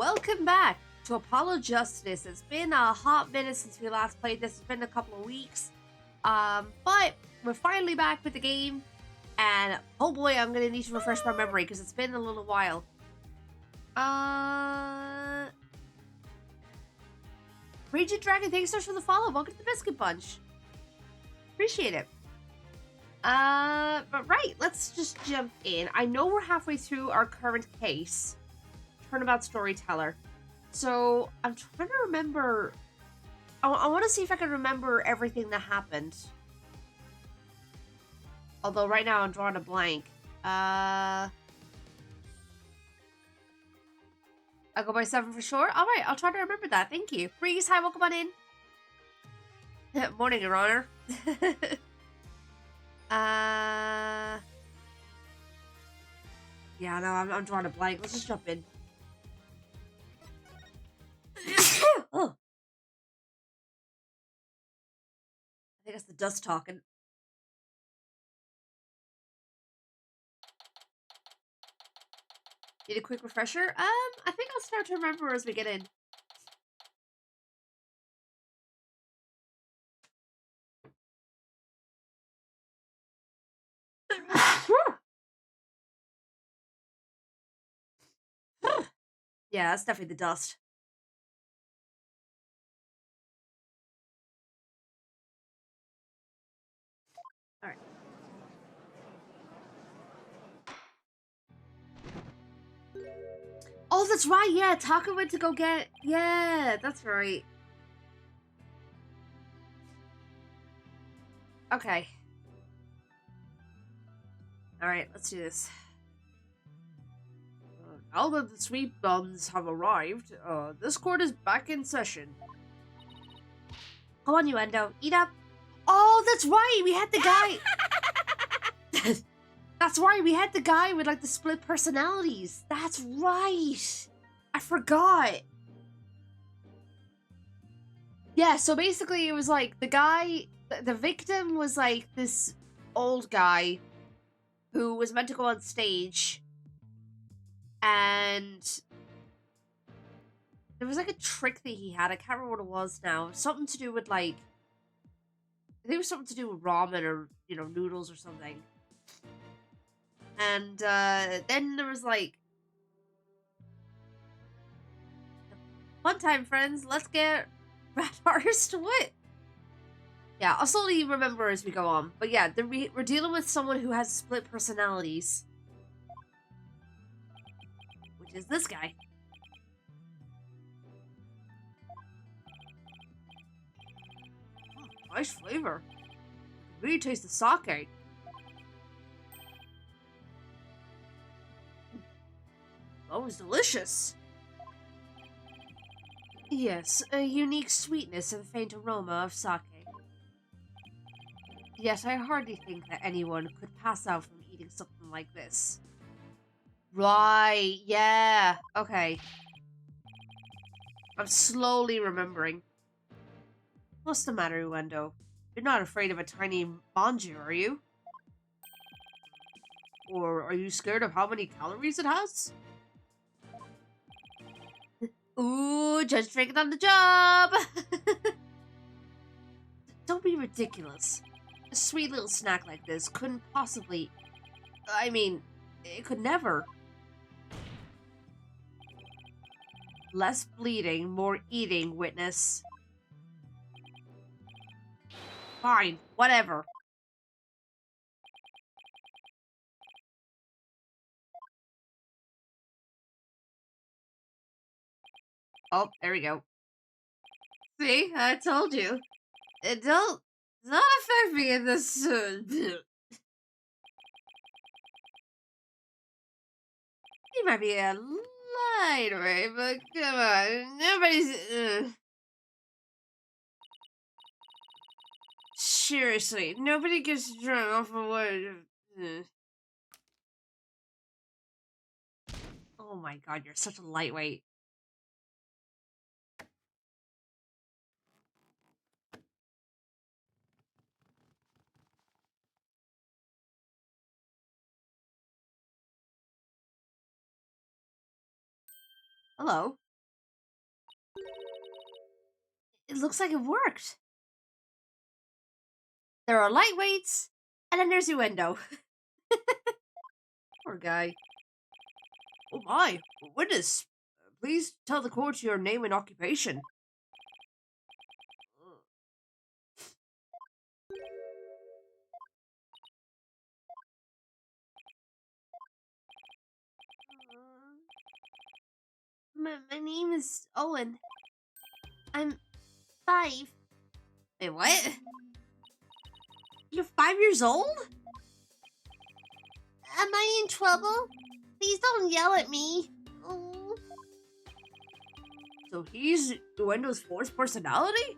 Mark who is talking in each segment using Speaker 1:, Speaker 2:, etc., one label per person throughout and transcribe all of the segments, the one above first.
Speaker 1: welcome back to Apollo Justice. It's been a hot minute since we last played this. It's been a couple of weeks. But we're finally back with the game. And oh boy, I'm gonna need to refresh my memory because it's been a little while. Raging Dragon, thanks so much for the follow. Welcome to the Biscuit Bunch. Appreciate it. But right, let's just jump in. I know we're halfway through our current case. Turnabout Storyteller. So I'm trying to remember. I want to see if I can remember everything that happened. Although right now I'm drawing a blank. I'll go by 7 for sure. All right, I'll try to remember that. Thank you. Breeze, hi, welcome on in. Morning, Your Honor. Yeah, no, I'm drawing a blank. Let's just jump in. Oh. I think that's the dust talking. Need a quick refresher? I think I'll start to remember as we get in. Yeah, that's definitely the dust. Alright. Oh, that's right, yeah, Taka went to go get... Yeah, that's right. Okay. Alright, let's do this. Now that the sweet buns have arrived, this court is back in session. Come on, you Endo. Eat up. Oh, that's right, we had the guy... That's right, we had the guy with, like, the split personalities. That's right. I forgot. Yeah, so basically it was, like, the guy... The victim was, like, this old guy who was meant to go on stage. And... there was, like, a trick that he had. I can't remember what it was now. Something to do with, like... I think it was something to do with ramen or, you know, noodles or something. And then there was like, fun time, friends. Let's get Rat Artist to what? Yeah, I'll slowly remember as we go on. But yeah, we're dealing with someone who has split personalities, which is this guy. Nice flavor. Really taste the sake. That was delicious. Yes, a unique sweetness and faint aroma of sake. Yet I hardly think that anyone could pass out from eating something like this. Right, yeah. Okay. I'm slowly remembering. What's the matter, Uendo? You're not afraid of a tiny manju, are you? Or are you scared of how many calories it has? Ooh, judge drinking on the job! Don't be ridiculous. A sweet little snack like this couldn't possibly... I mean, it could never. Less bleeding, more eating, witness. Fine, whatever. Oh, there we go. See, I told you. It don't not affect me in this. You might be a light way, but come on, nobody's. Seriously, nobody gets drunk off of what. Oh my god, you're such a lightweight. Hello. It looks like it worked. There are lightweights, and then there's your window. Poor guy. Oh my, witness. Please tell the court your name and occupation. My name is Owen. I'm 5. Wait, what? You're 5 years old? Am I in trouble? Please don't yell at me. Oh. So he's Wendo's 4th personality?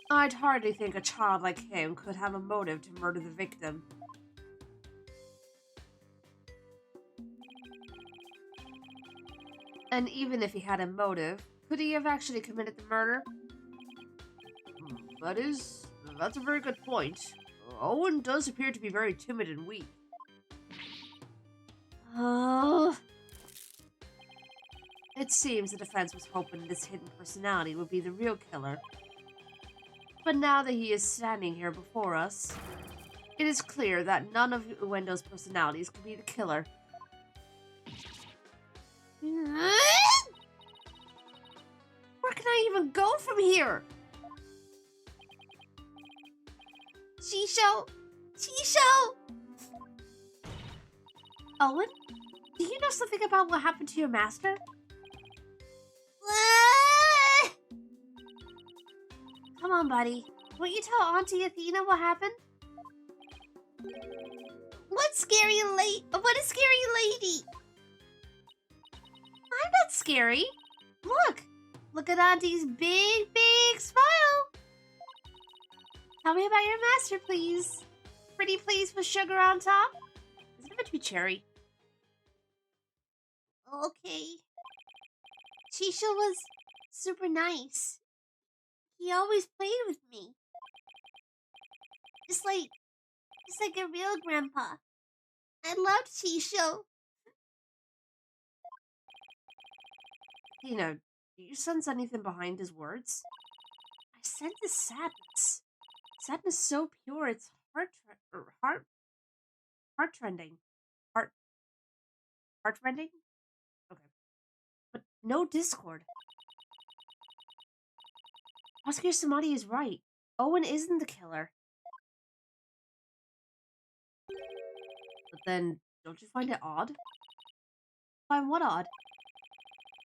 Speaker 1: I'd hardly think a child like him could have a motive to murder the victim. And even if he had a motive, could he have actually committed the murder? That's a very good point. Owen does appear to be very timid and weak. Oh. It seems the defense was hoping this hidden personality would be the real killer. But now that he is standing here before us, it is clear that none of Wendo's personalities could be the killer. Where can I even go from here? Chisho! Chisho! Owen, do you know something about what happened to your master? Come on, buddy. Won't you tell Auntie Athena what happened? What a scary lady! I'm not scary. Look at Auntie's big smile. Tell me about your master, please. Pretty please with sugar on top. Is it meant to be cherry? Okay. Chisha was super nice. He always played with me. Just like a real grandpa. I loved Chisho. Tina, do you sense anything behind his words? I sense his sadness. Sadness so pure, it's heart-rending. Heart-rending? Okay. But no discord. Oscar Samadi is right. Owen isn't the killer. But then, don't you find it odd? Find what odd?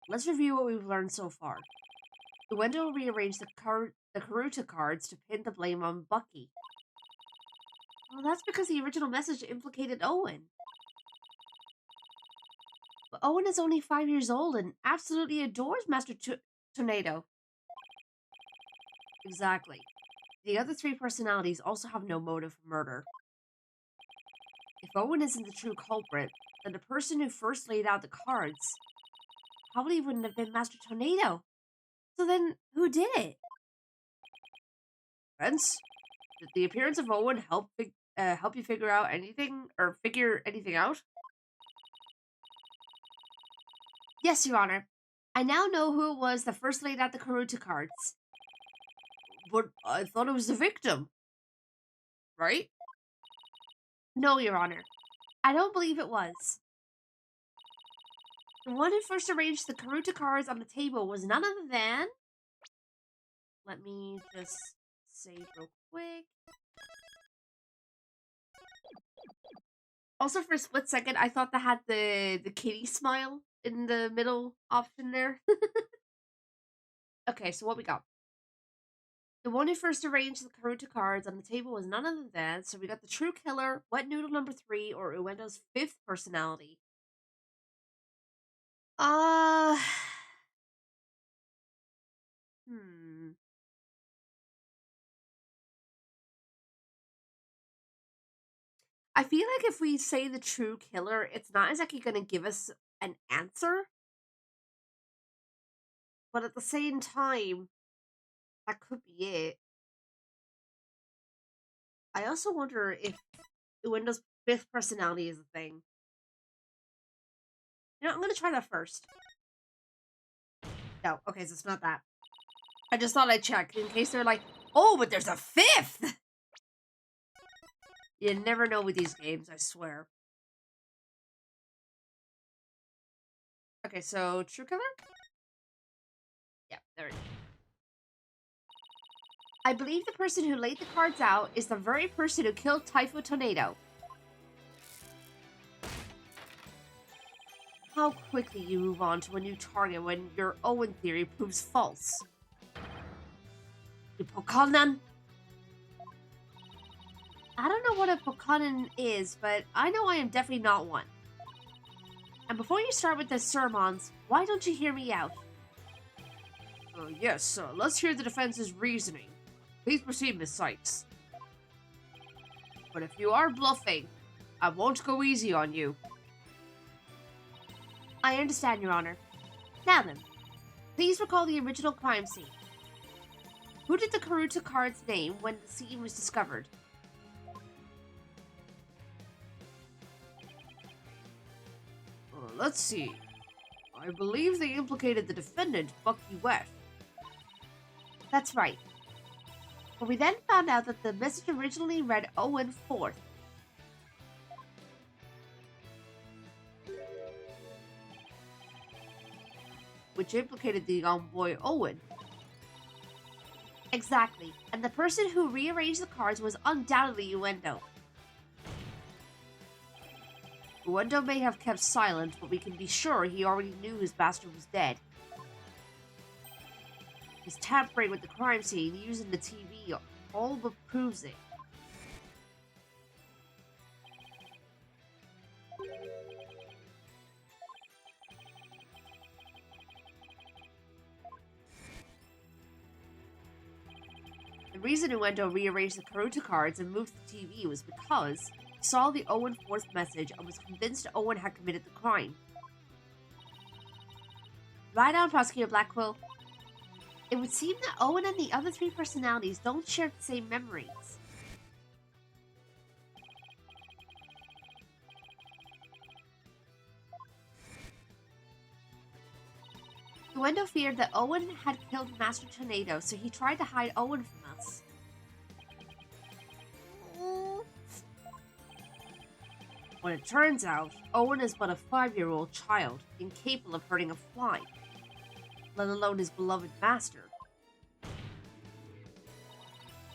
Speaker 1: Let's review what we've learned so far. Wendell rearranged the Karuta cards to pin the blame on Bucky. Well, that's because the original message implicated Owen. But Owen is only 5 years old and absolutely adores Master Tornado. Exactly. The other 3 personalities also have no motive for murder. If Owen isn't the true culprit, then the person who first laid out the cards probably wouldn't have been Master Tornado. So then, who did it? Friends, did the appearance of Owen help you figure out anything, or figure anything out? Yes, Your Honor. I now know who it was that first laid out the Karuta cards. But I thought it was the victim. Right? No, Your Honor. I don't believe it was. The one who first arranged the Karuta cards on the table was none other than... Let me just save real quick. Also, for a split second, I thought that had the kitty smile in the middle option there. Okay, so what we got? The one who first arranged the Karuta cards on the table was none other than... So we got the true killer, Wet Noodle number 3, or Uendo's 5th personality. Hmm. I feel like if we say the true killer, it's not exactly going to give us an answer. But at the same time, that could be it. I also wonder if Uendo's 5th personality is a thing. You know, I'm going to try that first. No, okay, so it's not that. I just thought I'd check in case they're like, oh, but there's a fifth! You never know with these games, I swear. Okay, so true color? Yeah, there it is. I believe the person who laid the cards out is the very person who killed Typho Tornado. How quickly you move on to a new target when your Owen theory proves false. You Pokonan? I don't know what a Pokonan is, but I know I am definitely not one. And before you start with the sermons, why don't you hear me out? Yes, let's hear the defense's reasoning. Please proceed, Miss Sykes. But if you are bluffing, I won't go easy on you. I understand, Your Honor. Now then, please recall the original crime scene. Who did the Karuta cards name when the scene was discovered? Let's see. I believe they implicated the defendant, Bucky Wet. That's right. But we then found out that the message originally read Owen 4th. Which implicated the young boy Owen. Exactly, and the person who rearranged the cards was undoubtedly Uendo. Uendo may have kept silent, but we can be sure he already knew his master was dead. His tampering with the crime scene using the TV all but proves it. The reason Uendo rearranged the Karuta cards and moved the TV was because he saw the Owen 4th message and was convinced Owen had committed the crime. Right on, Prosecutor Blackquill. It would seem that Owen and the other three personalities don't share the same memories. Uendo feared that Owen had killed Master Tornado, so he tried to hide Owen from us. When it turns out, Owen is but a 5-year-old child, incapable of hurting a fly, let alone his beloved master.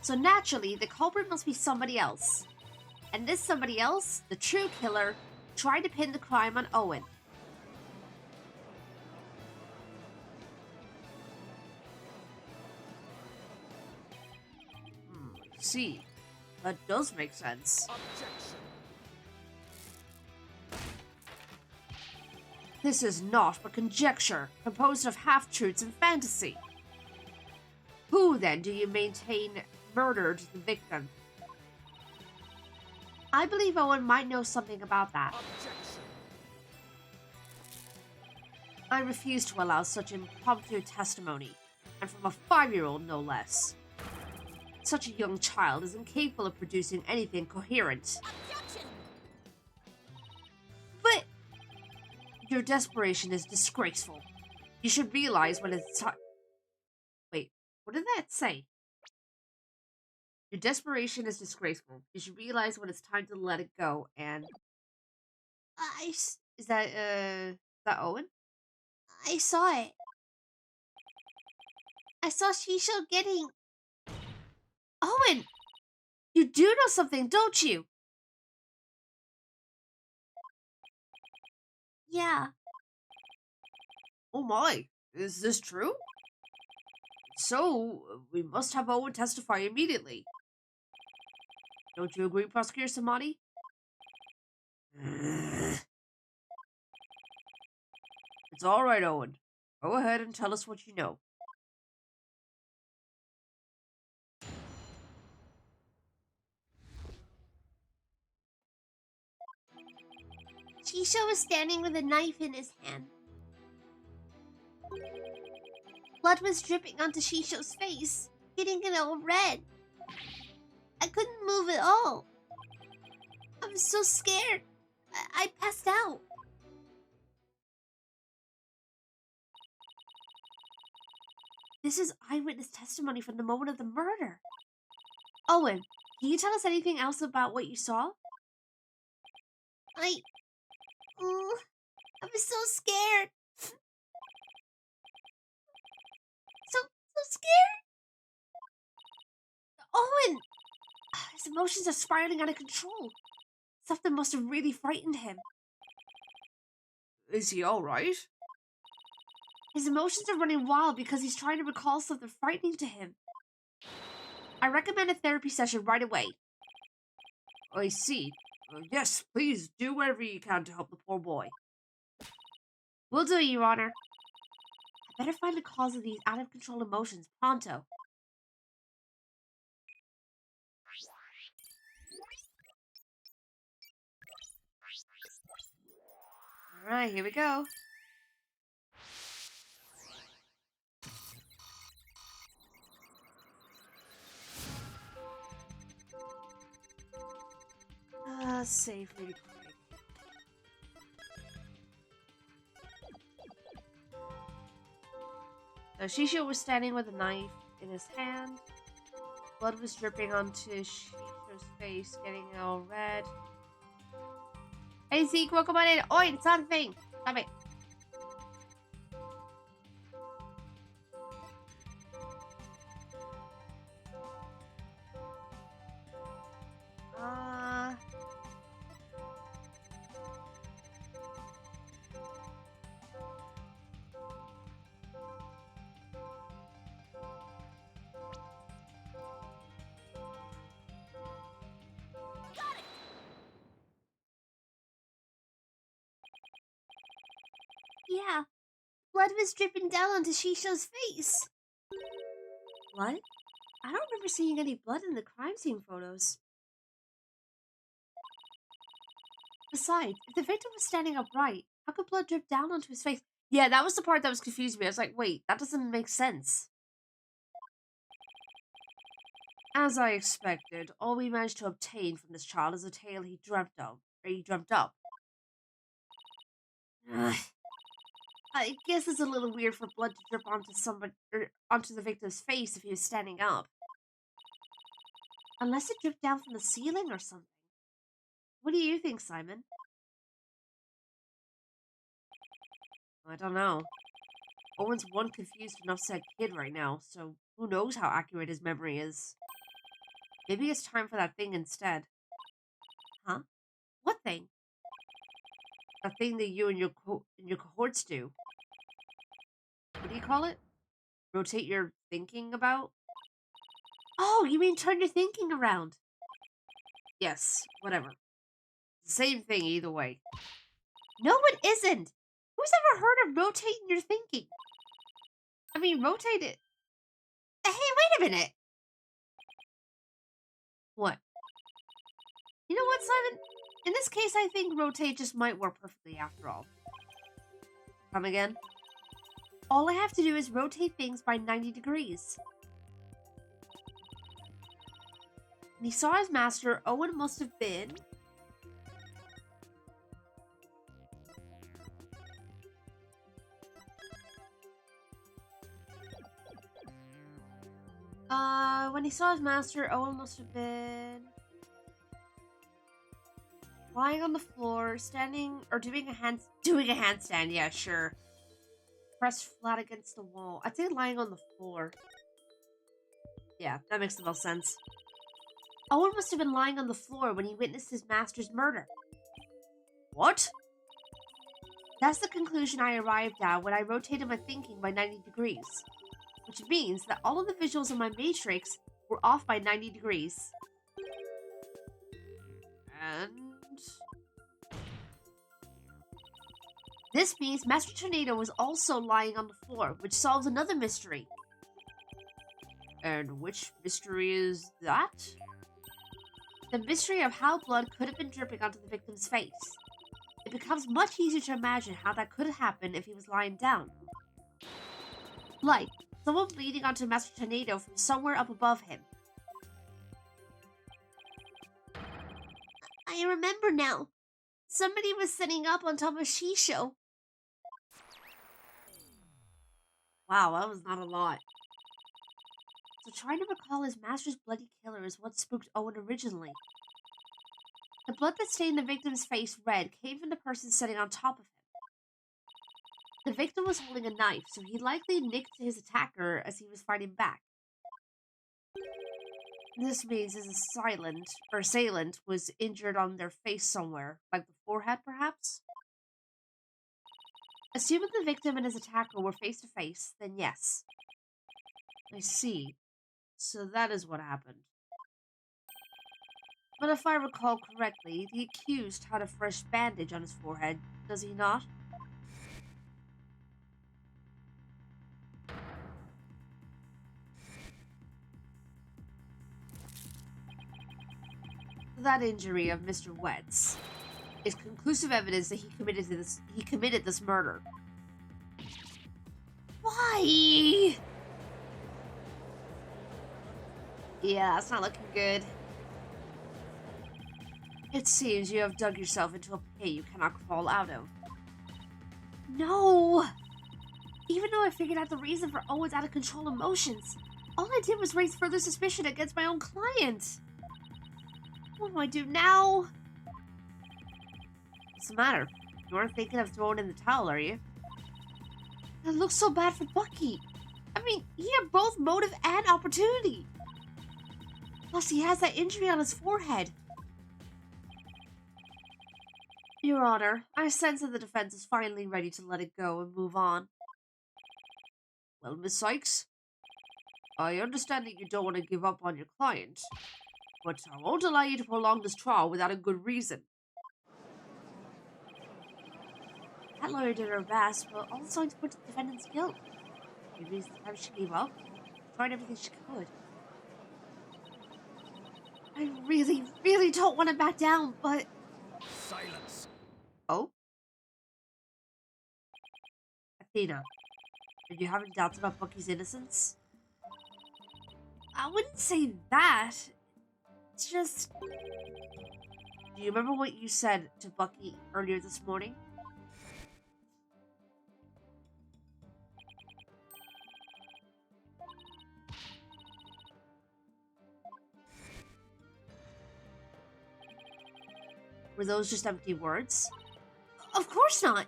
Speaker 1: So naturally, the culprit must be somebody else. And this somebody else, the true killer, tried to pin the crime on Owen. See, that does make sense. Objection. This is naught but conjecture, composed of half-truths and fantasy. Who, then, do you maintain murdered the victim? I believe Owen might know something about that. Objection. I refuse to allow such impromptu testimony, and from a 5-year-old no less. Such a young child is incapable of producing anything coherent. Objection. But your desperation is disgraceful. You should realize when it's time. Wait, what did that say? Your desperation is disgraceful. You should realize when it's time to let it go. And is that Owen? I saw it. I saw Shisho getting. Owen, you do know something, don't you? Yeah. Oh my, is this true? So, we must have Owen testify immediately. Don't you agree, Prosecutor Samadi? It's alright, Owen. Go ahead and tell us what you know. Shisho was standing with a knife in his hand. Blood was dripping onto Shisho's face, getting it all red. I couldn't move at all. I was so scared. I passed out. This is eyewitness testimony from the moment of the murder. Owen, can you tell us anything else about what you saw? I was so scared. So scared. Owen! His emotions are spiraling out of control. Something must have really frightened him. Is he alright? His emotions are running wild because he's trying to recall something frightening to him. I recommend a therapy session right away. I see. Yes, please do whatever you can to help the poor boy. Will do, Your Honor. I better find the cause of these out-of-control emotions pronto. Alright, here we go. Save really quick. So Shisho was standing with a knife in his hand. Blood was dripping onto Shisho's face, getting all red. Hey Zeke, welcome on in. Oi, it's not a thing. Stop it. Yeah, blood was dripping down onto Shisho's face. What? I don't remember seeing any blood in the crime scene photos. Besides, if the victim was standing upright, how could blood drip down onto his face? Yeah, that was the part that was confusing me. I was like, wait, that doesn't make sense. As I expected, all we managed to obtain from this child is a tale he dreamt of, or he dreamt up. Ugh. I guess it's a little weird for blood to drip onto somebody or onto the victim's face if he was standing up. Unless it dripped down from the ceiling or something. What do you think, Simon? I don't know. Owen's one confused and upset kid right now, so who knows how accurate his memory is. Maybe it's time for that thing instead. Huh? What thing? That thing that you and your cohorts do. What do you call it? Rotate your thinking about? Oh, you mean turn your thinking around? Yes, whatever. Same thing either way. No, it isn't! Who's ever heard of rotating your thinking? I mean, rotate it. Hey, wait a minute! What? You know what, Simon? In this case, I think rotate just might work perfectly after all. Come again? All I have to do is rotate things by 90 degrees. When he saw his master, Owen must have been... when he saw his master, Owen must have been... lying on the floor, standing, or doing a handstand, yeah, sure. Pressed flat against the wall. I'd say lying on the floor. Yeah, that makes the most sense. Owen must have been lying on the floor when he witnessed his master's murder. What? That's the conclusion I arrived at when I rotated my thinking by 90 degrees. Which means that all of the visuals in my matrix were off by 90 degrees. And... this means Master Tornado was also lying on the floor, which solves another mystery. And which mystery is that? The mystery of how blood could have been dripping onto the victim's face. It becomes much easier to imagine how that could happen if he was lying down. Like, someone bleeding onto Master Tornado from somewhere up above him. I remember now. Somebody was sitting up on top of Shisho. Wow, that was not a lot. So trying to recall his master's bloody killer is what spooked Owen originally. The blood that stained the victim's face red came from the person sitting on top of him. The victim was holding a knife, so he likely nicked his attacker as he was fighting back. This means his assailant was injured on their face somewhere, like the forehead perhaps? Assuming the victim and his attacker were face to face, then yes. I see. So that is what happened. But if I recall correctly, the accused had a fresh bandage on his forehead, does he not? That injury of Mr. Wett's is conclusive evidence that he committed this murder. Why? Yeah, that's not looking good. It seems you have dug yourself into a pit you cannot crawl out of. No! Even though I figured out the reason for Owen's out-of-control emotions, all I did was raise further suspicion against my own client. What do I do now? What's the matter? You aren't thinking of throwing in the towel, are you? It looks so bad for Bucky. I mean, he had both motive and opportunity. Plus, he has that injury on his forehead. Your Honor, I sense that the defense is finally ready to let it go and move on. Well, Miss Sykes, I understand that you don't want to give up on your client, but I won't allow you to prolong this trial without a good reason. That lawyer did her best, but all signs point to the defendant's guilt. Maybe it's the time she gave up. Tried everything she could. I really, really don't want to back down, but...
Speaker 2: Silence.
Speaker 1: Oh? Athena, are you having doubts about Bucky's innocence? I wouldn't say that. It's just... Do you remember what you said to Bucky earlier this morning? Were those just empty words? Of course not!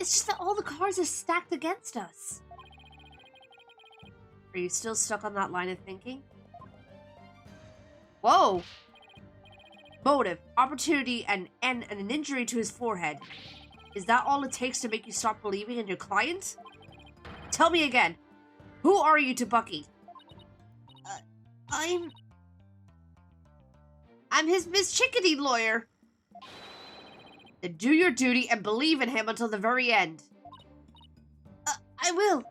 Speaker 1: It's just that all the cards are stacked against us. Are you still stuck on that line of thinking? Whoa! Motive, opportunity, and an injury to his forehead. Is that all it takes to make you stop believing in your client? Tell me again. Who are you to Bucky? I'm his Miss Chickadee lawyer. Then do your duty and believe in him until the very end. I will.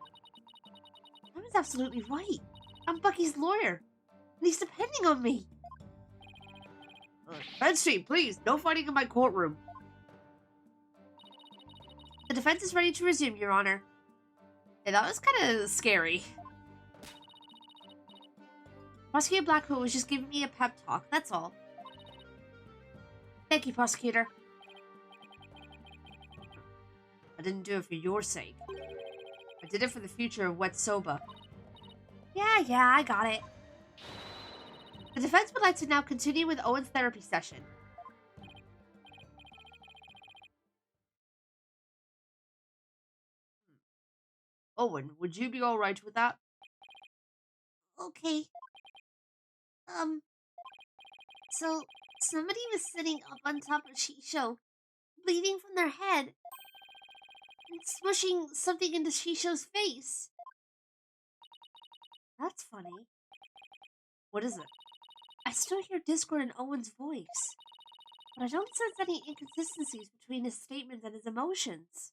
Speaker 1: I was absolutely right. I'm Bucky's lawyer. And he's depending on me. Defense team, please. No fighting in my courtroom. The defense is ready to resume, Your Honor. Yeah, that was kind of scary. Prosecutor Blackwood was just giving me a pep talk, that's all. Thank you, Prosecutor. I didn't do it for your sake. I did it for the future of Wet Soba. Yeah, I got it. The defense would like to now continue with Owen's therapy session. Owen, would you be alright with that? Okay. So, somebody was sitting up on top of Shisho, bleeding from their head, and smushing something into Shisho's face. That's funny. What is it? I still hear discord in Owen's voice, but I don't sense any inconsistencies between his statements and his emotions.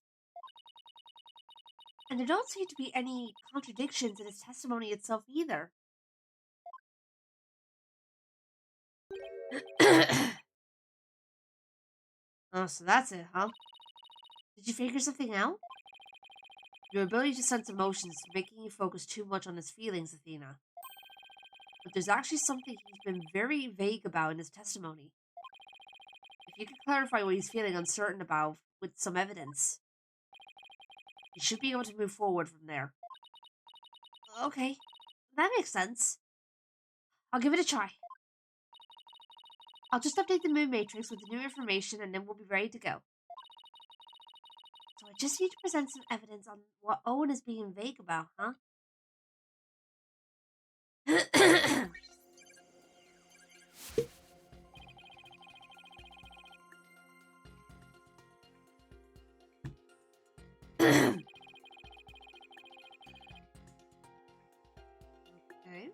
Speaker 1: And there don't seem to be any contradictions in his testimony itself either. Oh, so that's it, huh? Did you figure something out? Your ability to sense emotions is making you focus too much on his feelings, Athena. But there's actually something he's been very vague about in his testimony. If you could clarify what he's feeling uncertain about with some evidence, you should be able to move forward from there. Okay. That makes sense. I'll give it a try. I'll just update the moon matrix with the new information and then we'll be ready to go. So I just need to present some evidence on what Owen is being vague about, huh? Okay.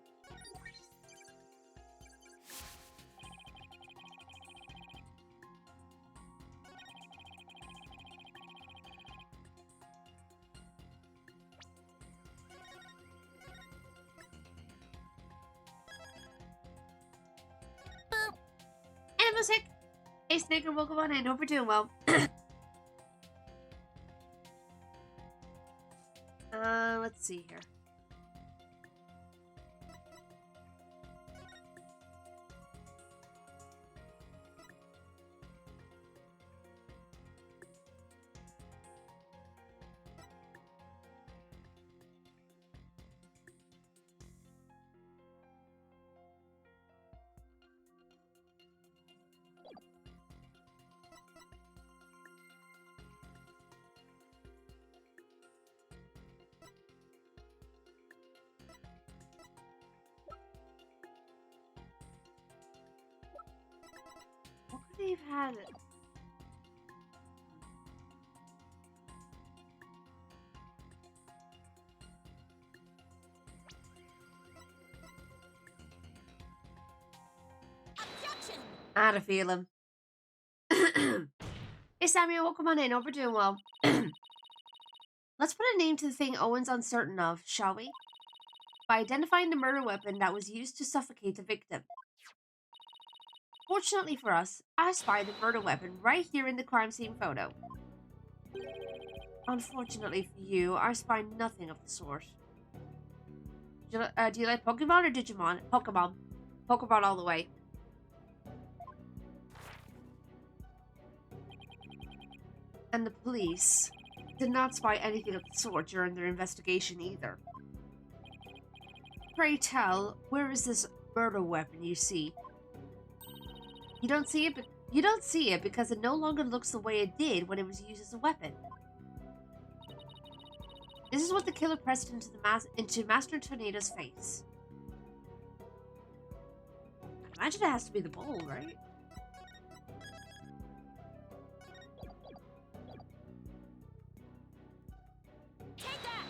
Speaker 1: Animal sick! Hey, Snake and welcome on in. Hope you're doing well. Let's see here. What could he have had? I had a feeling. Hey, Samuel, welcome on in. Hope you're doing well. Let's put a name to the thing Owen's uncertain of, shall we? By identifying the murder weapon that was used to suffocate the victim. Fortunately for us, I spied the murder weapon right here in the crime scene photo. Unfortunately for you, I spy nothing of the sort. Do you like Pokemon or Digimon? Pokemon. Pokemon all the way. And the police did not spy anything of the sort during their investigation either. Pray tell, where is this murder weapon you see? You don't see it because it no longer looks the way it did when it was used as a weapon. This is what the killer pressed into Master Tornado's face. I imagine it has to be the bowl, right?
Speaker 2: Take that!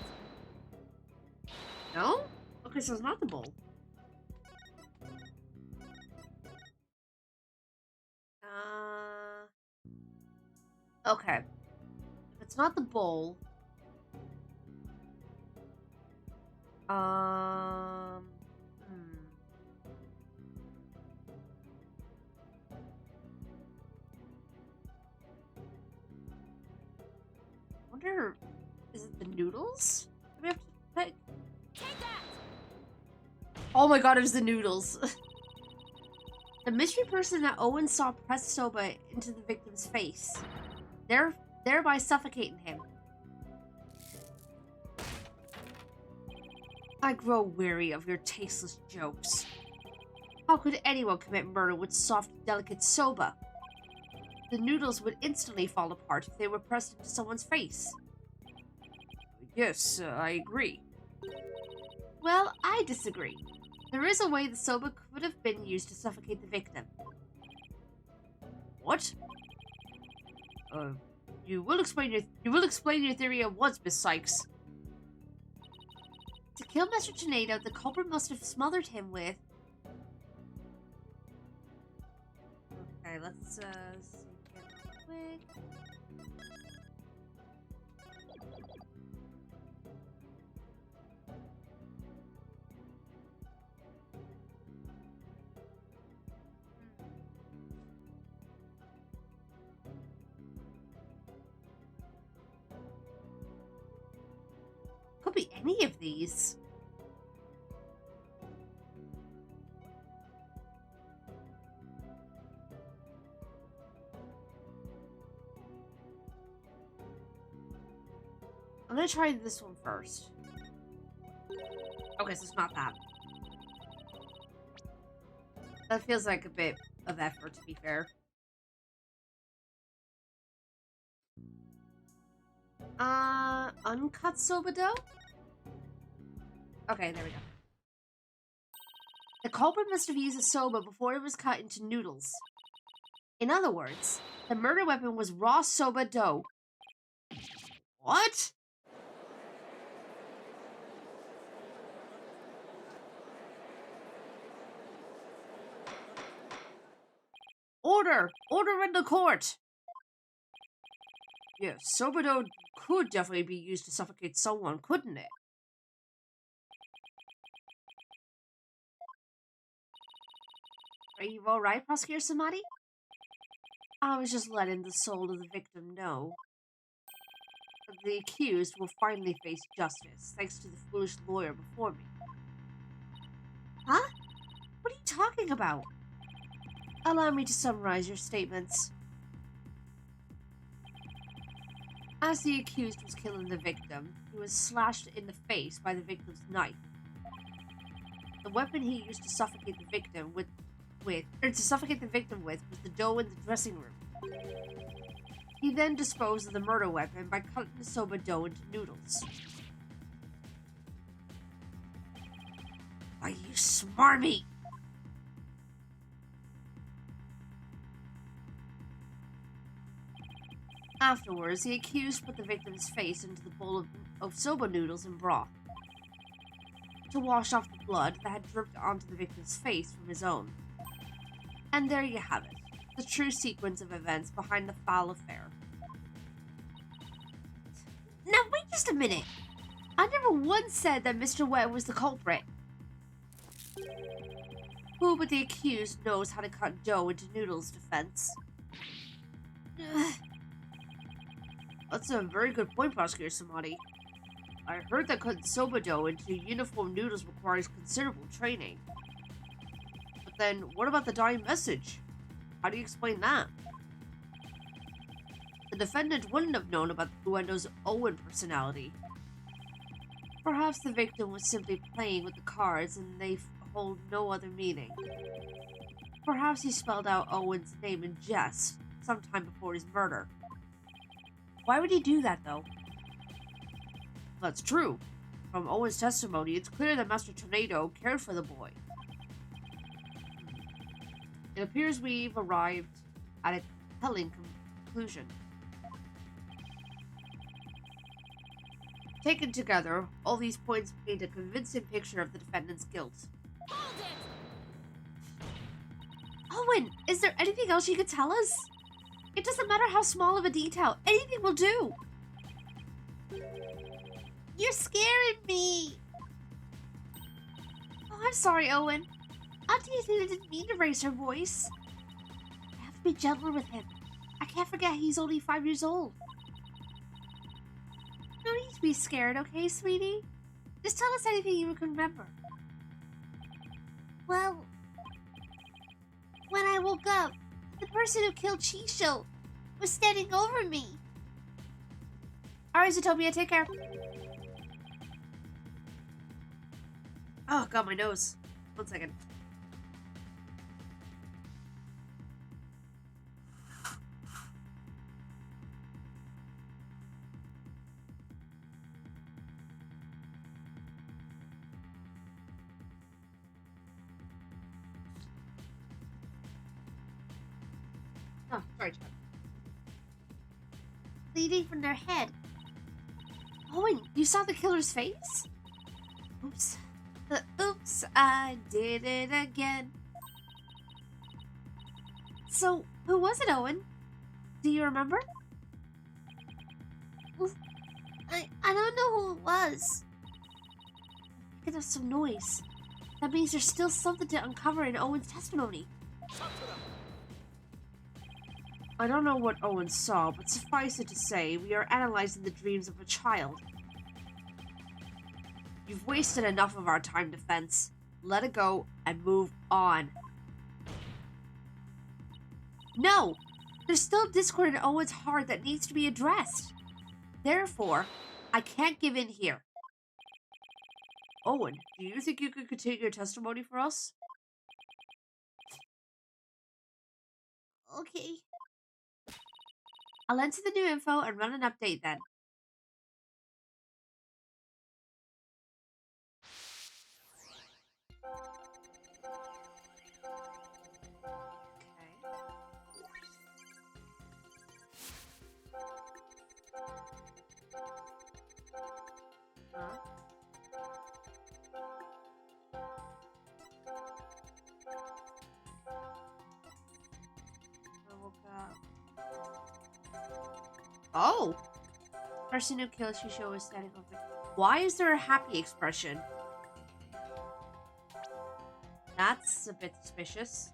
Speaker 1: No? Okay, so it's not the bowl. Okay. If it's not the bowl, wonder, is it the noodles? Do we have to pick?
Speaker 2: Take that!
Speaker 1: Oh my god, it was the noodles. The mystery person that Owen saw press soba into the victim's face, thereby suffocating him. I grow weary of your tasteless jokes. How could anyone commit murder with soft, delicate soba? The noodles would instantly fall apart if they were pressed into someone's face. Yes, I agree. Well, I disagree. There is a way the soba could have been used to suffocate the victim. What? You will explain your theory at once, Miss Sykes. To kill Mr. Tornado, the culprit must have smothered him with... Okay, let's see here real quick. Could be any of these. I'm gonna try this one first. Okay, so it's not that. That feels like a bit of effort, to be fair. Uncut soba dough? Okay, there we go. The culprit must have used a soba before it was cut into noodles. In other words, the murder weapon was raw soba dough. What? Order! Order in the court! Yeah, soba dough could definitely be used to suffocate someone, couldn't it? Are you alright, Prosecutor Samadi? I was just letting the soul of the victim know that the accused will finally face justice, thanks to the foolish lawyer before me. Huh? What are you talking about? Allow me to summarize your statements. As the accused was killing the victim, he was slashed in the face by the victim's knife. The weapon he used to suffocate the victim with was the dough in the dressing room. He then disposed of the murder weapon by cutting the soba dough into noodles. Why, you smarmy! Afterwards, the accused put the victim's face into the bowl of soba noodles and broth to wash off the blood that had dripped onto the victim's face from his own. And there you have it, the true sequence of events behind the foul affair. Now wait just a minute! I never once said that Mr. Webb was the culprit. Who but the accused knows how to cut dough into noodles, defense? That's a very good point, Prosecutor Samadi. I heard that cutting soba dough into uniform noodles requires considerable training. But then, what about the dying message? How do you explain that? The defendant wouldn't have known about Luendo's Owen personality. Perhaps the victim was simply playing with the cards and they hold no other meaning. Perhaps he spelled out Owen's name in jest sometime before his murder. Why would he do that, though? That's true. From Owen's testimony, it's clear that Master Tornado cared for the boy. It appears we've arrived at a compelling conclusion. Taken together, all these points paint a convincing picture of the defendant's guilt.
Speaker 2: Hold it!
Speaker 1: Owen, is there anything else you could tell us? It doesn't matter how small of a detail. Anything will do. You're scaring me. Oh, I'm sorry, Owen. Auntie didn't mean to raise her voice. I have to be gentler with him. I can't forget he's only 5 years old. No need to be scared, okay, sweetie? Just tell us anything you can remember. Well, when I woke up, the person who killed Chisho was standing over me. Alright, Zootopia, take care. Oh, God, my nose. 1 second. Oh, sorry, Chad. Bleeding from their head. Owen, you saw the killer's face? Oops. Oops, I did it again. So, who was it, Owen? Do you remember? I don't know who it was. I could have some noise. That means there's still something to uncover in Owen's testimony. I don't know what Owen saw, but suffice it to say, we are analyzing the dreams of a child. You've wasted enough of our time, defense. Let it go and move on. No! There's still discord in Owen's heart that needs to be addressed. Therefore, I can't give in here. Owen, do you think you could continue your testimony for us? Okay. I'll enter the new info and run an update then. Okay. Huh? I woke up. Oh! Person who killed Shisho is standing over. Why is there a happy expression? That's a bit suspicious.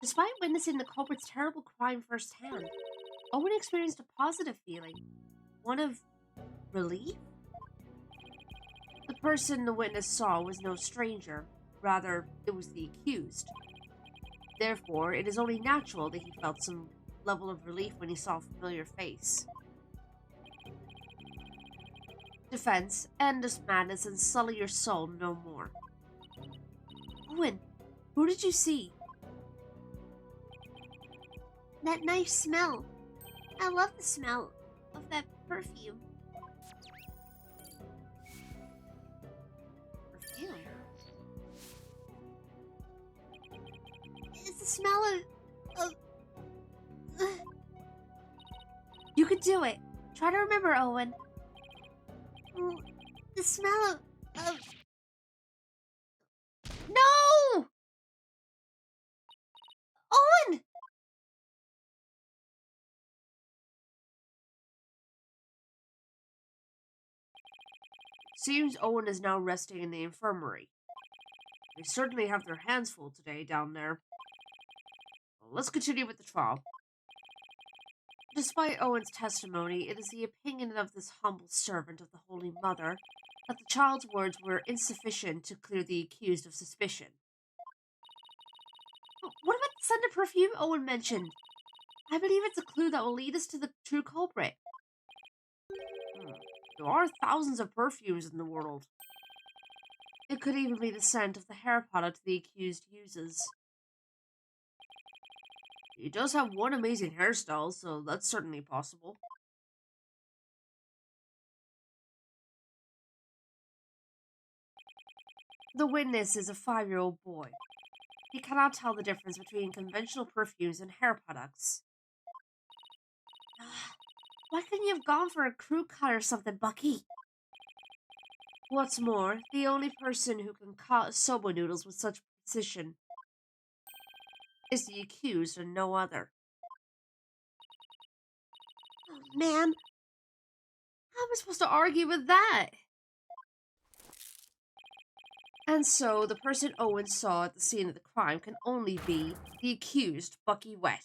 Speaker 1: Despite witnessing the culprit's terrible crime firsthand, Owen experienced a positive feeling. One of relief? The person the witness saw was no stranger. Rather, it was the accused. Therefore, it is only natural that he felt some level of relief when he saw a familiar face. Defense, end this madness and sully your soul no more. Owen, who did you see? That nice smell. I love the smell of that perfume. Perfume? It's the smell of... You can do it. Try to remember, Owen. The smell of... No! Owen! Seems Owen is now resting in the infirmary. They certainly have their hands full today down there. Well, let's continue with the trial. Despite Owen's testimony, it is the opinion of this humble servant of the Holy Mother that the child's words were insufficient to clear the accused of suspicion. But what about the scent of perfume Owen mentioned? I believe it's a clue that will lead us to the true culprit. There are thousands of perfumes in the world. It could even be the scent of the hair product the accused uses. He does have one amazing hairstyle, so that's certainly possible. The witness is a 5-year-old boy. He cannot tell the difference between conventional perfumes and hair products. Why couldn't you have gone for a crew cut or something, Bucky? What's more, the only person who can cut soba noodles with such precision is the accused and no other. Oh, man. How am I supposed to argue with that? And so, the person Owen saw at the scene of the crime can only be the accused, Bucky Wet.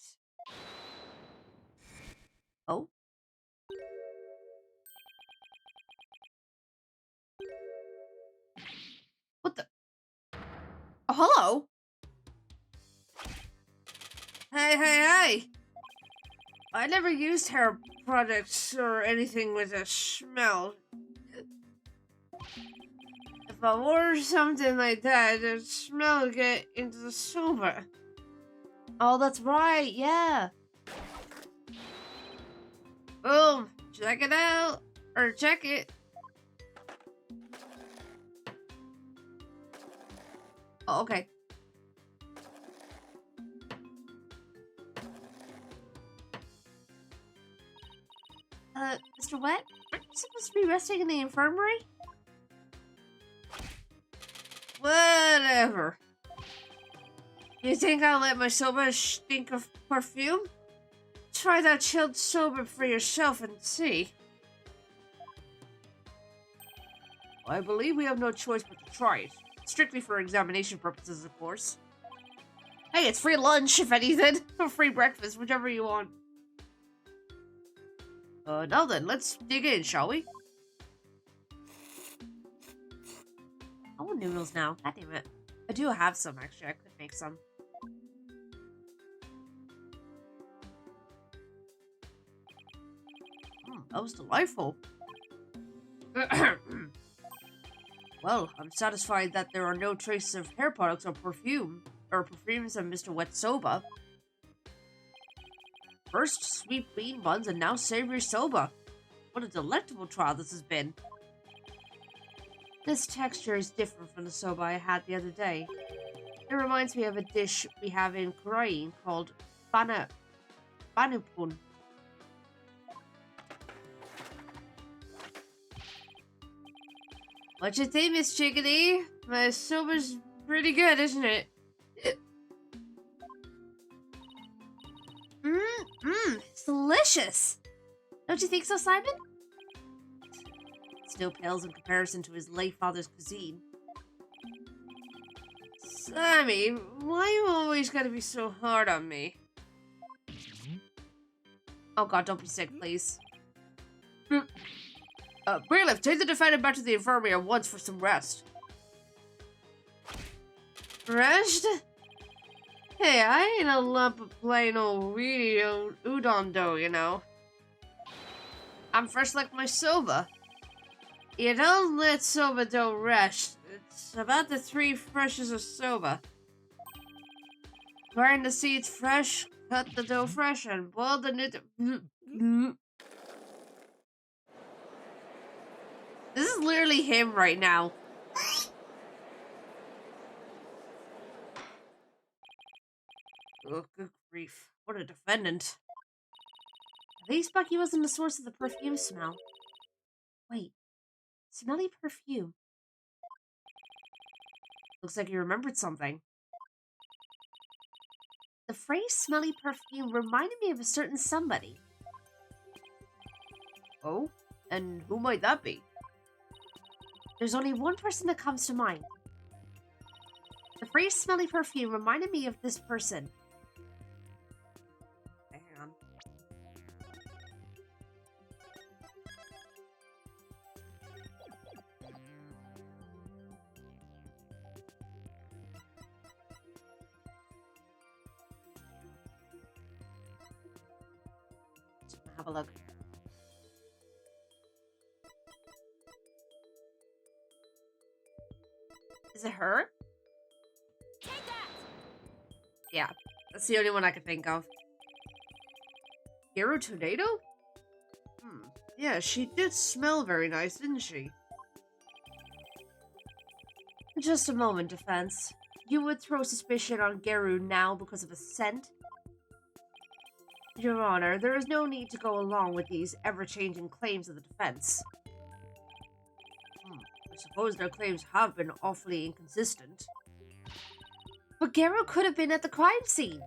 Speaker 1: Oh? What the? Oh, hello? Hey! I never used hair products or anything with a smell. If I wore something like that, the smell would get into the soba. Oh, that's right, yeah. Boom, check it out. Or check it. Oh, okay. Mr. Wet, aren't you supposed to be resting in the infirmary? Whatever. You think I'll let my soba stink of perfume? Try that chilled soba for yourself and see. I believe we have no choice but to try it. Strictly for examination purposes, of course. Hey, it's free lunch, if anything. Or free breakfast, whichever you want. Now then, let's dig in, shall we? I want noodles now. God damn it. I do have some, actually. I could make some. That was delightful. Well, I'm satisfied that there are no traces of hair products or perfumes of Mr. Wet Soba. First sweet bean buns and now savory soba. What a delectable trial this has been. This texture is different from the soba I had the other day. It reminds me of a dish we have in Korean called banupun. What you think, Miss Chickadee? My soba's pretty good, isn't it? It's delicious. Don't you think so, Simon? Still pales in comparison to his late father's cuisine. Sammy, why you always gotta be so hard on me? Oh god, don't be sick, please. Bailiff, take the defendant back to the infirmary at once for some rest. Rest? Hey, I ain't a lump of plain old weedy old udon dough, you know. I'm fresh like my soba. You don't let soba dough rest. It's about the 3 freshes of soba. Grind the seeds fresh, cut the dough fresh, and boil the noodle. This is literally him right now. Oh, good grief. What a defendant. At least Bucky wasn't the source of the perfume smell. Wait. Smelly perfume. Looks like you remembered something. The phrase smelly perfume reminded me of a certain somebody. Oh? And who might that be? There's only one person that comes to mind. The phrase smelly perfume reminded me of this person. Hang on. Just gonna have a look. Is it her?
Speaker 2: Take that!
Speaker 1: Yeah, that's the only one I could think of. Hero Tornado? Yeah, she did smell very nice, didn't she? Just a moment, Defense. You would throw suspicion on Geru now because of a scent? Your Honor, there is no need to go along with these ever-changing claims of the defense. I suppose their claims have been awfully inconsistent. But Geru could have been at the crime scene.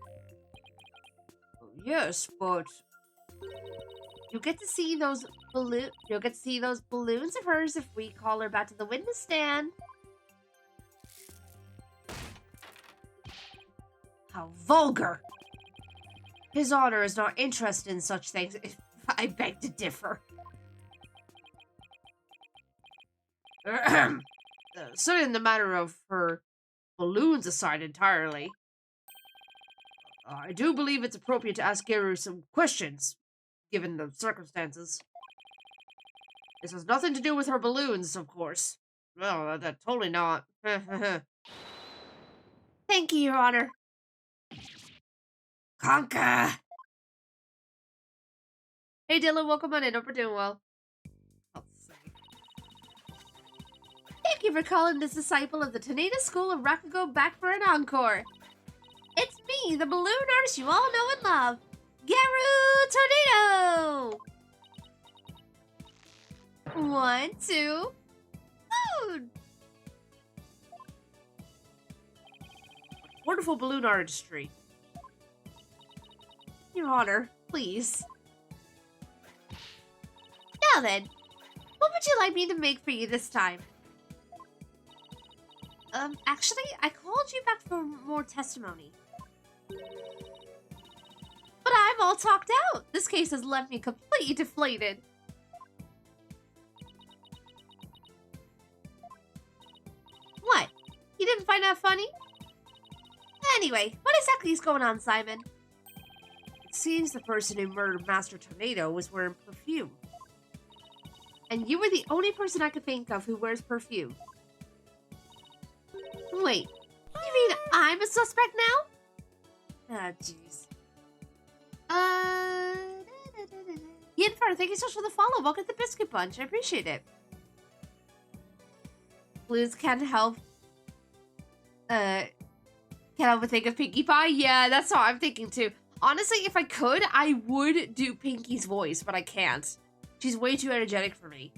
Speaker 1: Yes, but you'll get to see those balloons of hers if we call her back to the witness stand. How vulgar! His Honor is not interested in such things. I beg to differ. Setting the matter of her balloons aside entirely, I do believe it's appropriate to ask Geru some questions, given the circumstances. This has nothing to do with her balloons, of course. No, that totally not. Thank you, Your Honor. Conker! Hey Dylan, welcome on in. Hope you're doing well. Thank you for calling this disciple of the Tornado School of Rakugo back for an encore. It's me, the balloon artist you all know and love, Geru Tornado! 1, 2, food! Wonderful balloon artistry. Your Honor, please. Now then, what would you like me to make for you this time? Actually, I called you back for more testimony. But I'm all talked out. This case has left me completely deflated. What? You didn't find that funny? Anyway, what exactly is going on, Simon? It seems the person who murdered Master Tornado was wearing perfume. And you were the only person I could think of who wears perfume. Wait, you mean I'm a suspect now? Ah, jeez. Yinfer, thank you so much for the follow. Welcome to the Biscuit Bunch. I appreciate it. Blues can't help. Can't help but think of Pinkie Pie. Yeah, that's what I'm thinking too. Honestly, if I could, I would do Pinkie's voice, but I can't. She's way too energetic for me.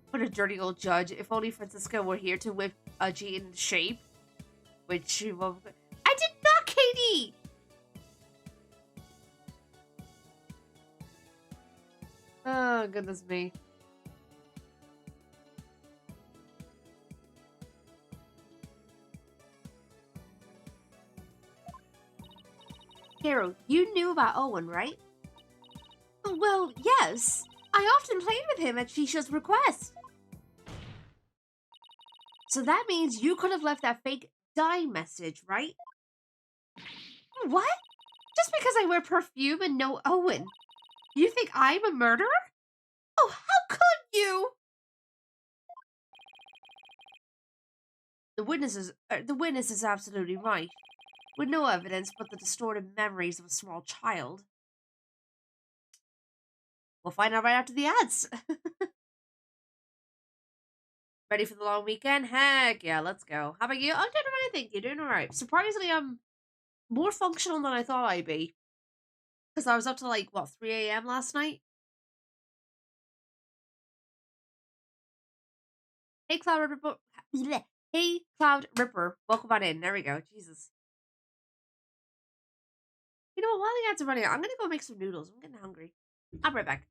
Speaker 1: What a dirty old judge. If only Francisca were here to whip G into shape. Which she won't. I did not, Katie! Oh, goodness me. Carol, you knew about Owen, right? Well, yes. I often played with him at Shisha's request. So that means you could have left that fake die message, right? What? Just because I wear perfume and know Owen. You think I'm a murderer? Oh, how could you? The witness is absolutely right. With no evidence but the distorted memories of a small child. We'll find out right after the ads. Ready for the long weekend? Heck yeah, let's go. How about you? I'm doing alright, thank you. Doing alright. Surprisingly, I'm more functional than I thought I'd be. Because I was up to like, what, 3 a.m. last night? Hey, Cloud Ripper. Hey, Cloud Ripper. Welcome on in. There we go. Jesus. You know what? While the ads are running, I'm going to go make some noodles. I'm getting hungry. I'll be right back.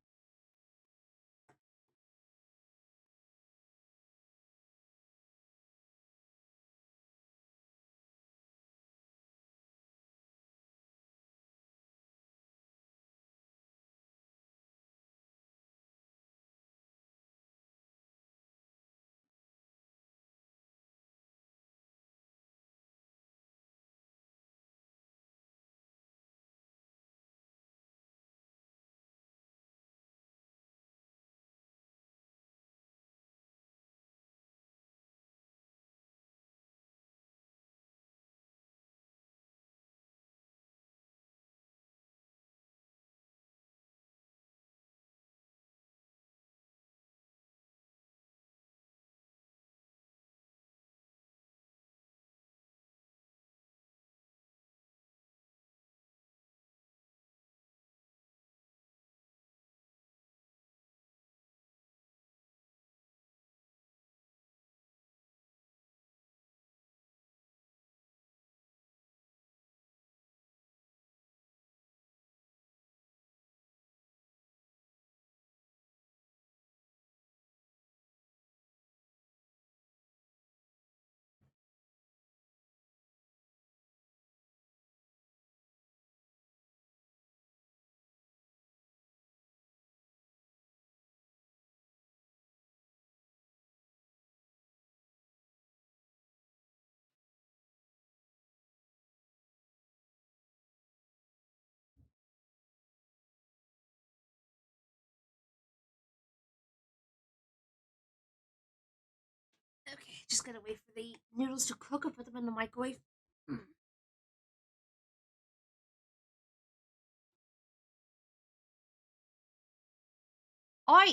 Speaker 1: Okay, just gotta wait for the noodles to cook and put them in the microwave.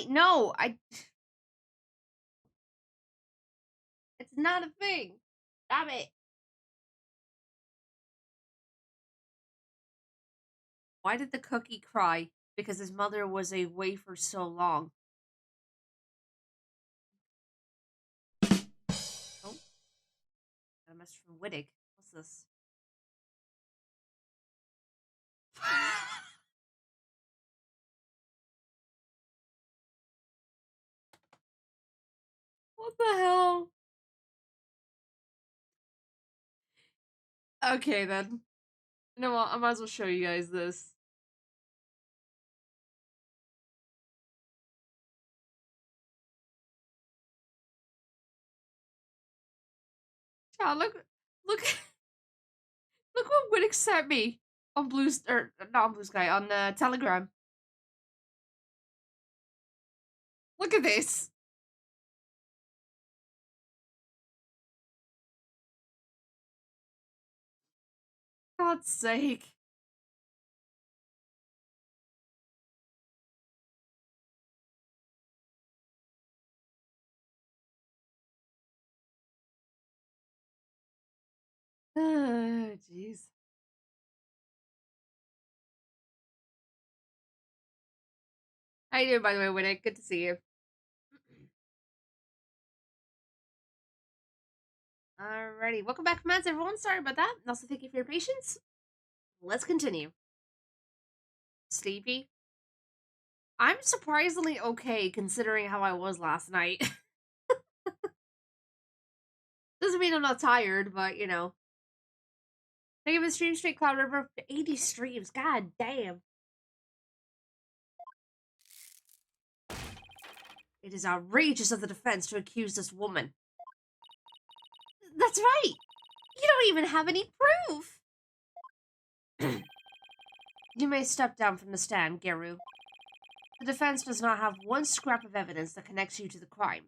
Speaker 1: No, it's not a thing. Stop it. Why did the cookie cry? Because his mother was away for so long. Oh, got a message from Wittig. What's this? What the hell? Okay, then. You know what? I might as well show you guys this. Child, look, look what Winnick sent me on Blues, or not on Blue Sky, on Telegram. Look at this. God's sake. Jeez. How you doing, by the way, Winnick? Good to see you. Alrighty, welcome back, commands, everyone. Sorry about that. And also, thank you for your patience. Let's continue. Sleepy? I'm surprisingly okay considering how I was last night. Doesn't mean I'm not tired, but you know. Think of the stream straight Cloud River up to 80 streams. God damn. It is outrageous of the defense to accuse this woman. That's right! You don't even have any proof! You may step down from the stand, Geru. The defense does not have one scrap of evidence that connects you to the crime.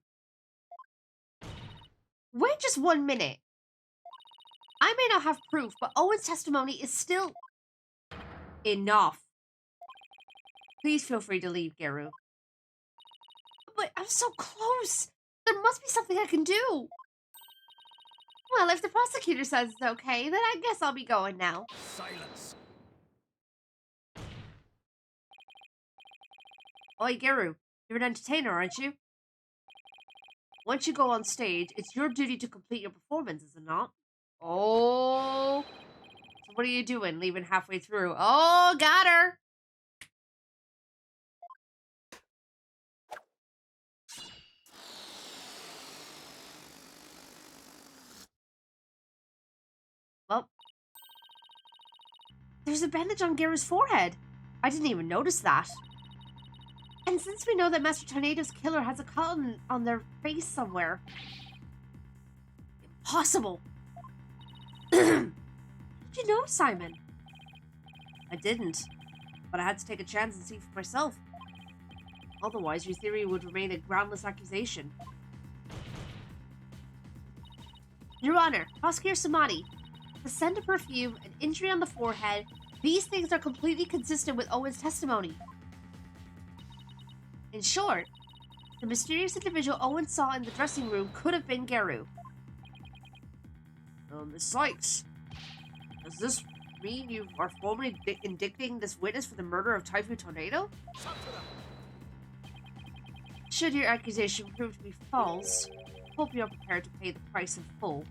Speaker 1: Wait just 1 minute. I may not have proof, but Owen's testimony is still... Enough. Please feel free to leave, Geru. But I'm so close! There must be something I can do! Well, if the prosecutor says it's okay, then I guess I'll be going now.
Speaker 3: Silence.
Speaker 1: Oi, Geru, you're an entertainer, aren't you? Once you go on stage, it's your duty to complete your performance, is it not? Oh. So what are you doing, leaving halfway through? Oh, got her! Well, there's a bandage on Geru's forehead. I didn't even notice that. And since we know that Master Tornado's killer has a cut on their face somewhere... Impossible! Did you know, Simon? I didn't, but I had to take a chance and see for myself. Otherwise, your theory would remain a groundless accusation. Your Honor, Prosecutor Samadi, the scent of perfume, an injury on the forehead, these things are completely consistent with Owen's testimony. In short, the mysterious individual Owen saw in the dressing room could have been Geru. Miss Sykes, does this mean you are formally indicting this witness for the murder of Typhoon Tornado? Should your accusation prove to be false, hope you're prepared to pay the price in full.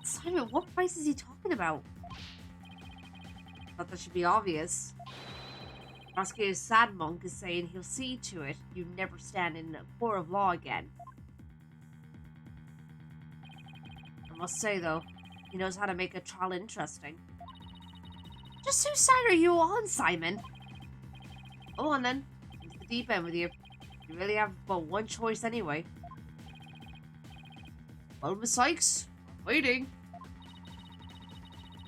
Speaker 1: Simon, what price is he talking about? Thought that should be obvious. Prosecutor Sadmonk is saying he'll see to it you never stand in a court of law again. I must say, though, he knows how to make a trial interesting. Just whose side are you on, Simon? Go on, then. Into the deep end with you. You really have but one choice anyway. Well, Miss Sykes, waiting.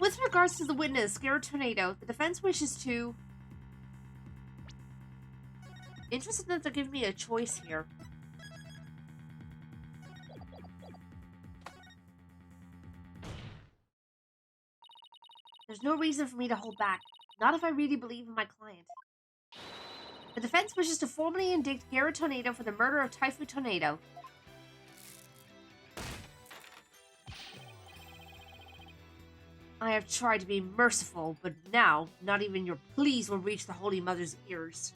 Speaker 1: With regards to the witness, Geru Tornado, the defense wishes to... Interested that they're giving me a choice here. There's no reason for me to hold back. Not if I really believe in my client. The defense wishes to formally indict Geru Tornado for the murder of Typhoon Tornado. I have tried to be merciful, but now, not even your pleas will reach the Holy Mother's ears.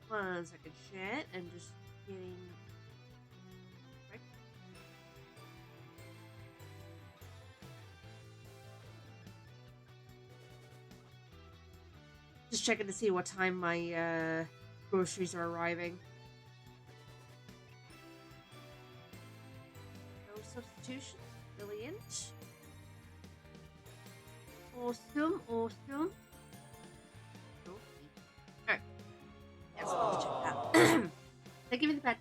Speaker 1: 1 second, chat. I'm just getting... Right. Just checking to see what time my groceries are arriving. No substitution. Brilliant. Awesome, awesome. Alright. Yes, let's check that. They give me the bed.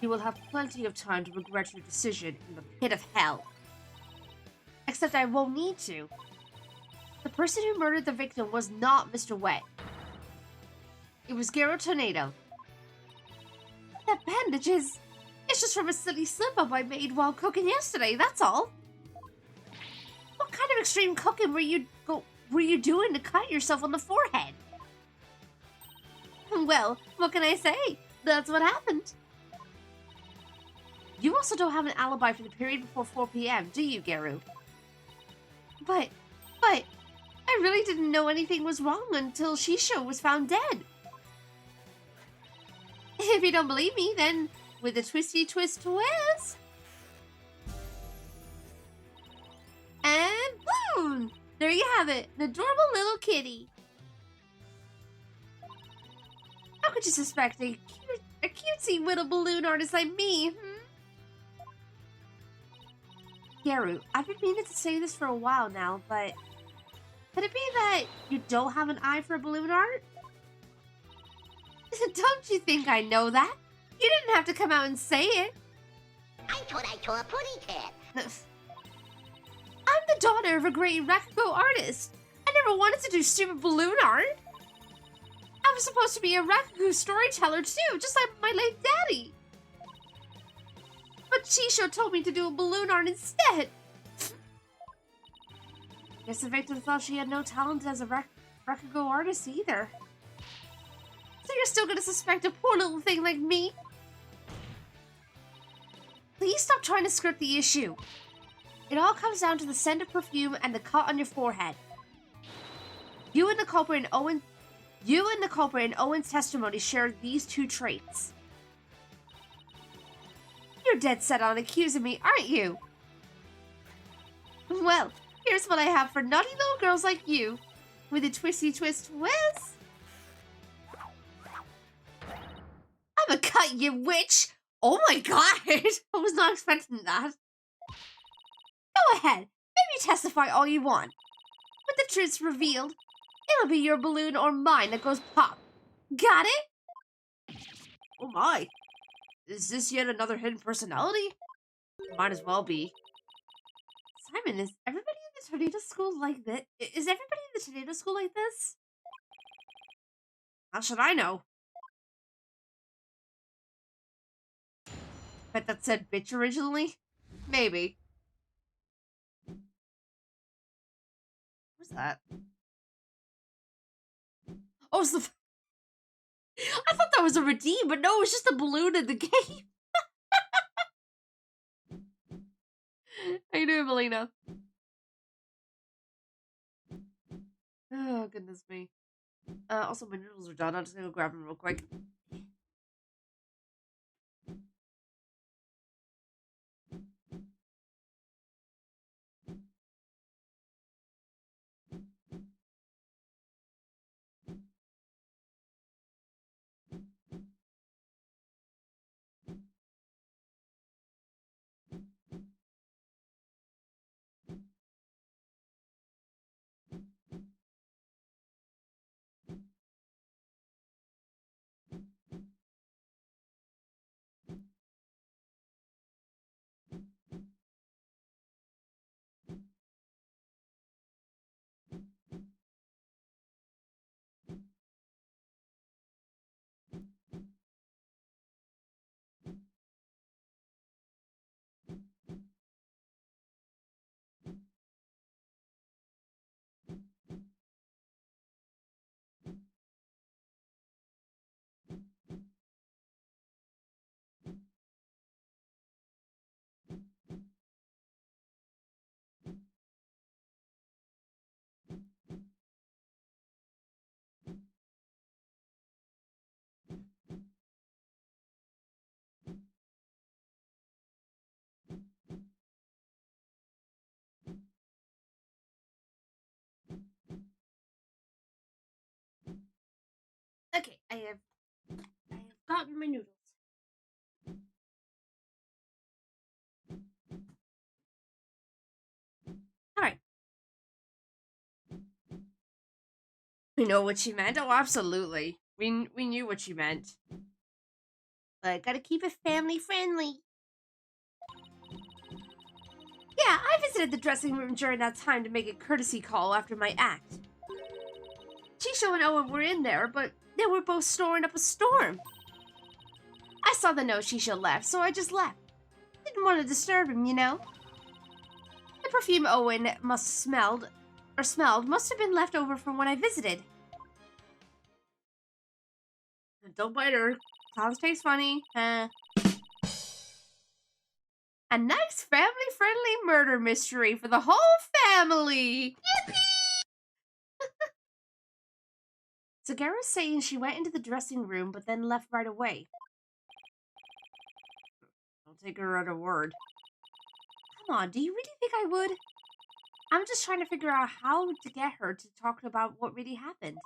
Speaker 1: You will have plenty of time to regret your decision in the pit of hell. Except I won't need to. The person who murdered the victim was not Mr. Wet. It was Garo Tornado. That bandage is... It's just from a silly slip-up I made while cooking yesterday, that's all. What kind of extreme cooking were you doing to cut yourself on the forehead? Well, what can I say? That's what happened. You also don't have an alibi for the period before 4 p.m., do you, Garu? But, I really didn't know anything was wrong until Shisho was found dead. If you don't believe me, then with a twisty twist twist. And boom! There you have it, an adorable little kitty. How could you suspect a cutesy little balloon artist like me, Garu, I've been meaning to say this for a while now, but could it be that you don't have an eye for balloon art? Don't you think I know that? You didn't have to come out and say it.
Speaker 2: I thought I saw a pony cat.
Speaker 1: I'm the daughter of a great Rakugo artist. I never wanted to do stupid balloon art. I was supposed to be a Rakugo storyteller too, just like my late daddy. But Shisho told me to do a balloon art instead. Guess the victim thought she had no talent as a Rakugo artist either. So you're still gonna suspect a poor little thing like me? Please stop trying to skirt the issue. It all comes down to the scent of perfume and the cut on your forehead. You and the culprit in Owen's testimony shared these two traits. You're dead set on accusing me, aren't you? Well, here's what I have for naughty little girls like you. With a twisty twist twist. I'm a cut, you witch! Oh my god! I was not expecting that. Go ahead, maybe testify all you want. When the truth's revealed, it'll be your balloon or mine that goes pop. Got it? Oh my. Is this yet another hidden personality? Might as well be. Simon, is everybody in the tornado school like this? Is everybody in the tornado school like this? How should I know? Bet that said bitch originally? Maybe. What's that? Oh, it's the... I thought that was a redeem, but no, it's just a balloon in the game. How you doing, Melina? Oh, goodness me. Also, my noodles are done. I'm just gonna go grab them real quick. Okay, I have gotten my noodles. Alright. We know what she meant? Oh, absolutely. We knew what she meant. But gotta keep it family friendly. Yeah, I visited the dressing room during that time to make a courtesy call after my act. Chisho and Owen were in there, but they were both snoring up a storm. I saw the note Chisho left, so I just left. Didn't want to disturb him, you know? The perfume Owen smelled must have been left over from when I visited. Don't bite her. Sounds tastes funny. A nice family-friendly murder mystery for the whole family. Sagara's saying she went into the dressing room but then left right away. I'll take her at her word. Come on, do you really think I would? I'm just trying to figure out how to get her to talk about what really happened.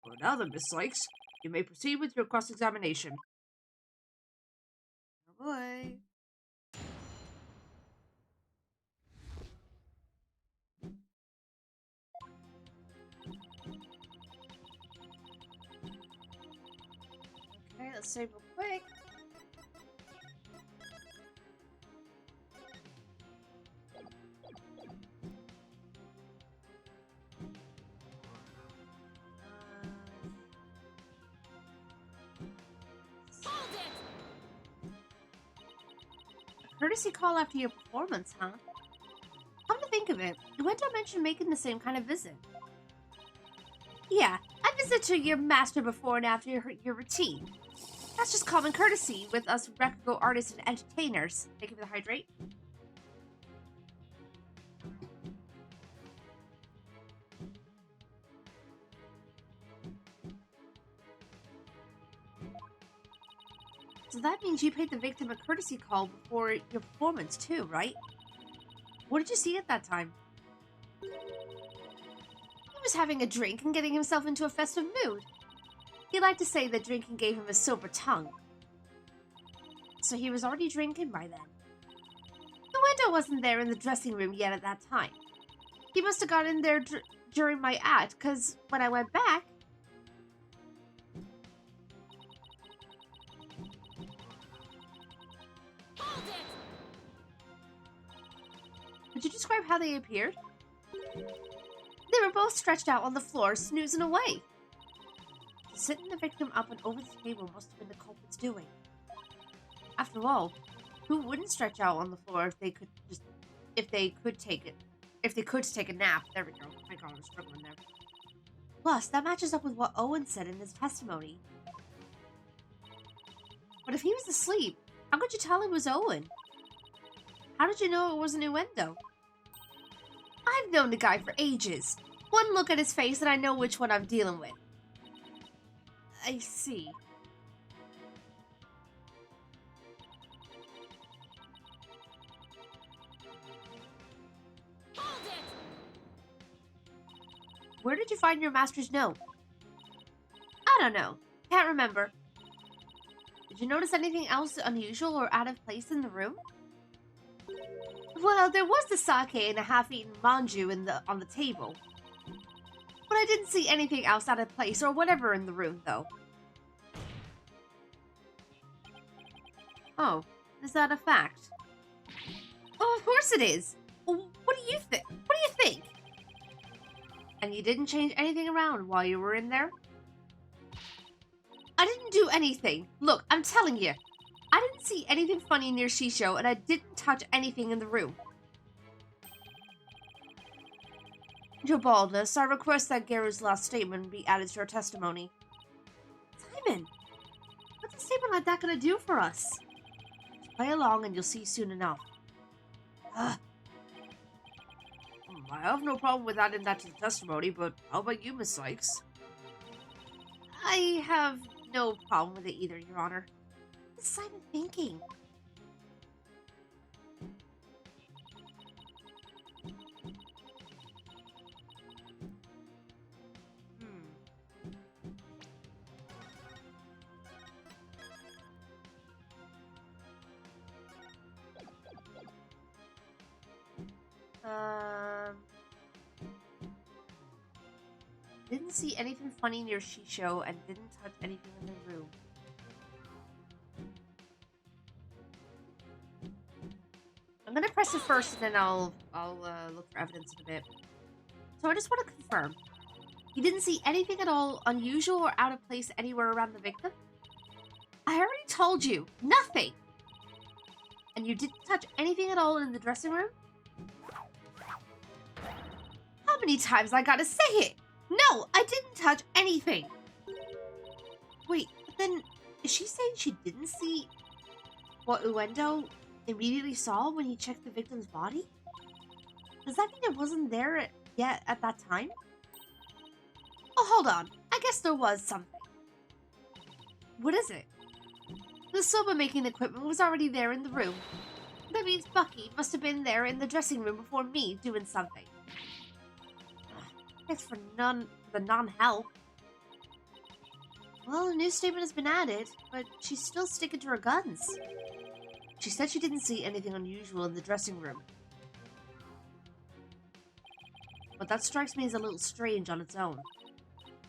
Speaker 1: Well, now then, Miss Sykes, you may proceed with your cross-examination. Oh boy. Okay, let's save real quick. Courtesy call after your performance, huh? Come to think of it, Uendo mentioned making the same kind of visit. Yeah, I visit to your master before and after your routine. That's just common courtesy with us Rakugo artists and entertainers. Thank you for the hydrate. So that means you paid the victim a courtesy call before your performance too, right? What did you see at that time? He was having a drink and getting himself into a festive mood. He liked to say that drinking gave him a silver tongue. So he was already drinking by then. The window wasn't there in the dressing room yet at that time. He must have got in there during my act, because when I went back... Could you describe how they appeared? They were both stretched out on the floor, snoozing away. Sitting the victim up and over the table must have been the culprit's doing. After all, who wouldn't stretch out on the floor if they could take a nap? There we go. My God, I'm struggling there. Plus, that matches up with what Owen said in his testimony. But if he was asleep, how could you tell it was Owen? How did you know it was an innuendo? I've known the guy for ages. One look at his face and I know which one I'm dealing with. I see. Where did you find your master's note? I don't know. Can't remember. Did you notice anything else unusual or out of place in the room? Well, there was the sake and a half-eaten manju on the table. But I didn't see anything else out of place or whatever in the room, though. Oh, is that a fact? Oh, of course it is. Well, what do you think? What do you think? And you didn't change anything around while you were in there? I didn't do anything. Look, I'm telling you. I didn't see anything funny near Shisho, and I didn't touch anything in the room. Your baldness, I request that Garu's last statement be added to your testimony. Simon, what's a statement like that gonna do for us? Just play along and you'll see soon enough. Ugh. I have no problem with adding that to the testimony, but how about you, Miss Sykes? I have no problem with it either, Your Honor. What is Simon thinking? Didn't see anything funny near Shisho and didn't touch anything in the room. gonna press it first, and then I'll look for evidence in a bit. So I just want to confirm. You didn't see anything at all unusual or out of place anywhere around the victim? I already told you, nothing! And you didn't touch anything at all in the dressing room? How many times I gotta say it? No, I didn't touch anything! Wait, but then, is she saying she didn't see what Uendo immediately saw when he checked the victim's body? Does that mean it wasn't there yet at that time? Oh, hold on. I guess there was something. What is it? The soba-making equipment was already there in the room. That means Bucky must have been there in the dressing room before me doing something. Thanks for the non-help. Well, a new statement has been added, but she's still sticking to her guns. She said she didn't see anything unusual in the dressing room. But that strikes me as a little strange on its own.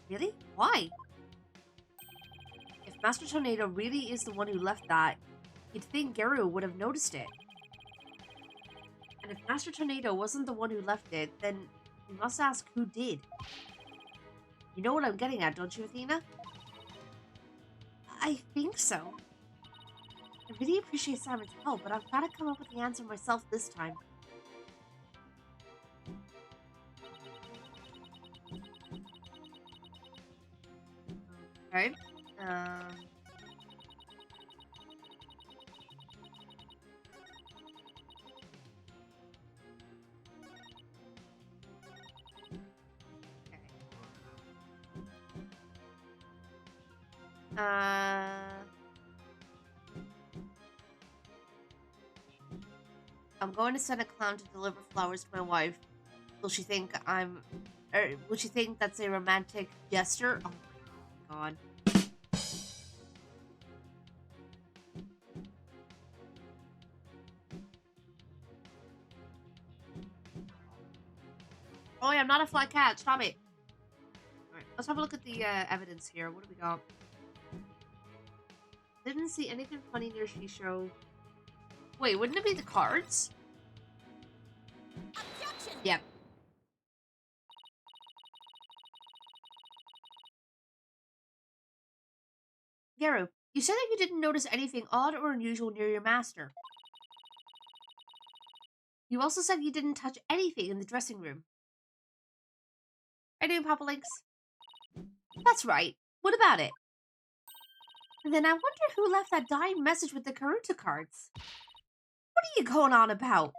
Speaker 1: Really? Why? If Master Tornado really is the one who left that, you'd think Geru would have noticed it. And if Master Tornado wasn't the one who left it, then you must ask who did. You know what I'm getting at, don't you, Athena? I think so. I really appreciate Simon's help, but I've got to come up with the answer myself this time. Okay. I'm going to send a clown to deliver flowers to my wife. Will she think will she think that's a romantic gesture? Oh my god. Oh yeah, I'm not a flat cat. Stop it. Alright, let's have a look at the evidence here. What do we got? Didn't see anything funny near Shisho. Wait, wouldn't it be the cards?
Speaker 2: Objection!
Speaker 1: Yep. Geru, you said that you didn't notice anything odd or unusual near your master. You also said you didn't touch anything in the dressing room. Are you doing Papa Links? That's right. What about it? And then I wonder who left that dying message with the Karuta cards. What are you going on about?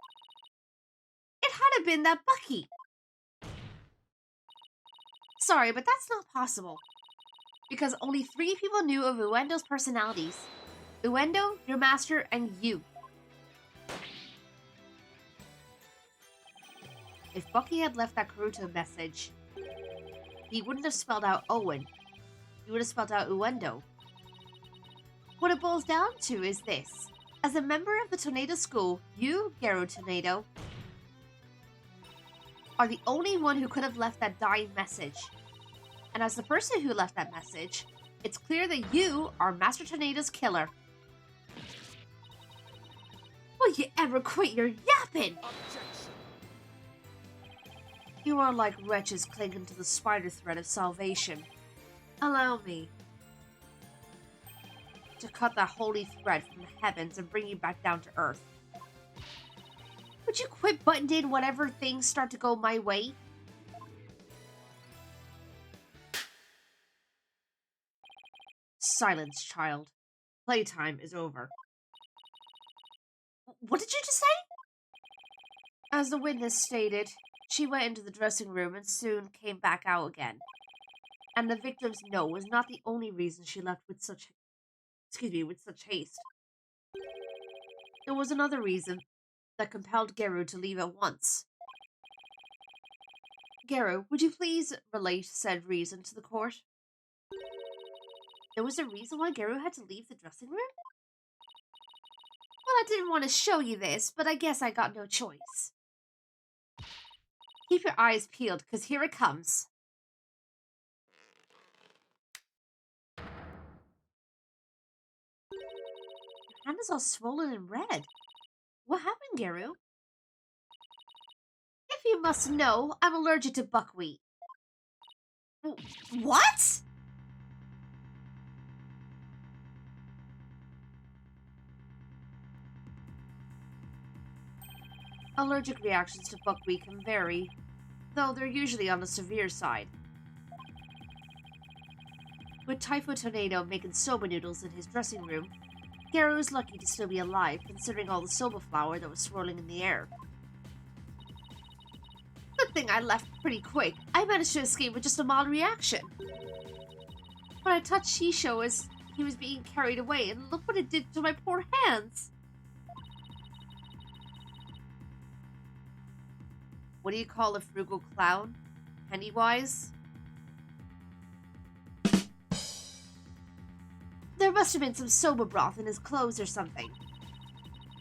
Speaker 1: It had to have been that Bucky. Sorry, but that's not possible. Because only 3 people knew of Uendo's personalities. Uendo, your master, and you. If Bucky had left that Karuta message, he wouldn't have spelled out Owen. He would have spelled out Uendo. What it boils down to is this. As a member of the Tornado School, you, Geru Tornado, are the only one who could have left that dying message. And as the person who left that message, it's clear that you are Master Tornado's killer. Will you ever quit your yapping?
Speaker 3: Objection.
Speaker 1: You are like wretches clinging to the spider thread of salvation. Allow me to cut that holy thread from the heavens and bring you back down to earth. Would you quit butting in whenever things start to go my way? Silence, child. Playtime is over. What did you just say? As the witness stated, she went into the dressing room and soon came back out again. And the victim's no was not the only reason she left with such haste. There was another reason that compelled Geru to leave at once. Geru, would you please relate said reason to the court? There was a reason why Geru had to leave the dressing room? Well, I didn't want to show you this, but I guess I got no choice. Keep your eyes peeled, because here it comes. Your hand is all swollen and red. What happened, Garu? If you must know, I'm allergic to buckwheat. What? Allergic reactions to buckwheat can vary, though they're usually on the severe side. With Typhoid Tornado making soba noodles in his dressing room, Garu is lucky to still be alive considering all the soba flour that was swirling in the air. Good thing I left pretty quick. I managed to escape with just a mild reaction. When I touched Shisho as he was being carried away, and look what it did to my poor hands. What do you call a frugal clown? Pennywise? There must have been some soba broth in his clothes or something.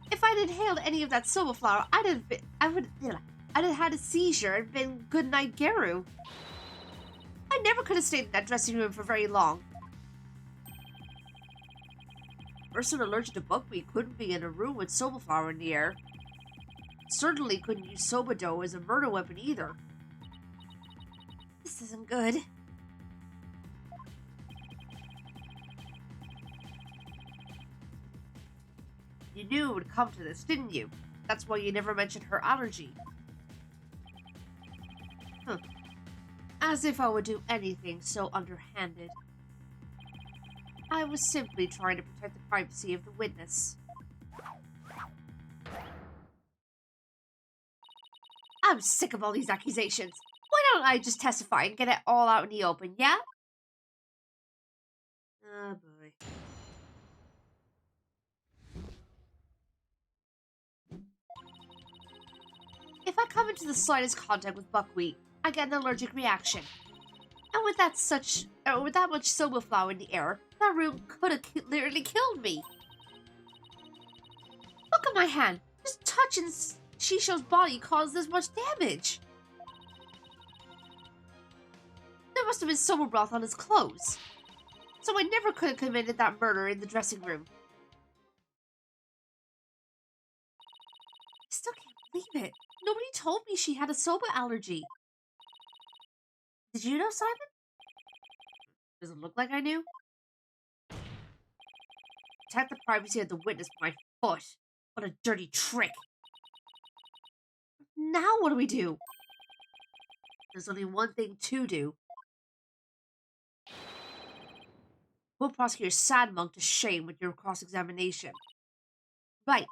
Speaker 1: If I'd inhaled any of that soba flour, I'd have had a seizure and been good night Garu. I never could have stayed in that dressing room for very long. A person allergic to buckwheat couldn't be in a room with soba flour in the air. Certainly couldn't use soba dough as a murder weapon either. This isn't good. You knew it would come to this, didn't you? That's why you never mentioned her allergy. As if I would do anything so underhanded. I was simply trying to protect the privacy of the witness. I'm sick of all these accusations. Why don't I just testify and get it all out in the open, yeah? Oh boy. If I come into the slightest contact with buckwheat, I get an allergic reaction. And with that much soba flour in the air, that room could have literally killed me. Look at my hand. Just touching Shisho's body caused this much damage. There must have been soba broth on his clothes. So I never could have committed that murder in the dressing room. I still can't believe it. Nobody told me she had a soba allergy. Did you know, Simon? Does it look like I knew? Protect the privacy of the witness with my foot. What a dirty trick. Now what do we do? There's only one thing to do. We'll prosecute Sadmonk to shame with your cross-examination. Right.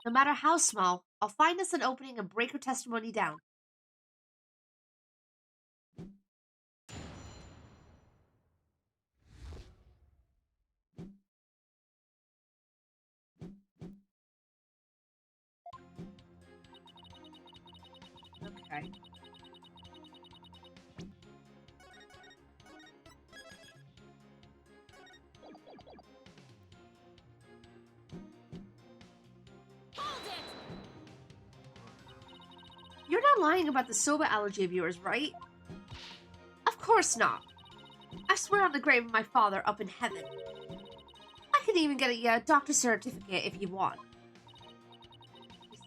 Speaker 1: No matter how small, I'll find us an opening and break her testimony down. Okay. You're not lying about the soba allergy of yours, right? Of course not. I swear on the grave of my father up in heaven. I can even get a doctor's certificate if you want.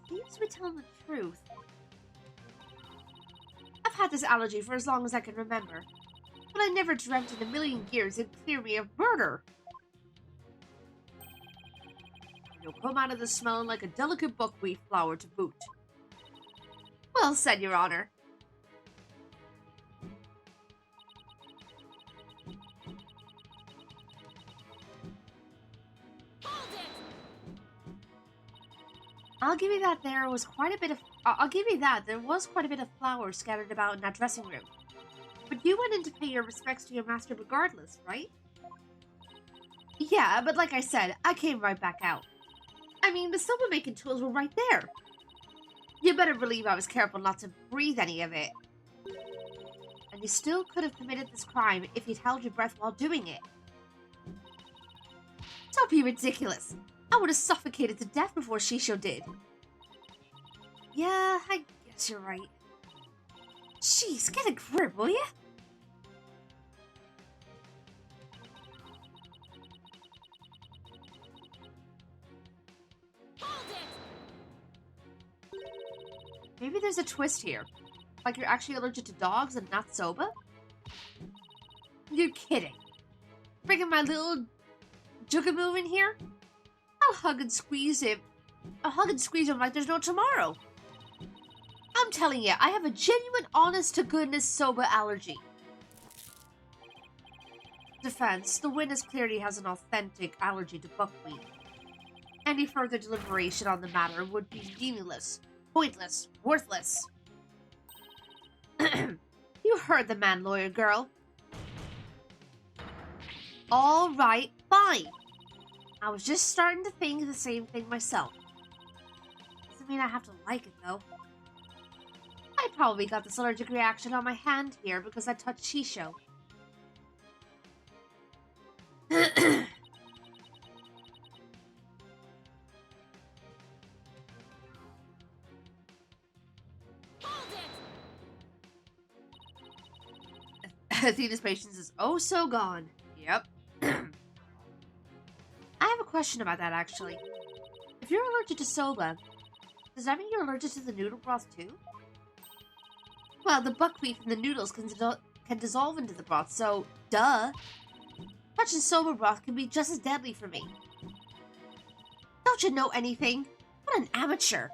Speaker 1: He seems to be telling the truth. I've had this allergy for as long as I can remember, but I never dreamt in a million years it'd clear me of murder. You'll come out of this smelling like a delicate buckwheat flour to boot. Well said, Your Honor. I'll give you that there was quite a bit of... I'll give you that. There was quite a bit of flour scattered about in that dressing room. But you went in to pay your respects to your master regardless, right? Yeah, but like I said, I came right back out. I mean, the soba-making tools were right there. You better believe I was careful not to breathe any of it. And you still could have committed this crime if you'd held your breath while doing it. Don't be ridiculous. I would have suffocated to death before Shisho did. Yeah, I guess you're right. Jeez, get a grip, will ya? Maybe there's a twist here. Like you're actually allergic to dogs and not soba? You're kidding. Bringing my little jugaboo in here? I'll hug and squeeze him. I'll hug and squeeze him like there's no tomorrow. I'm telling you, I have a genuine, honest-to-goodness soba allergy. Defense, the witness clearly has an authentic allergy to buckwheat. Any further deliberation on the matter would be meaningless, pointless, worthless. You heard the man, lawyer girl. All right, fine. I was just starting to think the same thing myself. Doesn't mean I have to like it, though. I probably got this allergic reaction on my hand here because I touched Shisho. Athena's patience is oh so gone. Yep. I have a question about that, actually. If you're allergic to soba, does that mean you're allergic to the noodle broth, too? Well, the buckwheat from the noodles can dissolve into the broth, so duh. Touching soba broth can be just as deadly for me. Don't you know anything? What an amateur.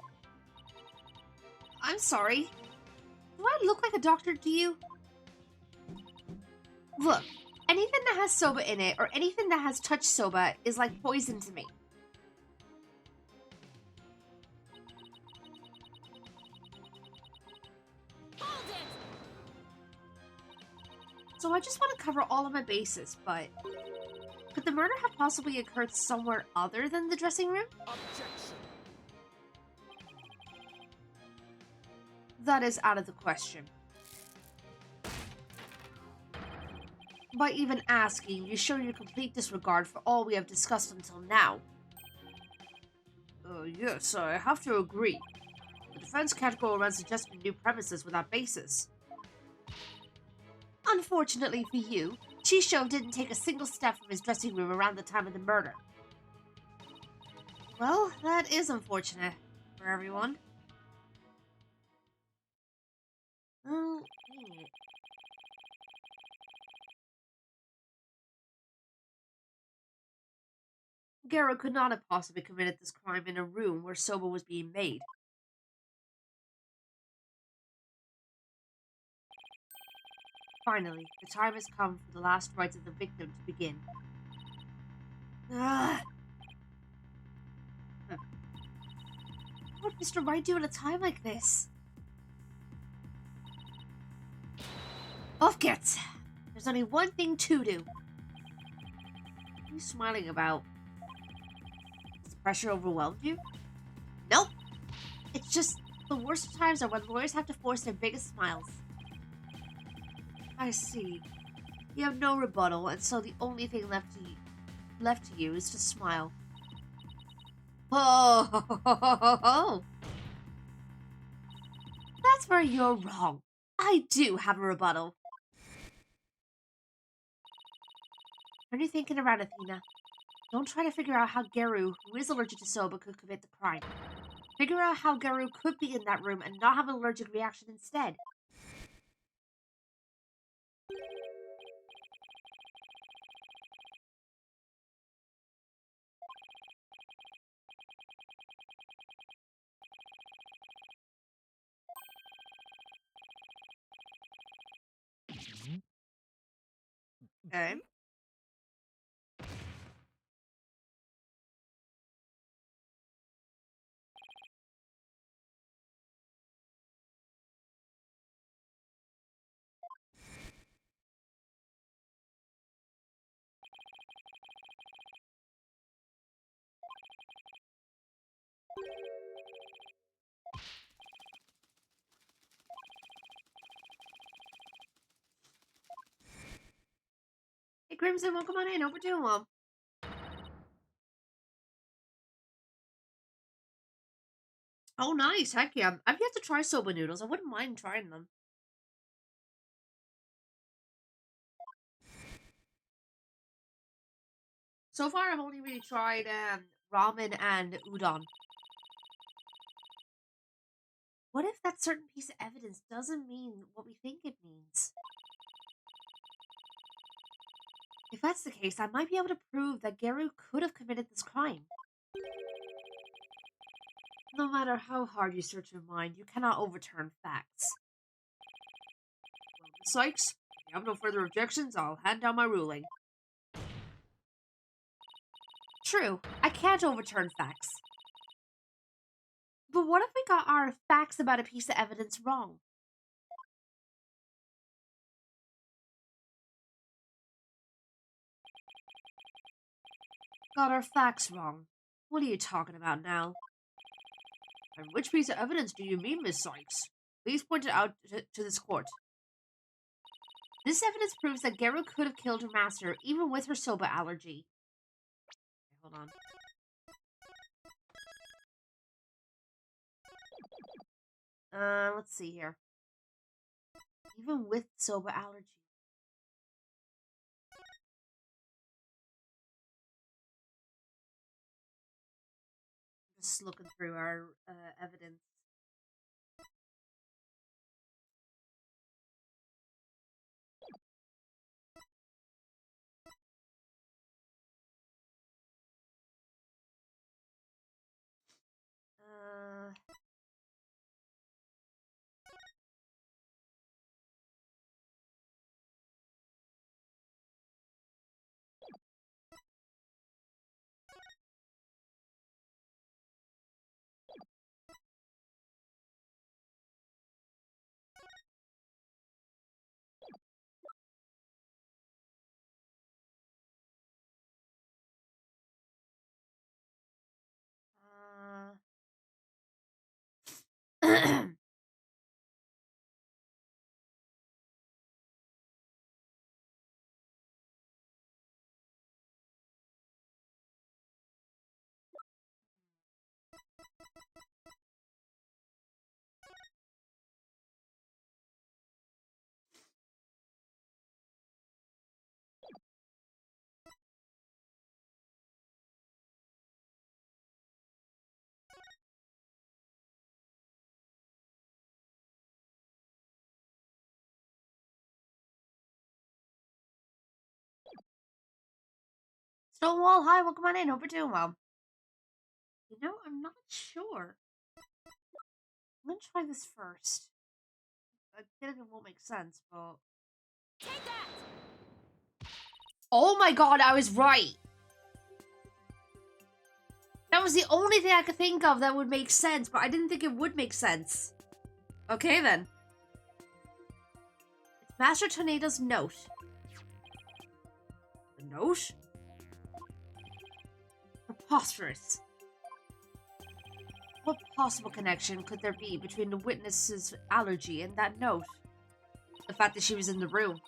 Speaker 1: I'm sorry. Do I look like a doctor to you? Look, anything that has soba in it, or anything that has touched soba, is like poison to me. So I just want to cover all of my bases, but could the murder have possibly occurred somewhere other than the dressing room? Objection. That is out of the question. By even asking, you show your complete disregard for all we have discussed until now. Yes, I have to agree. The defense can't go around suggesting new premises without basis. Unfortunately for you, Chisho didn't take a single step from his dressing room around the time of the murder. Well, that is unfortunate for everyone. Oh, dang it. Garo could not have possibly committed this crime in a room where soba was being made. Finally, the time has come for the last rites of the victim to begin. Ah. What would Mr. Wright do at a time like this? Off gets! There's only one thing to do. What are you smiling about? Has the pressure overwhelmed you? Nope! It's just the worst times are when lawyers have to force their biggest smiles. I see. You have no rebuttal, and so the only thing left to you is to smile. Oh, that's where you're wrong. I do have a rebuttal. What are you thinking around, Athena? Don't try to figure out how Garu, who is allergic to soba, could commit the crime. Figure out how Garu could be in that room and not have an allergic reaction instead. Okay. Hey, Crimson, welcome on in. Over to him. Oh, nice. Heck yeah. I've yet to try soba noodles. I wouldn't mind trying them. So far, I've only really tried ramen and udon. What if that certain piece of evidence doesn't mean what we think it means? If that's the case, I might be able to prove that Geru could have committed this crime. No matter how hard you search your mind, you cannot overturn facts. Well, Miss Sykes, if you have no further objections, I'll hand down my ruling. True, I can't overturn facts. But what if we got our facts about a piece of evidence wrong? Got our facts wrong? What are you talking about now? And which piece of evidence do you mean, Miss Sykes? Please point it out to this court. This evidence proves that Geru could have killed her master, even with her soba allergy. Okay, hold on. Let's see here. Even with soba allergy. Just looking through our evidence. Stonewall, hi, welcome on in. Hope you're doing well. You know, I'm not sure. I'm gonna try this first. I feel like it won't make sense, but...
Speaker 3: Take that!
Speaker 1: Oh my god, I was right! That was the only thing I could think of that would make sense, but I didn't think it would make sense. Okay, then. It's Master Tornado's note. The note? Preposterous. What possible connection could there be between the witness's allergy and that note? The fact that she was in the room.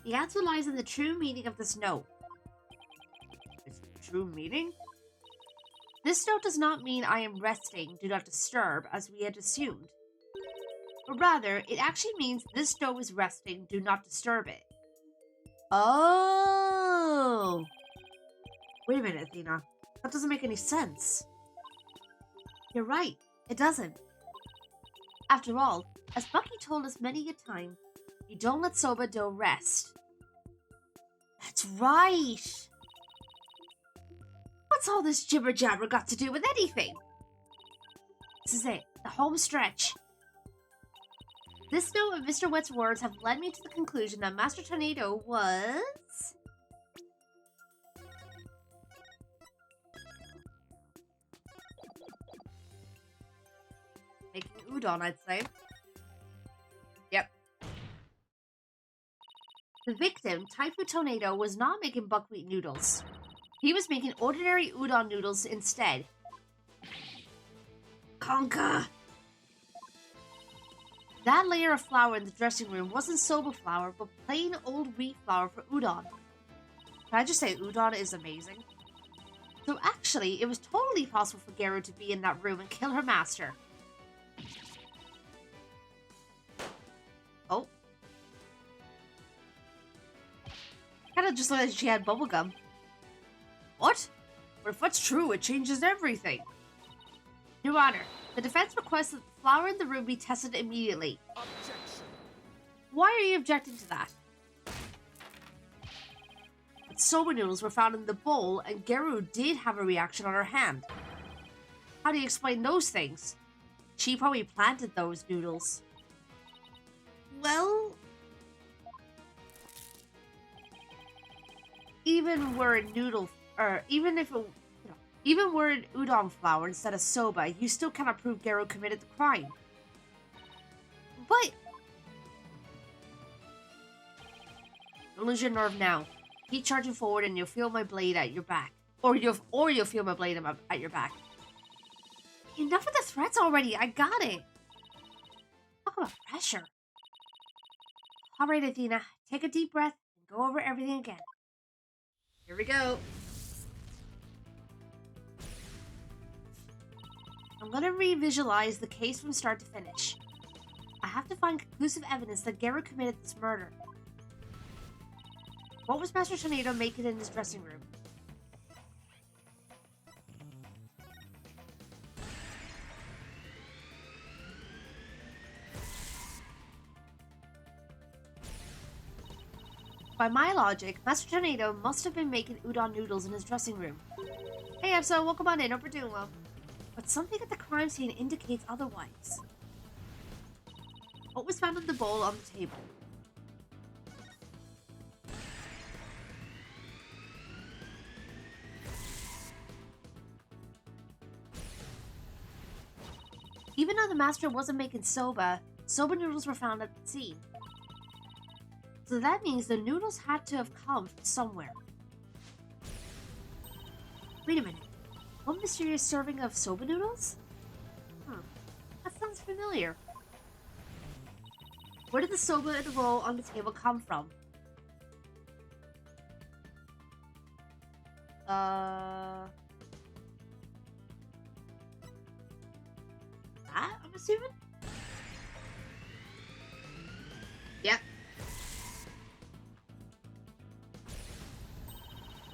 Speaker 1: The answer lies in the true meaning of this note. Its true meaning? This note does not mean I am resting, do not disturb, as we had assumed. But rather, it actually means this note is resting, do not disturb it. Oh! Wait a minute, Athena. That doesn't make any sense. You're right, it doesn't. After all, as Bucky told us many a time, you don't let Soba dough rest. That's right! What's all this jibber-jabber got to do with anything? This is it, the home stretch. This note and Mr. Wet's words have led me to the conclusion that Master Tornado was... making udon, I'd say. Yep. The victim, Typhoon Tornado, was not making buckwheat noodles. He was making ordinary udon noodles instead. Conka! That layer of flour in the dressing room wasn't soba flour, but plain old wheat flour for udon. Can I just say udon is amazing? So actually, it was totally possible for Geru to be in that room and kill her master. Oh. Kinda just looked like she had bubblegum. What? But if that's true, it changes everything. Your Honor, The defense requests that the flour in the room be tested immediately.
Speaker 4: Objection.
Speaker 1: Why are you objecting to that? But soba noodles were found in the bowl, and Geru did have a reaction on her hand. How do you explain those things? She probably planted those noodles. Well, even were it noodle, or even if it, even were it udon flour instead of soba, you still cannot prove Geru committed the crime. But don't lose your nerve now. Keep charging forward, and you'll feel my blade at your back, or you'll feel my blade at your back. Enough of the threats already. I got it. Talk about pressure. All right, Athena, take a deep breath and go over everything again. Here we go. I'm gonna revisualize the case from start to finish. I have to find conclusive evidence that Geru committed this murder. What was Master Tornado making in his dressing room? By my logic, Master Tornado must have been making udon noodles in his dressing room. Hey Epso, welcome on in, hope you're doing well. But something at the crime scene indicates otherwise. What was found in the bowl on the table? Even though the master wasn't making soba, soba noodles were found at the scene. So that means the noodles had to have come from somewhere. Wait a minute. One mysterious serving of soba noodles? Huh. That sounds familiar. Where did the soba and the roll on the table come from? That, I'm assuming? Yep.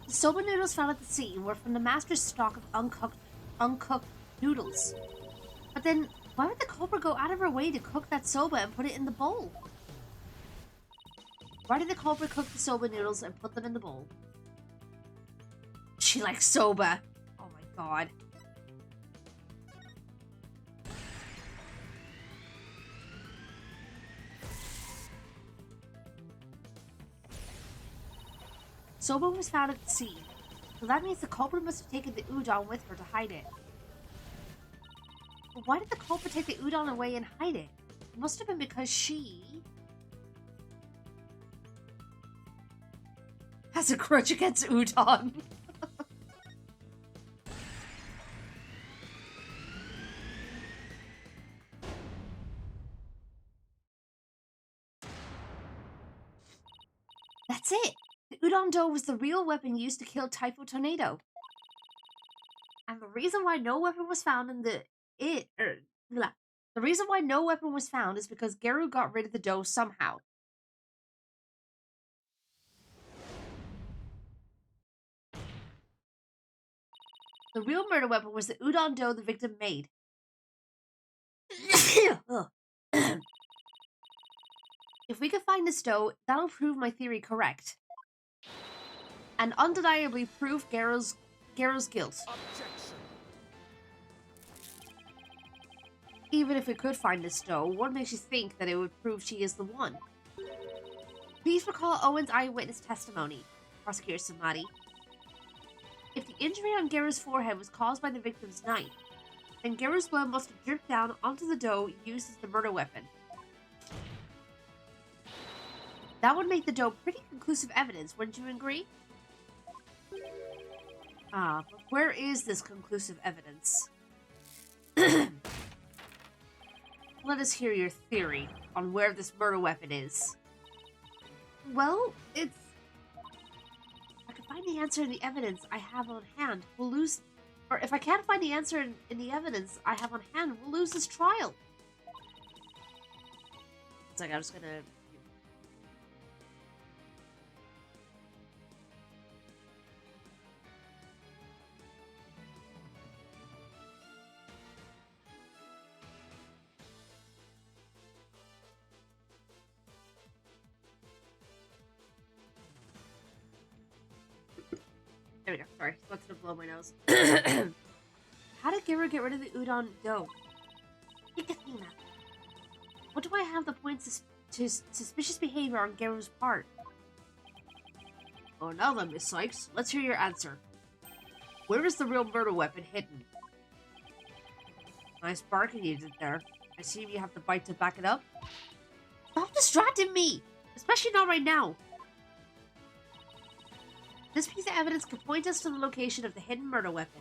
Speaker 1: The soba noodles found at the scene were from the master's stock of uncooked noodles. But then, why would the culprit go out of her way to cook that soba and put it in the bowl? Why did the culprit cook the soba noodles and put them in the bowl? She likes soba. Oh my god. Soba was found at the scene, so that means the culprit must have taken the udon with her to hide it. But why did the culprit take the udon away and hide it? It must have been because she has a grudge against udon. That's it. The udon dough was the real weapon used to kill Typho Tornado. And the reason why no weapon was found in the reason why no weapon was found is because Geru got rid of the dough somehow. The real murder weapon was the udon dough the victim made. If we could find this dough, that'll prove my theory correct. And undeniably prove Geru's guilt.
Speaker 4: Objection.
Speaker 1: Even if we could find this dough, what makes you think that it would prove she is the one? Please recall Owen's eyewitness testimony, Prosecutor Samadi. If the injury on Geru's forehead was caused by the victim's knife, then Geru's blood must have dripped down onto the dough used as the murder weapon. That would make the dough pretty conclusive evidence, wouldn't you agree? But where is this conclusive evidence? Let us hear your theory on where this murder weapon is. Well, it's... If I can find the answer in the evidence I have on hand, we'll lose... Or if I can't find the answer in the evidence I have on hand, we'll lose this trial. It's like I'm just gonna... There we go. Sorry, what's gonna blow my nose? How did Gero get rid of the udon dough? What do I have the points to suspicious behavior on Gero's part? Oh, now then, Miss Sykes, let's hear your answer. Where is the real murder weapon hidden? Nice barking you did there. I see you have the bite to back it up. Stop distracting me! Especially not right now. This piece of evidence could point us to the location of the hidden murder weapon.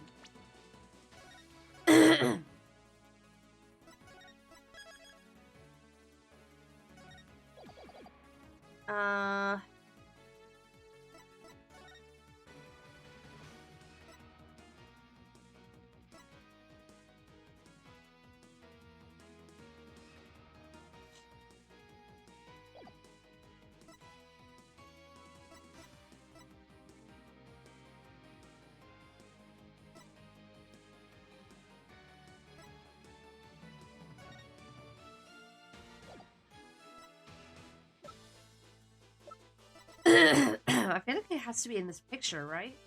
Speaker 1: I feel like it has to be in this picture, right?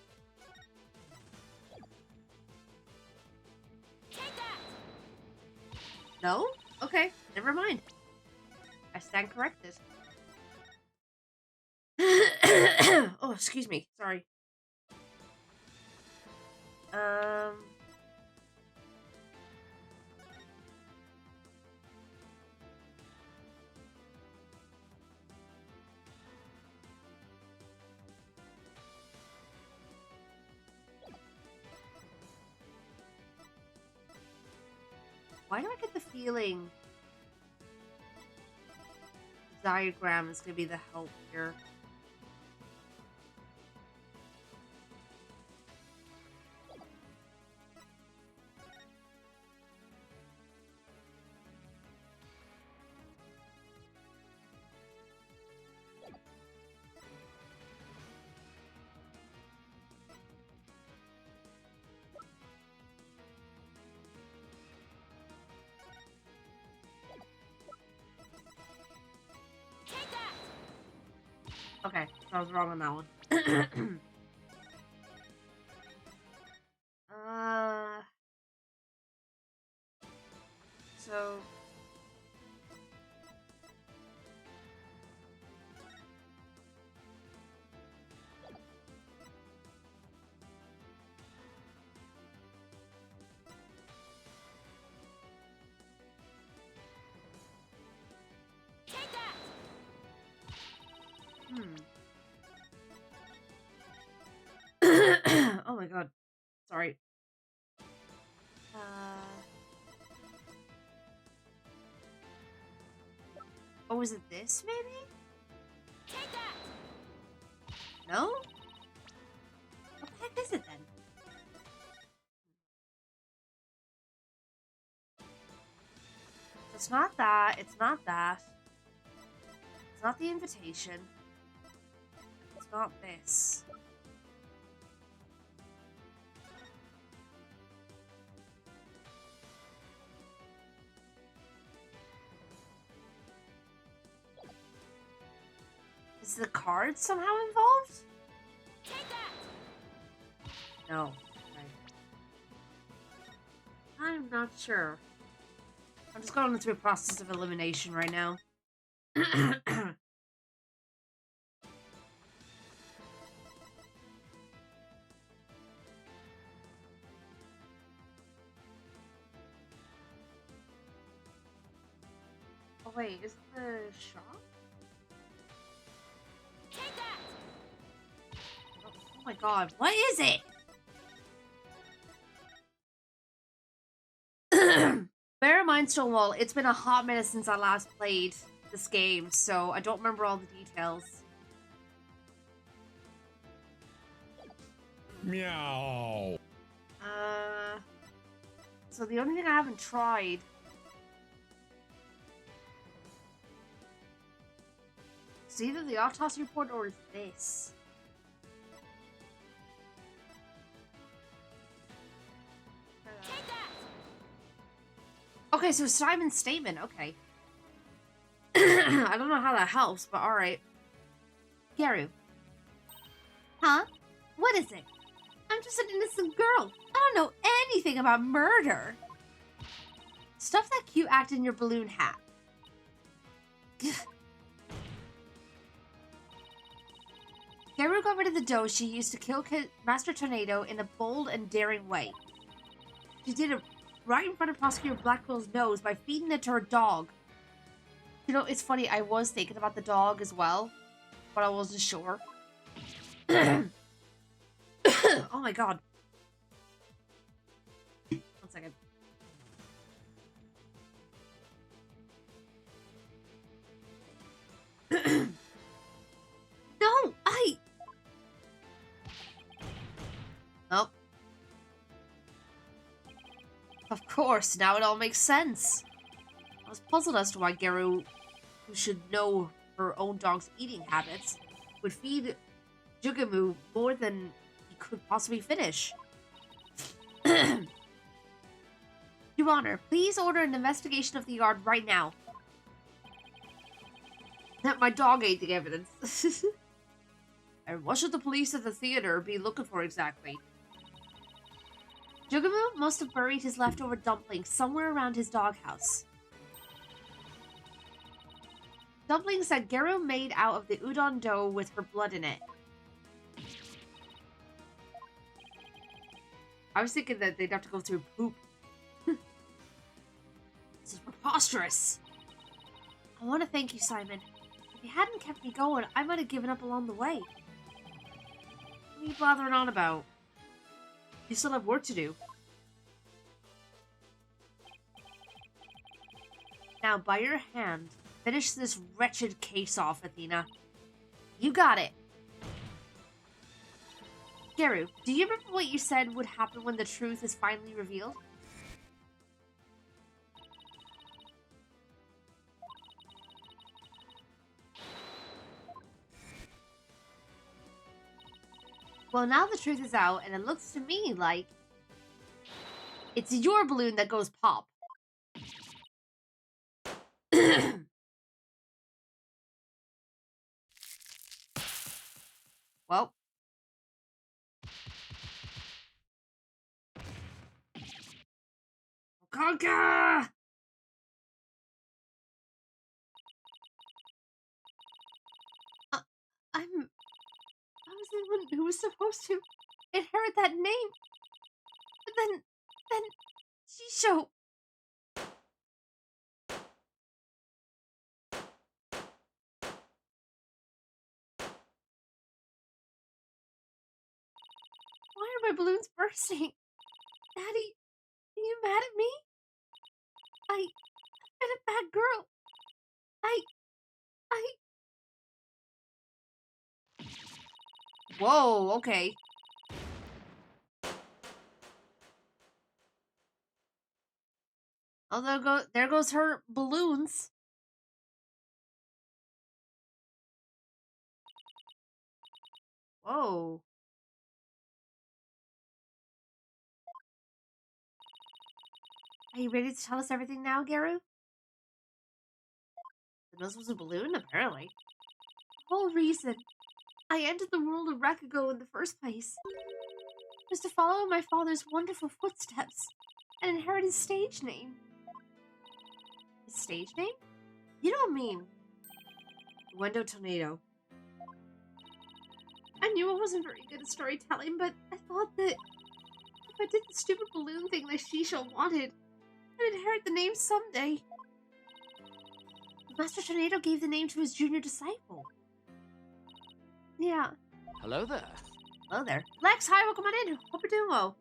Speaker 1: No? Okay, never mind. I stand corrected. Oh, excuse me. Sorry. Why do I get the feeling the diagram is going to be the help here? Okay, I was wrong on that one. So... oh my god. Sorry. Oh, is it this, maybe? No? What the heck is it, then? It's not that. It's not that. It's not the invitation. It's not this. Is the card somehow involved? No. Right. I'm not sure. I'm just going through a process of elimination right now. Oh wait, is it the shop? Oh my god, what is it? Bear in mind, Stonewall, it's been a hot minute since I last played this game, so I don't remember all the details.
Speaker 4: Meow.
Speaker 1: So the only thing I haven't tried... It's either the autopsy report or this. Okay, so Simon's statement, okay. I don't know how that helps, but alright. Garu. Huh? What is it? just an innocent girl. I don't know anything about murder. Stuff that cute act in your balloon hat. Garu got rid of the dough she used to kill Master Tornado in a bold and daring way. She did it right in front of Prosecutor Blackwell's nose by feeding it to her dog. You know, it's funny, I was thinking about the dog as well, but I wasn't sure. Oh my god. 1 second. No, Oh. Of course, now it all makes sense. I was puzzled as to why Garu, who should know her own dog's eating habits, would feed Jugamu more than he could possibly finish. Your Honor, please order an investigation of the yard right now. That my dog ate the evidence. And what should the police at the theater be looking for exactly? Jugamu must have buried his leftover dumplings somewhere around his doghouse. Dumplings that Garu made out of the udon dough with her blood in it. I was thinking that they'd have to go through poop. This is preposterous. I want to thank you, Simon. If you hadn't kept me going, I might have given up along the way. What are you blathering on about? You still have work to do. Now, by your hand, finish this wretched case off, Athena. You got it. Garu, do you remember what you said would happen when the truth is finally revealed? Well, now the truth is out, and it looks to me like it's your balloon that goes pop. Well. Conka! I was the one who was supposed to inherit that name. But then, Shisho. Why are my balloons bursting? Daddy, are you mad at me? I've been a bad girl. Whoa, okay. Oh, there goes her balloons. Whoa. Are you ready to tell us everything now, Garu? The nose was a balloon, apparently. The whole reason I entered the world of Rakugo in the first place was to follow my father's wonderful footsteps and inherit his stage name. His stage name? You don't mean Wendo Tornado. I knew I wasn't very good at storytelling, but I thought that if I did the stupid balloon thing like Shisho wanted, I'd inherit the name someday. Master Tornado gave the name to his junior disciple. Yeah.
Speaker 4: Hello there.
Speaker 1: Hello there. Lex, hi, welcome on in. Hope you're doing well.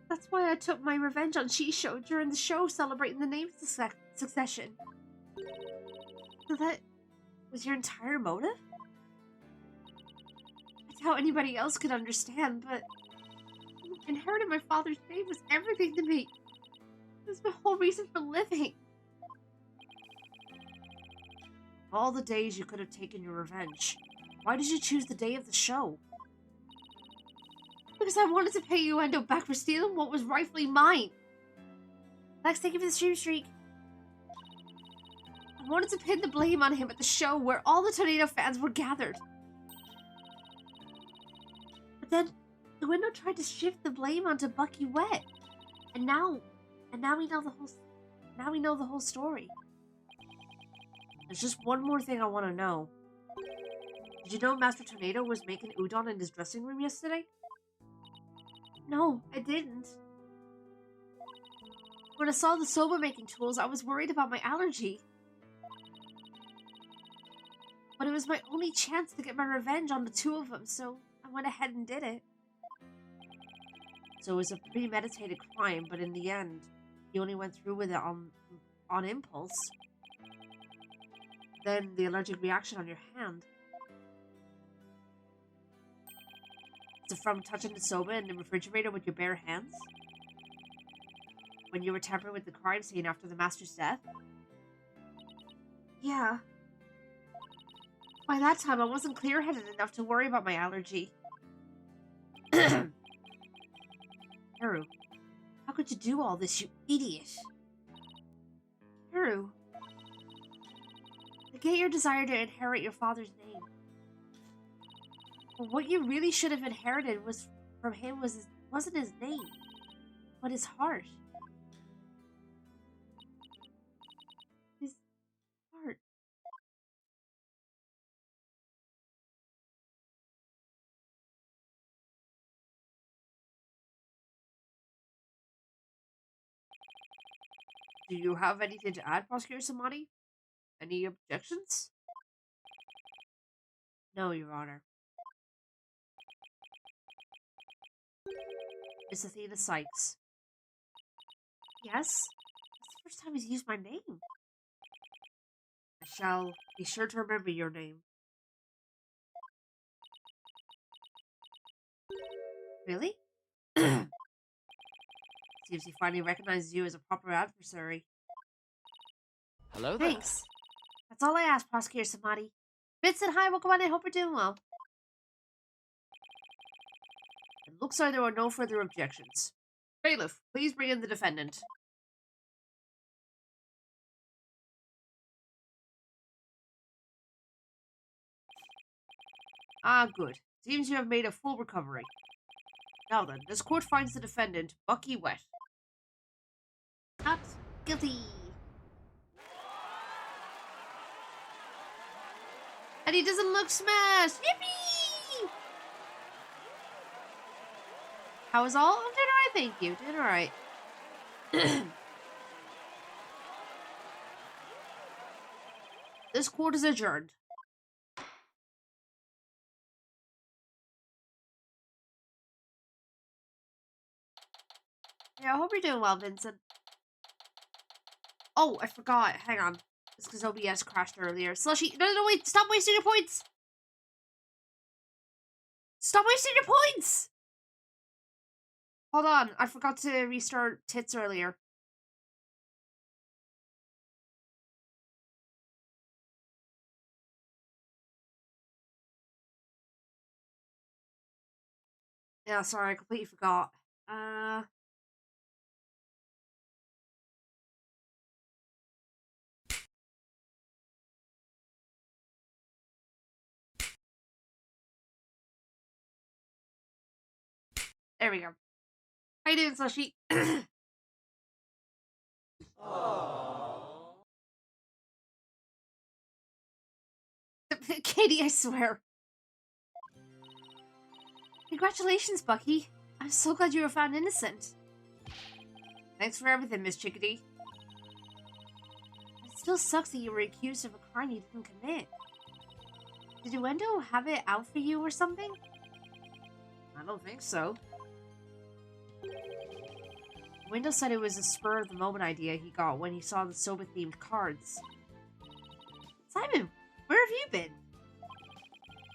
Speaker 1: That's why I took my revenge on Shisho during the show celebrating the name succession. So that was your entire motive? I doubt anybody else could understand, but inheriting my father's name was everything to me. It was my whole reason for living. All the days you could have taken your revenge, why did you choose the day of the show? Because I wanted to pay Uendo back for stealing what was rightfully mine. Lex, thank you for the stream streak. I wanted to pin the blame on him at the show where all the Tornado fans were gathered. But then the window tried to shift the blame onto Bucky Wet. And now we know the whole story. There's just one more thing I want to know. Did you know Master Tornado was making udon in his dressing room yesterday? No, I didn't. When I saw the soba making tools, I was worried about my allergy. But it was my only chance to get my revenge on the two of them, so I went ahead and did it. So it was a premeditated crime, but in the end, you only went through with it on impulse. Then the allergic reaction on your hand. Is it from touching the soba in the refrigerator with your bare hands? When you were tampering with the crime scene after the master's death? Yeah. By that time, I wasn't clear-headed enough to worry about my allergy. Haru, how could you do all this, you idiot? Haru, I get your desire to inherit your father's name. But what you really should have inherited from him wasn't his name, but his heart. His heart. Do you have anything to add, Prosecutor Samadi? Any objections? No, Your Honor. Miss Athena Sykes. Yes? That's the first time he's used my name. I shall be sure to remember your name. Really? Seems he finally recognizes you as a proper adversary.
Speaker 4: Hello there.
Speaker 1: Thanks. That's all I asked, Prosecutor Samadi. Vincent, hi, welcome on in. Hope you're doing well. It looks like there are no further objections. Bailiff, please bring in the defendant. Ah, good. Seems you have made a full recovery. Now then, this court finds the defendant, Bucky Wet. Not guilty. And he doesn't look smashed. Yippee! How was all? I'm doing alright, thank you. Doing alright. This court is adjourned. Yeah, I hope you're doing well, Vincent. Oh, I forgot. Hang on. It's because OBS crashed earlier. Slushy, no, wait. Stop wasting your points. Stop wasting your points. Hold on. I forgot to restart tits earlier. Yeah, sorry. I completely forgot. There we go. How you doing, Slushy? Katie, I swear. Congratulations, Bucky. I'm so glad you were found innocent. Thanks for everything, Miss Chickadee. It still sucks that you were accused of a crime you didn't commit. Did Uendo have it out for you or something? I don't think so. Uendo said it was a spur-of-the-moment idea he got when he saw the soba-themed cards. Simon, where have you been?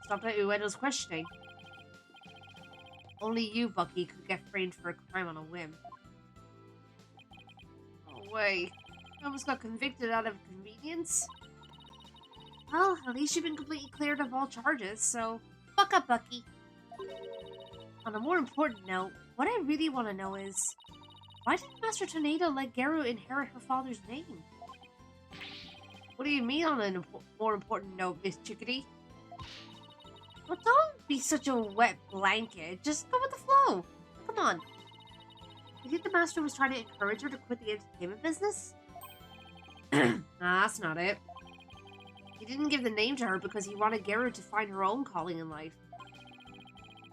Speaker 1: Stopped at Uendo's questioning. Only you, Bucky, could get framed for a crime on a whim. No way. You almost got convicted out of convenience? Well, at least you've been completely cleared of all charges, so fuck up, Bucky. On a more important note, what I really want to know is, why did Master Tornado let Garu inherit her father's name? What do you mean on a more important note, Miss Chickadee? Well, don't be such a wet blanket. Just go with the flow. Come on. You think the master was trying to encourage her to quit the entertainment business? Nah, that's not it. He didn't give the name to her because he wanted Geru to find her own calling in life.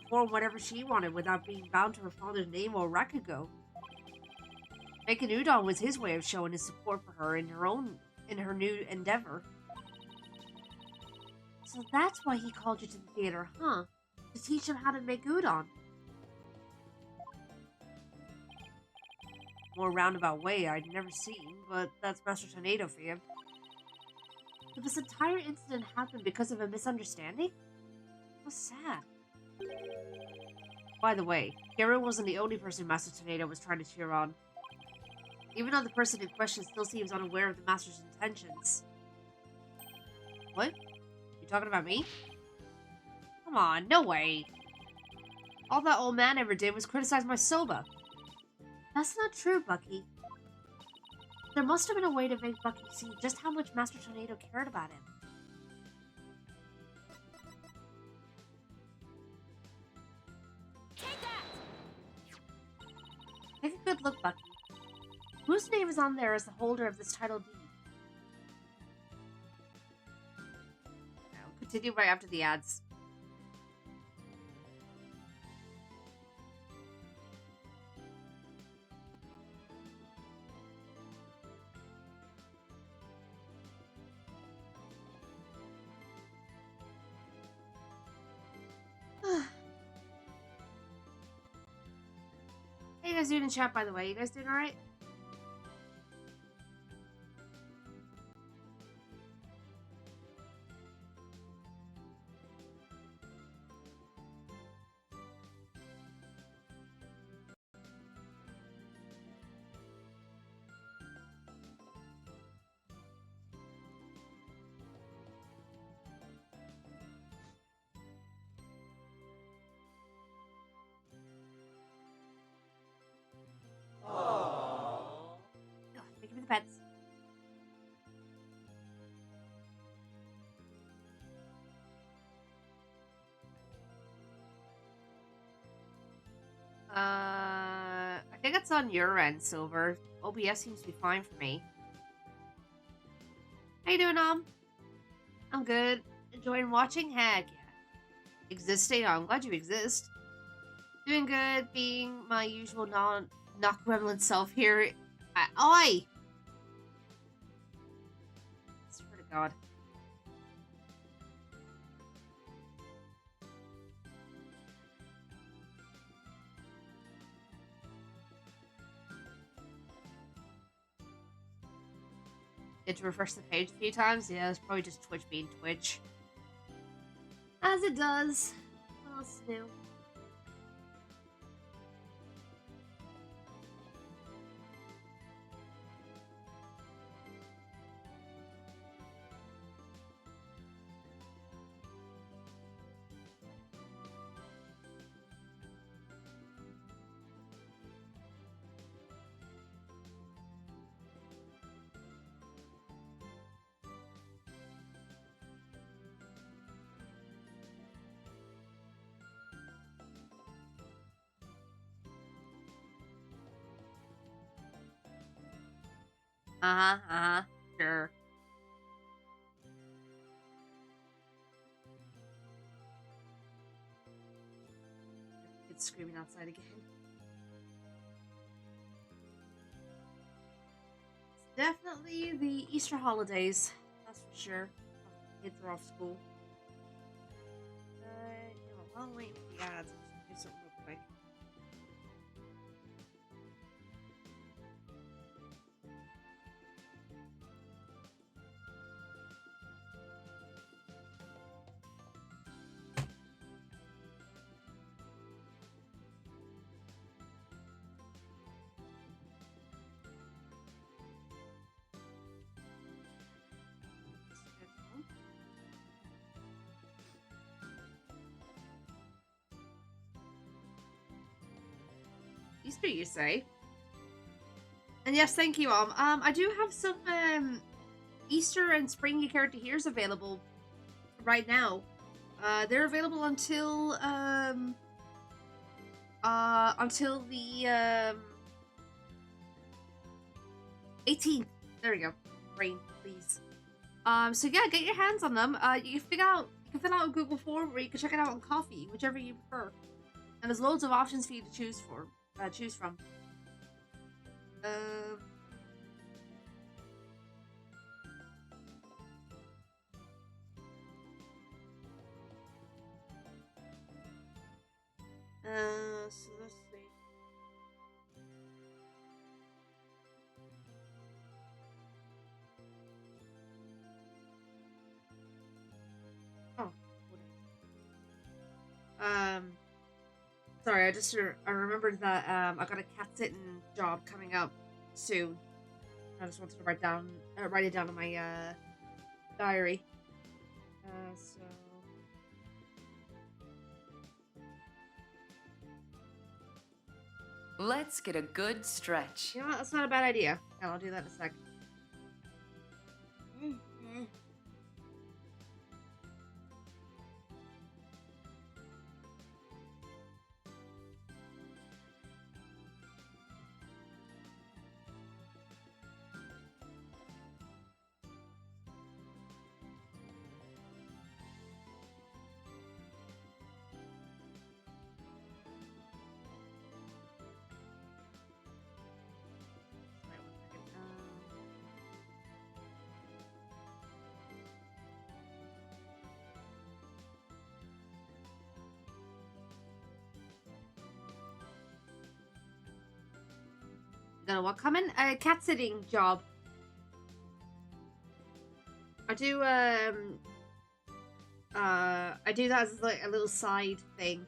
Speaker 1: Perform whatever she wanted without being bound to her father's name or Rakugo. Making udon was his way of showing his support for her in her new endeavor. So that's why he called you to the theater, huh? To teach him how to make udon. More roundabout way I'd never seen, but that's Master Tornado for you. Did this entire incident happen because of a misunderstanding? How sad. By the way, Geru wasn't the only person Master Tornado was trying to cheer on. Even though the person in question still seems unaware of the Master's intentions. What? You talking about me? Come on, no way. All that old man ever did was criticize my soba. That's not true, Bucky. There must have been a way to make Bucky see just how much Master Tornado cared about him.
Speaker 3: Take that!
Speaker 1: Take a good look, Bucky. Whose name is on there as the holder of this title deed? I'll continue right after the ads. Hey, you guys doing in chat, by the way? You guys doing alright? Give me the pets. I think it's on your end, Silver. OBS seems to be fine for me. How you doing, I'm good. Enjoying watching? Heck yeah. Existing? I'm glad you exist. Doing good, being my usual not gremlin self here. Oi! Swear to God. Did you refresh the page a few times? Yeah, it's probably just Twitch being Twitch. As it does. What else is new? Sure. It's screaming outside again. It's definitely the Easter holidays, that's for sure. Kids are off school. You know, while I'm waiting for the ads, I'll just do something real quick. Easter, you say? And yes, thank you, I do have some Easter and springy character here's available right now. They're available until the 18th. There we go. Rain, please. So yeah, get your hands on them. You can fill out a Google form, or you can check it out on Coffee, whichever you prefer. And there's loads of options for you to choose from. So let's see. Oh. Sorry, I remembered that I got a cat sitting job coming up soon. I just wanted to write it down in my diary. So
Speaker 3: Let's get a good stretch.
Speaker 1: you know what? That's not a bad idea. And I'll do that in a sec. Gonna what coming? A cat sitting job. I do that as like a little side thing.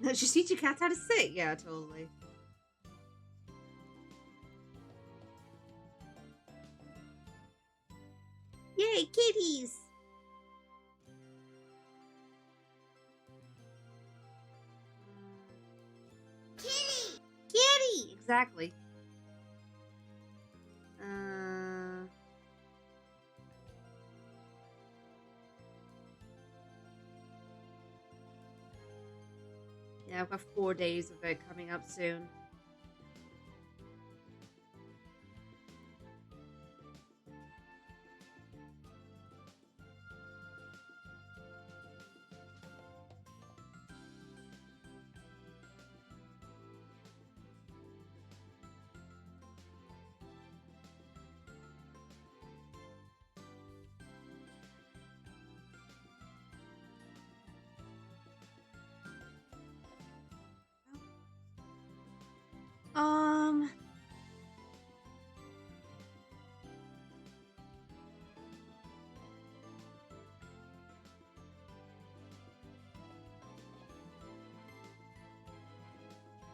Speaker 1: Just teach your cat how to sit. Yeah, totally. Yay, kitties!
Speaker 2: Kitty!
Speaker 1: Kitty! Exactly. Yeah, I've got 4 days of it coming up soon.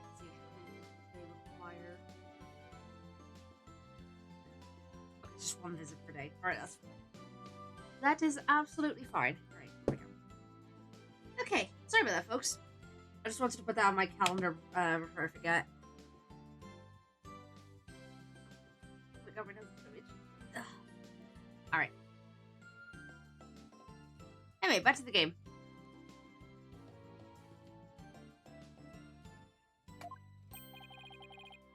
Speaker 1: Let's see how many they require. Okay, just one visit per day. Alright, that is absolutely fine. Alright, here we go. Okay, sorry about that, folks. I just wanted to put that on my calendar before I forget. Alright. Anyway, back to the game.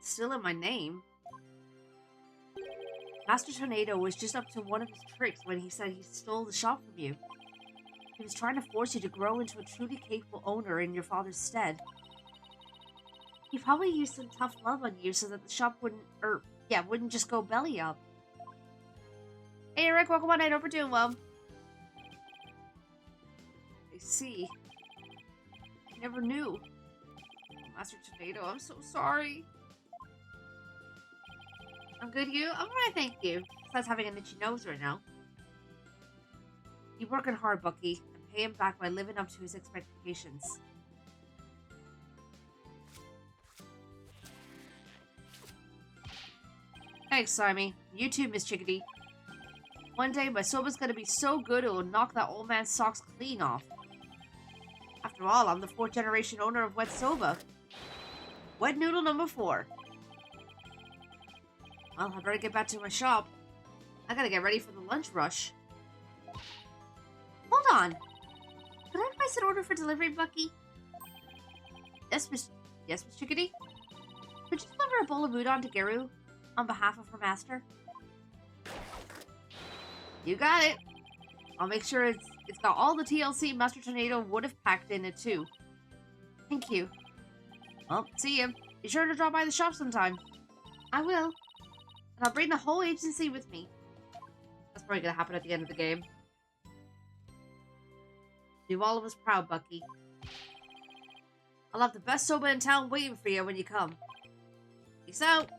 Speaker 1: Still in my name. Master Tornado was just up to one of his tricks when he said he stole the shop from you. He was trying to force you to grow into a truly capable owner in your father's stead. He probably used some tough love on you so that the shop wouldn't just go belly up. Hey Eric, welcome on in. Hope we're doing well. I see. I never knew. Master Tornado, I'm so sorry. I'm good, you? I'm alright, thank you. Besides having an itchy nose right now. You're working hard, Bucky, and pay him back by living up to his expectations. Thanks, Simon. You too, Miss Chickadee. One day, my soba's gonna be so good it will knock that old man's socks clean off. After all, I'm the 4th generation owner of Wet Soba. Wet Noodle number 4. Well, I better get back to my shop. I gotta get ready for the lunch rush. Hold on. Could I place an order for delivery, Bucky? Yes, Yes, Miss Chickadee? Could you deliver a bowl of udon to Geru on behalf of her master? You got it. I'll make sure it's got all the TLC Master Tornado would have packed in it, too. Thank you. Well, see you. Be sure to drop by the shop sometime. I will. And I'll bring the whole agency with me. That's probably gonna happen at the end of the game. Do all of us proud, Bucky. I'll have the best soba in town waiting for you when you come. Peace out.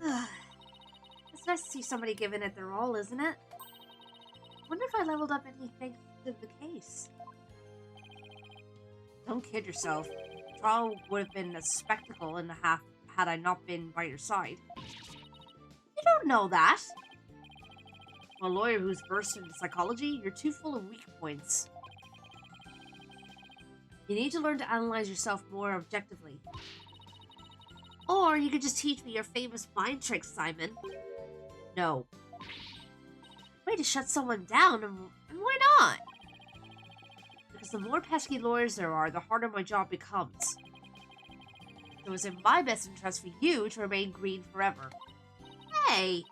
Speaker 1: It's nice to see somebody giving it their all, isn't it? Wonder if I leveled up anything to the case. Don't kid yourself. The trial would have been a spectacle and a half had I not been by your side. You don't know that. A lawyer who's versed into psychology, you're too full of weak points. You need to learn to analyze yourself more objectively. Or you could just teach me your famous mind tricks, Simon. No. Way to shut someone down, and why not? Because the more pesky lawyers there are, the harder my job becomes. It was in my best interest for you to remain green forever. Hey!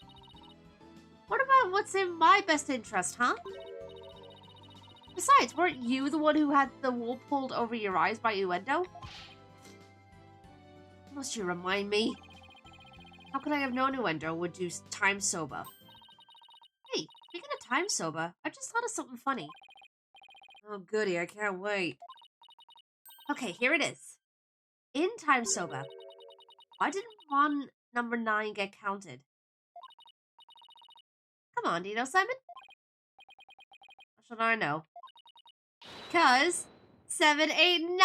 Speaker 1: What about what's in my best interest, huh? Besides, weren't you the one who had the wool pulled over your eyes by Uendo? Must you remind me? How could I have known Uendo would do time soba? Hey, speaking of time soba, I just thought of something funny. Oh goody, I can't wait. Okay, here it is. In time soba, why didn't Mon number 9 get counted? Come on, do you know, Simon? How should I know? Because 7, 8, 9!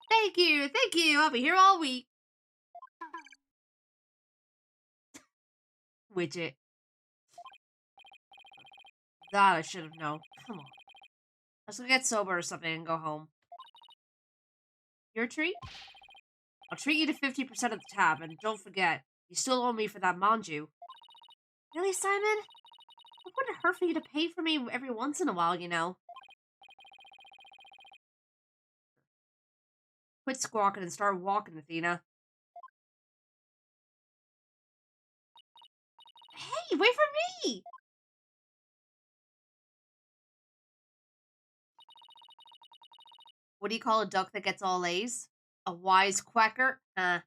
Speaker 1: Thank you, I'll be here all week. Widget. That I should have known. Come on. Let's go get sober or something and go home. Your treat? I'll treat you to 50% of the tab, and don't forget, you still owe me for that manju. Really, Simon? It wouldn't hurt for you to pay for me every once in a while, you know. Quit squawking and start walking, Athena. Hey, wait for me! What do you call a duck that gets all A's? A wise quacker? I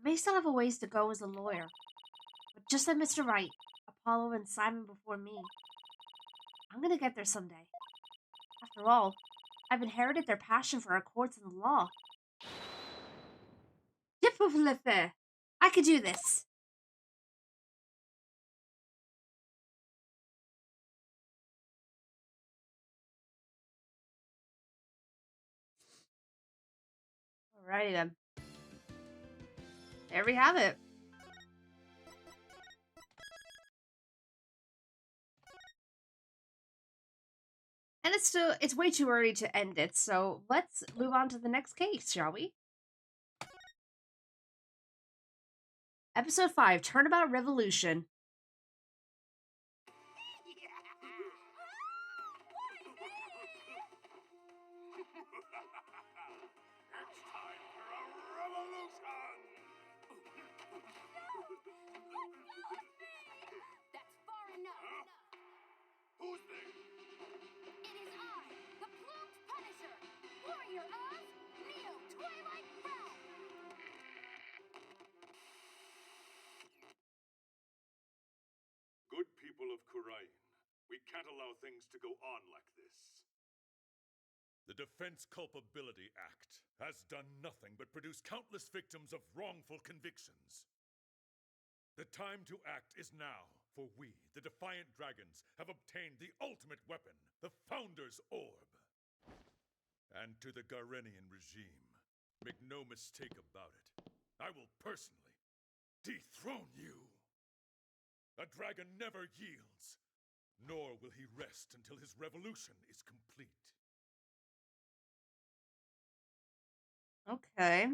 Speaker 1: may still have a ways to go as a lawyer, but just like Mr. Wright, Apollo, and Simon before me, I'm gonna get there someday. After all, I've inherited their passion for our courts and the law. Dipoflefe! I could do this! Alrighty then. There we have it. And it's way too early to end it, so let's move on to the next case, shall we? Episode 5, Turnabout Revolution.
Speaker 5: That's far enough.
Speaker 6: Who's there?
Speaker 5: It is I, the Plumed Punisher, warrior of Neo Twilight Realm.
Speaker 6: Good people of Kurain, we can't allow things to go on like this. The Defense Culpability Act has done nothing but produce countless victims of wrongful convictions. The time to act is now, for we, the Defiant Dragons, have obtained the ultimate weapon, the Founder's Orb. And to the Garenian regime, make no mistake about it, I will personally dethrone you. A dragon never yields, nor will he rest until his revolution is complete.
Speaker 1: Okay.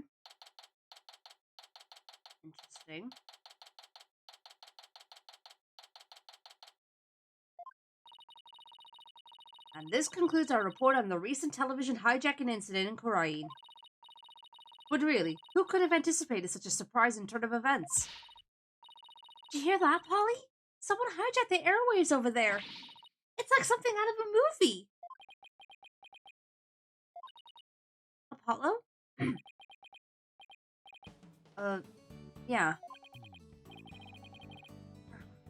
Speaker 1: Interesting. And this concludes our report on the recent television hijacking incident in Korean. But really, who could have anticipated such a surprising turn of events? Did you hear that, Polly? Someone hijacked the airwaves over there. It's like something out of a movie. Apollo? Yeah.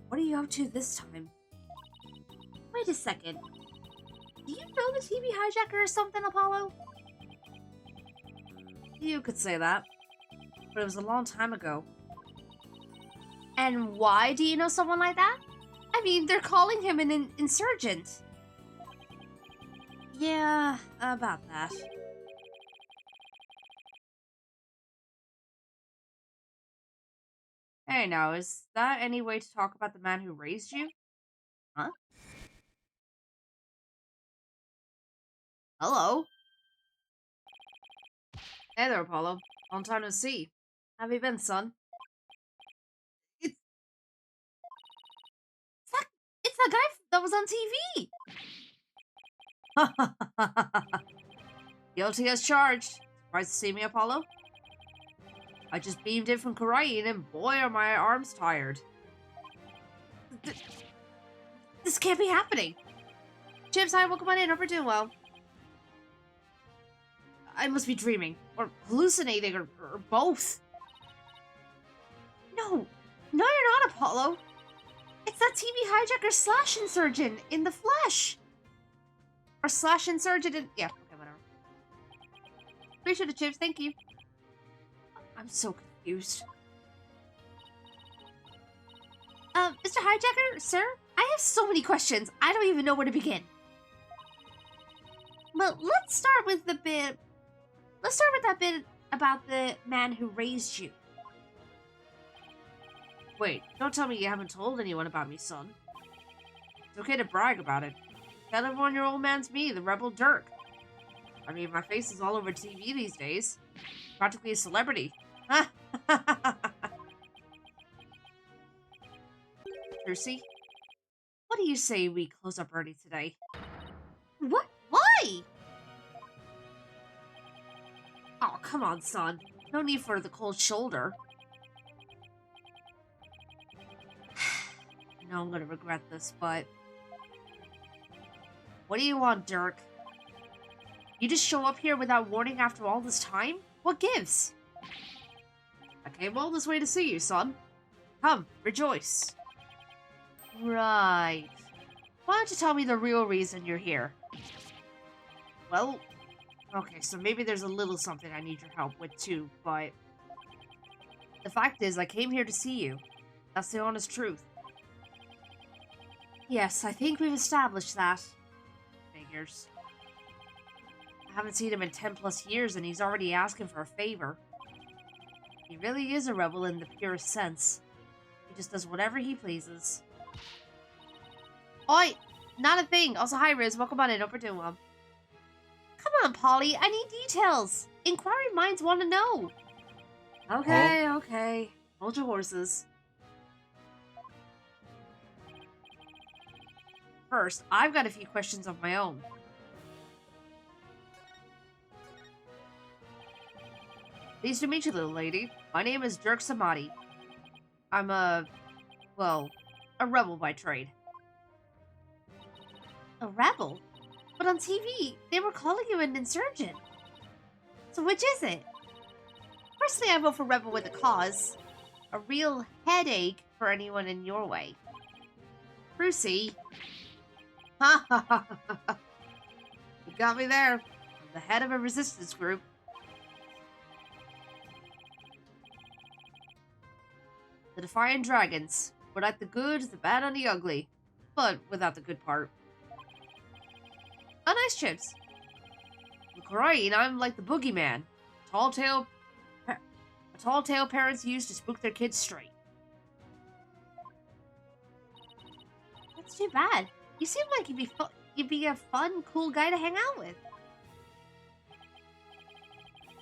Speaker 1: What are you up to this time? Wait a second. Do you know the TV hijacker or something, Apollo? You could say that. But it was a long time ago. And why do you know someone like that? I mean, they're calling him an insurgent. Yeah, about that. Hey, now, is that any way to talk about the man who raised you? Huh? Hello? Hey there, Apollo. Long time no see. How have you been, son? It's the guy that was on TV! Guilty as charged. Surprised to see me, Apollo? I just beamed in from Korean, and boy are my arms tired. This can't be happening. Chips, hi, welcome on in. Hope you're doing well. I must be dreaming, or hallucinating, or both. No, you're not, Apollo. It's that TV hijacker slash insurgent in the flesh. Or slash insurgent in... Yeah, okay, whatever. Appreciate it, Chips, thank you. I'm so confused. Mr. Hijacker, sir? I have so many questions. I don't even know where to begin. Well, let's start with that bit about the man who raised you. Wait, don't tell me you haven't told anyone about me, son. It's okay to brag about it. Tell everyone your old man's me, the rebel Dirk. I mean, my face is all over TV these days. Practically a celebrity. Percy, what do you say we close up early today? What? Why? Oh, come on, son. No need for the cold shoulder. I know I'm gonna regret this, but... What do you want, Dirk? You just show up here without warning after all this time? What gives? I came all this way to see you, son. Come, rejoice. Right. Why don't you tell me the real reason you're here? Well, okay, so maybe there's a little something I need your help with too, but... The fact is, I came here to see you. That's the honest truth. Yes, I think we've established that. Figures. I haven't seen him in 10 plus years and he's already asking for a favor. He really is a rebel in the purest sense. He just does whatever he pleases. Oi! Not a thing! Also, hi Riz, welcome on in, hope you're doing well. Come on, Polly, I need details! Inquiring minds want to know! Okay, okay. Hold your horses. First, I've got a few questions of my own. Pleased to meet you, little lady. My name is Dirk Samadi. I'm a rebel by trade. A rebel? But on TV, they were calling you an insurgent. So which is it? Personally, I vote for rebel with a cause. A real headache for anyone in your way. Brucey. Ha ha ha ha. You got me there. I'm the head of a resistance group. The Defiant Dragons. We're like the good, the bad, and the ugly. But without the good part. Oh, nice chips. In Korean, I'm like the boogeyman. A tall tale parents use to spook their kids straight. That's too bad. You seem like you'd be a fun, cool guy to hang out with.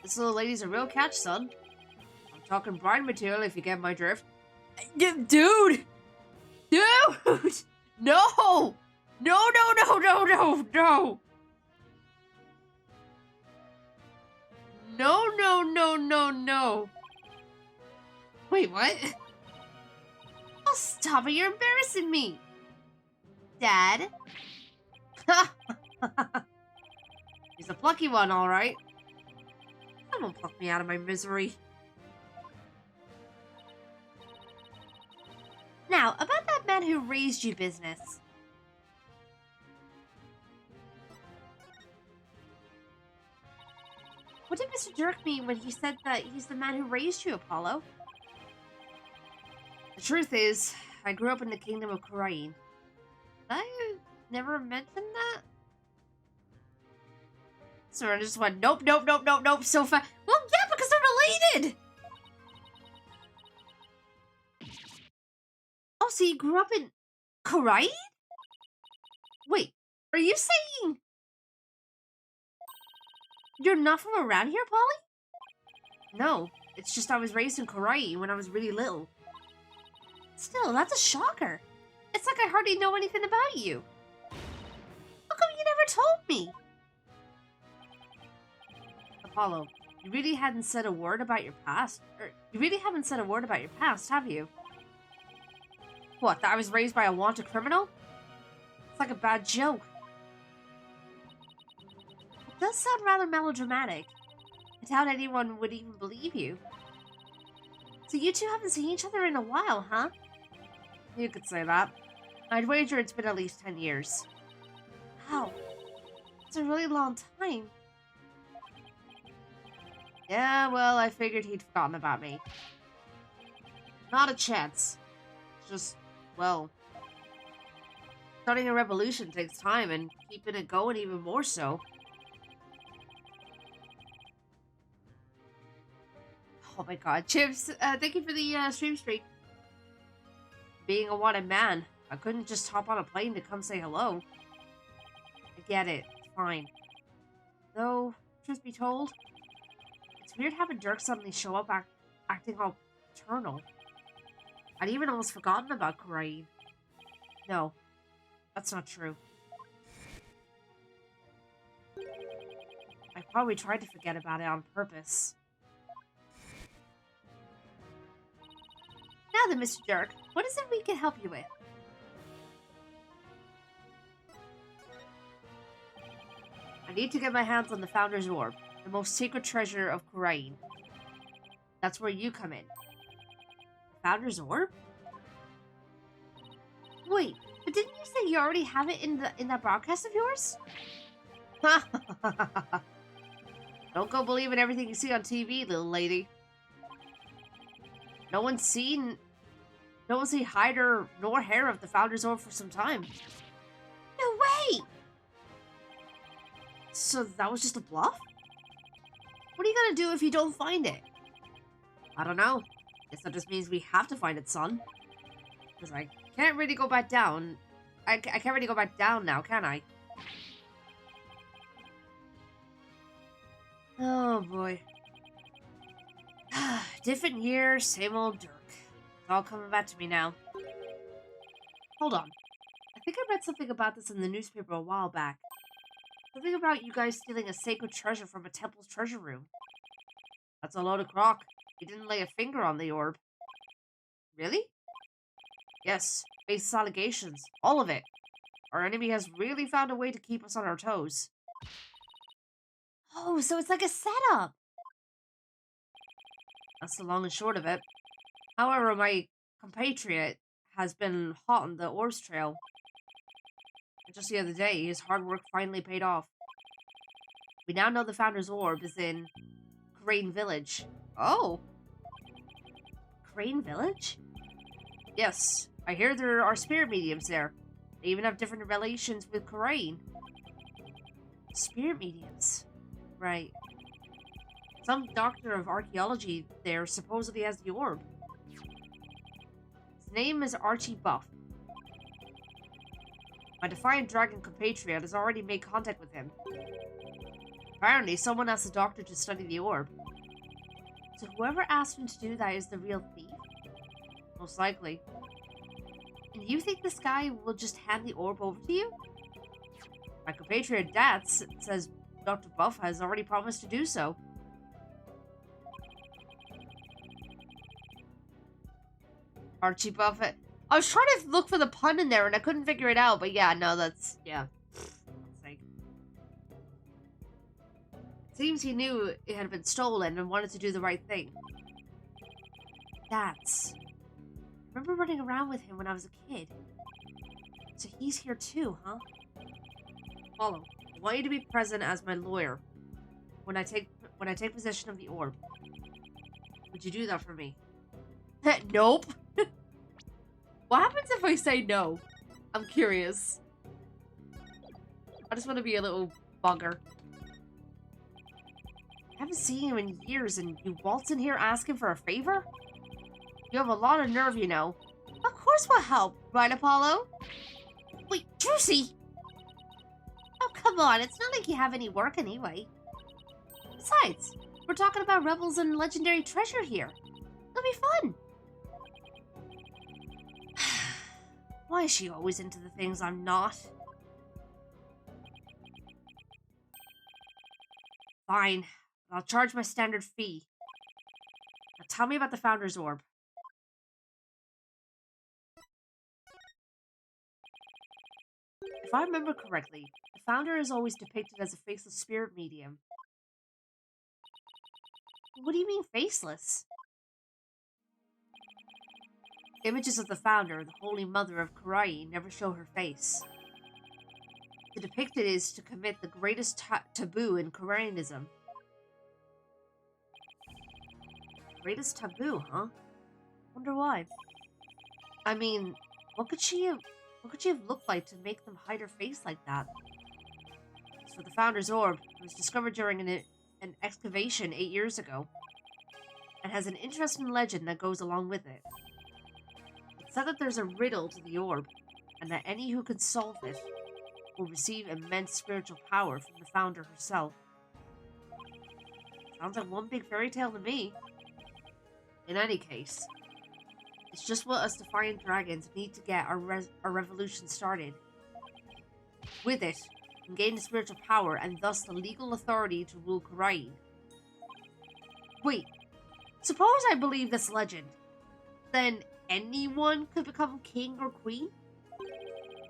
Speaker 1: This little lady's a real catch, son. I'm talking brine material if you get my drift. Dude! Dude! No! No, no, no, no, no, no! No, no, no, no, no. Wait, what? Oh, stop it. You're embarrassing me. Dad? He's a plucky one, all right. Someone pluck me out of my misery. Now, about that man who raised you business. What did Mr. Dirk mean when he said that he's the man who raised you, Apollo? The truth is, I grew up in the kingdom of Karain. I never mentioned that? So I just went, nope, nope, nope, nope, nope, so fast. Well, yeah, because they're related! Oh, so you grew up in Karain? Wait, are you saying you're not from around here, Polly? No, it's just I was raised in Karain when I was really little. Still, that's a shocker. It's like I hardly know anything about you. How come you never told me? Apollo, you really hadn't said a word about your past. You really haven't said a word about your past, have you? What, that I was raised by a wanted criminal? It's like a bad joke. It does sound rather melodramatic. I doubt anyone would even believe you. So you two haven't seen each other in a while, huh? You could say that. I'd wager it's been at least 10 years. Wow. It's a really long time. Yeah, well, I figured he'd forgotten about me. Not a chance. Just, well, starting a revolution takes time and keeping it going even more so. Oh my god, Chips, thank you for the stream streak. Being a wanted man, I couldn't just hop on a plane to come say hello. I get it, fine. Though, truth be told, it's weird having Dirk suddenly show up acting all paternal. I'd even almost forgotten about Karain. No, that's not true. I probably tried to forget about it on purpose. Now then, Mr. Dirk, what is it we can help you with? I need to get my hands on the Founder's Orb, the most secret treasure of Karain. That's where you come in. Founder's Orb? Wait, but didn't you say you already have it in that broadcast of yours? Don't go believing everything you see on TV, little lady. No one's seen hide or nor hair of the Founder's Orb for some time. No way! So that was just a bluff? What are you gonna do if you don't find it? I don't know. Guess that just means we have to find it, son. Because I can't really go back down. I can't really go back down now, can I? Oh, boy. Different year, same old Dirk. It's all coming back to me now. Hold on. I think I read something about this in the newspaper a while back. Something about you guys stealing a sacred treasure from a temple's treasure room. That's a load of crock. You didn't lay a finger on the orb. Really? Yes, baseless allegations. All of it. Our enemy has really found a way to keep us on our toes. Oh, so it's like a setup. That's the long and short of it. However, my compatriot has been hot on the orbs trail. And just the other day, his hard work finally paid off. We now know the Founder's Orb is in Crane Village. Oh. Crane Village? Yes, I hear there are spirit mediums there. They even have different relations with Karain. Spirit mediums? Right. Some doctor of archaeology there supposedly has the orb. His name is Archie Buff. My Defiant Dragon compatriot has already made contact with him. Apparently, someone asked the doctor to study the orb. So whoever asked him to do that is the real thief? Most likely. And you think this guy will just hand the orb over to you? My compatriot Dad says Dr. Buff has already promised to do so. Archie Buffett. I was trying to look for the pun in there and I couldn't figure it out, but yeah, no, that's, yeah. Seems he knew it had been stolen and wanted to do the right thing. That's... I remember running around with him when I was a kid. So he's here too, huh? Follow. I want you to be present as my lawyer when I take possession of the orb. Would you do that for me? Nope. What happens if I say no? I'm curious. I just want to be a little bugger. I haven't seen you in years and you waltz in here asking for a favor? You have a lot of nerve, you know. Of course we'll help, right, Apollo? Wait, Juicy! Oh, come on, it's not like you have any work anyway. Besides, we're talking about rebels and legendary treasure here. It'll be fun. Why is she always into the things I'm not? Fine. I'll charge my standard fee. Now tell me about the Founder's Orb. If I remember correctly, the Founder is always depicted as a faceless spirit medium. What do you mean faceless? Images of the Founder, the Holy Mother of Karai, never show her face. The depicted is to commit the greatest taboo in Karaianism. Greatest taboo, huh? Wonder why. I mean, what could she have looked like to make them hide her face like that? As for the Founder's Orb, it was discovered during an excavation 8 years ago, and has an interesting legend that goes along with it. It's said that there's a riddle to the orb, and that any who can solve it will receive immense spiritual power from the Founder herself. Sounds like one big fairy tale to me. In any case, it's just what us Defiant Dragons need to get our revolution started. With it, we can gain the spiritual power and thus the legal authority to rule Karai. Wait, suppose I believe this legend. Then anyone could become king or queen?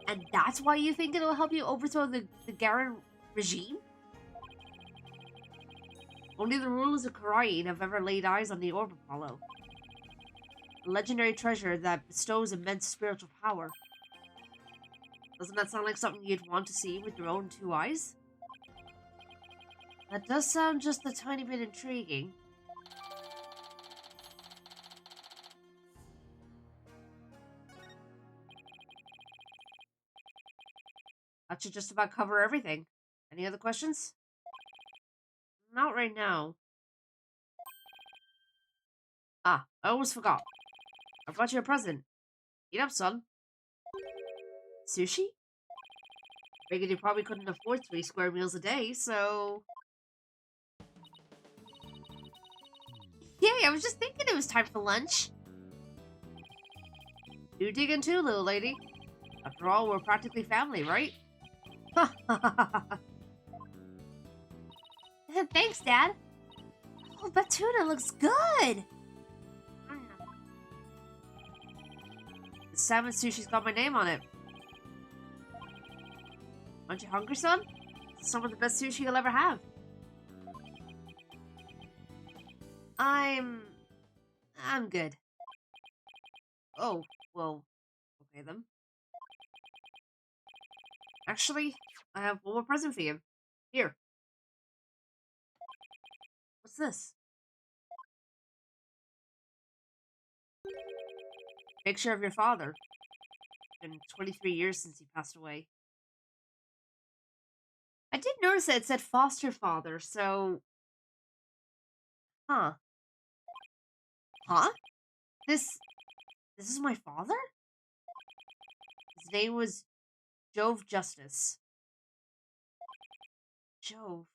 Speaker 1: And that's why you think it'll help you overthrow the Garen regime? Only the rulers of Karai have ever laid eyes on the Orb Apollo. A legendary treasure that bestows immense spiritual power. Doesn't that sound like something you'd want to see with your own 2 eyes? That does sound just a tiny bit intriguing. That should just about cover everything. Any other questions? Not right now. Ah, I almost forgot. I brought you a present. Eat up, son. Sushi? Figured you probably couldn't afford 3 square meals a day, so... Yay, I was just thinking it was time for lunch. You dig in too, little lady. After all, we're practically family, right? Thanks, Dad. Oh, that tuna looks good. The salmon sushi's got my name on it. Aren't you hungry, son? It's some of the best sushi you'll ever have. I'm good. Oh, well, okay then. Actually, I have one more present for you. Here. What's this? Picture of your father. It's been 23 years since he passed away. I did notice that it said foster father, so... Huh. Huh? This is my father? His name was Jove Justice. Jove.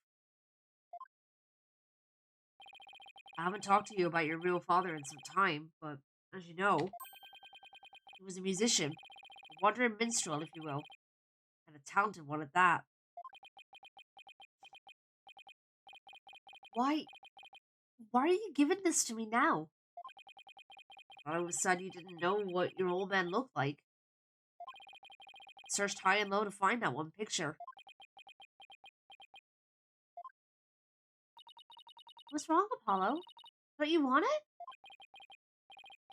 Speaker 1: I haven't talked to you about your real father in some time, but as you know, he was a musician, a wandering minstrel, if you will, and a talented one at that. Why? Why are you giving this to me now? All of a sudden, you didn't know what your old man looked like. Searched high and low to find that one picture. What's wrong, Apollo? Don't you want it?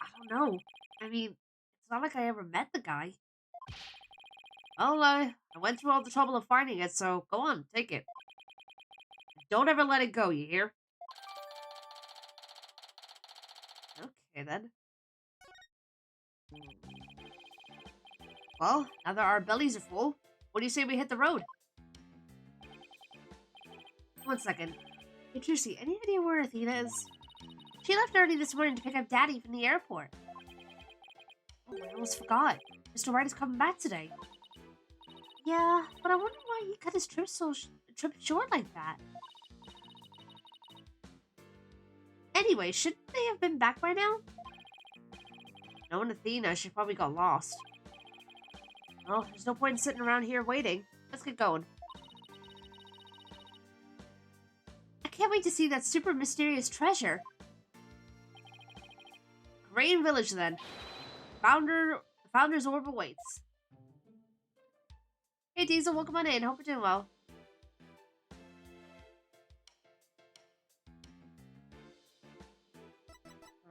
Speaker 1: I don't know. I mean, it's not like I ever met the guy. Well, I went through all the trouble of finding it, so go on, take it. Don't ever let it go, you hear? Okay, then. Well, now that our bellies are full, what do you say we hit the road? One second. Hey, Juicy, any idea where Athena is? She left early this morning to pick up Daddy from the airport. Oh, I almost forgot. Mr. Wright is coming back today. Yeah, but I wonder why he cut his trip short like that. Anyway, shouldn't they have been back by now? Knowing Athena, she probably got lost. Well, there's no point in sitting around here waiting. Let's get going. I can't wait to see that super mysterious treasure. Grain Village, then. The Founder's Orb awaits. Hey, Diesel, welcome on in. Hope you're doing well.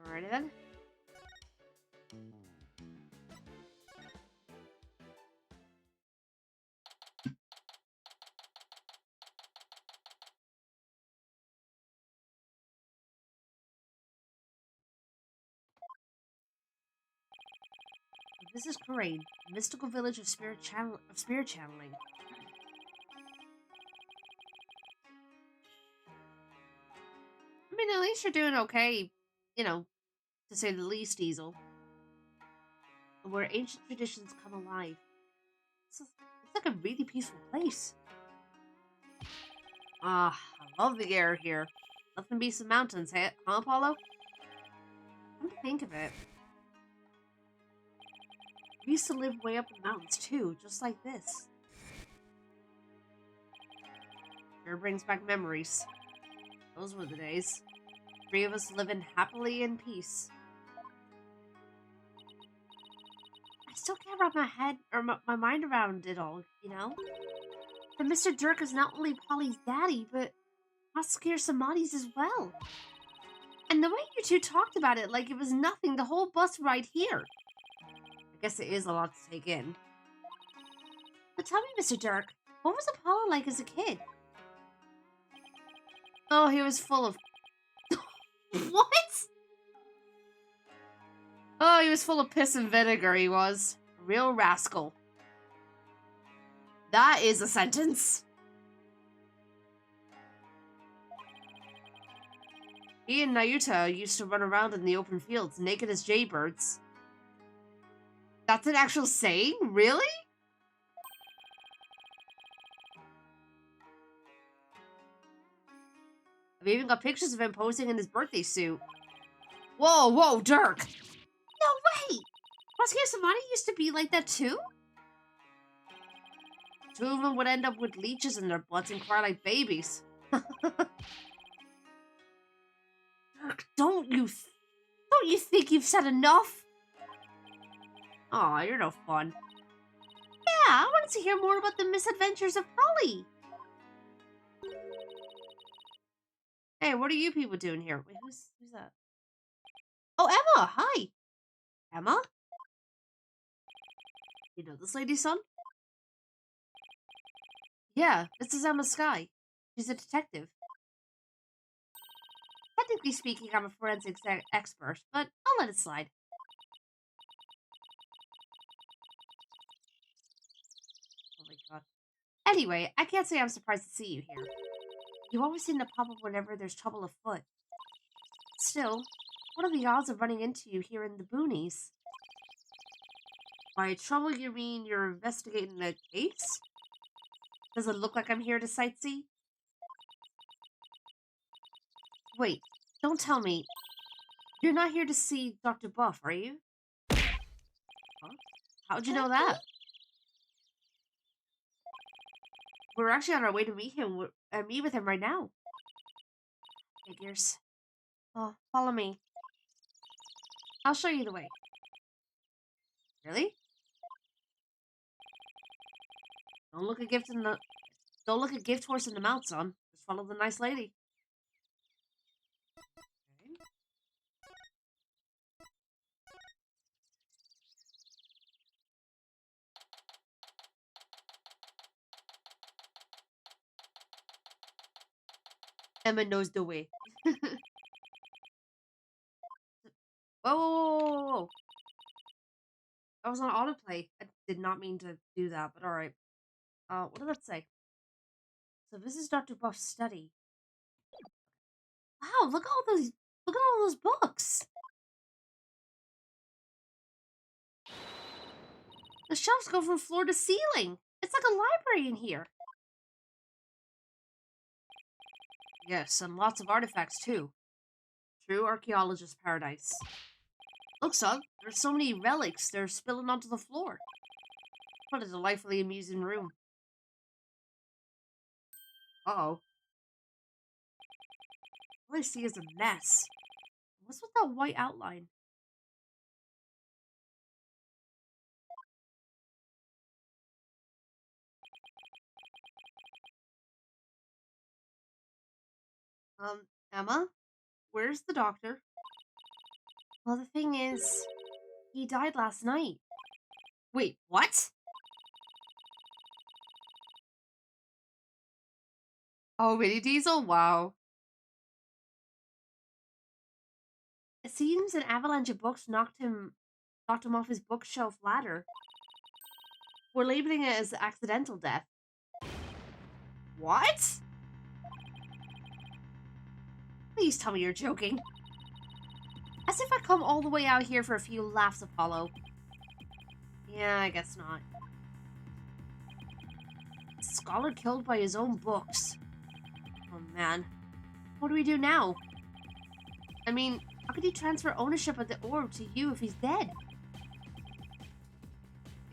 Speaker 1: Alrighty, then. This is Corain, a mystical village of spirit channeling. I mean, at least you're doing okay, you know, to say the least, Diesel. Where ancient traditions come alive. It's like a really peaceful place. Ah, I love the air here. Nothing beats the mountains, huh, Apollo? Come to think of it. We used to live way up in the mountains too, just like this. Sure brings back memories. Those were the days. 3 of us living happily in peace. I still can't wrap my head or my mind around it all, you know? That Mr. Dirk is not only Polly's daddy, but Oscar Samadi's as well. And the way you two talked about it like it was nothing the whole bus ride here. I guess it is a lot to take in. But tell me, Mr. Dirk, what was Apollo like as a kid? Oh, he was full of... What? Oh, he was full of piss and vinegar, he was. A real rascal. That is a sentence. He and Nayuta used to run around in the open fields, naked as jaybirds. That's an actual saying? Really? I've even got pictures of him posing in his birthday suit. Whoa, whoa, Dirk! No way! Oscar Samani used to be like that too? 2 of them would end up with leeches in their butts and cry like babies. Dirk, don't you think you've said enough? Aw, you're no fun. Yeah, I wanted to hear more about the misadventures of Polly. Hey, what are you people doing here? Wait, who's that? Oh, Emma, hi. Emma? You know this lady, son? Yeah, this is Emma Sky. She's a detective. Technically speaking, I'm a forensics expert, but I'll let it slide. Oh my god. Anyway, I can't say I'm surprised to see you here. You always seem to pop up whenever there's trouble afoot. Still, what are the odds of running into you here in the boonies? By trouble, you mean you're investigating a case? Does it look like I'm here to sightsee? Wait, Don't tell me. You're not here to see Dr. Buff, are you? Huh? How'd you know that? We're actually on our way to meet him. Meet with him right now. Figures. Oh, follow me. I'll show you the way. Really? Don't look a gift horse in the mouth, son. Just follow the nice lady. Okay. Emma knows the way. Whoa, whoa, whoa, whoa, whoa. I was on autoplay. I did not mean to do that, but alright. What did that say? So this is Dr. Buff's study. Wow, look at all those books. The shelves go from floor to ceiling. It's like a library in here. Yes, and lots of artifacts too. True archaeologist paradise. Look, son, there's so many relics, they're spilling onto the floor. What a delightfully amusing room. Uh-oh. All I see is a mess. What's with that white outline? Emma? Where's the doctor? Well, the thing is, he died last night. Wait, what? Oh, really, Diesel? Wow. It seems an avalanche of books knocked him off his bookshelf ladder. We're labeling it as accidental death. What? Please tell me you're joking. As if I come all the way out here for a few laughs, Apollo. Yeah, I guess not. Scholar killed by his own books. Oh man. What do we do now? I mean, how could he transfer ownership of the orb to you if he's dead?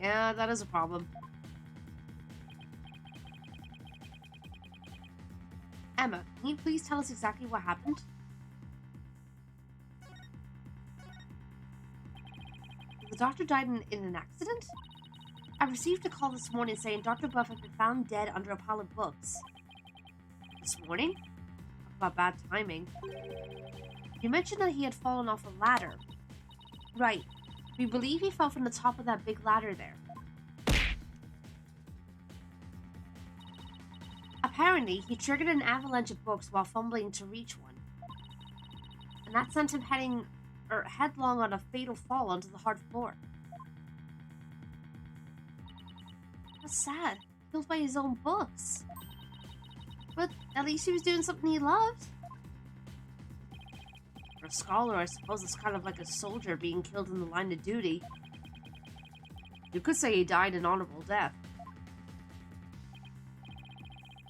Speaker 1: Yeah, that is a problem. Emma, can you please tell us exactly what happened? The doctor died in an accident? I received a call this morning saying Dr. Buff had been found dead under a pile of books. This morning? Talk about bad timing. You mentioned that he had fallen off a ladder. Right. We believe he fell from the top of that big ladder there. Apparently, he triggered an avalanche of books while fumbling to reach one. And that sent him headlong on a fatal fall onto the hard floor. That's sad. Killed by his own books. But at least he was doing something he loved. For a scholar, I suppose it's kind of like a soldier being killed in the line of duty. You could say he died an honorable death.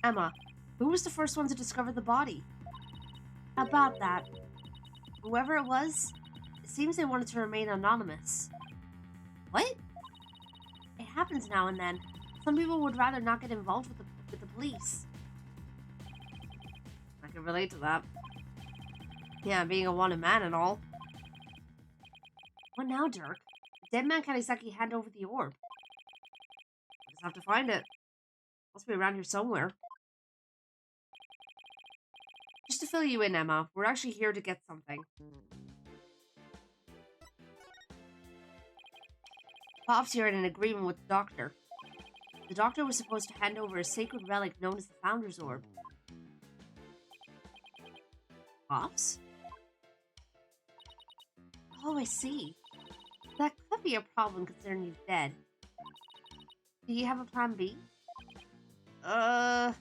Speaker 1: Emma, who was the first one to discover the body? About that. Whoever it was, it seems they wanted to remain anonymous. What? It happens now and then. Some people would rather not get involved with the police. I can relate to that. Yeah, being a wanted man and all. What now, Dirk? The dead man can't exactly hand over the orb. Just have to find it. Must be around here somewhere. Just to fill you in, Emma, we're actually here to get something. Pops here in an agreement with the doctor. The doctor was supposed to hand over a sacred relic known as the Founder's Orb. Pops? Oh, I see. That could be a problem considering he's dead. Do you have a plan B? I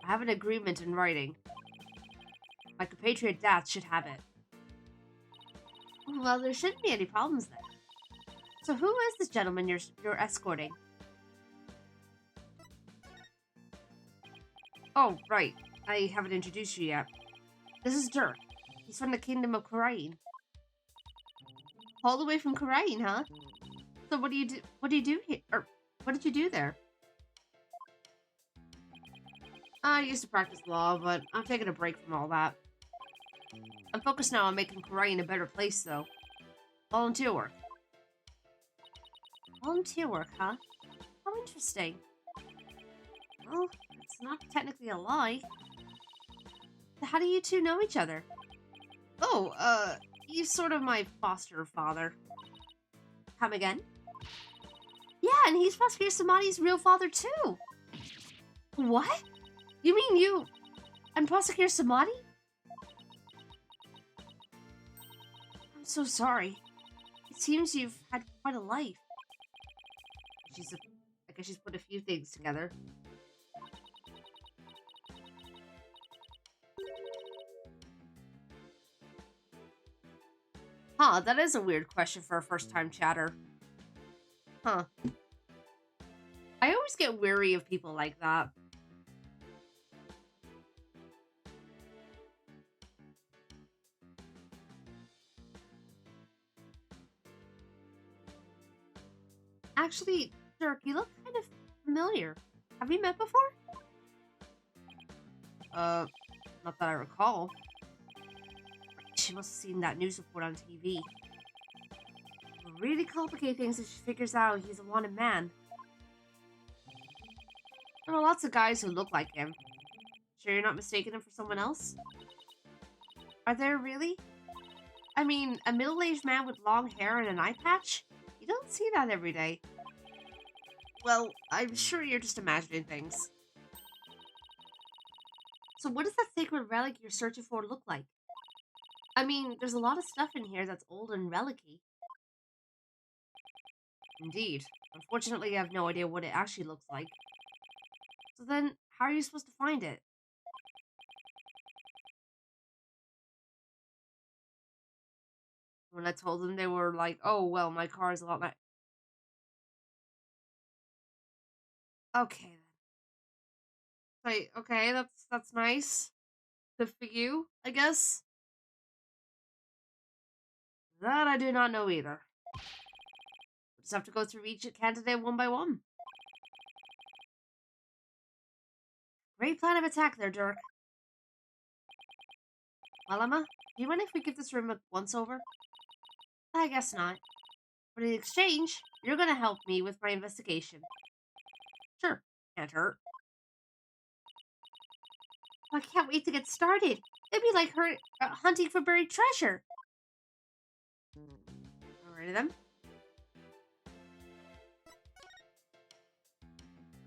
Speaker 1: have an agreement in writing. My compatriot Dath should have it. Well, there shouldn't be any problems then. So who is this gentleman you're escorting? Oh, right. I haven't introduced you yet. This is Dirk. He's from the Kingdom of Khurain. All the way from Khurain, huh? So what do you do? What do you do here? Or what did you do there? I used to practice law, but I'm taking a break from all that. I'm focused now on making Khurain a better place, though. Volunteer work. Volunteer work, huh? How interesting. Well, it's not technically a lie. How do you two know each other? Oh, he's sort of my foster father. Come again? Yeah, and he's Prosecutor Samadi's real father, too. What? You mean you and Prosecutor Samadi? I'm so sorry. It seems you've had quite a life. I guess she's put a few things together. Huh, that is a weird question for a first-time chatter. Huh. I always get weary of people like that. Actually, Dirk, you look kind of familiar. Have we met before? Not that I recall. She must have seen that news report on TV. It will really complicate things if she figures out he's a wanted man. There are lots of guys who look like him. Sure you're not mistaking him for someone else? Are there really? I mean, a middle-aged man with long hair and an eye patch? You don't see that every day. Well, I'm sure you're just imagining things. So what does that sacred relic you're searching for look like? I mean, there's a lot of stuff in here that's old and relic-y. Indeed. Unfortunately, I have no idea what it actually looks like. So then, how are you supposed to find it? When I told them, they were like, oh, well, my car is a lot like... Okay, then. Like, okay, that's nice. Good for you, I guess. That I do not know either. We'll just have to go through each candidate one by one. Great plan of attack there, Dirk. Well, Emma, do you mind if we give this room a once-over? I guess not. But in exchange, you're gonna help me with my investigation. Sure, can't hurt. I can't wait to get started. It'd be like her hunting for buried treasure. Alrighty then.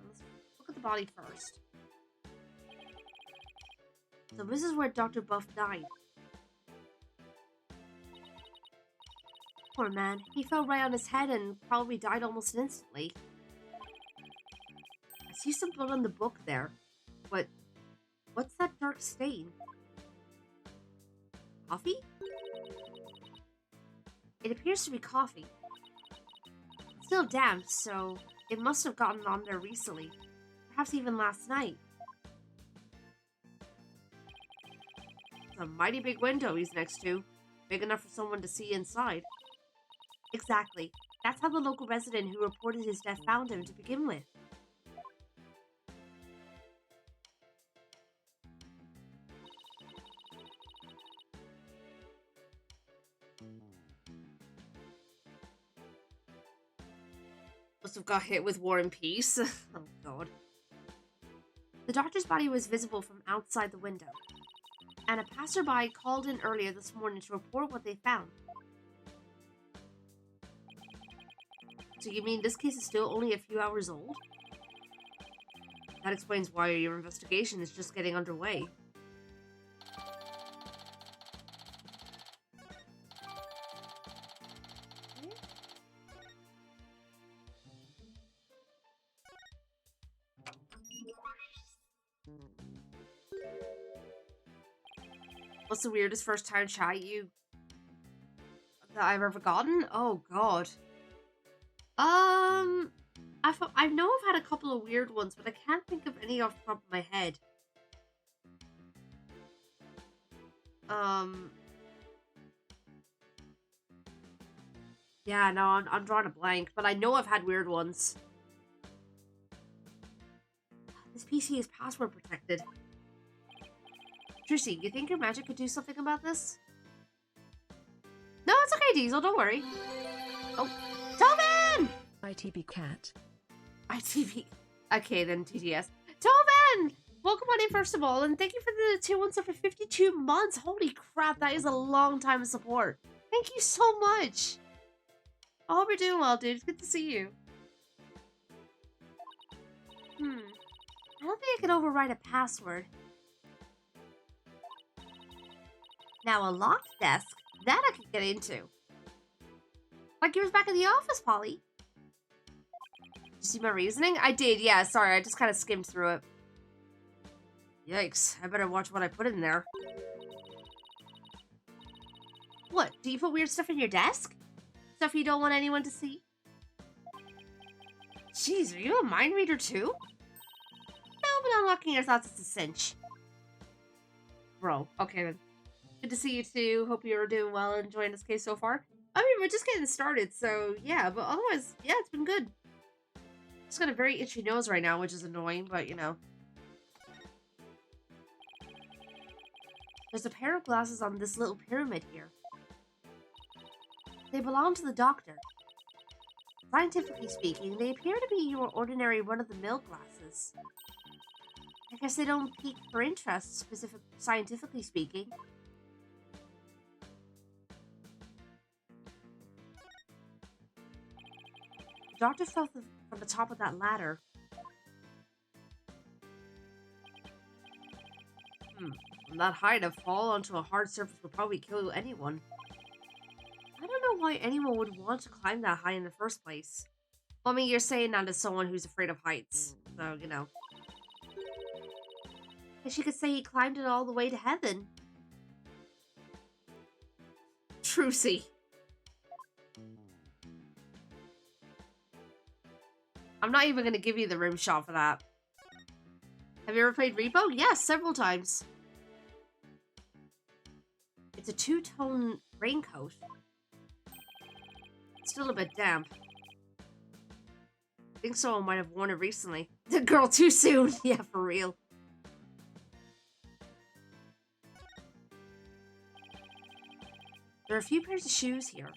Speaker 1: Let's look at the body first. So this is where Dr. Buff died. Poor man. He fell right on his head and probably died almost instantly. I see some blood on the book there. But what's that dark stain? Coffee? It appears to be coffee. It's still damp, so it must have gotten on there recently. Perhaps even last night. It's a mighty big window he's next to. Big enough for someone to see inside. Exactly. That's how the local resident who reported his death found him to begin with. Must have got hit with War and Peace. Oh god. The doctor's body was visible from outside the window, and a passerby called in earlier this morning to report what they found. So you mean this case is still only a few hours old? That explains why your investigation is just getting underway. What's the weirdest first time chat that I've ever gotten? Oh god. I know I've had a couple of weird ones, but I can't think of any off the top of my head. Yeah, no, I'm drawing a blank, but I know I've had weird ones. This PC is password protected. Trissy, you think your magic could do something about this? No, it's okay, Diesel, don't worry. Oh, Tobin!
Speaker 7: ITB cat.
Speaker 1: ITV. Okay, then TTS. Tobin! Welcome on in, first of all, and thank you for the 2 months for 52 months. Holy crap, that is a long time of support. Thank you so much. I hope you're doing well, dude. It's good to see you. I don't think I can override a password. Now, a locked desk, that I can get into. Like yours back in the office, Polly. Did you see my reasoning? I did, yeah, sorry, I just kind of skimmed through it. Yikes, I better watch what I put in there. What, do you put weird stuff in your desk? Stuff you don't want anyone to see? Jeez, are you a mind reader too? No, but unlocking your thoughts is a cinch. Bro, okay then. Good to see you too. Hope you're doing well and enjoying this case so far. I mean, we're just getting started, so yeah, but otherwise, yeah, it's been good. Just got a very itchy nose right now, which is annoying, but you know. There's a pair of glasses on this little pyramid here. They belong to the doctor. Scientifically speaking, they appear to be your ordinary run-of-the-mill glasses. I guess they don't pique her interest, scientifically speaking. The doctor fell from the top of that ladder. From that height, to fall onto a hard surface would probably kill anyone. I don't know why anyone would want to climb that high in the first place. Well, I mean, you're saying that as someone who's afraid of heights, so, you know. Guess you could say he climbed it all the way to heaven. Trucy. I'm not even going to give you the rim shot for that. Have you ever played Repo? Yes, several times. It's a two-tone raincoat. It's still a bit damp. I think someone might have worn it recently. The girl too soon. Yeah, for real. There are a few pairs of shoes here.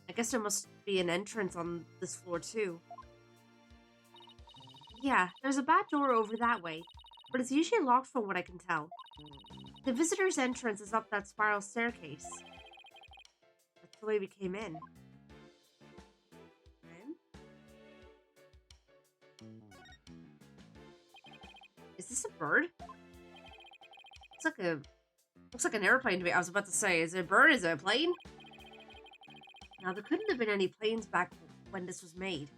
Speaker 1: I guess there must be an entrance on this floor too. Yeah, there's a back door over that way, but it's usually locked from what I can tell. The visitor's entrance is up that spiral staircase. That's the way we came in. Is this a bird? Looks like an airplane to me. I was about to say, is it a bird? Is it a plane? Now, there couldn't have been any planes back when this was made.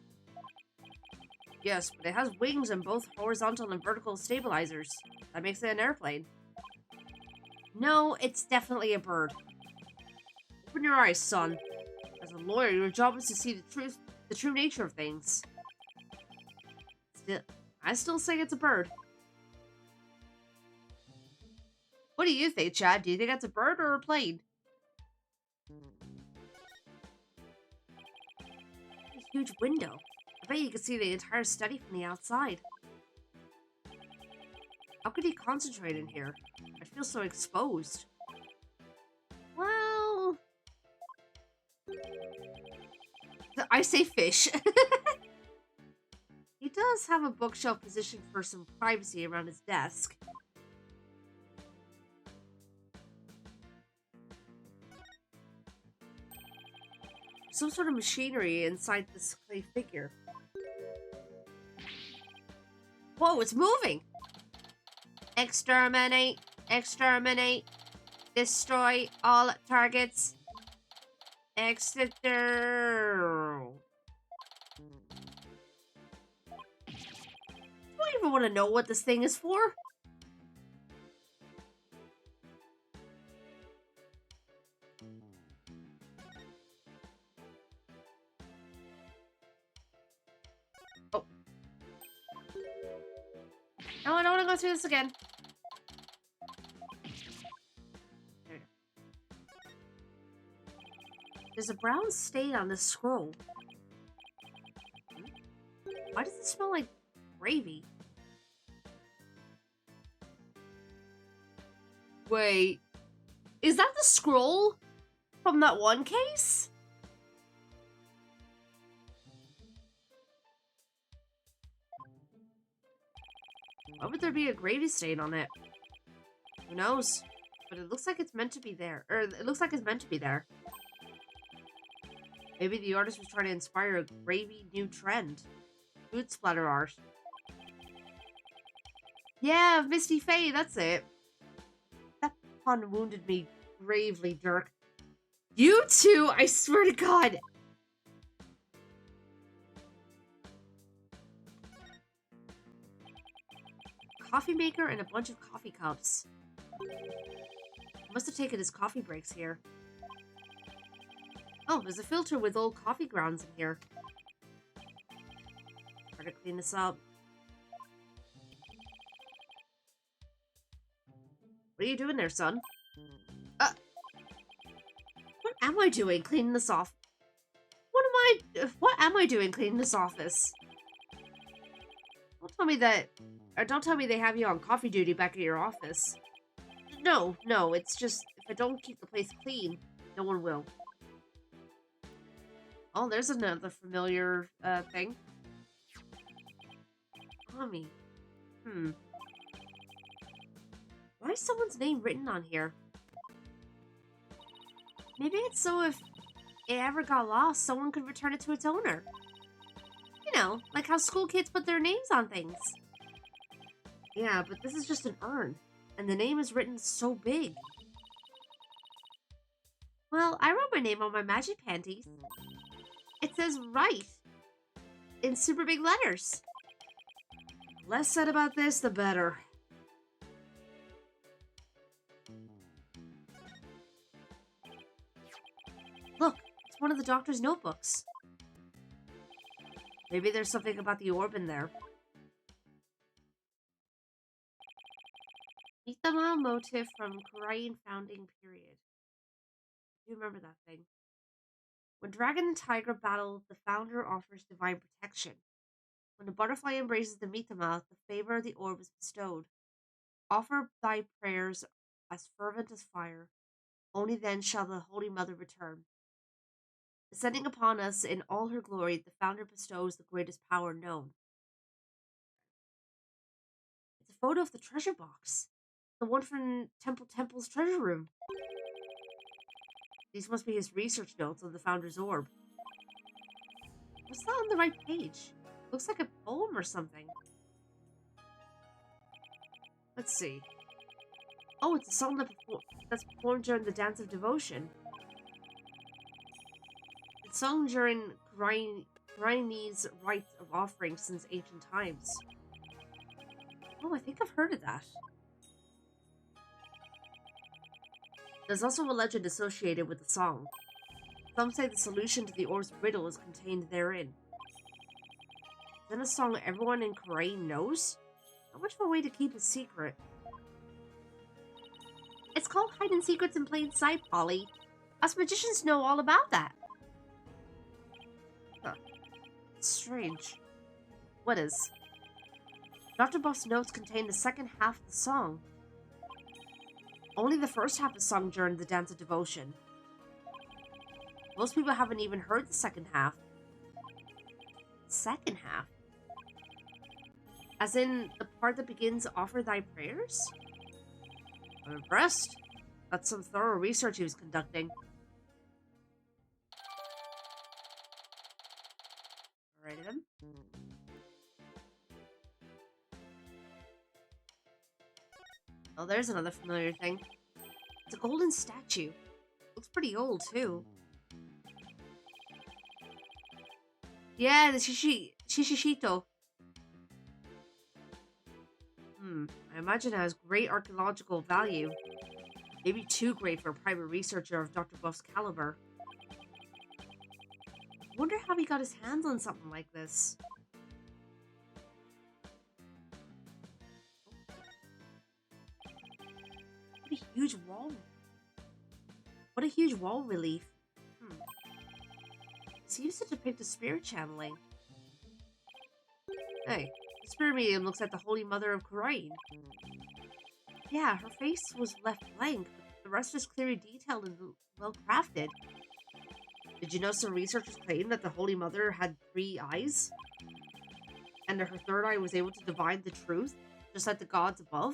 Speaker 1: Yes, but it has wings and both horizontal and vertical stabilizers. That makes it an airplane. No, it's definitely a bird. Open your eyes, son. As a lawyer, your job is to see the true nature of things. I still say it's a bird. What do you think, Chad? Do you think that's a bird or a plane? A huge window. I bet you can see the entire study from the outside. How could he concentrate in here? I feel so exposed. Well... I say fish. He does have a bookshelf positioned for some privacy around his desk. Some sort of machinery inside this clay figure. Whoa, it's moving! Exterminate, exterminate, destroy all targets. Exeter. Do I even want to know what this thing is for? Oh. No, I don't want to go through this again. There's a brown stain on the scroll. Why does it smell like gravy? Wait, is that the scroll from that one case? Why would there be a gravy stain on it? Who knows? But it looks like it's meant to be there. Or it looks like it's meant to be there. Maybe the artist was trying to inspire a gravy new trend. Food splatter art. Yeah, Misty Faye, that's it. That pun wounded me gravely, Dirk. You two, I swear to God. Coffee maker and a bunch of coffee cups. Must have taken his coffee breaks here. Oh, there's a filter with old coffee grounds in here. Try to clean this up. What are you doing there, son? What am I doing cleaning this off? What am I doing cleaning this office? Don't tell me that, or don't tell me they have you on coffee duty back at your office. No, it's just, if I don't keep the place clean, no one will. Oh, there's another familiar, thing. Tommy. Why is someone's name written on here? Maybe it's so if it ever got lost, someone could return it to its owner. You know, like how school kids put their names on things. Yeah, but this is just an urn, and the name is written so big. Well, I wrote my name on my magic panties. It says right in super big letters. Less said about this, the better. Look, it's one of the doctor's notebooks. Maybe there's something about the orb in there. Meet the Mile motif from Korean founding period. Do you remember that thing? When dragon and tiger battle, the founder offers divine protection. When the butterfly embraces the Mitama, the favor of the orb is bestowed. Offer thy prayers as fervent as fire. Only then shall the Holy Mother return. Descending upon us in all her glory, the founder bestows the greatest power known. It's a photo of the treasure box. The one from Temple's treasure room. These must be his research notes on the founder's orb. What's that on the right page? Looks like a poem or something. Let's see. Oh, it's a song that's performed during the Dance of Devotion. It's sung during Guyanese rites of offering since ancient times. Oh, I think I've heard of that. There's also a legend associated with the song. Some say the solution to the orb's riddle is contained therein. Is that a song everyone in Korea knows? Not much of a way to keep a secret. It's called Hidden Secrets in Plain Sight, Polly. Us magicians know all about that. Huh. Strange. What is? Dr. Buff's notes contain the second half of the song. Only the first half is sung during the Dance of Devotion. Most people haven't even heard the second half. Second half? As in, the part that begins, offer thy prayers? I'm impressed. That's some thorough research he was conducting. Alrighty then. Oh, there's another familiar thing. It's a golden statue. Looks pretty old, too. Yeah, the Shishito. I imagine it has great archaeological value. Maybe too great for a private researcher of Dr. Buff's caliber. Wonder how he got his hands on something like this. What a huge wall. What a huge wall relief. seems to depict a spirit channeling. Hey, the spirit medium looks like the Holy Mother of Khurain. Yeah, her face was left blank, but the rest is clearly detailed and well crafted. Did you know some researchers claim that the Holy Mother had 3 eyes? And that her third eye was able to divine the truth, just like the gods above?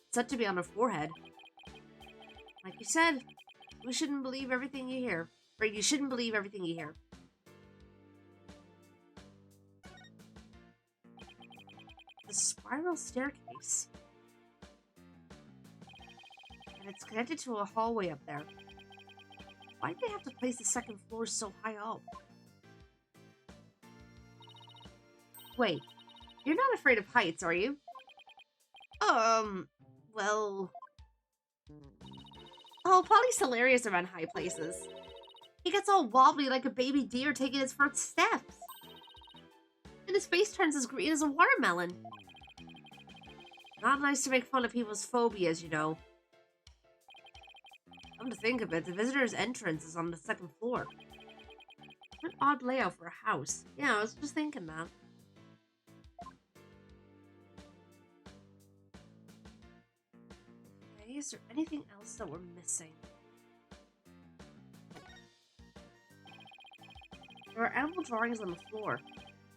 Speaker 1: It's said to be on her forehead. Like you said, we shouldn't believe everything you hear. Or you shouldn't believe everything you hear. The spiral staircase. And it's connected to a hallway up there. Why did they have to place the second floor so high up? Wait, you're not afraid of heights, are you? Well... Oh, Polly's hilarious around high places. He gets all wobbly like a baby deer taking his first steps. And his face turns as green as a watermelon. Not nice to make fun of people's phobias, you know. Come to think of it, the visitor's entrance is on the second floor. What an odd layout for a house. Yeah, I was just thinking that. Okay, is there anything else that we're missing? There are animal drawings on the floor.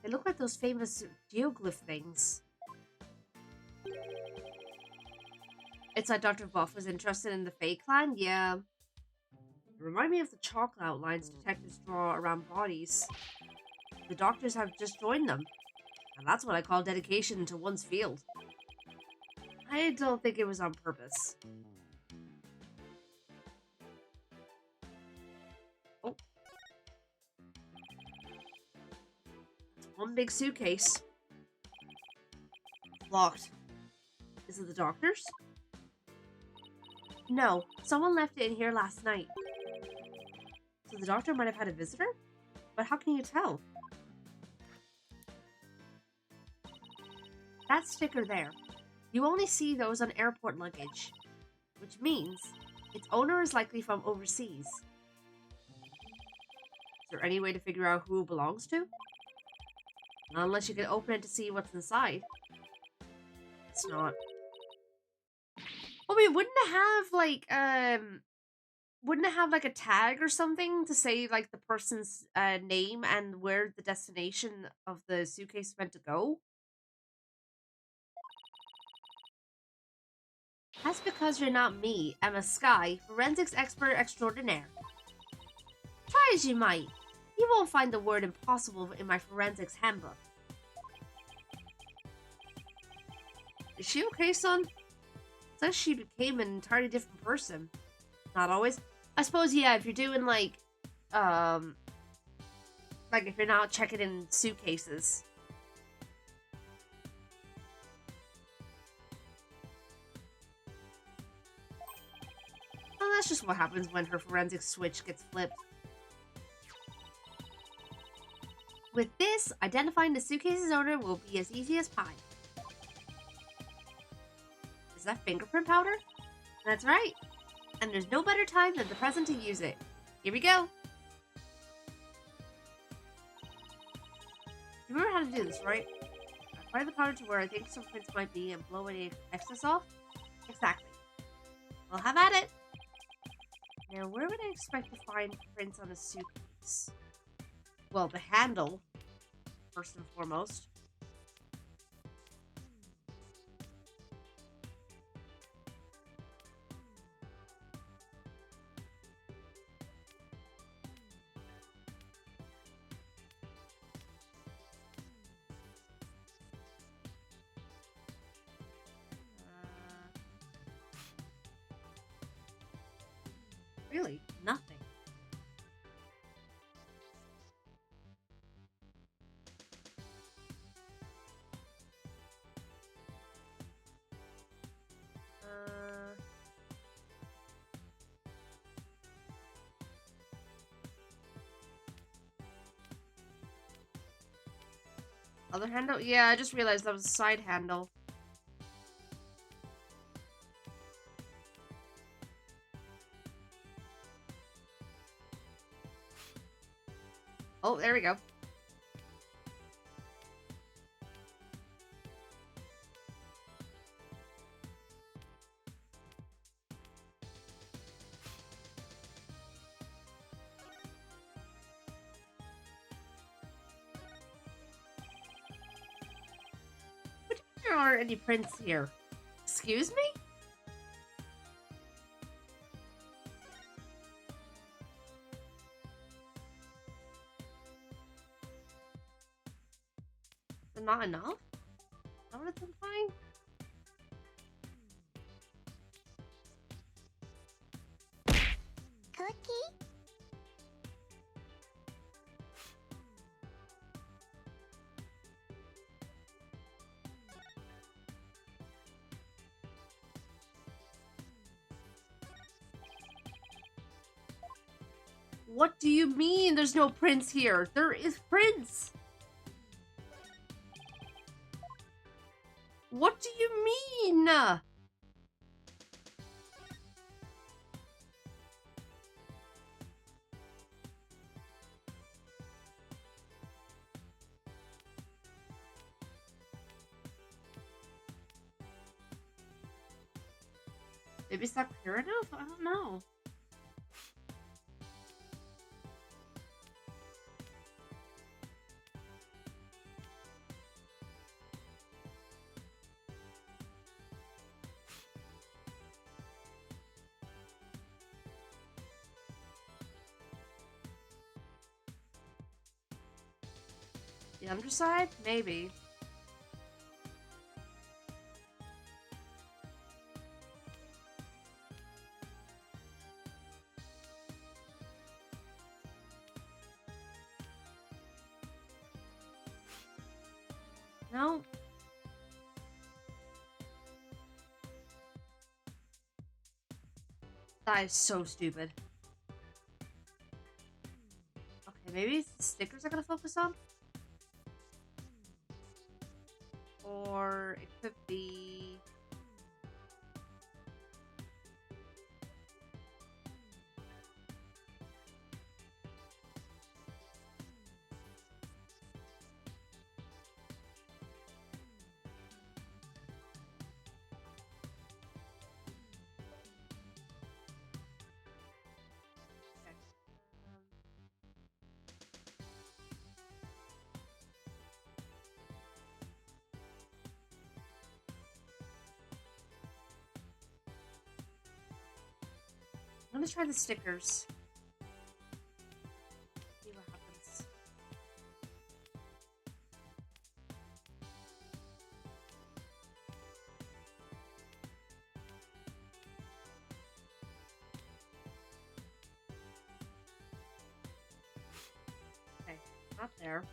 Speaker 1: They look like those famous geoglyph things. It's like Dr. Buff was interested in the Fae Clan? Yeah. It reminded me of the chalk outlines detectives draw around bodies. The doctors have just joined them. And that's what I call dedication to one's field. I don't think it was on purpose. Oh. One big suitcase. Locked. Is it the doctor's? No, someone left it in here last night. So the doctor might have had a visitor? But how can you tell? That sticker there. You only see those on airport luggage. Which means its owner is likely from overseas. Is there any way to figure out who it belongs to? Not unless you can open it to see what's inside. It's not. I mean, wouldn't it have like a tag or something to say like the person's name and where the destination of the suitcase is meant to go? That's because you're not me. I'm a Sky, forensics expert extraordinaire. Try as you might, you won't find the word impossible in my forensics handbook. Is she okay, son? Says she became an entirely different person. Not always. I suppose, yeah, if you're doing, like if you're not checking in suitcases. Well, that's just what happens when her forensic switch gets flipped. With this, identifying the suitcase's owner will be as easy as pie. Is that fingerprint powder? That's right. And there's no better time than the present to use it. Here we go. You remember how to do this, right? Apply the powder to where I think some prints might be and blow any excess off? Exactly. We'll have at it. Now, where would I expect to find prints on a suitcase? Well, the handle, first and foremost. Really, nothing. Other handle? Yeah, I just realized that was a side handle. there we go. There aren't any prints here. Excuse me? Is it not enough? Is that what it's implying?
Speaker 2: Cookie?
Speaker 1: What do you mean there's no prints here? There is prints! What do you mean? Maybe it's not clear enough? I don't know. The underside? Maybe. No. That is so stupid. Okay, maybe it's the stickers I gotta focus on? Or it could be... Okay. I'm gonna try the stickers. See what happens. Okay, not there.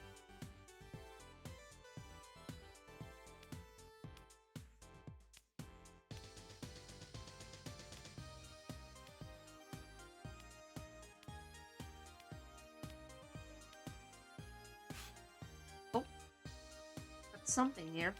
Speaker 1: Oh, that's something here.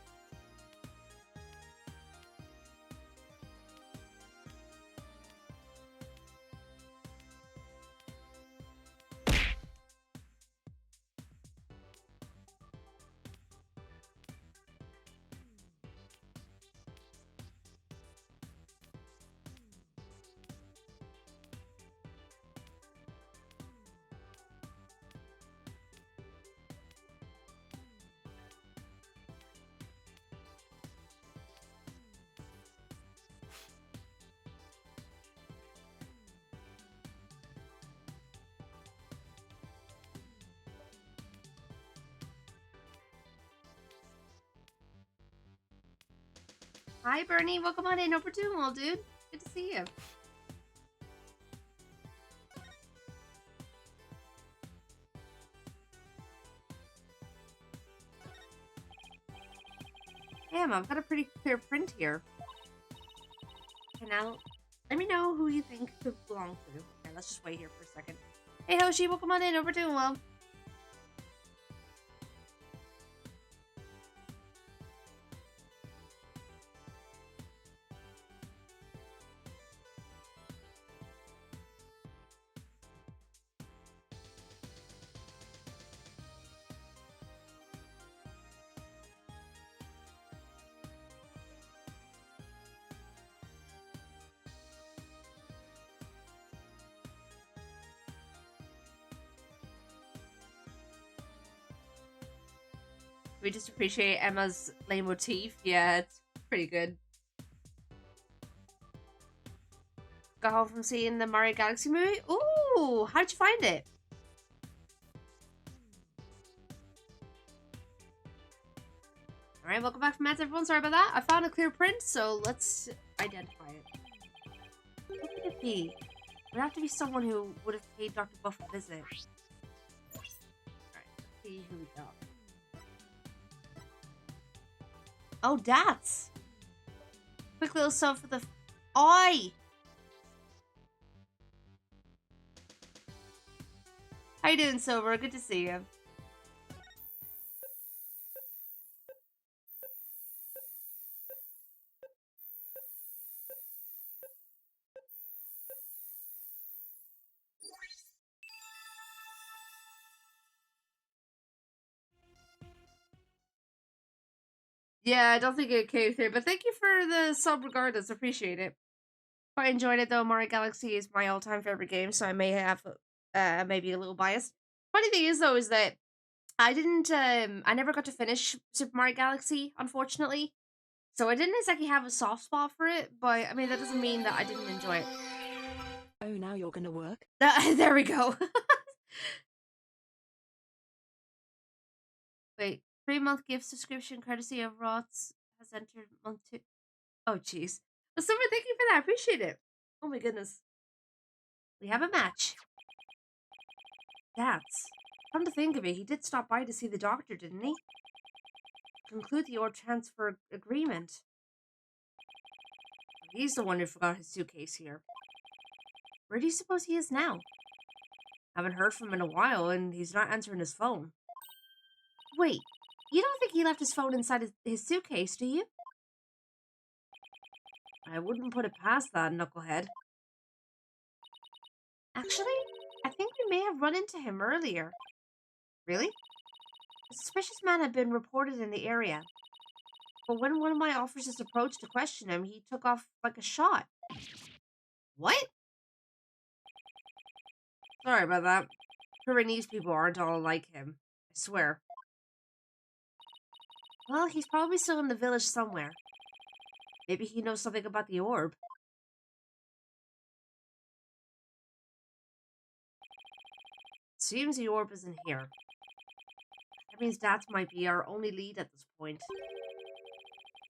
Speaker 1: Hi, Bernie. Welcome on in over to Well, dude. Good to see you. Damn, I've got a pretty clear print here. Okay, now let me know who you think could belong to. Okay, let's just wait here for a second. Hey, Hoshi. Welcome on in over to Well. We just appreciate Emma's lame motif. Yeah, it's pretty good. Got home from seeing the Mario Galaxy movie. Ooh, how'd you find it? Alright, welcome back from Matt, everyone. Sorry about that. I found a clear print, so let's identify it. What could it be? It would have to be someone who would have paid Dr. Buff a visit. Alright, let's see who we got. Oh, that's quick little sub for the eye. How you doing, Silver? Good to see you. Yeah, I don't think it came through, but thank you for the sub regardless. Appreciate it. Quite enjoyed it though. Mario Galaxy is my all-time favorite game, so I may have maybe a little biased. Funny thing is though, is that I didn't I never got to finish Super Mario Galaxy, unfortunately. So I didn't exactly have a soft spot for it, but I mean that doesn't mean that I didn't enjoy it.
Speaker 7: Oh, now you're gonna work?
Speaker 1: There we go. Wait, 3-month gift subscription courtesy of Rots has entered month 2. Oh, jeez. Well, Summer, thank you for that. I appreciate it. Oh my goodness. We have a match. That's. Come to think of it, he did stop by to see the doctor, didn't he? Conclude the orb transfer agreement. He's the one who forgot his suitcase here. Where do you suppose he is now? Haven't heard from him in a while, and he's not answering his phone. Wait, you don't think he left his phone inside his suitcase, do you? I wouldn't put it past that, knucklehead. Actually, I think we may have run into him earlier. Really? A suspicious man had been reported in the area. But when one of my officers approached to question him, he took off like a shot. What? Sorry about that. Pyrenees people aren't all like him. I swear. Well, he's probably still in the village somewhere. Maybe he knows something about the orb. Seems the orb isn't here. That means Dats might be our only lead at this point.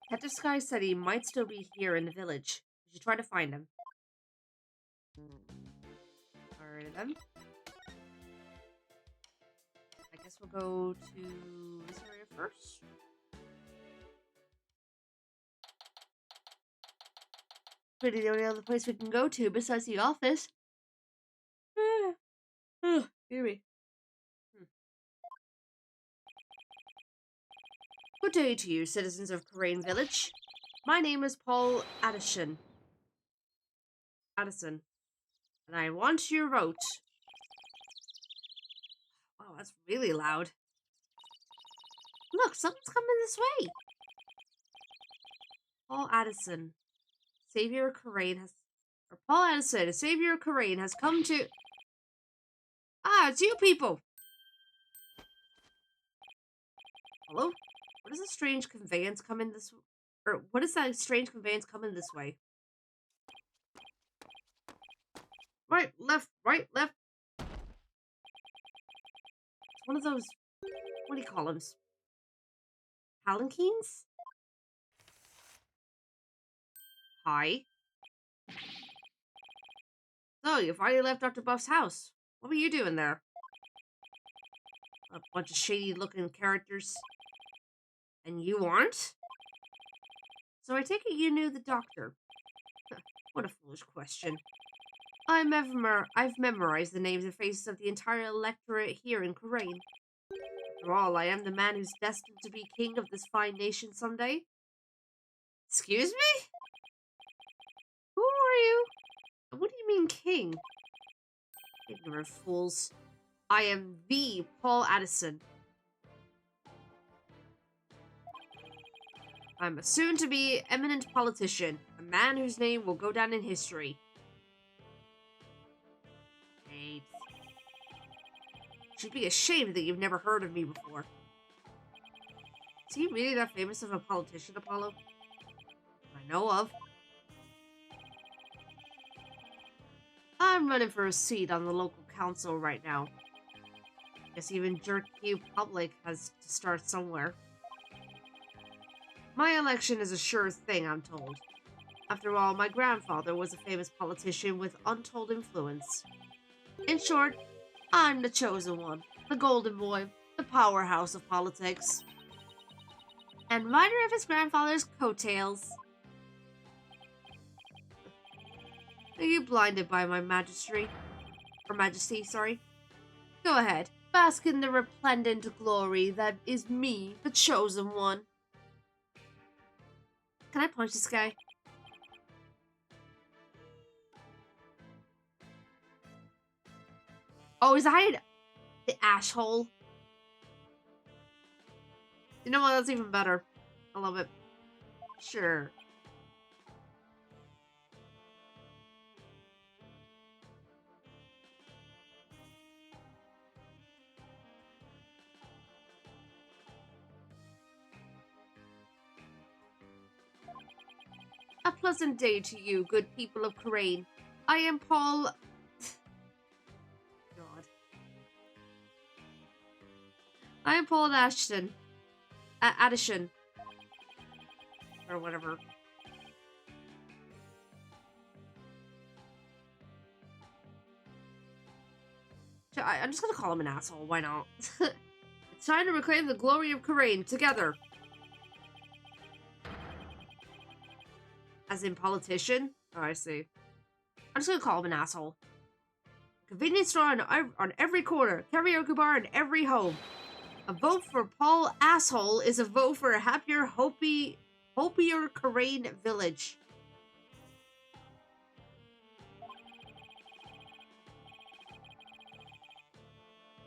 Speaker 1: Detective Sky said he might still be here in the village. We should try to find him. Alright then. I guess we'll go to this area first. Pretty the only other place we can go to besides the office. Hear me. Good day to you, citizens of Karain Village. My name is Paul Addison. And I want your vote. Oh, that's really loud. Look, someone's coming this way. Paul Addison, Savior of Karain has... Or Paul Addison, a Savior of Karain has come to... Ah, it's you people! Hello? What is a strange conveyance coming this... Or what is that strange conveyance coming this way? Right, left, right, left. It's one of those... What do you call them? Palanquins? Hi. So, you finally left Dr. Buff's house. What were you doing there? A bunch of shady-looking characters. And you aren't? So I take it you knew the doctor. What a foolish question. I've memorized the names and faces of the entire electorate here in Karain. After all, I am the man who's destined to be king of this fine nation someday. Excuse me? Who are you? What do you mean, king? Ignorant fools. I am the Paul Addison. I'm a soon-to-be eminent politician, a man whose name will go down in history. Great. You should be ashamed that you've never heard of me before. Is he really that famous of a politician, Apollo? I know of. I'm running for a seat on the local council right now. Guess even Jerk Q Public has to start somewhere. My election is a sure thing, I'm told. After all, my grandfather was a famous politician with untold influence. In short, I'm the chosen one, the golden boy, the powerhouse of politics. And rider of his grandfather's coattails. Are you blinded by my majesty? Or majesty, sorry? Go ahead, bask in the resplendent glory that is me, the chosen one. Can I punch this guy? Oh, is that the asshole? You know what? That's even better. I love it. Sure. A pleasant day to you, good people of Karain. I am Paul... God. I am Paul Ashton. Addison. Or whatever. I'm just gonna call him an asshole, why not? It's time to reclaim the glory of Karain, together. As in politician? Oh, I see. I'm just gonna call him an asshole. Convenience store on every corner. Karaoke bar in every home. A vote for Paul Asshole is a vote for a happier, hopier Karain village.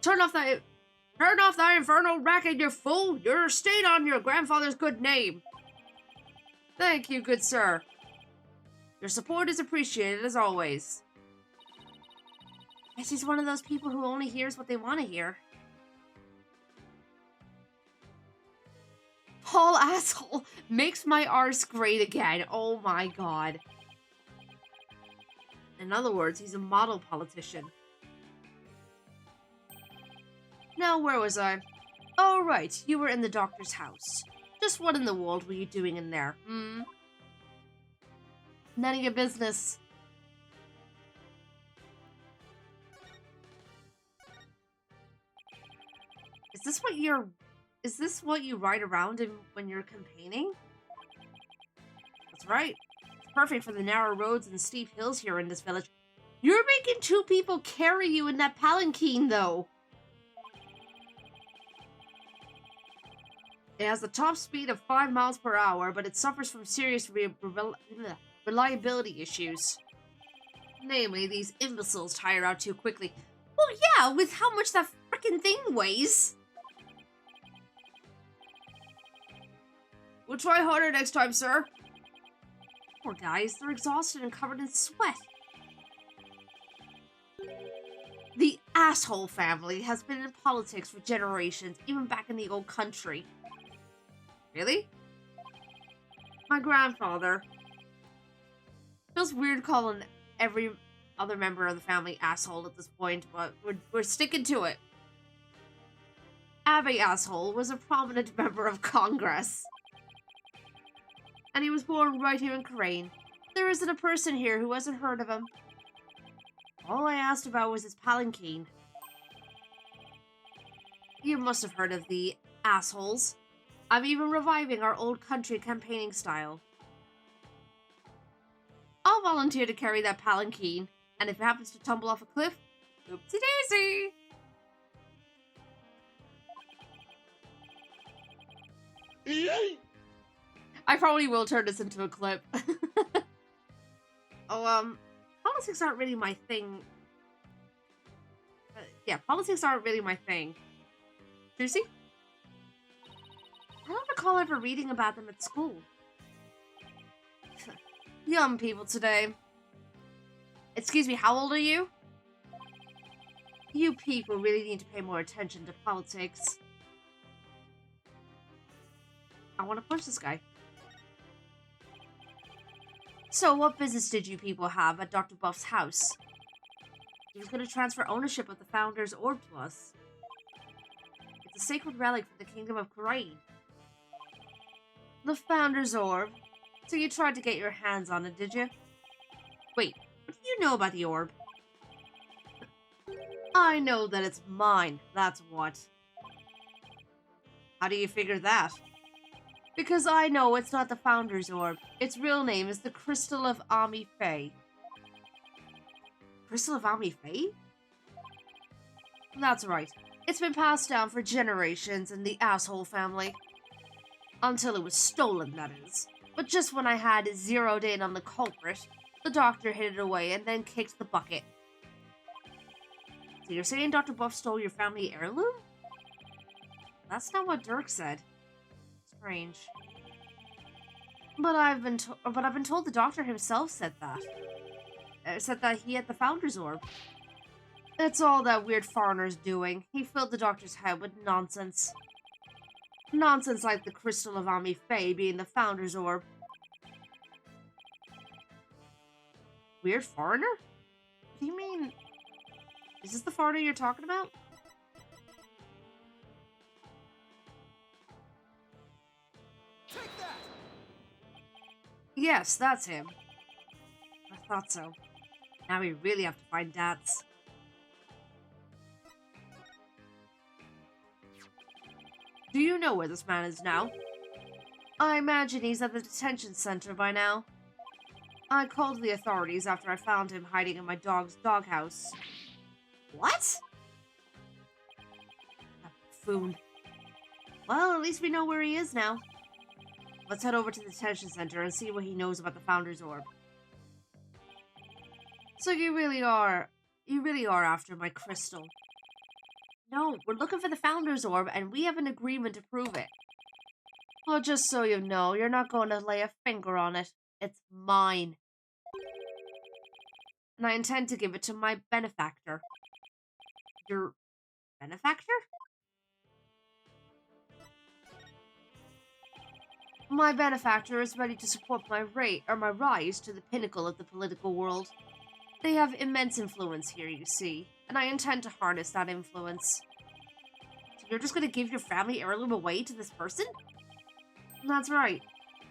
Speaker 1: Turn off that infernal racket, you fool! You're staying on your grandfather's good name. Thank you, good sir. Your support is appreciated as always. Guess he's one of those people who only hears what they want to hear. Paul Asshole makes my arse great again. Oh my god. In other words, he's a model politician. Now, where was I? Oh, right. You were in the doctor's house. Just what in the world were you doing in there, hmm? None of your business. Is this what you ride around in when you're campaigning? That's right. It's perfect for the narrow roads and steep hills here in this village. You're making two people carry you in that palanquin, though. It has a top speed of 5 miles per hour, but it suffers from serious reliability issues. Namely, these imbeciles tire out too quickly. Well, yeah, with how much that frickin' thing weighs. We'll try harder next time, sir. Poor guys, they're exhausted and covered in sweat. The Asshole family has been in politics for generations, even back in the old country. Really? My grandfather. Feels weird calling every other member of the family asshole at this point, but we're sticking to it. Abbey Asshole was a prominent member of Congress. And he was born right here in Karain. There isn't a person here who hasn't heard of him. All I asked about was his palanquin. You must have heard of the Assholes. I'm even reviving our old country campaigning style. I'll volunteer to carry that palanquin, and if it happens to tumble off a cliff, oopsie daisy! I probably will turn this into a clip. Politics aren't really my thing. Yeah, politics aren't really my thing. Juicy? I don't recall ever reading about them at school. Young people today. Excuse me, how old are you? You people really need to pay more attention to politics. I want to punch this guy. So, what business did you people have at Dr. Buff's house? He was going to transfer ownership of the Founder's Orb to us. It's a sacred relic from the Kingdom of Karain. The Founder's Orb? So you tried to get your hands on it, did you? Wait, what do you know about the orb? I know that it's mine, that's what. How do you figure that? Because I know it's not the Founder's Orb. Its real name is the Crystal of Ami Faye. Crystal of Ami Faye? That's right. It's been passed down for generations in the asshole family. Until it was stolen, that is. But just when I had zeroed in on the culprit, the doctor hid it away and then kicked the bucket. So you're saying Dr. Buff stole your family heirloom? That's not what Dirk said. Strange. But I've been told the doctor himself said that. Said that he had the Founder's Orb. That's all that weird foreigner's doing. He filled the doctor's head with nonsense. Nonsense like the Crystal of Ami Faye being the Founder's Orb. Weird foreigner? What do you mean? Is this the foreigner you're talking about?
Speaker 4: Take that!
Speaker 1: Yes, that's him. I thought so. Now we really have to find Dats. Do you know where this man is now? I imagine he's at the detention center by now. I called the authorities after I found him hiding in my dog's doghouse. What? That buffoon. Well, at least we know where he is now. Let's head over to the detention center and see what he knows about the Founder's Orb. So you really are after my crystal. No, we're looking for the Founder's Orb, and we have an agreement to prove it. Well, just so you know, you're not going to lay a finger on it. It's mine. And I intend to give it to my benefactor. Your benefactor? My benefactor is ready to support my rise to the pinnacle of the political world. They have immense influence here, you see, and I intend to harness that influence. So you're just going to give your family heirloom away to this person? That's right.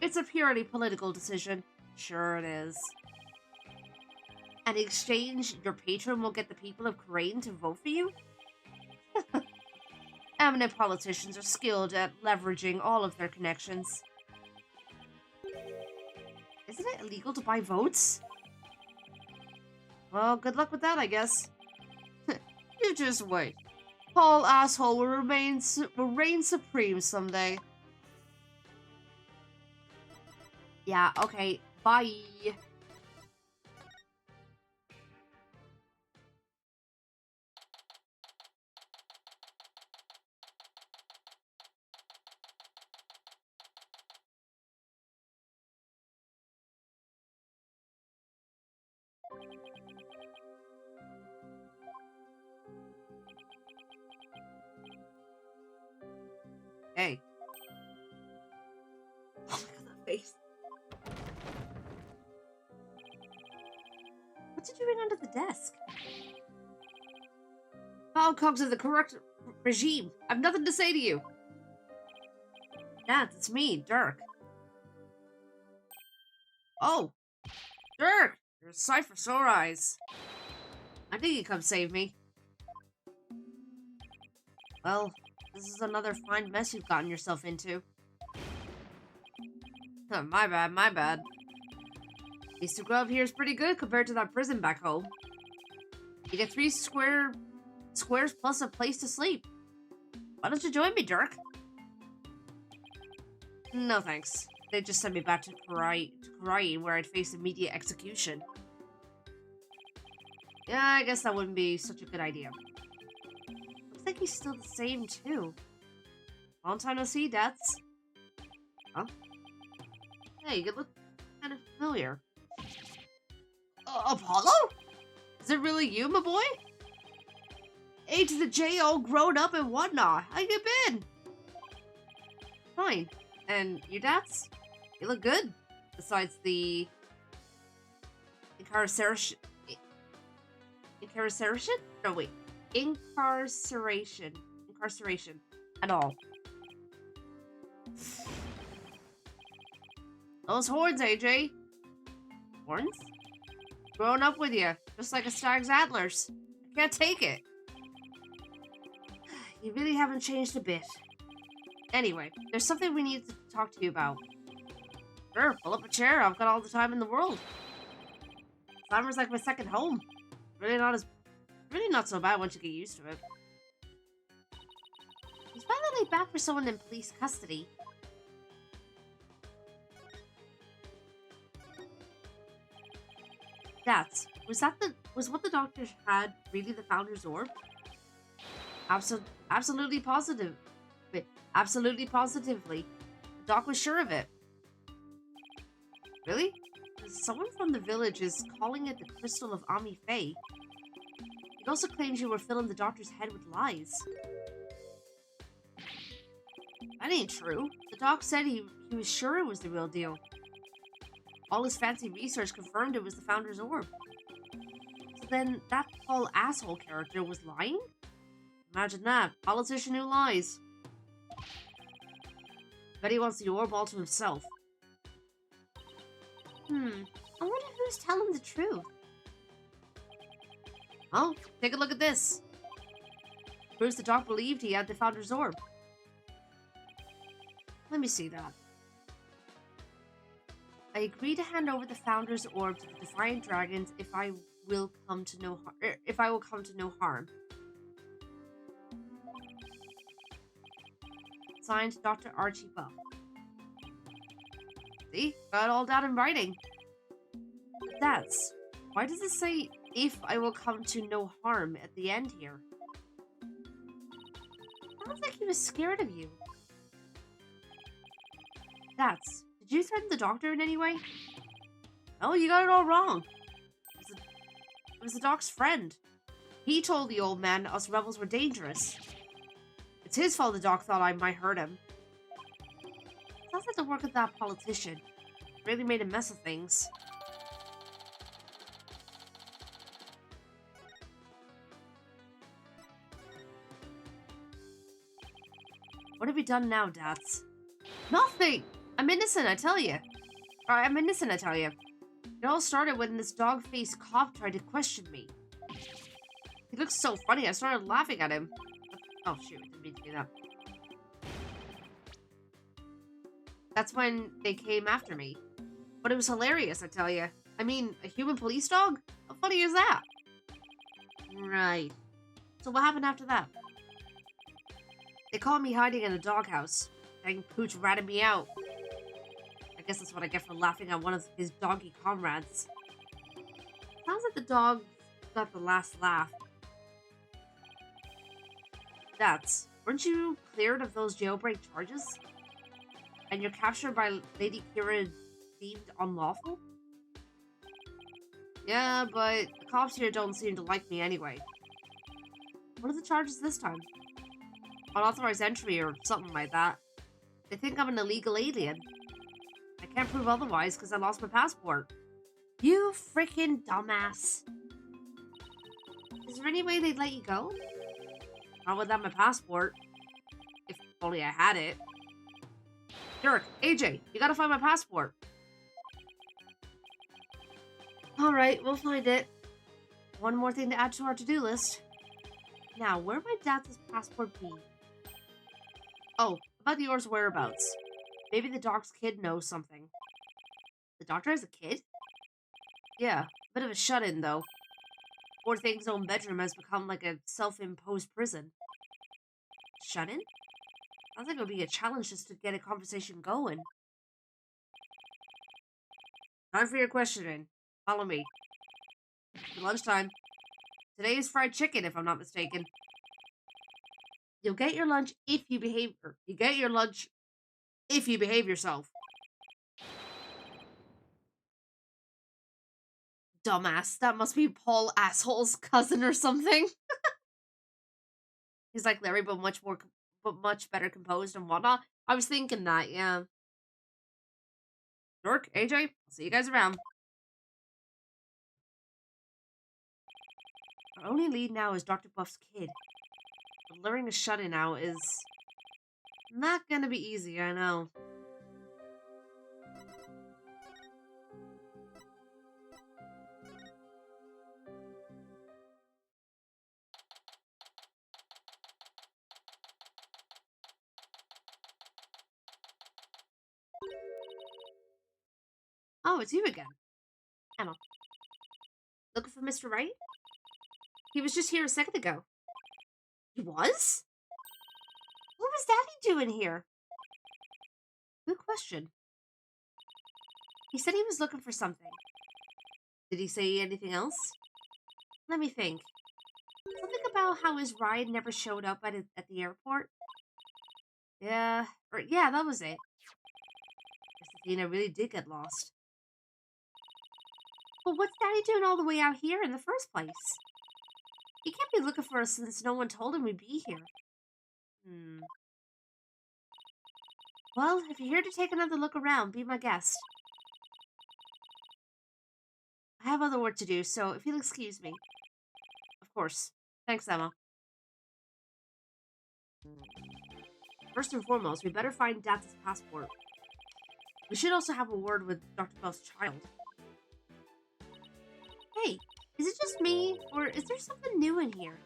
Speaker 1: It's a purely political decision. Sure it is. And in exchange, your patron will get the people of Karain to vote for you? Eminent politicians are skilled at leveraging all of their connections. Isn't it illegal to buy votes? Well, good luck with that, I guess. You just wait. Paul Asshole will reign supreme someday. Yeah, okay. Bye. Hey. Oh my god, that face. What did you bring under the desk? Foul cogs of the correct regime. I've nothing to say to you. Nat, it's me, Dirk. Oh, Dirk! You're a sight for sore eyes. I think you come save me. Well, this is another fine mess you've gotten yourself into. Oh, my bad, my bad. At least the grub here is pretty good compared to that prison back home. You get 3 squares plus a place to sleep. Why don't you join me, Dirk? No thanks. They just sent me back to Karain, where I'd face immediate execution. Yeah, I guess that wouldn't be such a good idea. Looks like he's still the same, too. Long time no see, Dats. Huh? Hey, you look kind of familiar. Apollo? Is it really you, my boy? A to the J, all grown up and whatnot. How you been? Fine. And you, Dats? You look good. Besides the incarceration. Incarceration? No, wait. Incarceration. Incarceration. And all. Those horns, AJ. Horns? Growing up with you, just like a stag's antlers. I can't take it. You really haven't changed a bit. Anyway, there's something we need to talk to you about. Sure, pull up a chair. I've got all the time in the world. Summer's like my second home. Really not so bad once you get used to it. He's finally back for someone in police custody. Was what the doctor had really the Founder's Orb? Absolutely positive. Wait, absolutely positively. The doc was sure of it. Really? Someone from the village is calling it the Crystal of Ami Faye. It also claims you were filling the doctor's head with lies. That ain't true. The doc said he was sure it was the real deal. All his fancy research confirmed it was the Founder's Orb. So then that Paul asshole character was lying? Imagine that. Politician who lies. Bet he wants the orb all to himself. I wonder who's telling the truth. Oh, take a look at this. Proves the doc believed he had the Founder's Orb. Let me see that. I agree to hand over the Founder's Orb to the Defiant Dragons if I will come to no harm. Signed, Dr. Archie Buff. See? Got all that in writing. Why does it say, if I will come to no harm at the end here? Sounds like he was scared of you. Did you threaten the doctor in any way? Oh, you got it all wrong. It was the doc's friend. He told the old man us rebels were dangerous. It's his fault the doc thought I might hurt him. Sounds like the work of that politician. Really made a mess of things. What have you done now, Dats? Nothing! I'm innocent, I tell you. It all started when this dog-faced cop tried to question me. He looked so funny, I started laughing at him. Oh shoot, didn't mean to do that. That's when they came after me. But it was hilarious, I tell you. I mean, a human police dog? How funny is that? Right. So what happened after that? They caught me hiding in a doghouse. Dang Pooch ratted me out. I guess that's what I get for laughing at one of his doggy comrades. Sounds like the dog got the last laugh. Weren't you cleared of those jailbreak charges? And your capture by Lady Kira deemed unlawful? Yeah, but the cops here don't seem to like me anyway. What are the charges this time? Unauthorized entry or something like that. They think I'm an illegal alien. I can't prove otherwise because I lost my passport. You freaking dumbass. Is there any way they'd let you go? Not without my passport. If only I had it. Dirk, AJ, you gotta find my passport. Alright, we'll find it. One more thing to add to our to-do list. Now, where might Dad's passport be? Oh, about the Or's whereabouts. Maybe the doc's kid knows something. The doctor has a kid? Yeah, a bit of a shut-in, though. Poor thing's own bedroom has become like a self-imposed prison. Shut-in? Sounds like it would be a challenge just to get a conversation going. Time for your questioning. Follow me. It's lunchtime. Today is fried chicken, if I'm not mistaken. You'll get your lunch if you behave. You get your lunch if you behave yourself. Dumbass. That must be Paul Asshole's cousin or something. He's like Larry, but much better composed and whatnot. I was thinking that, yeah. Dork, AJ, I'll see you guys around. Our only lead now is Dr. Buff's kid. But luring a shut-in out is not gonna be easy, I know. Oh, it's you again. Emma. Looking for Mr. Wright? He was just here a second ago. He was? What was Daddy doing here? Good question. He said he was looking for something. Did he say anything else? Let me think. Something about how his ride never showed up at the airport? Yeah, that was it. Guess Athena really did get lost. But what's Daddy doing all the way out here in the first place? He can't be looking for us since no one told him we'd be here. Well, if you're here to take another look around, be my guest. I have other work to do, so if you'll excuse me. Of course. Thanks, Emma. First and foremost, we better find Dad's passport. We should also have a word with Dr. Buff's child. Hey, is it just me, or is there something new in here?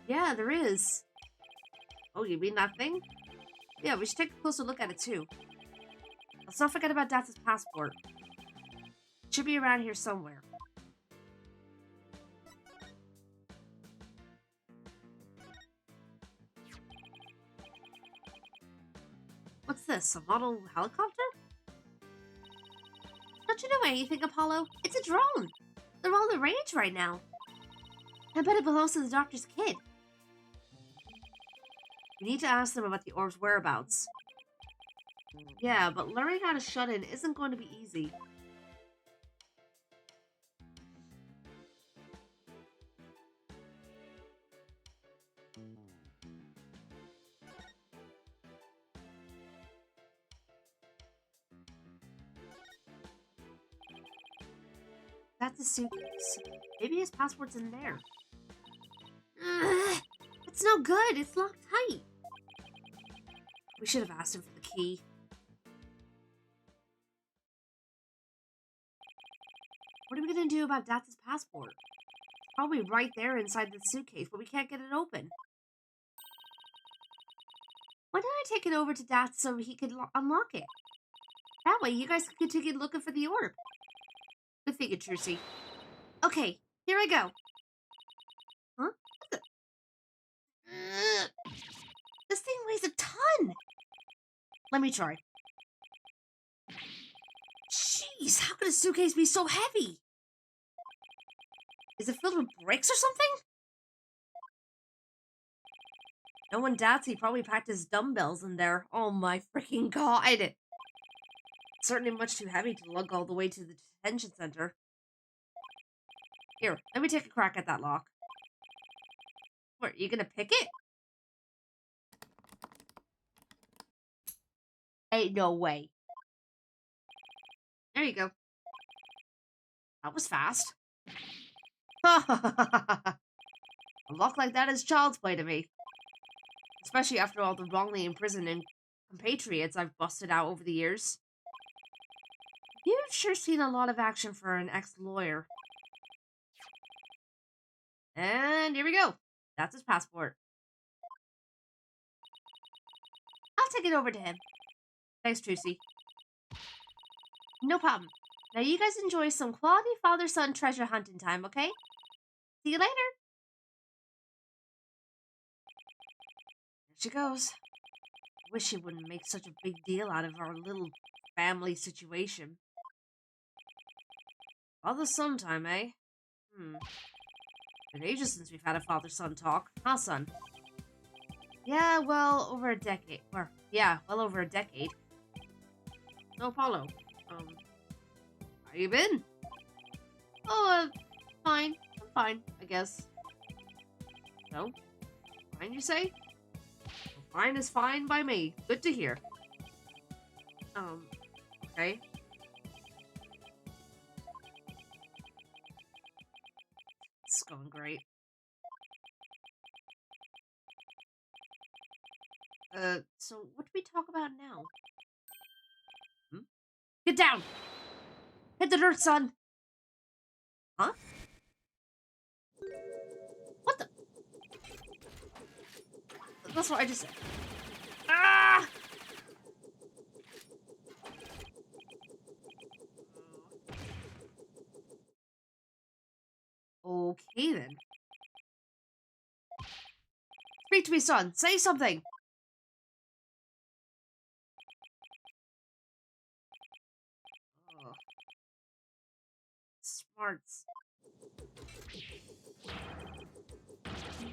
Speaker 1: Yeah, there is. Oh, you mean that thing? Yeah, we should take a closer look at it too. Let's not forget about Dad's passport. It should be around here somewhere. What's this, a model helicopter? Don't you know anything, Apollo? It's a drone. They're all the rage right now. I bet it belongs to the doctor's kid. We need to ask them about the orb's whereabouts. Yeah, but learning how to shut in isn't going to be easy. That's a suitcase. Maybe his passport's in there. Ugh, it's no good. It's locked tight. We should have asked him for the key. What are we going to do about Datz's passport? It's probably right there inside the suitcase, but we can't get it open. Why don't I take it over to Datz so he could unlock it? That way you guys can continue looking for the orb. Good thinking, Trucy. Okay, here I go. Huh? This thing weighs a ton! Let me try. Jeez, how could a suitcase be so heavy? Is it filled with bricks or something? No one doubts he probably packed his dumbbells in there. Oh my freaking god! It's certainly much too heavy to lug all the way to the detention center. Here, let me take a crack at that lock. What, are you gonna pick it? Ain't no way. There you go. That was fast. A lock like that is child's play to me. Especially after all the wrongly imprisoned and compatriots I've busted out over the years. You've sure seen a lot of action for an ex-lawyer. And here we go. That's his passport. I'll take it over to him. Thanks, Trucy. No problem. Now you guys enjoy some quality father-son treasure hunting time, okay? See you later. There she goes. Wish she wouldn't make such a big deal out of our little family situation. Father-son time, eh? Been ages since we've had a father-son talk, huh, son? Yeah, well over a decade. Well over a decade. No, Apollo. How you been? Oh, fine. I'm fine, I guess. No? Fine, you say? Well, fine is fine by me. Good to hear. Okay. It's going great. So what do we talk about now? Hmm? Get down! Hit the dirt, son! Huh? What the? That's what I just said. Ah! Okay, then. Speak to me, son. Say something. Oh. Smarts.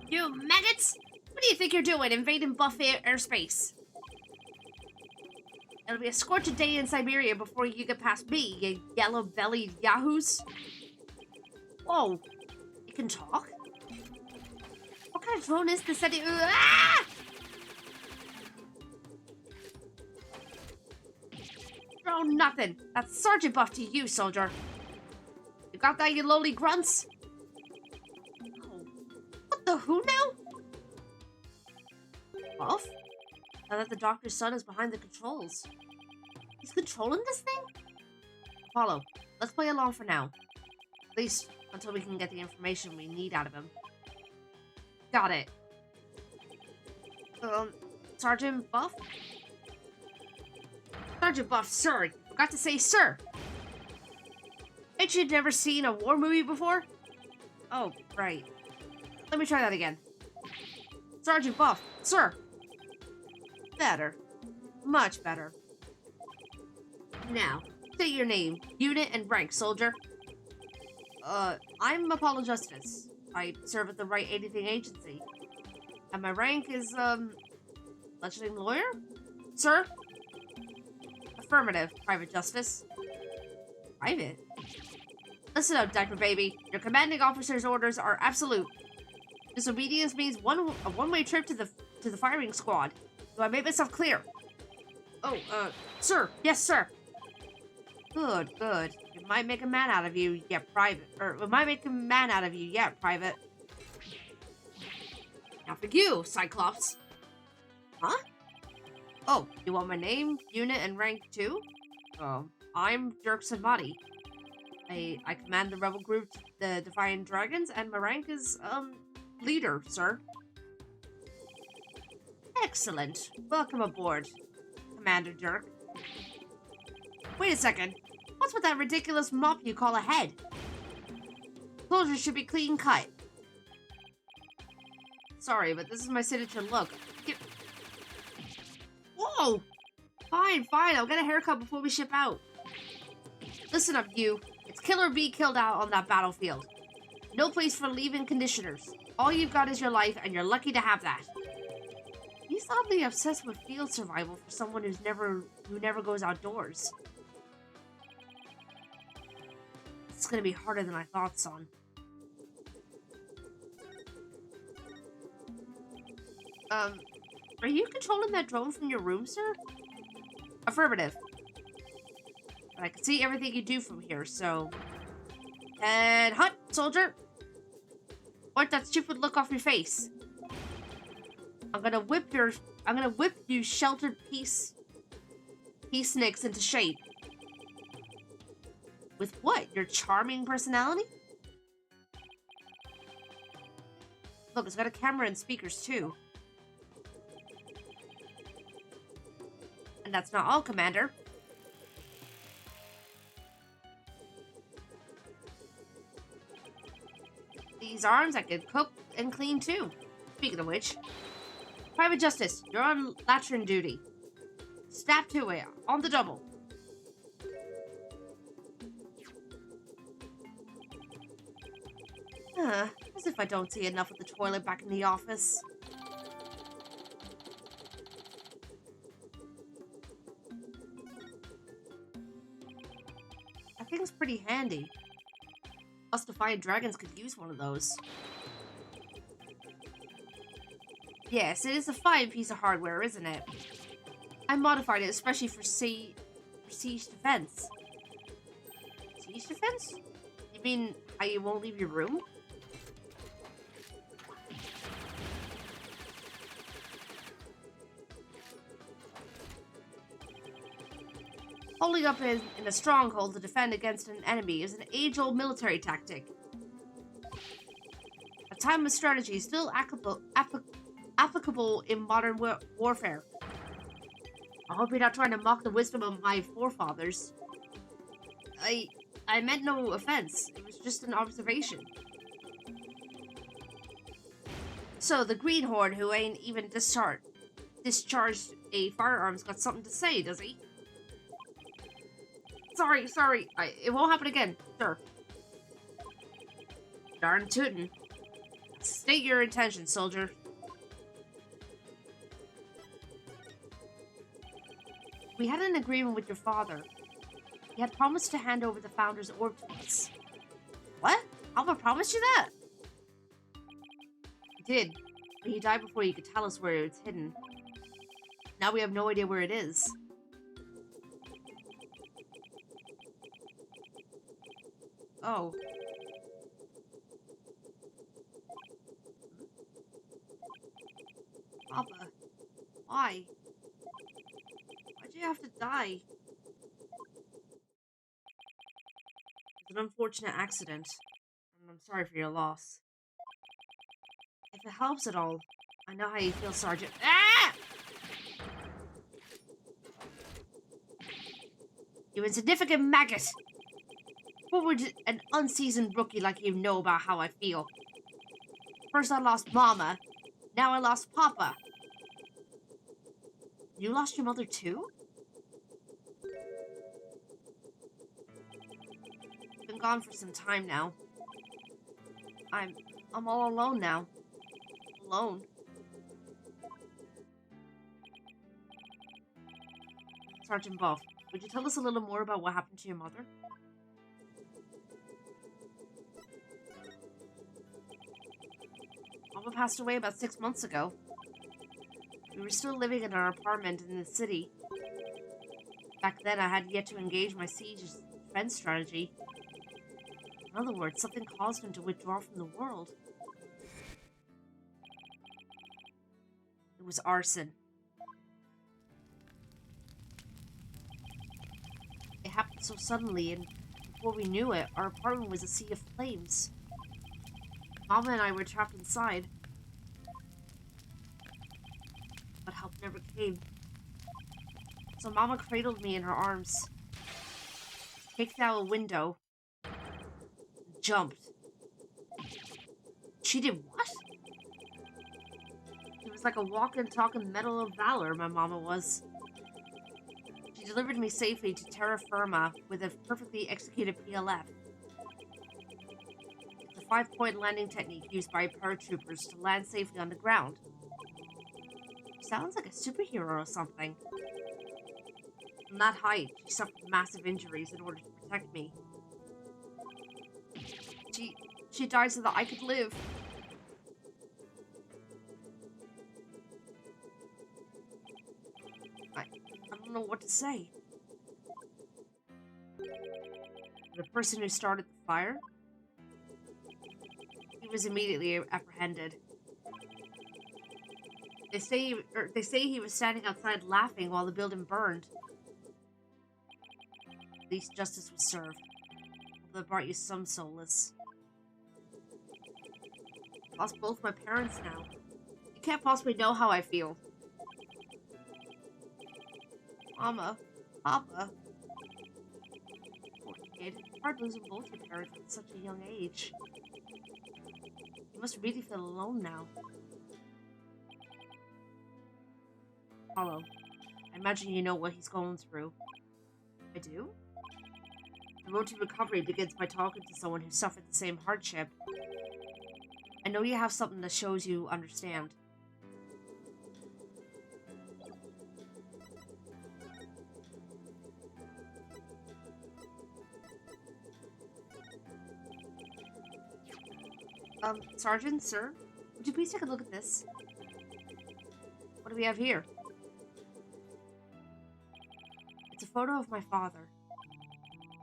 Speaker 1: You maggots! What do you think you're doing, invading buff airspace? It'll be a scorching day in Siberia before you get past me, you yellow-bellied yahoos. Whoa, you can talk? What kind of drone is this? Ah! Drone nothing. That's sergeant buff to you, soldier. You got that, you lowly grunts? Oh, what the who now? Buff? Now that the doctor's son is behind the controls. He's controlling this thing? Apollo, let's play along for now. At least until we can get the information we need out of him. Got it. Sergeant Buff? Sergeant Buff, sir. Forgot to say sir. Ain't you never seen a war movie before? Oh, right. Let me try that again. Sergeant Buff, sir. Better. Much better. Now, say your name, unit, and rank, soldier. I'm Apollo Justice. I serve at the Right Anything Agency. And my rank is, fledgling lawyer? Sir? Affirmative, Private Justice. Private? Listen up, diaper baby. Your commanding officer's orders are absolute. Disobedience means a one-way trip to the firing squad. Do I make myself clear? Oh, sir. Yes, sir. Good, good. It might make a man out of you, yet private. Or, it might make a man out of you, yet private. Now for you, Cyclops. Huh? Oh, you want my name, unit, and rank too? Oh, I'm Dirk Savati. I command the rebel group, the Defiant Dragons, and my rank is, leader, sir. Excellent. Welcome aboard, Commander Dirk. Wait a second. What's with that ridiculous mop you call a head? Soldiers should be clean cut. Sorry, but this is my signature look. Whoa! Fine, fine. I'll get a haircut before we ship out. Listen up, you. It's kill or be killed out on that battlefield. No place for leave-in conditioners. All you've got is your life, and you're lucky to have that. He's oddly obsessed with field survival for someone who never goes outdoors. It's gonna be harder than I thought, son. Are you controlling that drone from your room, sir? Affirmative. But I can see everything you do from here, so... And hut, soldier! Wipe that stupid look off your face. I'm gonna whip you sheltered peaceniks into shape. With what? Your charming personality? Look, it's got a camera and speakers, too. And that's not all, Commander. These arms I can cook and clean, too. Speaking of which, Private Justice, you're on latrin duty. Snap to it, on the double. As if I don't see enough of the toilet back in the office. That thing's pretty handy. Us Defiant Dragons could use one of those. Yes, it is a fine piece of hardware, isn't it? I modified it especially for for siege defense. Siege defense? You mean I won't leave your room? Holding up in a stronghold to defend against an enemy is an age-old military tactic. A timeless strategy still applicable in modern warfare. I hope you're not trying to mock the wisdom of my forefathers. I meant no offense. It was just an observation. So the greenhorn who ain't even discharged a firearm's got something to say, does he? Sorry. It won't happen again. Sure. Darn tootin'. State your intention, soldier. We had an agreement with your father. He had promised to hand over the Founder's Orb to us. What? Alpha promised you that? He did, but he died before he could tell us where it's hidden. Now we have no idea where it is. Oh. Papa, why? Why'd you have to die? It was an unfortunate accident, and I'm sorry for your loss. If it helps at all, I know how you feel, Sergeant. Ah! You insignificant maggot! What would an unseasoned rookie like you know about how I feel? First I lost Mama, now I lost Papa. You lost your mother too? Been gone for some time now. I'm all alone now. Alone. Sergeant Buff, would you tell us a little more about what happened to your mother? Mama passed away about 6 months ago. We were still living in our apartment in the city. Back then, I had yet to engage my siege defense strategy. In other words, something caused him to withdraw from the world. It was arson. It happened so suddenly, and before we knew it, our apartment was a sea of flames. Mama and I were trapped inside. But help never came. So Mama cradled me in her arms, kicked out a window, and jumped. She did what? She was like a walking, talking medal of valor, my mama was. She delivered me safely to terra firma with a perfectly executed PLF. It's a 5-point landing technique used by paratroopers to land safely on the ground. Sounds like a superhero or something. From that height, she suffered massive injuries in order to protect me. She died so that I could live. I don't know what to say. The person who started the fire? He was immediately apprehended. They say he was standing outside laughing while the building burned. At least justice was served. Although it brought you some solace. I lost both my parents now. You can't possibly know how I feel. Mama, Papa. Poor kid. It's hard losing both your parents at such a young age. You must really feel alone now. Apollo, I imagine you know what he's going through. I do? The road to recovery begins by talking to someone who suffered the same hardship. I know you have something that shows you understand. Sergeant, sir, would you please take a look at this? What do we have here? It's a photo of my father.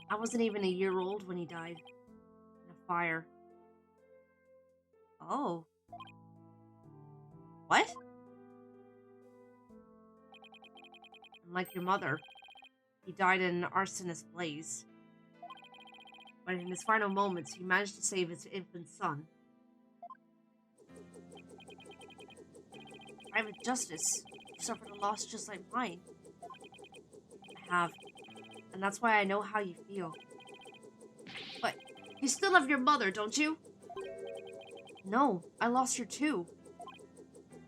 Speaker 1: I wasn't even a year old when he died. In a fire. Oh. What? Unlike your mother, he died in an arsonist blaze. But in his final moments, he managed to save his infant son. Private justice. You suffered a loss just like mine. I have. And that's why I know how you feel. But you still love your mother, don't you? No, I lost her too.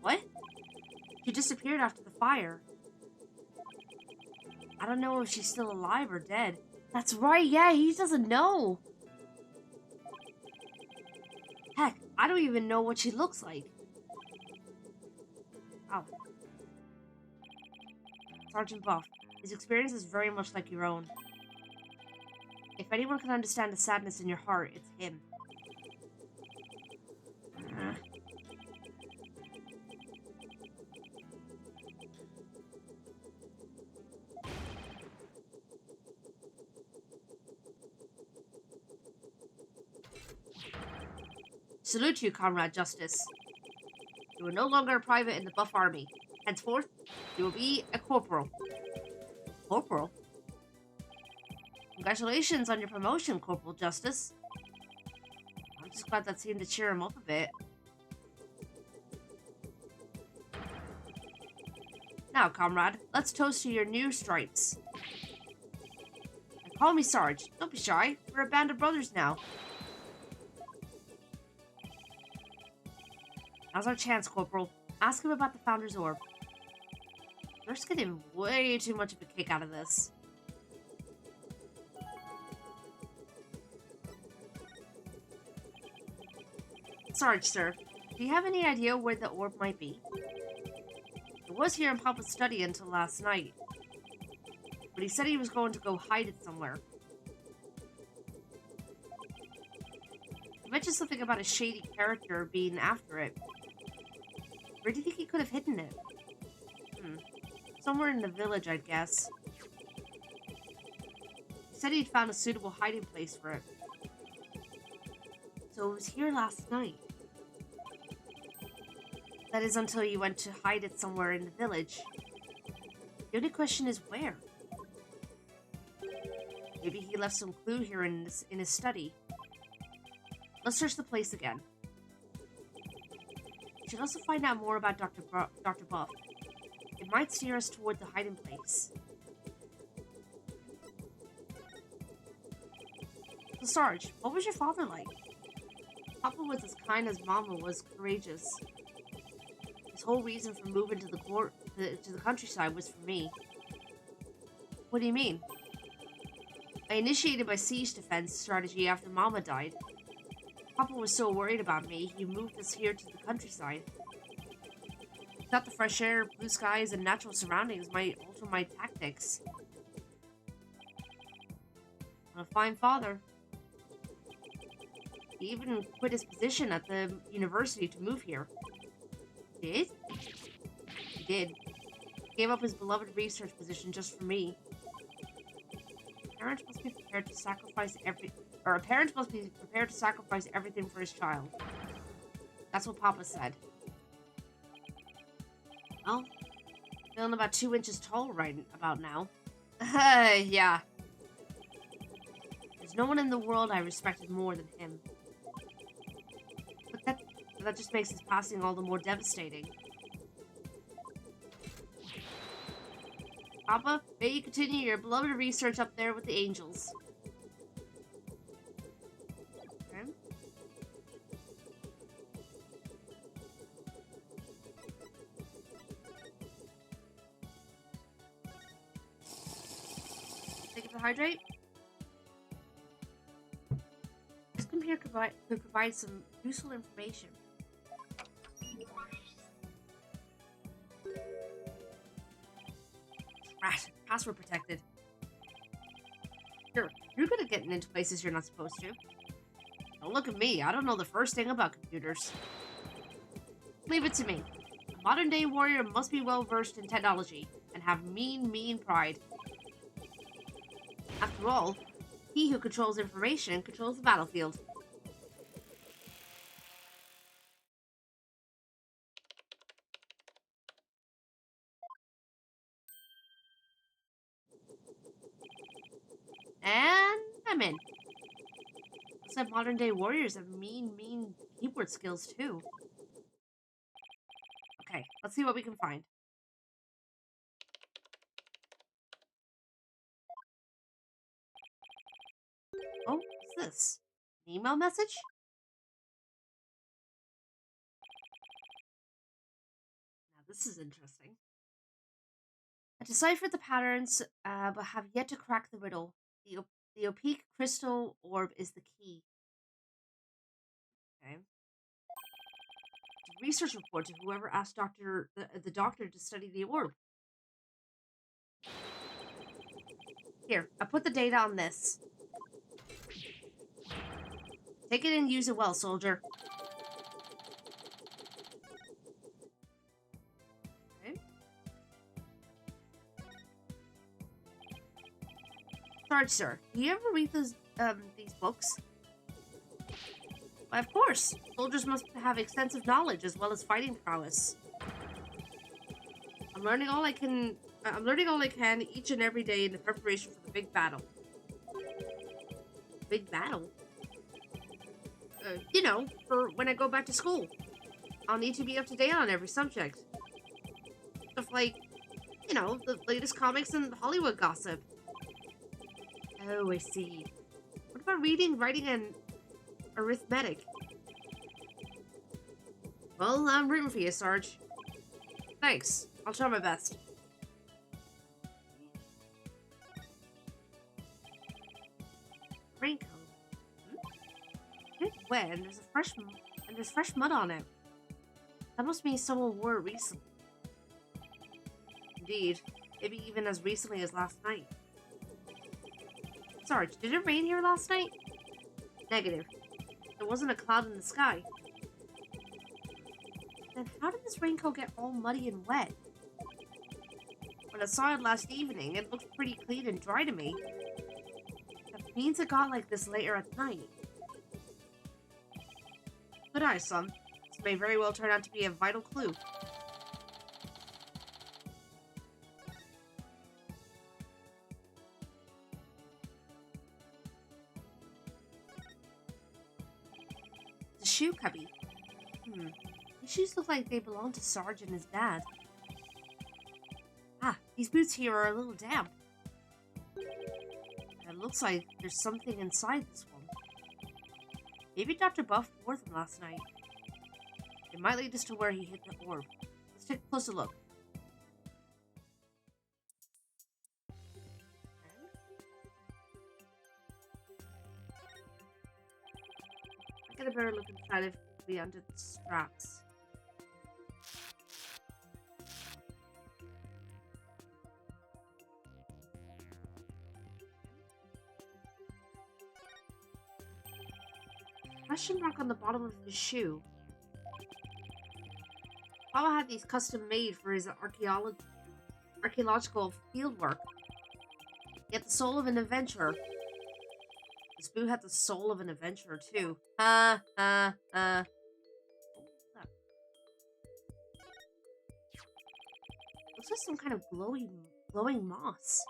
Speaker 1: What? She disappeared after the fire. I don't know if she's still alive or dead. That's right, yeah, he doesn't know. Heck, I don't even know what she looks like. Oh. Sergeant Buff, his experience is very much like your own. If anyone can understand the sadness in your heart, it's him. Salute you, Comrade Justice. You are no longer a private in the Buff Army. Henceforth, you will be a corporal. Corporal? Congratulations on your promotion, Corporal Justice. I'm just glad that seemed to cheer him up a bit. Now, comrade, let's toast to your new stripes. And call me Sarge. Don't be shy. We're a band of brothers now. Now's our chance, Corporal. Ask him about the Founder's Orb. We're just getting way too much of a kick out of this. Sarge, sir, do you have any idea where the orb might be? It was here in Papa's study until last night. But he said he was going to go hide it somewhere. He mentioned something about a shady character being after it. Where do you think he could have hidden it? Somewhere in the village, I'd guess. He said he'd found a suitable hiding place for it. So it was here last night. That is until you went to hide it somewhere in the village. The only question is where? Maybe he left some clue here in his study. Let's search the place again. We should also find out more about Dr. Buff. It might steer us toward the hiding place. So Sarge, what was your father like? Papa was as kind as Mama was courageous. His whole reason for moving to the countryside was for me. What do you mean? I initiated my siege defense strategy after Mama died. Papa was so worried about me, he moved us here to the countryside. He thought the fresh air, blue skies, and natural surroundings might alter my tactics. I'm a fine father. He even quit his position at the university to move here. Did? He did. He gave up his beloved research position just for me. A parent must be prepared to sacrifice everything for his child. That's what Papa said. Well, feeling about 2 inches tall right about now. Yeah. There's no one in the world I respected more than him. But that just makes his passing all the more devastating. Papa, may you continue your beloved research up there with the angels. Okay. Take it to hydrate. This computer could provide some useful information. Rat, password protected. Sure, you're good at getting into places you're not supposed to. Don't look at me, I don't know the first thing about computers. Leave it to me. A modern-day warrior must be well-versed in technology, and have mean pride. After all, he who controls information controls the battlefield. And I'm in. Looks like modern day warriors have mean keyboard skills too. Okay, let's see what we can find. Oh, what's this? An email message? Now this is interesting. I deciphered the patterns, but have yet to crack the riddle. The opaque crystal orb is the key. Okay. It's a research report to whoever asked the doctor to study the orb. Here, I put the data on this. Take it and use it well, soldier. Okay. Sarge, sir, do you ever read these books? Why, of course. Soldiers must have extensive knowledge as well as fighting prowess. I'm learning all I can each and every day in the preparation for the big battle. Big battle? You know, for when I go back to school. I'll need to be up to date on every subject. Stuff like, you know, the latest comics and Hollywood gossip. Oh, I see. What about reading, writing, and arithmetic? Well, I'm rooting for you, Sarge. Thanks. I'll try my best. Raincoat. It's wet and there's fresh mud on it. That must mean someone wore it recently. Indeed, maybe even as recently as last night. Sarge, did it rain here last night? Negative. There wasn't a cloud in the sky. Then how did this raincoat get all muddy and wet? When I saw it last evening, it looked pretty clean and dry to me. That means it got like this later at night. Good eye, son. This may very well turn out to be a vital clue. The shoe cubby. These shoes look like they belong to Sarge and his dad. Ah, these boots here are a little damp. It looks like there's something inside this one. Maybe Dr. Buff wore them last night. It might lead us to where he hid the orb. Let's take a closer look. I'll get a better look inside if we under the straps. Question mark on the bottom of his shoe. Papa had these custom made for his archaeological fieldwork. He had the soul of an adventurer. This boot had the soul of an adventurer too. Looks like some kind of glowing moss.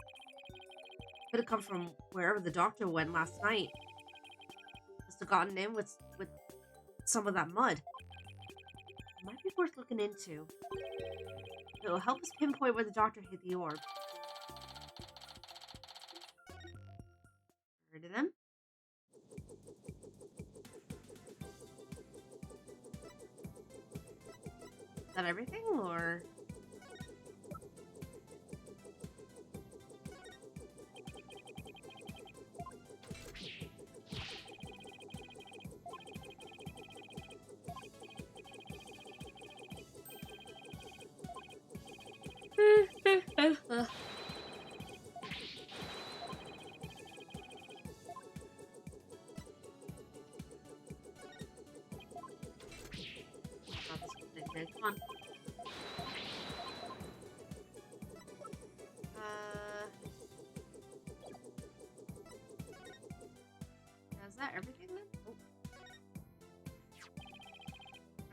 Speaker 1: Could have come from wherever the doctor went last night. Must have gotten in with some of that mud. It might be worth looking into. It will help us pinpoint where the doctor hid the orb. Heard of them? Is that everything, or? Come on.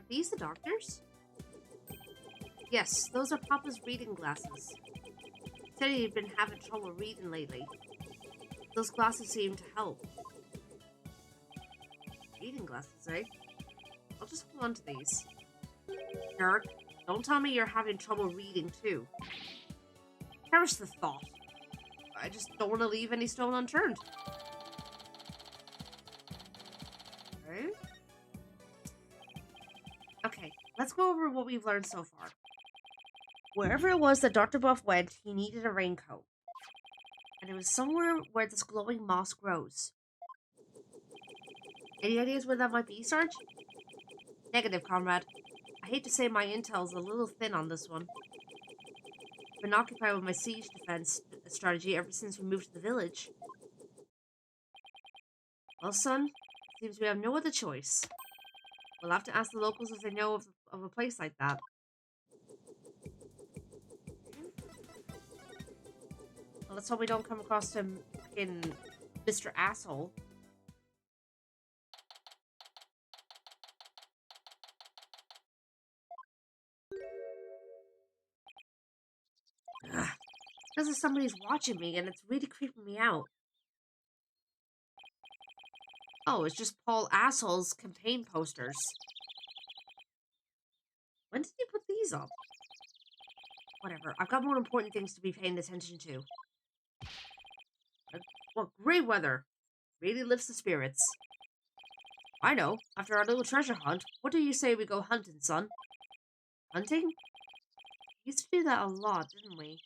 Speaker 1: these the doctors? Yes, those are Papa's reading glasses. He said he'd been having trouble reading lately. Those glasses seem to help. Reading glasses, eh? I'll just hold on to these. Derek, don't tell me you're having trouble reading too. Perish the thought. I just don't want to leave any stone unturned. Okay. Okay, let's go over what we've learned so far. Wherever it was that Dr. Buff went, he needed a raincoat. And it was somewhere where this glowing moss grows. Any ideas where that might be, Sarge? Negative, comrade. I hate to say my intel's a little thin on this one. I've been occupied with my siege defense strategy ever since we moved to the village. Well, son, seems we have no other choice. We'll have to ask the locals if they know of a place like that. Well, let's hope we don't come across him in Mr. Asshole. Ugh. Because if somebody's watching me and it's really creeping me out. Oh, it's just Paul Asshole's campaign posters. When did he put these up? Whatever, I've got more important things to be paying attention to. What great weather. Really lifts the spirits. I know, after our little treasure hunt, what do you say we go hunting, son? Hunting? We used to do that a lot, didn't we?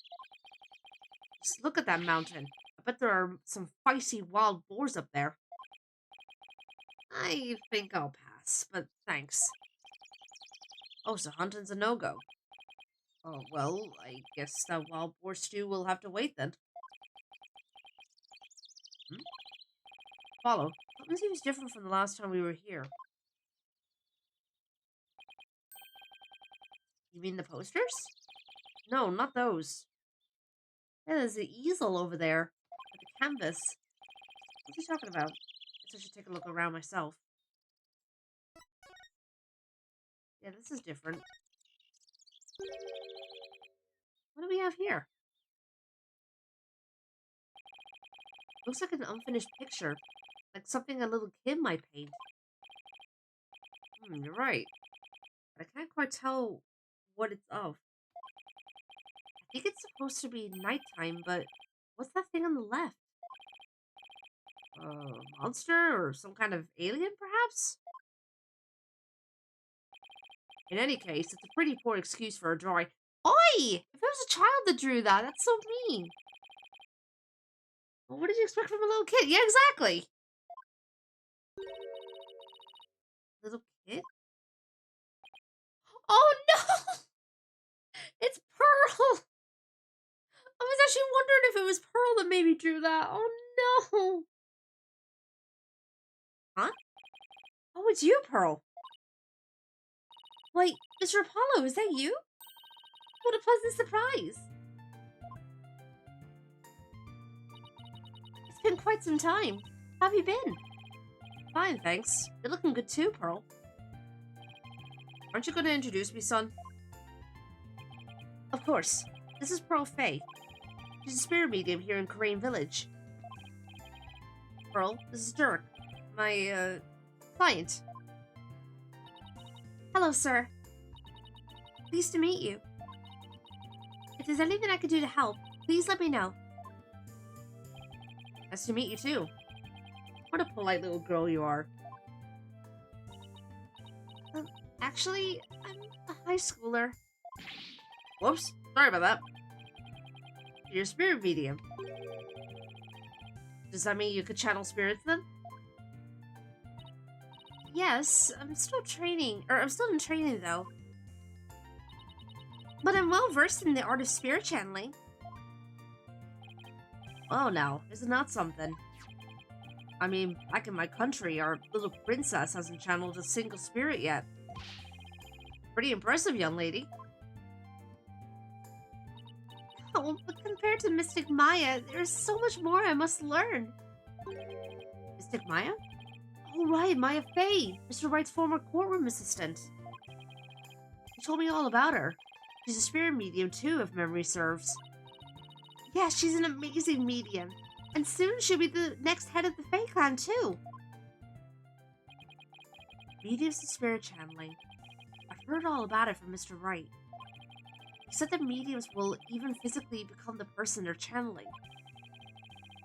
Speaker 1: Just look at that mountain. I bet there are some feisty wild boars up there. I think I'll pass, but thanks. Oh, so hunting's a no-go. Oh, well, I guess that wild boar stew will have to wait then. Follow. Something seems different from the last time we were here. You mean the posters? No, not those. Yeah, there's the easel over there. With the canvas. What's he talking about? I guess I should take a look around myself. Yeah, this is different. What do we have here? Looks like an unfinished picture. Like something a little kid might paint. You're right. But I can't quite tell what it's of. I think it's supposed to be nighttime, but what's that thing on the left? A monster or some kind of alien, perhaps? In any case, it's a pretty poor excuse for a drawing. Oi! If it was a child that drew that, that's so mean. Well, what did you expect from a little kid? Yeah, exactly. Little kid? Oh no! It's Pearl! I was actually wondering if it was Pearl that maybe drew that. Oh no! Huh? Oh, it's you, Pearl. Wait, Mr. Apollo, is that you? What a pleasant surprise. It's been quite some time. How have you been? Fine, thanks. You're looking good too, Pearl. Aren't you going to introduce me, son? Of course. This is Pearl Fay. She's a spirit medium here in Korean Village. Pearl, this is Dirk, my, client. Hello, sir. Pleased to meet you. If there's anything I can do to help, please let me know. Nice to meet you, too. What a polite little girl you are. Actually, I'm a high schooler. Whoops, sorry about that. You're a spirit medium. Does that mean you could channel spirits then? Yes, I'm still in training though. But I'm well versed in the art of spirit channeling. Oh now, isn't that something? I mean, back in my country, our little princess hasn't channeled a single spirit yet. Pretty impressive, young lady. Oh, but compared to Mystic Maya, there's so much more I must learn. Mystic Maya? Oh right, Maya Fey, Mr. Wright's former courtroom assistant. He told me all about her. She's a spirit medium too, if memory serves. Yeah, she's an amazing medium. And soon she'll be the next head of the Fae clan too. Mediums and spirit channeling. I've heard all about it from Mr. Wright. He said that mediums will even physically become the person they're channeling.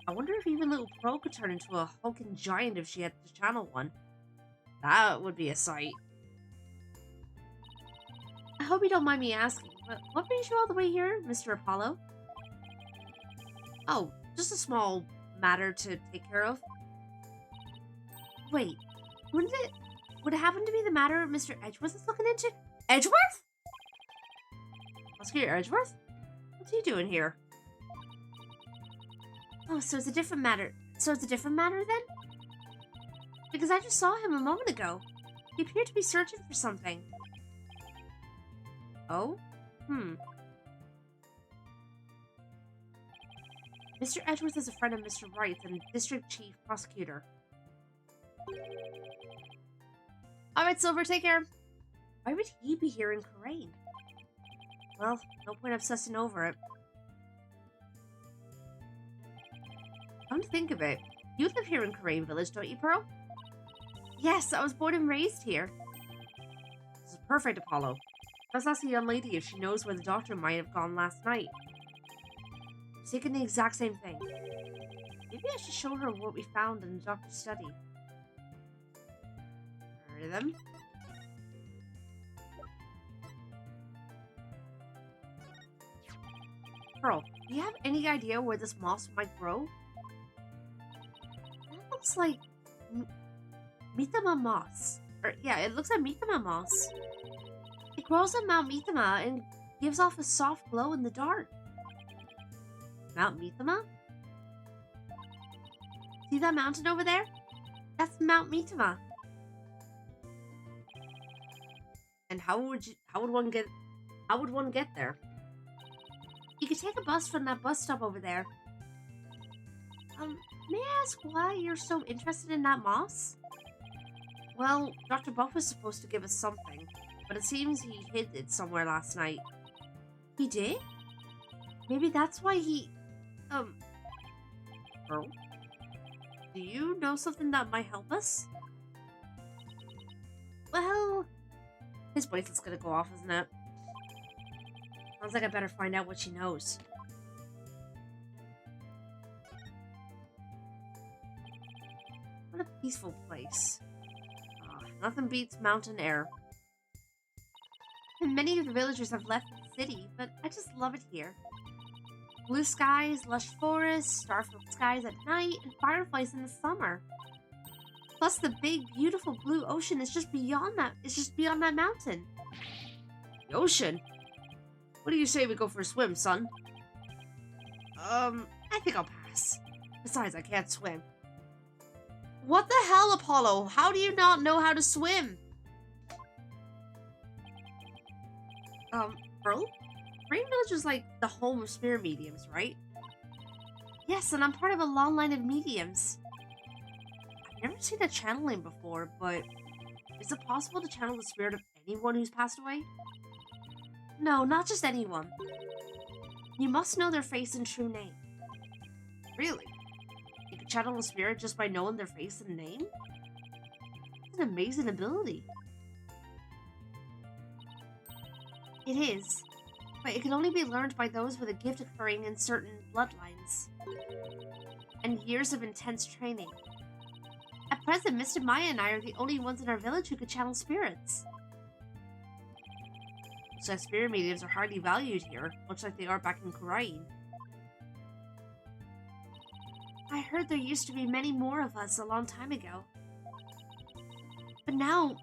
Speaker 1: I wonder if even little Pearl could turn into a hulking giant if she had to channel one. That would be a sight. I hope you don't mind me asking, but what brings you all the way here, Mr. Apollo? Oh, just a small matter to take care of. Wait, would it happen to be the matter Mr. Edgeworth is looking into? Edgeworth? Oscar Edgeworth? What's he doing here? Oh, so it's a different matter. So it's a different matter then? Because I just saw him a moment ago. He appeared to be searching for something. Oh? Mr. Edgeworth is a friend of Mr. Wright's and District Chief Prosecutor. Alright, Silver, take care. Why would he be here in Karain? Well, no point obsessing over it. Come to think of it, you live here in Karain Village, don't you, Pearl? Yes, I was born and raised here. This is perfect, Apollo. Let's ask the young lady if she knows where the doctor might have gone last night. I was thinking the exact same thing. Maybe I should show her what we found in the doctor's study. Heard of them? Pearl, do you have any idea where this moss might grow? That looks like Mithama moss. Yeah, it looks like Mithama moss. It grows on Mount Mithama and gives off a soft glow in the dark. Mount Mithama? See that mountain over there? That's Mount Mithama. And how would one get there? You could take a bus from that bus stop over there. May I ask why you're so interested in that moss? Well, Dr. Buff was supposed to give us something, but it seems he hid it somewhere last night. He did? Maybe that's why he... Pearl? Do you know something that might help us? Well... His bracelet's gonna go off, isn't it? Sounds like I better find out what she knows. What a peaceful place. Nothing beats mountain air. And many of the villagers have left the city, but I just love it here. Blue skies, lush forests, star-filled skies at night, and fireflies in the summer. Plus, the big, beautiful blue ocean is just beyond that. It's just beyond that mountain. The ocean? What do you say we go for a swim, son? I think I'll pass. Besides, I can't swim. What the hell, Apollo? How do you not know how to swim? Pearl? Rain Village is like the home of spirit mediums, right? Yes, and I'm part of a long line of mediums. I've never seen a channeling before, but is it possible to channel the spirit of anyone who's passed away? No, not just anyone. You must know their face and true name. Really? You can channel a spirit just by knowing their face and name? It's an amazing ability. It is, but it can only be learned by those with a gift occurring in certain bloodlines and years of intense training. At present, Mr. Maya and I are the only ones in our village who could channel spirits. Looks like spirit mediums are highly valued here, much like they are back in Karain. I heard there used to be many more of us a long time ago. But now,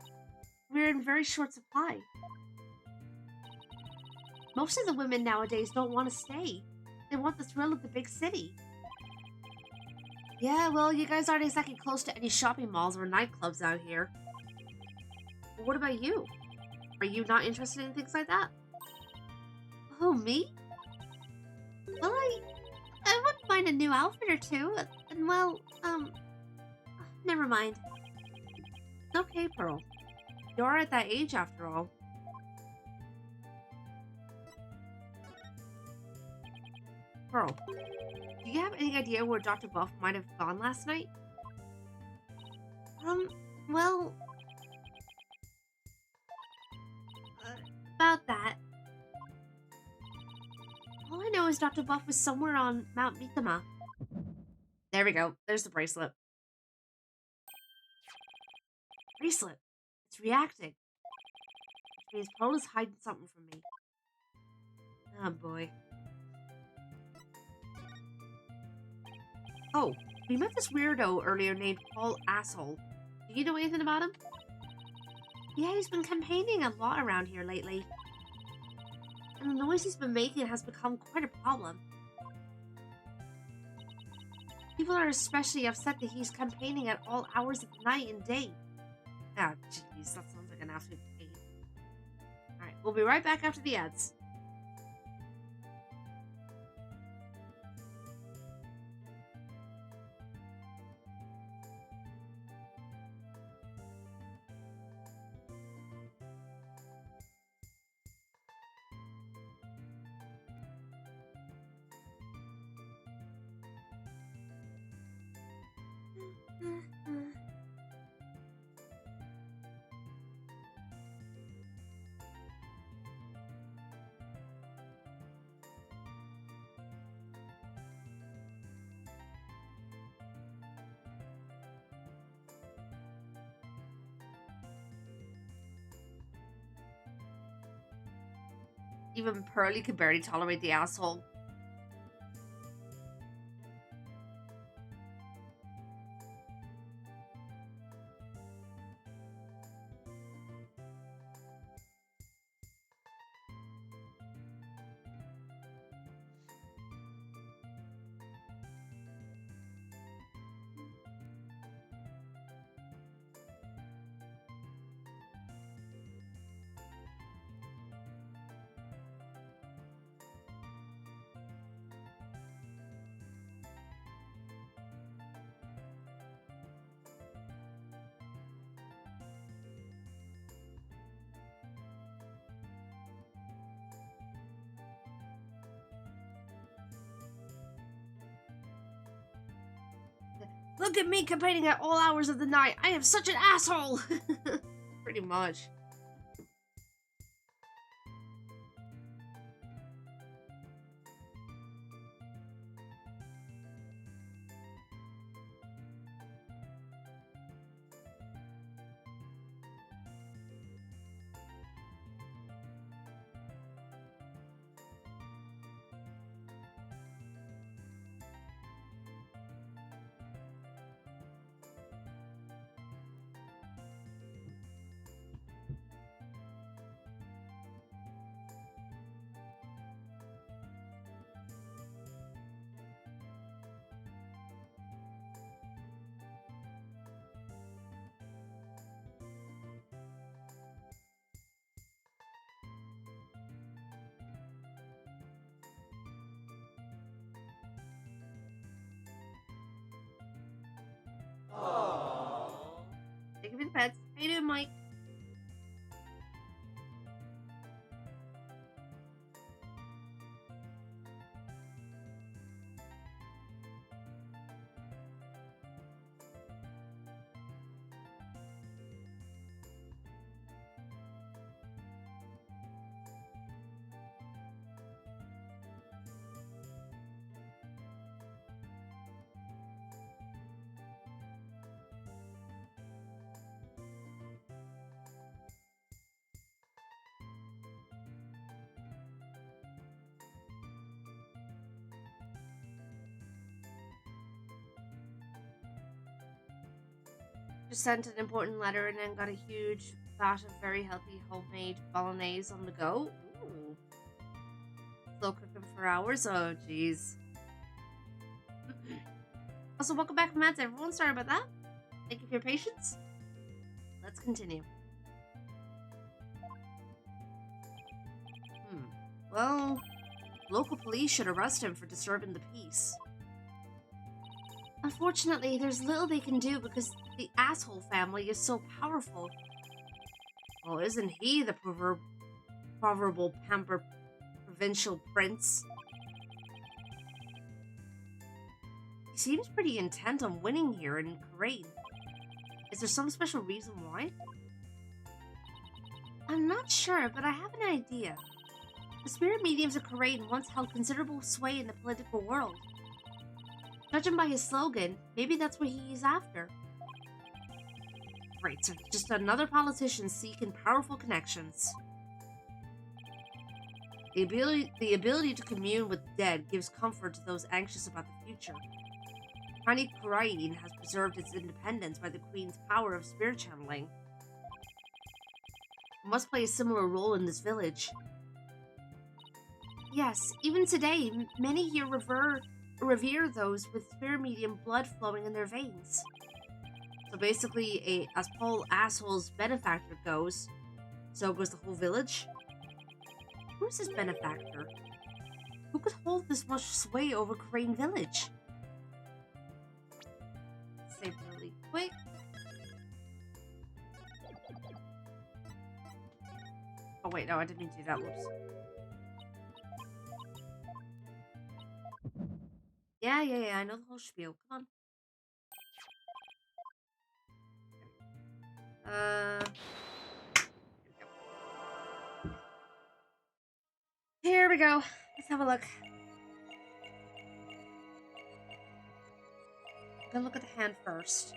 Speaker 1: we're in very short supply. Most of the women nowadays don't want to stay. They want the thrill of the big city. Yeah, well, you guys aren't exactly close to any shopping malls or nightclubs out here. But what about you? Are you not interested in things like that? Oh, me? Well, I wouldn't mind a new outfit or two, and well, never mind. Okay, Pearl. You're at that age after all. Pearl, do you have any idea where Dr. Buff might have gone last night? Well... about that. All I know is Dr. Buff was somewhere on Mount Mikama. There we go. There's the bracelet. Bracelet. It's reacting. Which means Pearl is hiding something from me. Oh boy. Oh, we met this weirdo earlier named Paul Asshole. Do you know anything about him? Yeah, he's been campaigning a lot around here lately. And the noise he's been making has become quite a problem. People are especially upset that he's campaigning at all hours of the night and day. Ah, jeez, that sounds like an absolute pain. Alright, we'll be right back after the ads. Even Pearly could barely tolerate the asshole. Look at me campaigning at all hours of the night. I am such an asshole. Pretty much. Thank you for the pets. How you doing, Mike? Just sent an important letter and then got a huge vat of very healthy homemade bolognese on the go. Ooh. Slow cooking for hours. Oh, jeez. Also, welcome back from ads, everyone. Sorry about that. Thank you for your patience. Let's continue. Well, local police should arrest him for disturbing the peace. Unfortunately, there's little they can do because the asshole family is so powerful. Well, isn't he the proverbial pampered provincial prince? He seems pretty intent on winning here in Karain. Is there some special reason why? I'm not sure, but I have an idea. The spirit mediums of Karain once held considerable sway in the political world. Judging by his slogan, maybe that's what he's after. Right, so just another politician seeking powerful connections. The ability to commune with the dead gives comfort to those anxious about the future. Tiny Karain has preserved its independence by the Queen's power of spirit channeling. It must play a similar role in this village. Yes, even today, many here revere those with spirit medium blood flowing in their veins. So basically, as Paul Asshole's benefactor goes, so goes the whole village. Who's his benefactor? Who could hold this much sway over Crane Village? Save really quick. Oh wait, no, I didn't mean to do that. Whoops. Yeah, I know the whole spiel. Come on. Here we go. Let's have a look. I'm gonna look at the hand first.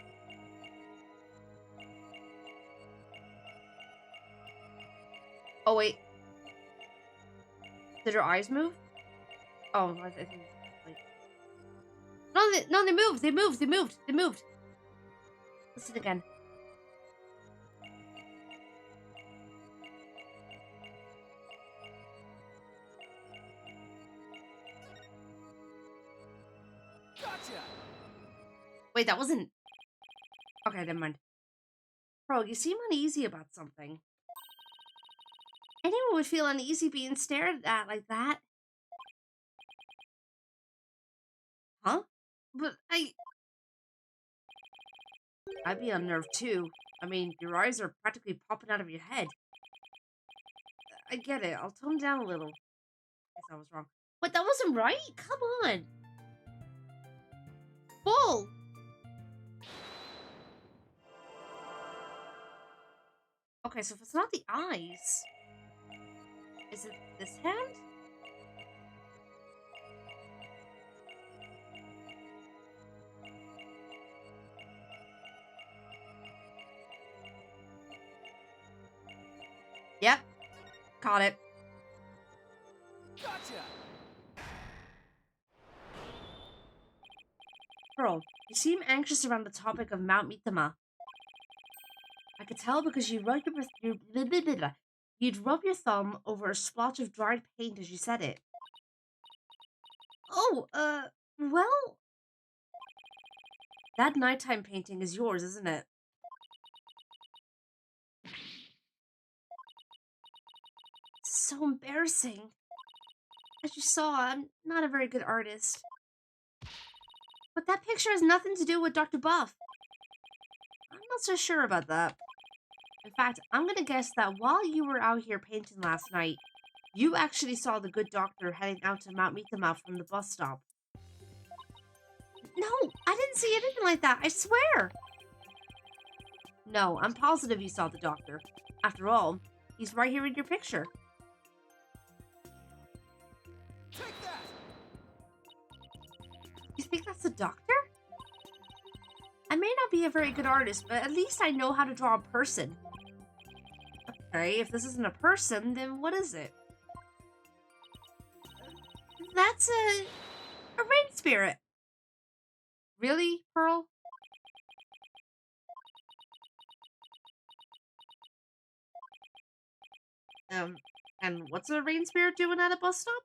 Speaker 1: Oh wait. Did her eyes move? Oh, I think. Like... No, they moved. They moved. Listen again.
Speaker 4: Gotcha!
Speaker 1: Wait, that wasn't... Okay, never mind. Bro, you seem uneasy about something. Anyone would feel uneasy being stared at like that. Huh? But I'd be unnerved too. I mean, your eyes are practically popping out of your head. I get it. I'll tone down a little. Guess I was wrong. But that wasn't right? Come on. Bull! Okay, so if it's not the eyes... Is it this hand? Yep. Caught it.
Speaker 4: Gotcha!
Speaker 1: Pearl, you seem anxious around the topic of Mount Mitama. I could tell because you'd rub your thumb over a splotch of dried paint as you said it. Oh, well... That nighttime painting is yours, isn't it? It's so embarrassing. As you saw, I'm not a very good artist. But that picture has nothing to do with Dr. Buff. I'm not so sure about that. In fact, I'm gonna guess that while you were out here painting last night, you actually saw the good doctor heading out to Mount Mitama from the bus stop. No, I didn't see anything like that, I swear! No, I'm positive you saw the doctor. After all, he's right here in your picture.
Speaker 4: Take that!
Speaker 1: You think that's the doctor? I may not be a very good artist, but at least I know how to draw a person. Okay, if this isn't a person, then what is it? That's a rain spirit. Really, Pearl? And what's a rain spirit doing at a bus stop?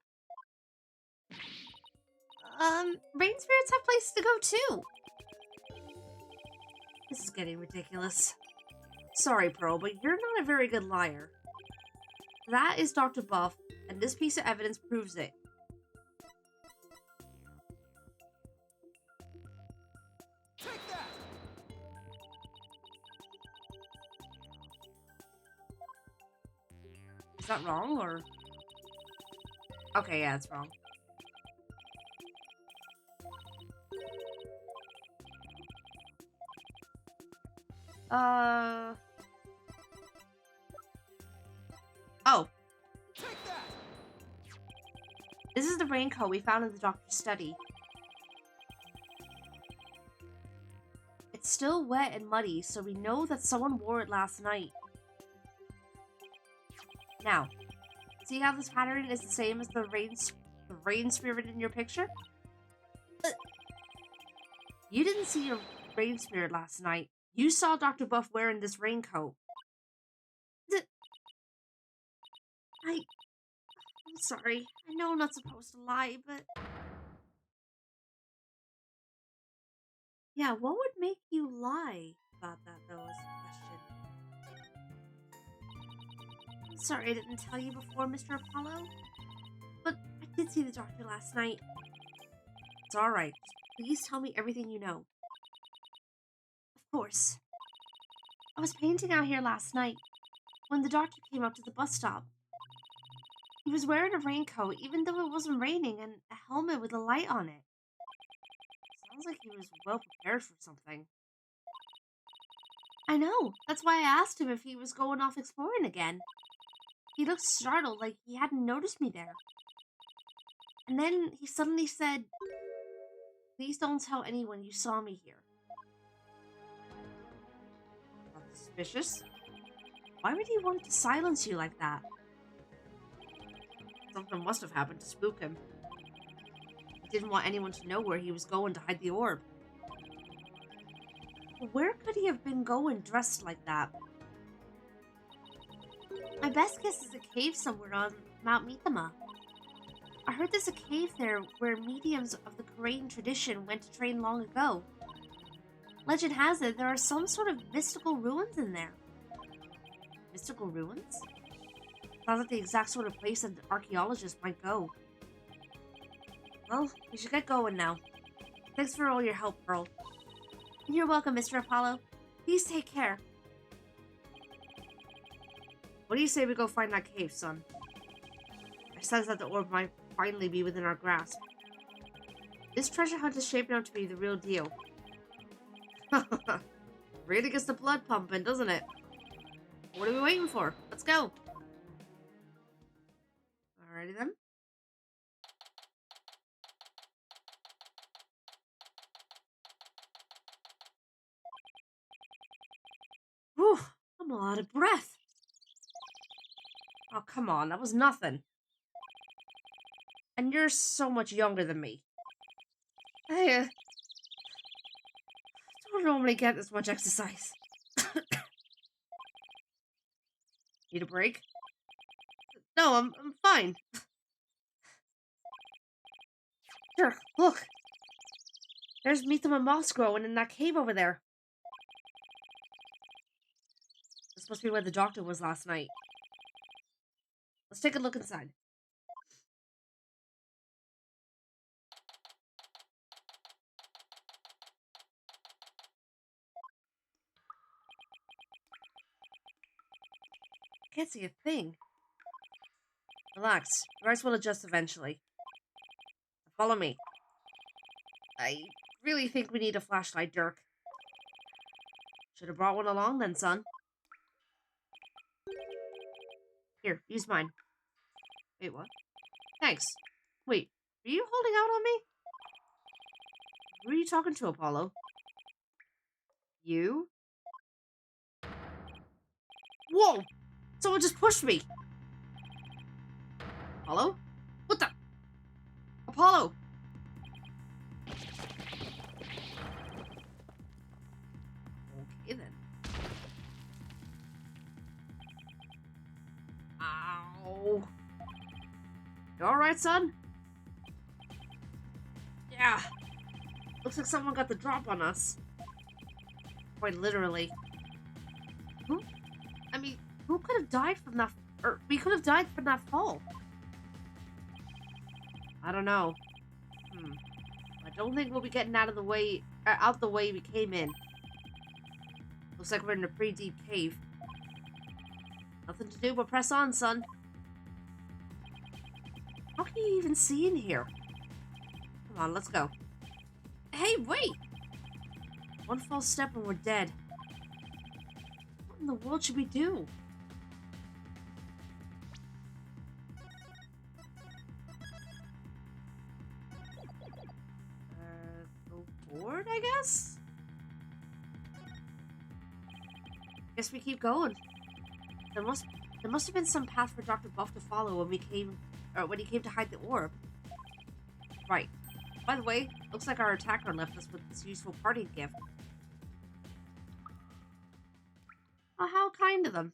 Speaker 1: Rain spirits have places to go too. This is getting ridiculous. Sorry, Pearl, but you're not a very good liar. That is Dr. Buff, and this piece of evidence proves it.
Speaker 4: Take that!
Speaker 1: Is that wrong, or...? Okay, yeah, it's wrong. Oh.
Speaker 4: Take that!
Speaker 1: This is the raincoat we found in the doctor's study. It's still wet and muddy, so we know that someone wore it last night. Now, see how this pattern is the same as the rain spirit in your picture? You didn't see your rain spirit last night. You saw Dr. Buff wearing this raincoat. I'm sorry. I know I'm not supposed to lie, but... Yeah, what would make you lie about that, though, is the question. I'm sorry I didn't tell you before, Mr. Apollo. But I did see the doctor last night. It's alright. Please tell me everything you know. Of course. I was painting out here last night when the doctor came up to the bus stop. He was wearing a raincoat even though it wasn't raining and a helmet with a light on it. Sounds like he was well prepared for something. I know. That's why I asked him if he was going off exploring again. He looked startled, like he hadn't noticed me there. And then he suddenly said, "Please don't tell anyone you saw me here." That's suspicious. Why would he want to silence you like that? Something must have happened to spook him. He didn't want anyone to know where he was going to hide the orb. But where could he have been going dressed like that? My best guess is a cave somewhere on Mount Mithama. I heard there's a cave there where mediums of the Korean tradition went to train long ago. Legend has it there are some sort of mystical ruins in there. Mystical ruins? Sounds like the exact sort of place an archaeologist might go. Well, we should get going now. Thanks for all your help, Pearl. You're welcome, Mr. Apollo. Please take care. What do you say we go find that cave, son? I sense that the orb might finally be within our grasp. This treasure hunt is shaping up to be the real deal. Really gets the blood pumping, doesn't it? What are we waiting for? Let's go. Alrighty then. Whew, I'm all out of breath. Oh, come on, that was nothing. And you're so much younger than me. I don't normally get this much exercise. Need a break? No, I'm fine. Sure, look. There's Mithama moss growing in that cave over there. This must be where the doctor was last night. Let's take a look inside. I can't see a thing. Relax. Your eyes will adjust eventually. Follow me. I really think we need a flashlight, Dirk. Should have brought one along then, son. Here, use mine. Wait, what? Thanks. Wait, are you holding out on me? Who are you talking to, Apollo? You? Whoa! Someone just pushed me! Apollo? What the? Apollo! Okay then. Ow. You alright, son? Yeah. Looks like someone got the drop on us. Quite literally. Who? I mean, who could have died from that? Or we could have died from that fall. I don't know. I don't think we'll be getting out the way we came in. Looks like we're in a pretty deep cave. Nothing to do but press on, son. How can you even see in here? Come on, let's go. Hey, wait! One false step and we're dead. in the world should we do? Go forward, I guess? Guess we keep going. There must have been some path for Dr. Buff to follow when he came to hide the orb. Right. By the way, looks like our attacker left us with this useful parting gift. Oh, how kind of them.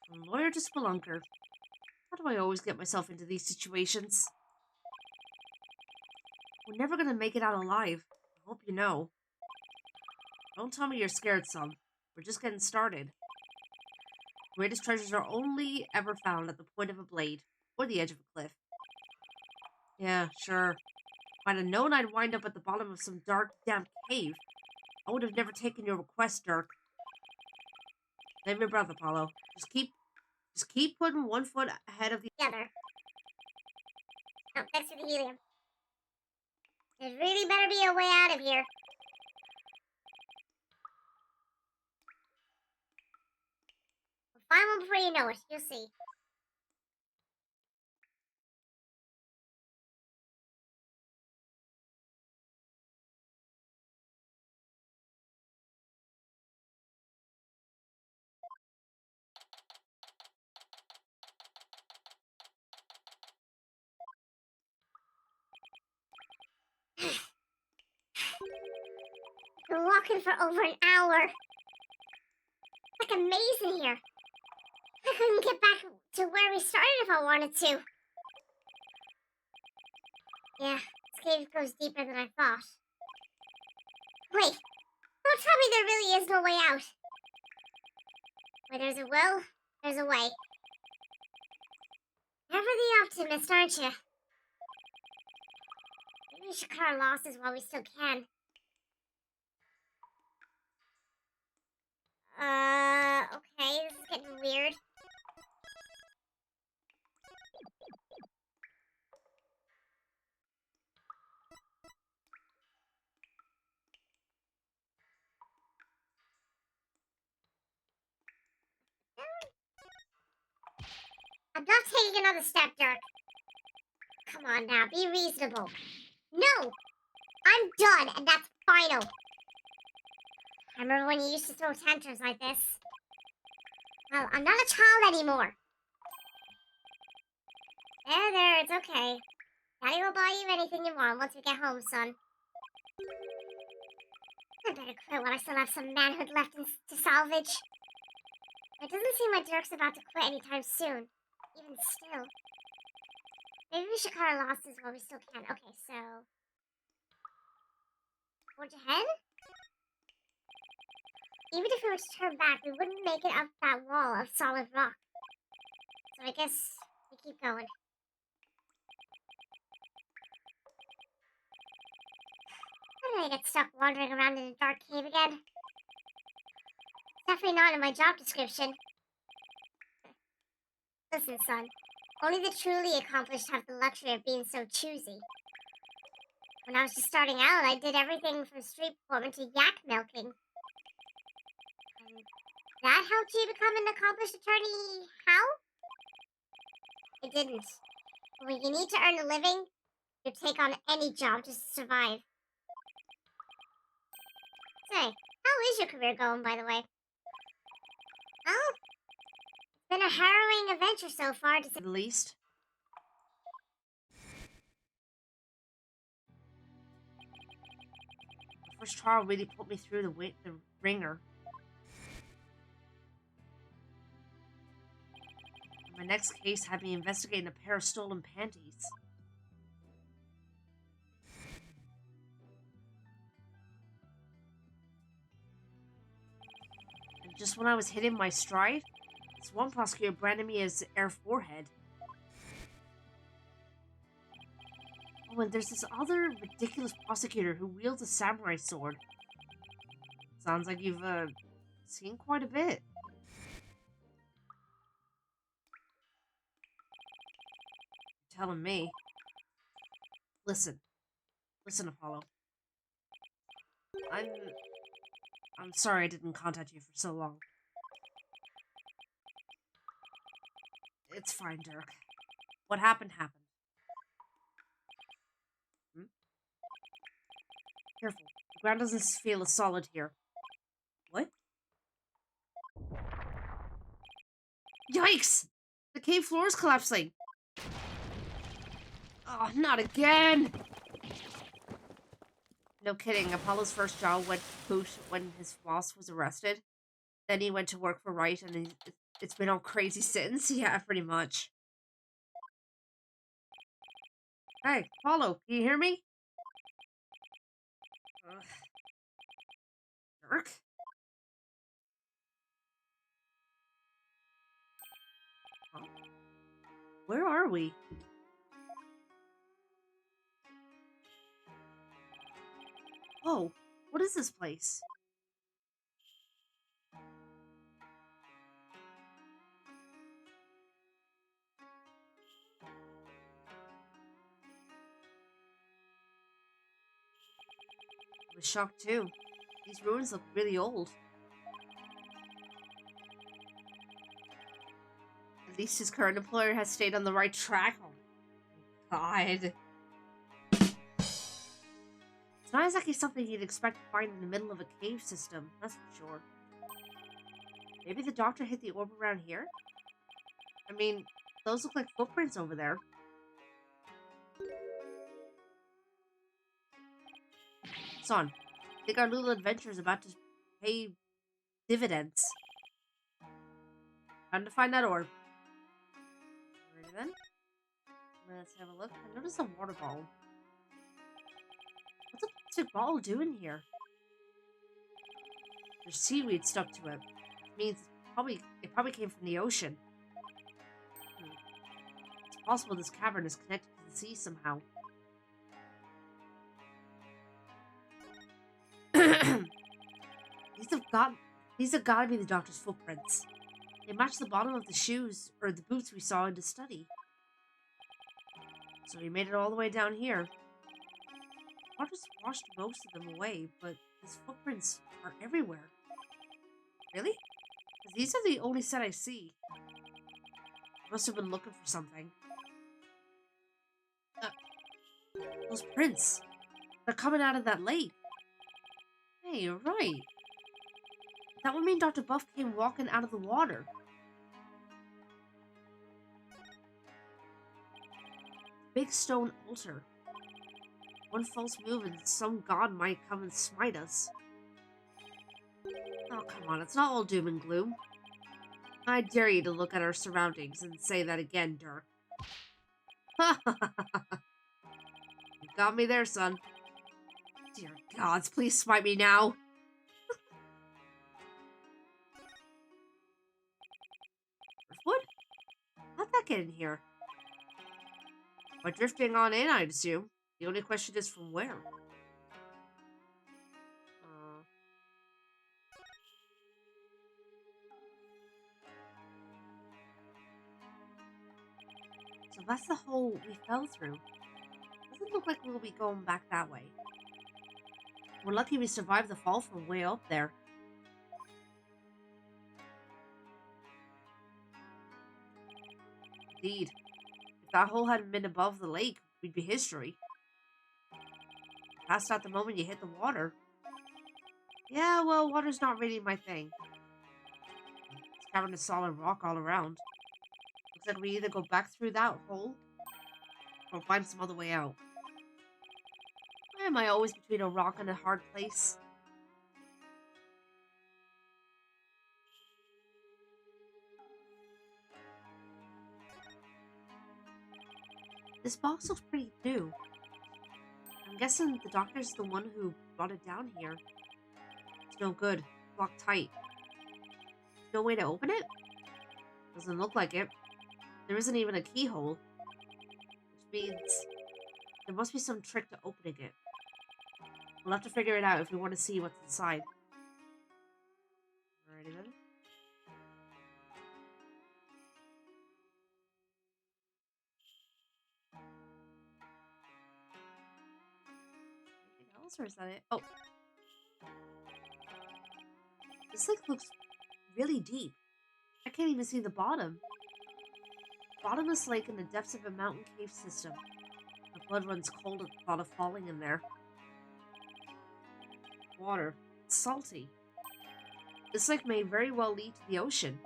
Speaker 1: From lawyer to spelunker. How do I always get myself into these situations? We're never gonna make it out alive. I hope you know. Don't tell me you're scared, son. We're just getting started. Greatest treasures are only ever found at the point of a blade, or the edge of a cliff. Yeah, sure. If I'd have known I'd wind up at the bottom of some dark, damp cave, I would have never taken your request, Dirk. Save your breath, Apollo. Just keep putting one foot ahead of the
Speaker 5: Together. Oh, thanks for the helium. There's really better be a way out of here. We'll find one before you know it. You'll see. We're walking for over an hour. It's like a maze in here. I couldn't get back to where we started if I wanted to. Yeah, this cave goes deeper than I thought. Wait, don't tell me there really is no way out. Where there's a will, there's a way. Never the optimist, aren't you? Maybe we should cut our losses while we still can. Okay, this is getting weird. I'm not taking another step, Dirk. Come on now, be reasonable. No! I'm done, and that's final. I remember when you used to throw tantrums like this. Well, I'm not a child anymore. There, it's okay. Daddy will buy you anything you want once we get home, son. I better quit while I still have some manhood left to salvage. It doesn't seem like Dirk's about to quit anytime soon. Even still. Maybe we should cut our losses while we still can. Okay, so... forge ahead? Even if we were to turn back, we wouldn't make it up that wall of solid rock. So I guess we keep going. How did I get stuck wandering around in a dark cave again? Definitely not in my job description. Listen, son. Only the truly accomplished have the luxury of being so choosy. When I was just starting out, I did everything from street performing to yak milking. And that helped you become an accomplished attorney how? It didn't. But when you need to earn a living, you take on any job just to survive. Say, how is your career going, by the way? Well, it's been a harrowing adventure so far, to say
Speaker 1: the least. The first trial really put me through the ringer. My next case had me investigating a pair of stolen panties. And just when I was hitting my stride, this one prosecutor branded me as Air Forehead. Oh, and there's this other ridiculous prosecutor who wields a samurai sword. Sounds like you've, seen quite a bit. You're telling me. Listen, Apollo. I'm I'm sorry I didn't contact you for so long. It's fine, Dirk. What happened, happened. Careful. The ground doesn't feel as solid here. What? Yikes! The cave floor is collapsing! Oh, not again! No kidding, Apollo's first job went poosh when his boss was arrested. Then he went to work for Wright, and it's been all crazy since. Yeah, pretty much. Hey, Apollo, can you hear me? Dirk? Huh? Where are we? Whoa, what is this place? I was shocked too. These ruins look really old. At least his current employer has stayed on the right track. Oh my god. It's not exactly something you'd expect to find in the middle of a cave system, that's for sure. Maybe the doctor hit the orb around here? I mean, those look like footprints over there. Son, I think our little adventure is about to pay dividends. Time to find that orb. Ready then? Let's have a look. I noticed a water bottle. What's a plastic bottle doing here? There's seaweed stuck to it. It means it probably came from the ocean. It's possible this cavern is connected to the sea somehow. These have got to be the doctor's footprints. They match the bottom of the shoes or the boots we saw in the study. So he made it all the way down here. The doctor's washed most of them away, but his footprints are everywhere. Really? 'Cause these are the only set I see. I must have been looking for something. Those prints. They're coming out of that lake. Hey, you're right. That would mean Dr. Buff came walking out of the water. Big stone altar. One false move and some god might come and smite us. Oh, come on, it's not all doom and gloom. I dare you to look at our surroundings and say that again, Dirk. You got me there, son. Dear gods, please smite me now. What? How'd that get in here? By drifting on in, I'd assume. The only question is from where? So that's the hole we fell through. Doesn't look like we'll be going back that way. We're lucky we survived the fall from way up there. Indeed. If that hole hadn't been above the lake, we'd be history. Passed out the moment you hit the water. Yeah, well, water's not really my thing. It's cavern of solid rock all around. Looks like we either go back through that hole or find some other way out. Why am I always between a rock and a hard place? This box looks pretty new. I'm guessing the doctor's the one who brought it down here. It's no good. Locked tight. No way to open it? Doesn't look like it. There isn't even a keyhole. Which means there must be some trick to opening it. We'll have to figure it out if we want to see what's inside. Alrighty then. Anything else, or is that it? Oh. This lake looks really deep. I can't even see the bottom. Bottomless lake in the depths of a mountain cave system. My blood runs cold at the thought of falling in there. Water. It's salty. This lake may very well lead to the ocean.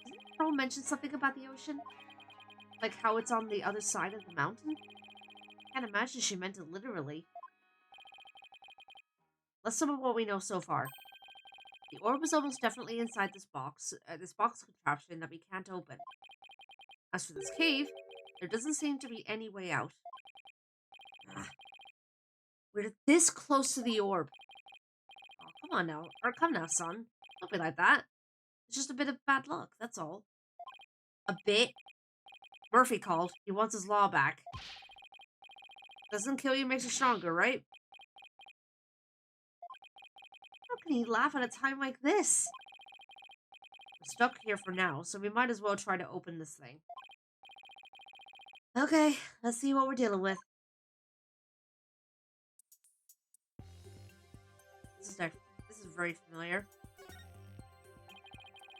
Speaker 1: Didn't Pearl mention something about the ocean? Like how it's on the other side of the mountain? Can't imagine she meant it literally. Let's sum up what we know so far. The orb is almost definitely inside this box contraption that we can't open. As for this cave, there doesn't seem to be any way out. We're this close to the orb. Oh, come on now. Or come now, son. Don't be like that. It's just a bit of bad luck, that's all. A bit? Murphy called. He wants his law back. Doesn't kill you makes you stronger, right? How can he laugh at a time like this? We're stuck here for now, so we might as well try to open this thing. Okay, let's see what we're dealing with. This is very familiar.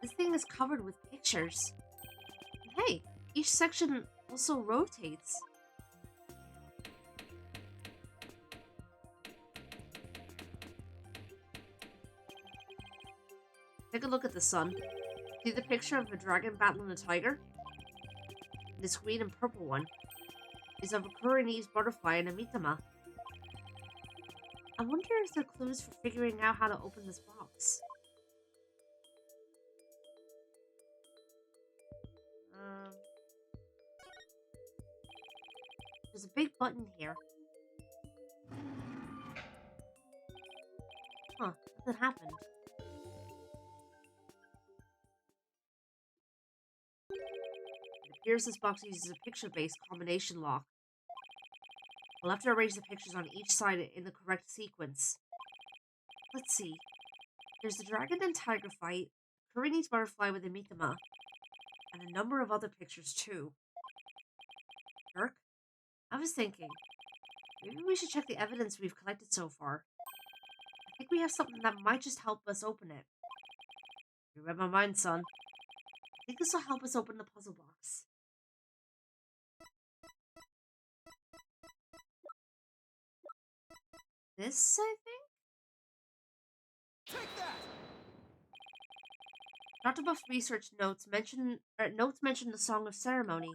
Speaker 1: This thing is covered with pictures. And hey, each section also rotates. Take a look at the sun. See the picture of a dragon battling a tiger? This green and purple one is of a Kurinese butterfly and a Mitama. I wonder if they're clues for figuring out how to open this box. There's a big button here. Huh, nothing happened. It appears this box uses a picture-based combination lock. We'll have to arrange the pictures on each side in the correct sequence. Let's see. There's the dragon and tiger fight, Kurinese butterfly with a Mitama, and a number of other pictures too. Dirk? I was thinking, maybe we should check the evidence we've collected so far. I think we have something that might just help us open it. You read my mind, son. I think this will help us open the puzzle box. This, I think?
Speaker 4: Take that!
Speaker 1: Dr. Buff's research notes mention the Song of Ceremony.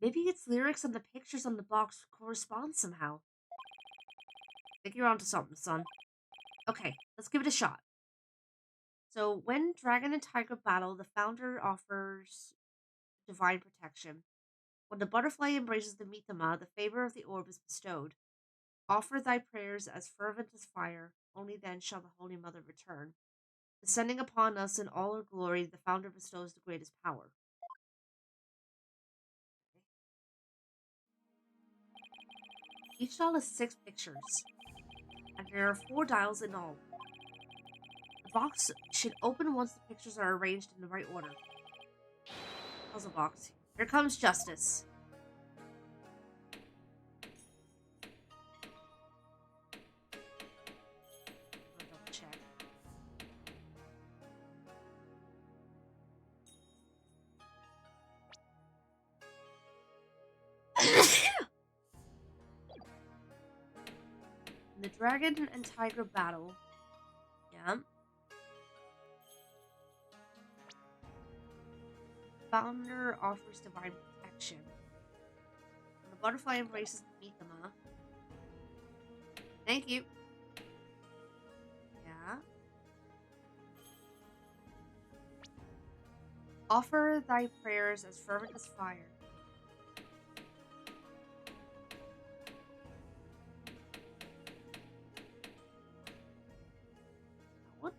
Speaker 1: Maybe its lyrics and the pictures on the box correspond somehow. I think you're onto something, son. Okay, let's give it a shot. So, when dragon and tiger battle, the founder offers divine protection. When the butterfly embraces the Mitama, the favor of the orb is bestowed. Offer thy prayers as fervent as fire, only then shall the Holy Mother return. Descending upon us in all her glory, the founder bestows the greatest power. Each doll has 6 pictures, and there are 4 dials in all. The box should open once the pictures are arranged in the right order. Puzzle box. Here comes justice. I'll double check. In the dragon and tiger battle. Yeah. Founder offers divine protection. When the butterfly embraces the Mitama. Thank you. Yeah. Offer thy prayers as fervent as fire. What?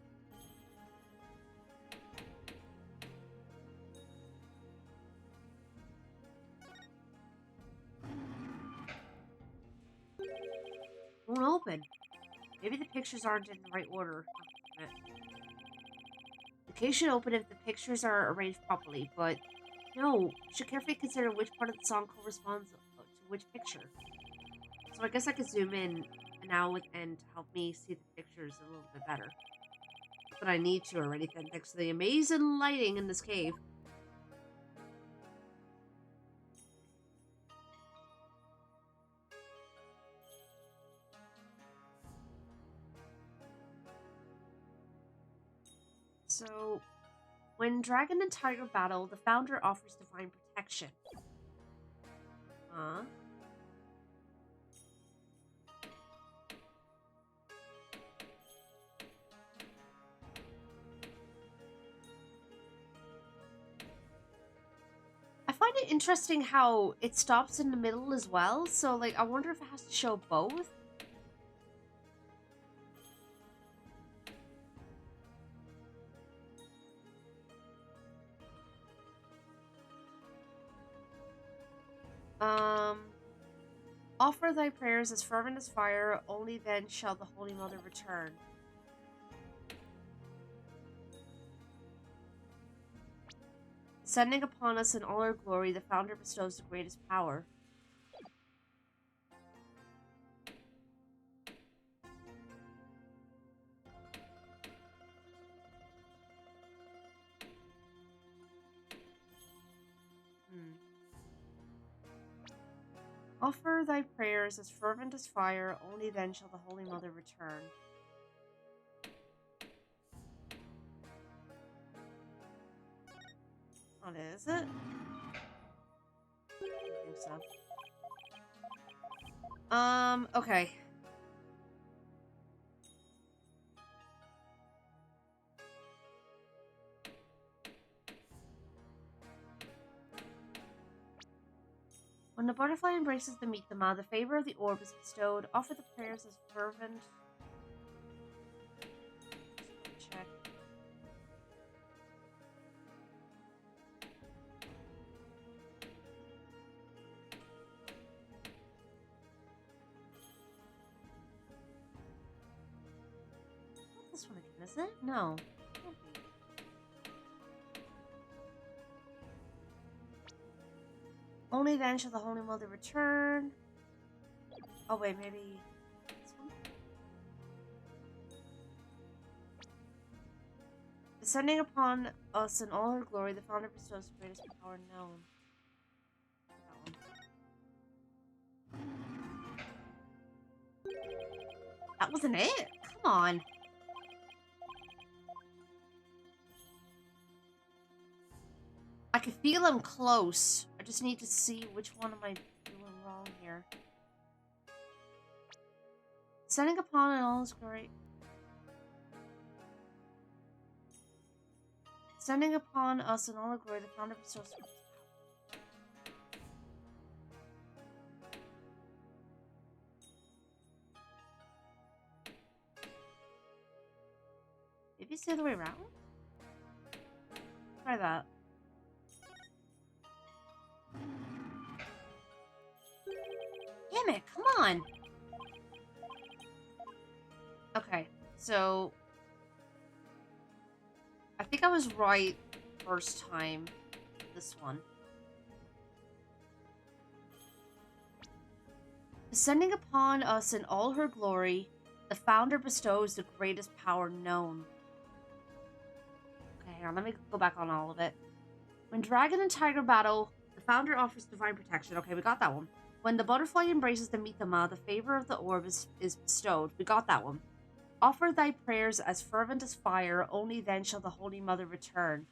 Speaker 1: Won't open. Maybe the pictures aren't in the right order. The case should open if the pictures are arranged properly, but no, you should carefully consider which part of the song corresponds to which picture. So I guess I could zoom in now with N to help me see the pictures a little bit better. But I need to already, thanks to the amazing lighting in this cave. So, when Dragon and Tiger battle, the founder offers divine protection. Huh? I find it interesting how it stops in the middle as well. So, like, I wonder if it has to show both. Offer thy prayers as fervent as fire, only then shall the Holy Mother return. Descending upon us in all her glory, the founder bestows the greatest power. Offer thy prayers as fervent as fire, only then shall the Holy Mother return. Oh, is it? I think so. Okay. When the butterfly embraces the Meetama, the favor of the orb is bestowed. Offer the prayers as fervent. Check. Not this one again, is it? No. Can't be. Only then shall the Holy Mother return. Oh wait, maybe this one? Descending upon us in all her glory, the founder bestows the greatest power known. That one. That wasn't it? Come on. I can feel I'm close. I just need to see which one am I doing wrong here. Descending upon in all his glory. Descending upon us in all her glory, the founder bestows. Maybe it's the other way around? Try that. Damn it, come on! Okay, so... I think I was right first time. This one. Descending upon us in all her glory, the founder bestows the greatest power known. Okay, hang on, let me go back on all of it. When Dragon and Tiger battle, the founder offers divine protection. Okay, we got that one. When the butterfly embraces the Meetama, the favor of the orb is bestowed. We got that one. Offer thy prayers as fervent as fire, only then shall the Holy Mother return.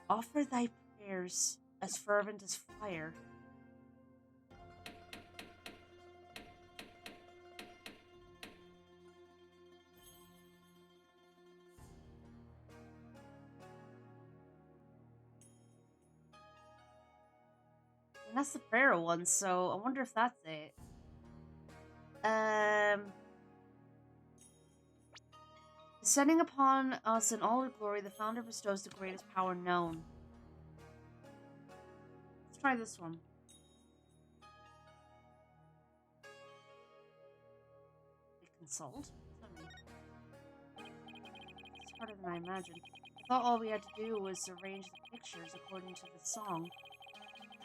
Speaker 1: Offer thy prayers as fervent as fire. And that's the prayer one, so I wonder if that's it. Descending upon us in all her glory, the founder bestows the greatest power known. Let's try this one. We consult? It's harder than I imagined. I thought all we had to do was arrange the pictures according to the song.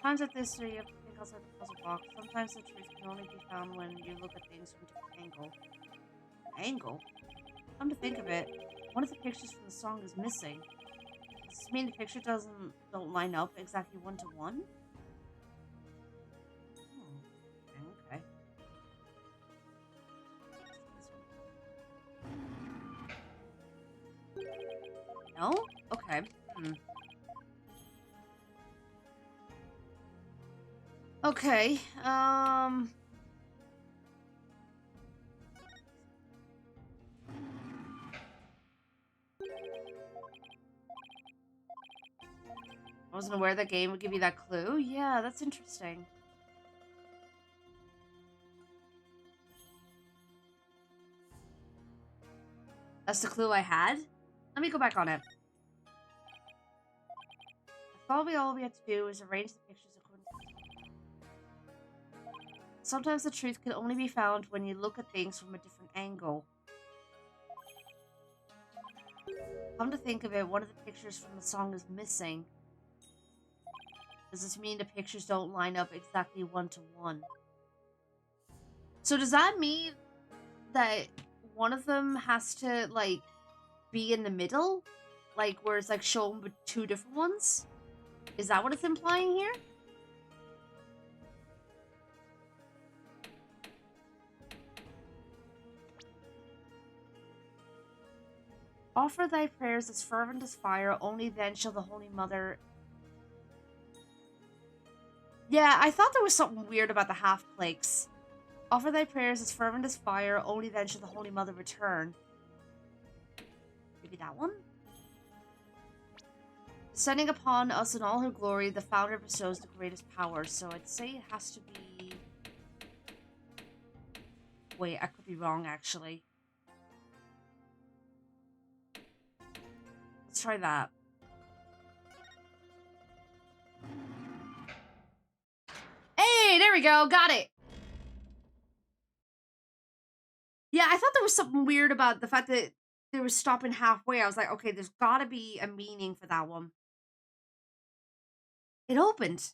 Speaker 1: Times like this, so you have to think outside the puzzle box. Sometimes the truth can only be found when you look at things from a different angle. Angle? Come to think of it, one of the pictures from the song is missing. Does this mean the picture don't line up exactly 1 to 1? Okay. No? Okay. Okay, I wasn't aware that game would give you that clue. Yeah, that's interesting. That's the clue I had? Let me go back on it. Probably all we have to do is arrange the pictures according to... Sometimes the truth can only be found when you look at things from a different angle. Come to think of it, one of the pictures from the song is missing. Does this mean the pictures don't line up exactly 1 to 1? So does that mean that one of them has to, like, be in the middle? Like, where it's, like, shown with 2 different ones? Is that what it's implying here? Offer thy prayers as fervent as fire, only then shall the Holy Mother... Yeah, I thought there was something weird about the half-plagues. Offer thy prayers as fervent as fire, only then shall the Holy Mother return. Maybe that one? Descending upon us in all her glory, the founder bestows the greatest power. So I'd say it has to be... Wait, I could be wrong, actually. Let's try that. Hey, there we go. Got it. Yeah, I thought there was something weird about the fact that they were stopping halfway. I was like, okay, there's gotta be a meaning for that one. It opened.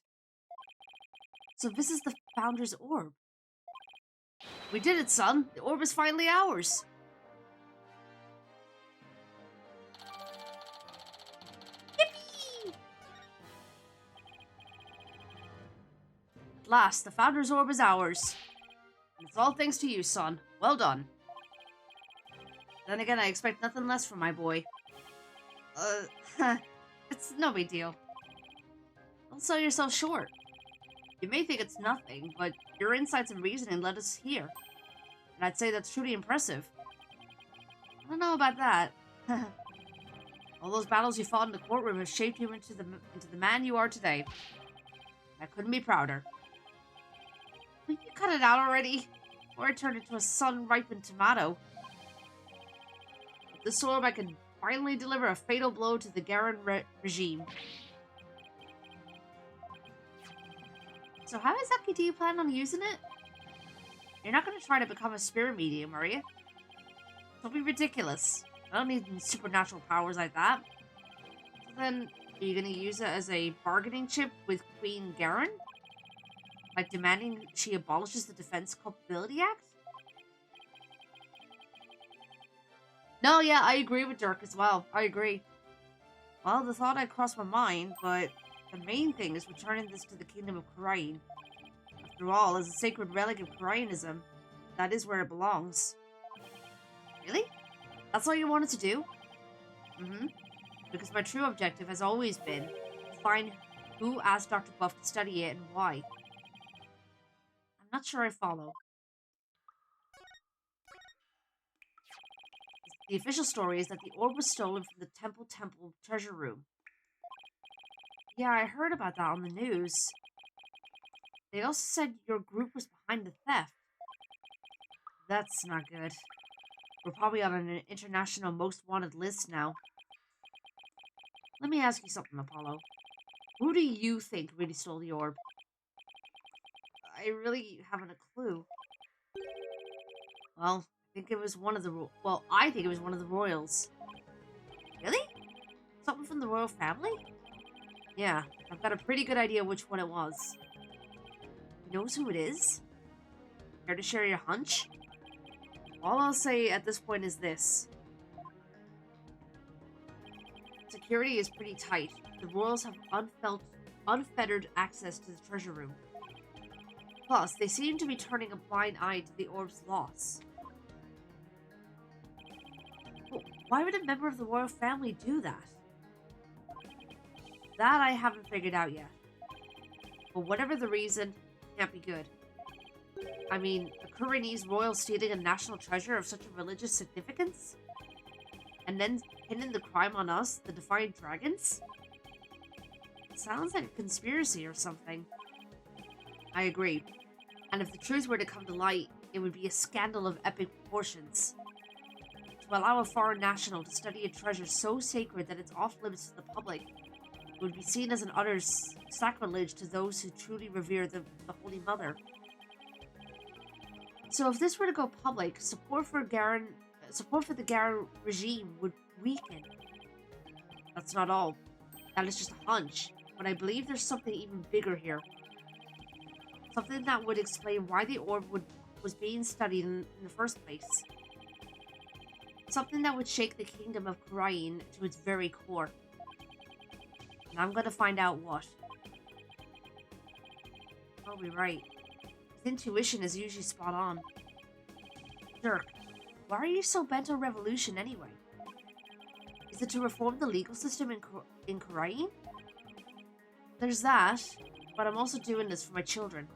Speaker 1: So this is the Founder's Orb. We did it, son. The orb is finally ours. Yippee! At last, the Founder's Orb is ours. And it's all thanks to you, son. Well done. Then again, I expect nothing less from my boy. It's no big deal. Don't sell yourself short. You may think it's nothing, but your insights and reasoning led us here. And I'd say that's truly impressive. I don't know about that. All those battles you fought in the courtroom have shaped you into the man you are today. I couldn't be prouder. Will you cut it out already? Or I turned into a sun-ripened tomato. With this orb, I can finally deliver a fatal blow to the Garen regime. So how exactly do you plan on using it? You're not going to try to become a spirit medium, are you? Don't be ridiculous. I don't need supernatural powers like that. So then, are you going to use it as a bargaining chip with Queen Garen? Like demanding she abolishes the Defense Culpability Act? No, yeah, I agree with Dirk as well. I agree. Well, the thought had crossed my mind, but the main thing is returning this to the Kingdom of Khurain. After all, as a sacred relic of Khurainism, that is where it belongs. Really? That's all you wanted to do? Mm-hmm. Because my true objective has always been to find who asked Dr. Buff to study it and why. I'm not sure I follow. The official story is that the orb was stolen from the Temple treasure room. Yeah, I heard about that on the news. They also said your group was behind the theft. That's not good. We're probably on an international most wanted list now. Let me ask you something, Apollo. Who do you think really stole the orb? I really haven't a clue. Well, I think it was one of the I think it was one of the royals. Really? Something from the royal family? Yeah, I've got a pretty good idea which one it was. knows who it is? Care to share your hunch? All I'll say at this point is this. Security is pretty tight. The royals have unfettered access to the treasure room. Plus, they seem to be turning a blind eye to the orb's loss. But why would a member of the royal family do that? That I haven't figured out yet. But whatever the reason, it can't be good. I mean, a Kuranese royal stealing a national treasure of such a religious significance? And then pinning the crime on us, the Defiant Dragons? Sounds like a conspiracy or something. I agree. And if the truth were to come to light, it would be a scandal of epic proportions. To allow a foreign national to study a treasure so sacred that it's off limits to the public would be seen as an utter sacrilege to those who truly revere the Holy Mother. So if this were to go public, support for the Garen regime would weaken. That's not all. That is just a hunch. But I believe there's something even bigger here. Something that would explain why the orb was being studied in the first place. Something that would shake the kingdom of Karain to its very core. And I'm gonna find out what. I'll be right. His intuition is usually spot on. Dirk, why are you so bent on revolution anyway? Is it to reform the legal system in Karain? There's that, but I'm also doing this for my children.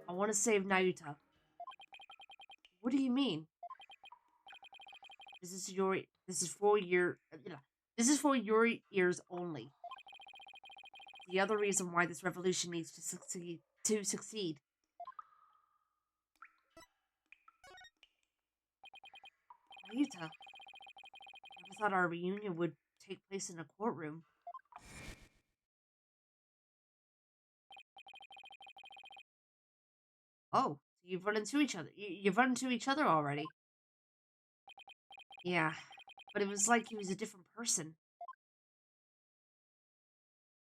Speaker 1: I want to save Nayuta. What do you mean? This is for your ears only. The other reason why this revolution needs to succeed. Nayuta, I never thought our reunion would take place in a courtroom. Oh, you've run into each other. You've run into each other already. Yeah, but it was like he was a different person.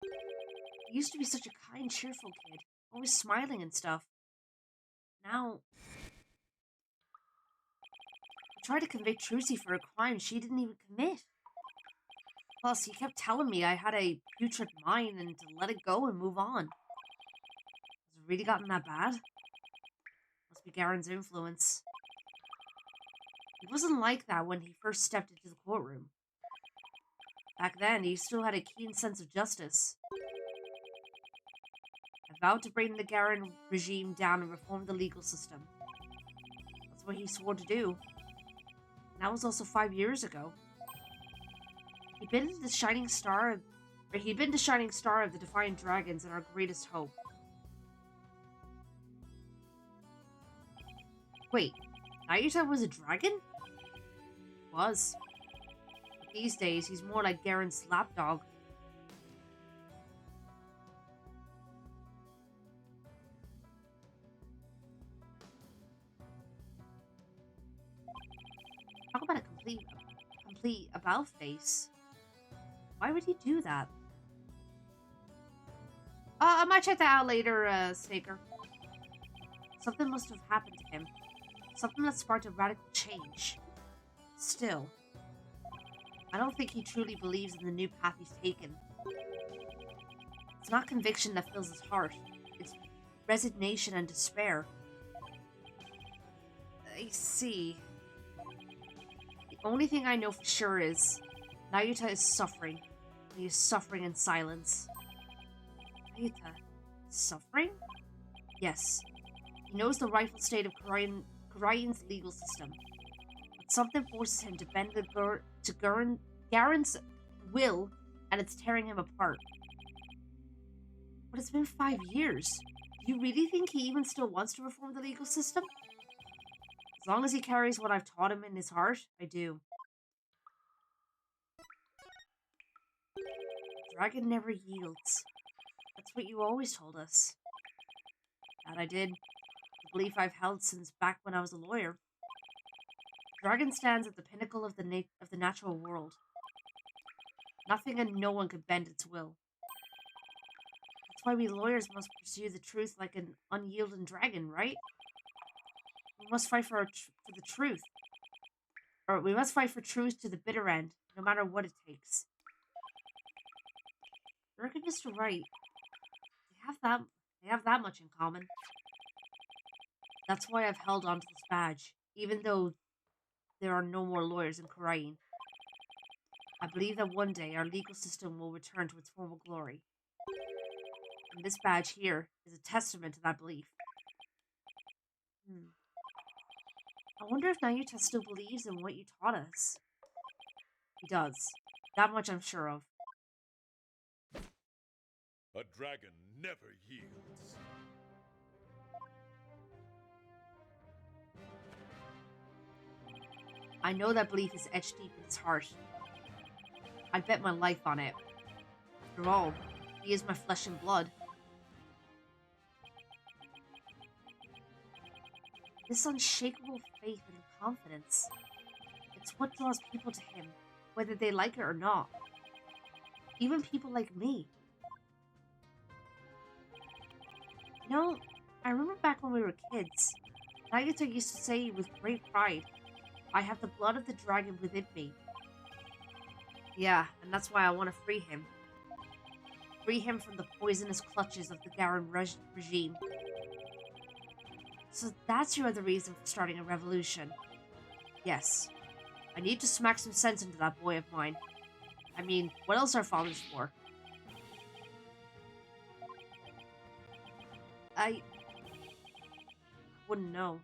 Speaker 1: He used to be such a kind, cheerful kid, always smiling and stuff. Now, I tried to convict Trucy for a crime she didn't even commit. Plus, he kept telling me I had a putrid mind and to let it go and move on. Has it really gotten that bad? Must be Garen's influence. He wasn't like that when he first stepped into the courtroom. Back then, he still had a keen sense of justice. I vowed to bring the Garen regime down and reform the legal system. That's what he swore to do. And that was also 5 years ago. He'd been the shining star of the Defiant Dragons and our greatest hope. Wait, Nayuta was a dragon? Was. But these days, he's more like Garen's lapdog. Talk about a complete about face. Why would he do that? I might check that out later, Snaker. Something must have happened to him. Something that sparked a radical change. Still, I don't think he truly believes in the new path he's taken. It's not conviction that fills his heart. It's resignation and despair. I see. The only thing I know for sure is Nayuta is suffering. And he is suffering in silence. Nayuta? Suffering? Yes. He knows the rightful state of Karain's legal system. But something forces him to bend to Garen's will, and it's tearing him apart. But it's been 5 years. Do you really think he even still wants to reform the legal system? As long as he carries what I've taught him in his heart, I do. The dragon never yields. That's what you always told us. That I did. The belief I've held since back when I was a lawyer. The dragon stands at the pinnacle of the natural world. Nothing and no one could bend its will. That's why we lawyers must pursue the truth like an unyielding dragon, right? We must fight for the truth. Or we must fight for truth to the bitter end, no matter what it takes. Dirk and Mr. Wright, they have that much in common. That's why I've held on to this badge, even though there are no more lawyers in Korean. I believe that one day our legal system will return to its former glory. And this badge here is a testament to that belief. I wonder if Nayuta still believes in what you taught us. He does. That much I'm sure of.
Speaker 6: A dragon never yields.
Speaker 1: I know that belief is etched deep in his heart. I'd bet my life on it. After all, he is my flesh and blood. This unshakable faith and confidence. It's what draws people to him, whether they like it or not. Even people like me. You know, I remember back when we were kids, Nagata used to say with great pride, I have the blood of the dragon within me. Yeah, and that's why I want to free him. Free him from the poisonous clutches of the Garen regime. So that's your other reason for starting a revolution. Yes. I need to smack some sense into that boy of mine. I mean, what else are fathers for? I wouldn't know.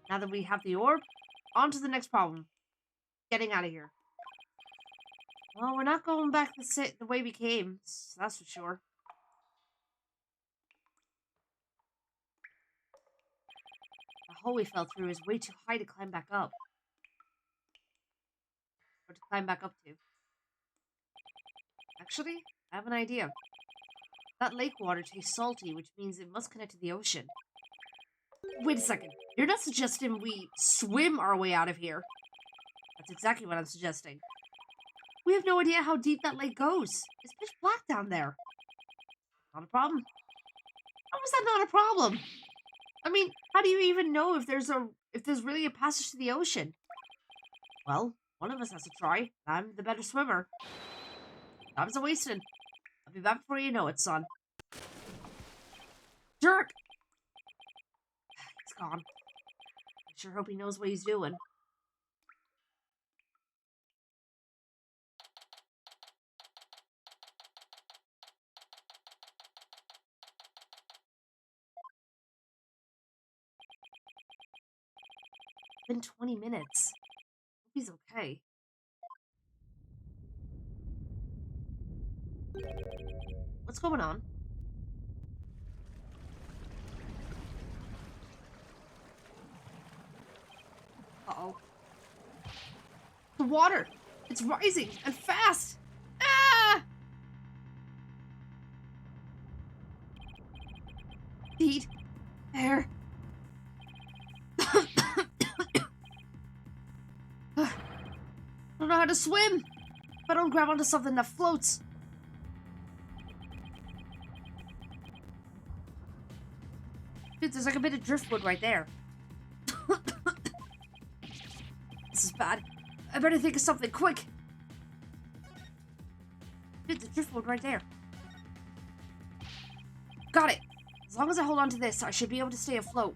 Speaker 1: Now that we have the orb, on to the next problem. Getting out of here. Well, we're not going back the way we came, so that's for sure. The hole we fell through is way too high to climb back up. Or to climb back up to. Actually, I have an idea. That lake water tastes salty, which means it must connect to the ocean. Wait a second. You're not suggesting we swim our way out of here? That's exactly what I'm suggesting. We have no idea how deep that lake goes. It's pitch black down there. Not a problem. How is that not a problem? I mean, how do you even know if there's really a passage to the ocean? Well, one of us has to try. I'm the better swimmer. Time's a wasting. I'll be back before you know it, son. Jerk! He's gone. I sure hope he knows what he's doing. It's been 20 minutes. Hope he's okay. What's going on? Uh-oh. The water! It's rising! And fast! Ah! Feet. Air. I don't know how to swim! If I don't grab onto something that floats. Dude, there's like a bit of driftwood right there. This is bad. I better think of something quick. Dude, the driftwood right there. Got it. As long as I hold on to this, I should be able to stay afloat.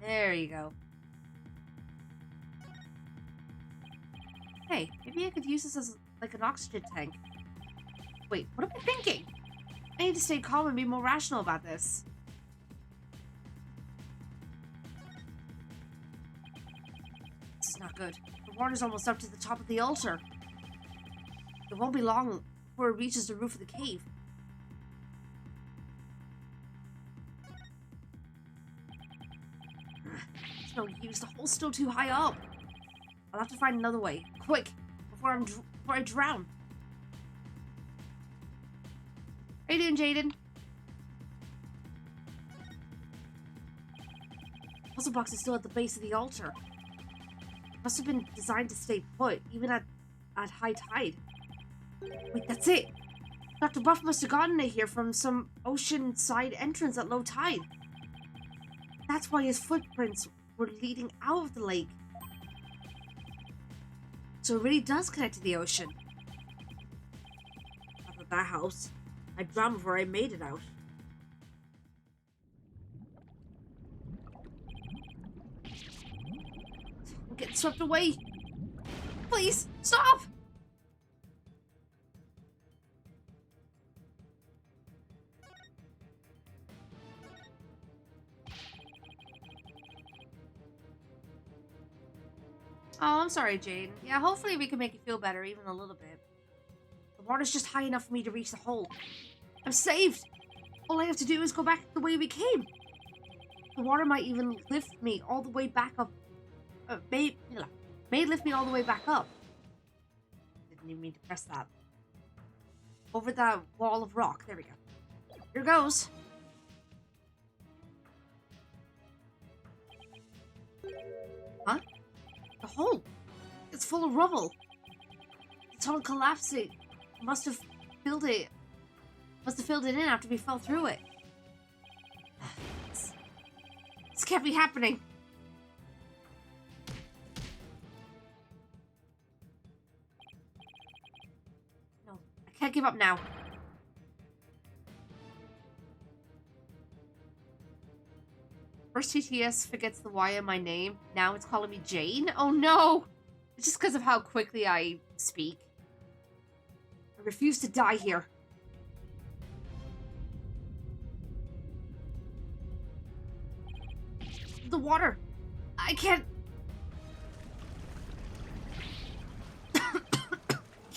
Speaker 1: There you go. Hey, maybe I could use this as like an oxygen tank. Wait, what am I thinking? I need to stay calm and be more rational about this. This is not good. The water's almost up to the top of the altar. It won't be long before it reaches the roof of the cave. It's no use. The hole's still too high up. I'll have to find another way. Quick! Before I drown. How you doing, Jaden? Puzzle box is still at the base of the altar. Must have been designed to stay put, even at high tide. Wait, that's it. Dr. Buff must have gotten it here from some ocean-side entrance at low tide. That's why his footprints were leading out of the lake. So it really does connect to the ocean. Not that that helps. I drowned before I made it out. I'm getting swept away. Please, stop! Oh, I'm sorry, Jane. Yeah, hopefully we can make you feel better, even a little bit. The water's just high enough for me to reach the hole. I'm saved! All I have to do is go back the way we came. The water might even lift me all the way back up. May lift me all the way back up. Didn't even mean to press that. Over that wall of rock. There we go. Here goes. Huh? The hole. It's full of rubble. The tunnel collapsing. Must have filled it in after we fell through it. This can't be happening. No, I can't give up now. First TTS forgets the Y in my name. Now it's calling me Jane? Oh no! It's just because of how quickly I speak. I refuse to die here. The water! I can't...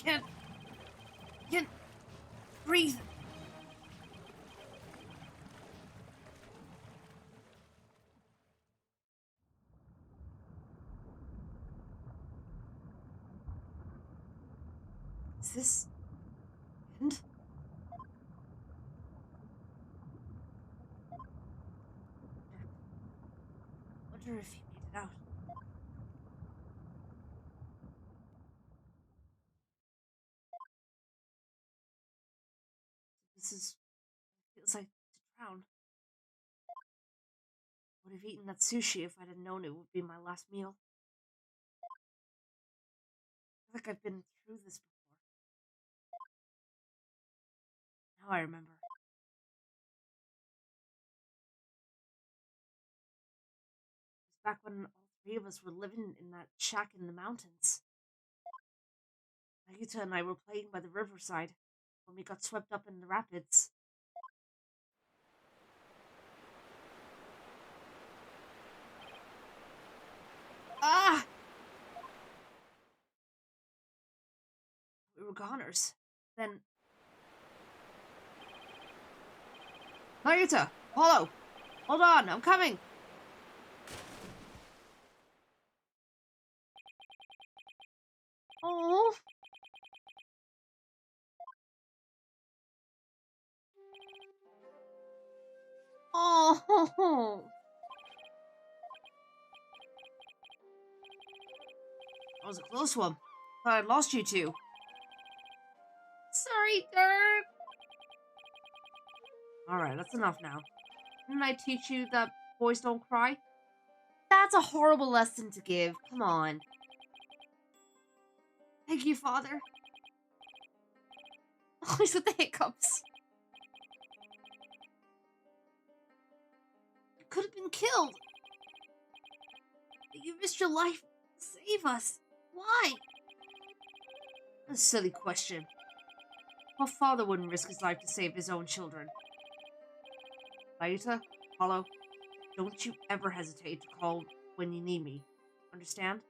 Speaker 1: can't breathe. Is this end? I wonder if he made it out. Feels like to drown. Would have eaten that sushi if I'd have known it would be my last meal. I feel like I've been through this before. Now I remember. It was back when all three of us were living in that shack in the mountains. Nagita and I were playing by the riverside when we got swept up in the rapids. Ah! We were goners. Then... Nagita! Follow! Hold on, I'm coming! Oh! Oh! That was a close one. Thought I'd lost you two. Sorry, Dirk. Alright, that's enough now. Didn't I teach you that boys don't cry? That's a horrible lesson to give. Come on. Thank you, Father. Always with the hiccups. You could have been killed. But you risked your life to save us. Why? A silly question. What father wouldn't risk his life to save his own children? Laita, Apollo, don't you ever hesitate to call when you need me. Understand?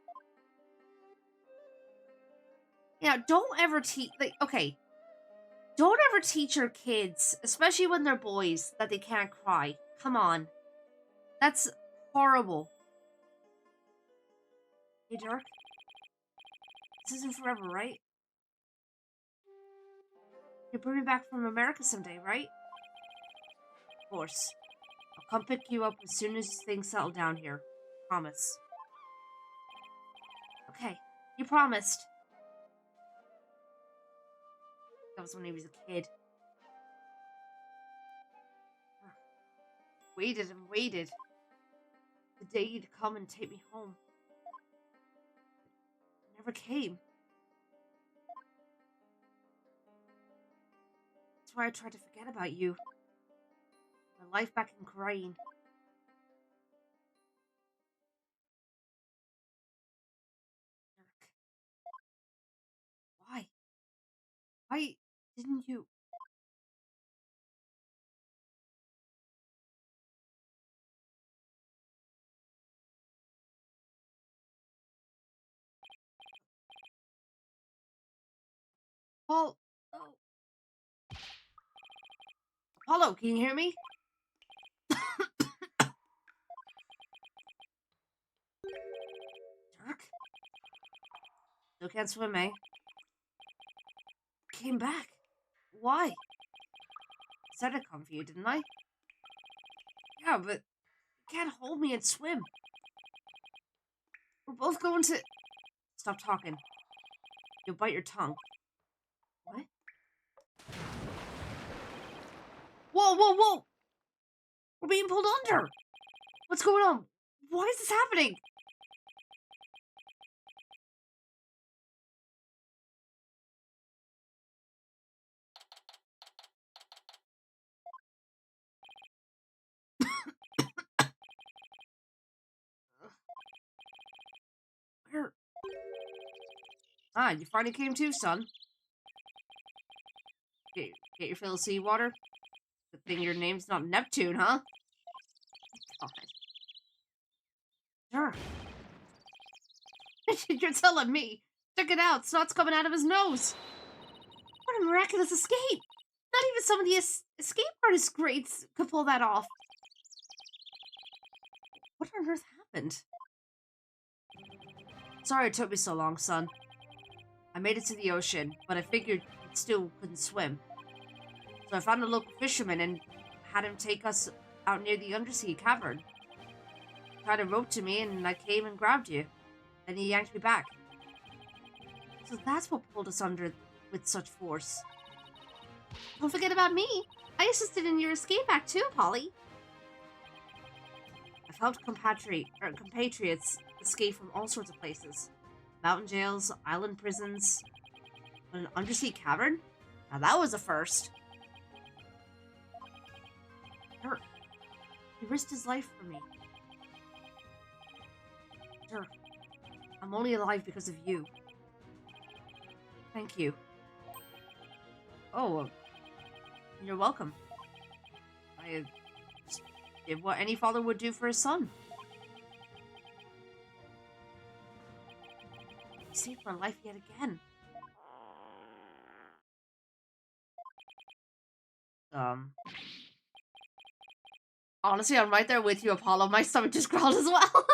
Speaker 1: Yeah, don't ever teach... okay. Don't ever teach your kids, especially when they're boys, that they can't cry. Come on. That's horrible. Hey, Dirk. This isn't forever, right? You'll bring me back from America someday, right? Of course. I'll come pick you up as soon as things settle down here. Promise. Okay, you promised. That was when he was a kid. Waited and waited. The day you'd come and take me home. It never came. That's why I tried to forget about you. My life back in Korean. Why? Why didn't you? Paul. Oh. Apollo, can you hear me? Dirk? Still can't swim, eh? Came back. Why? I said I'd come for you, didn't I? Yeah, but you can't hold me and swim. We're both going to... Stop talking. You'll bite your tongue. What? Whoa, whoa, whoa! We're being pulled under! What's going on? Why is this happening? Where? Ah, you finally came to, son. Get your fill of seawater? Good thing your name's not Neptune, huh? God. Sure. You're telling me. Check it out. Snot's coming out of his nose. What a miraculous escape. Not even some of the escape artist greats could pull that off. What on earth happened? Sorry it took me so long, son. I made it to the ocean, but I figured you still couldn't swim. So I found a local fisherman and had him take us out near the undersea cavern. Tied a rope to me and I came and grabbed you. Then he yanked me back. So that's what pulled us under with such force. Don't forget about me. I assisted in your escape act too, Polly. I've helped compatriots escape from all sorts of places. Mountain jails, island prisons, but an undersea cavern? Now that was a first. Dirk. He risked his life for me. Dirk. I'm only alive because of you. Thank you. Oh, you're welcome. I just did what any father would do for his son. You saved my life yet again. Honestly, I'm right there with you, Apollo. My stomach just growled as well.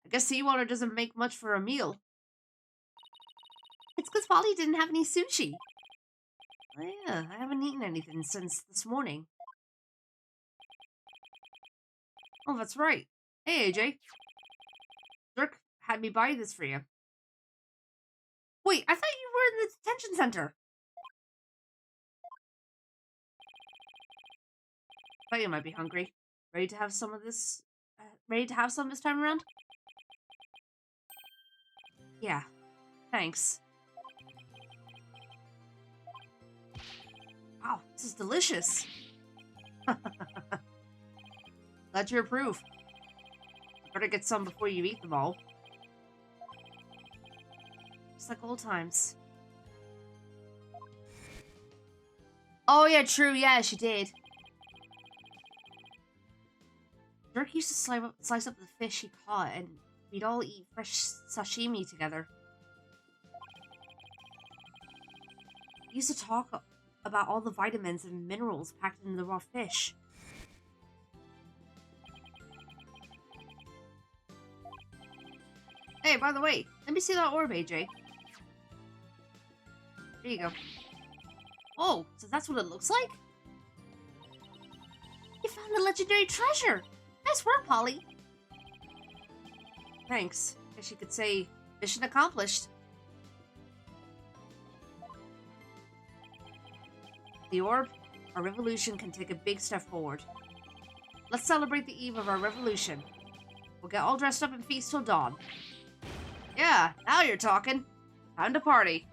Speaker 1: I guess seawater doesn't make much for a meal. It's because Polly didn't have any sushi. Oh yeah, I haven't eaten anything since this morning. Oh, that's right. Hey, AJ. Dirk had me buy this for you. Wait, I thought you were in the detention center. Thought you might be hungry. Ready to have some of this? Ready to have some this time around? Yeah. Thanks. Wow, this is delicious. Glad you approve. Better get some before you eat them all. Just like old times. Oh yeah, true. Yeah, she did. Dirk used to slice up the fish he caught, and we'd all eat fresh sashimi together. He used to talk about all the vitamins and minerals packed in the raw fish. Hey, by the way, let me see that orb, AJ. There you go. Oh, so that's what it looks like? You found the legendary treasure! Nice work, Polly! Thanks. Guess you could say mission accomplished. the orb, our revolution can take a big step forward. Let's celebrate the eve of our revolution. We'll get all dressed up and feast till dawn. Yeah, now you're talking. Time to party.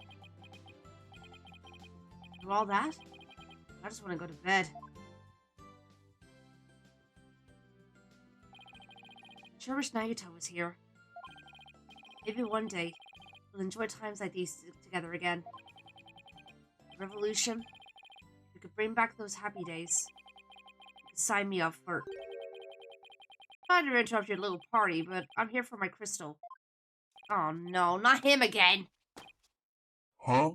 Speaker 1: Do all that? I just want to go to bed. Sure wish Nagito was here. Maybe one day, we'll enjoy times like these together again. Revolution. We could bring back those happy days. You could sign me up for... Sorry to interrupt your little party, but I'm here for my crystal. Oh no, not him again!
Speaker 6: Huh?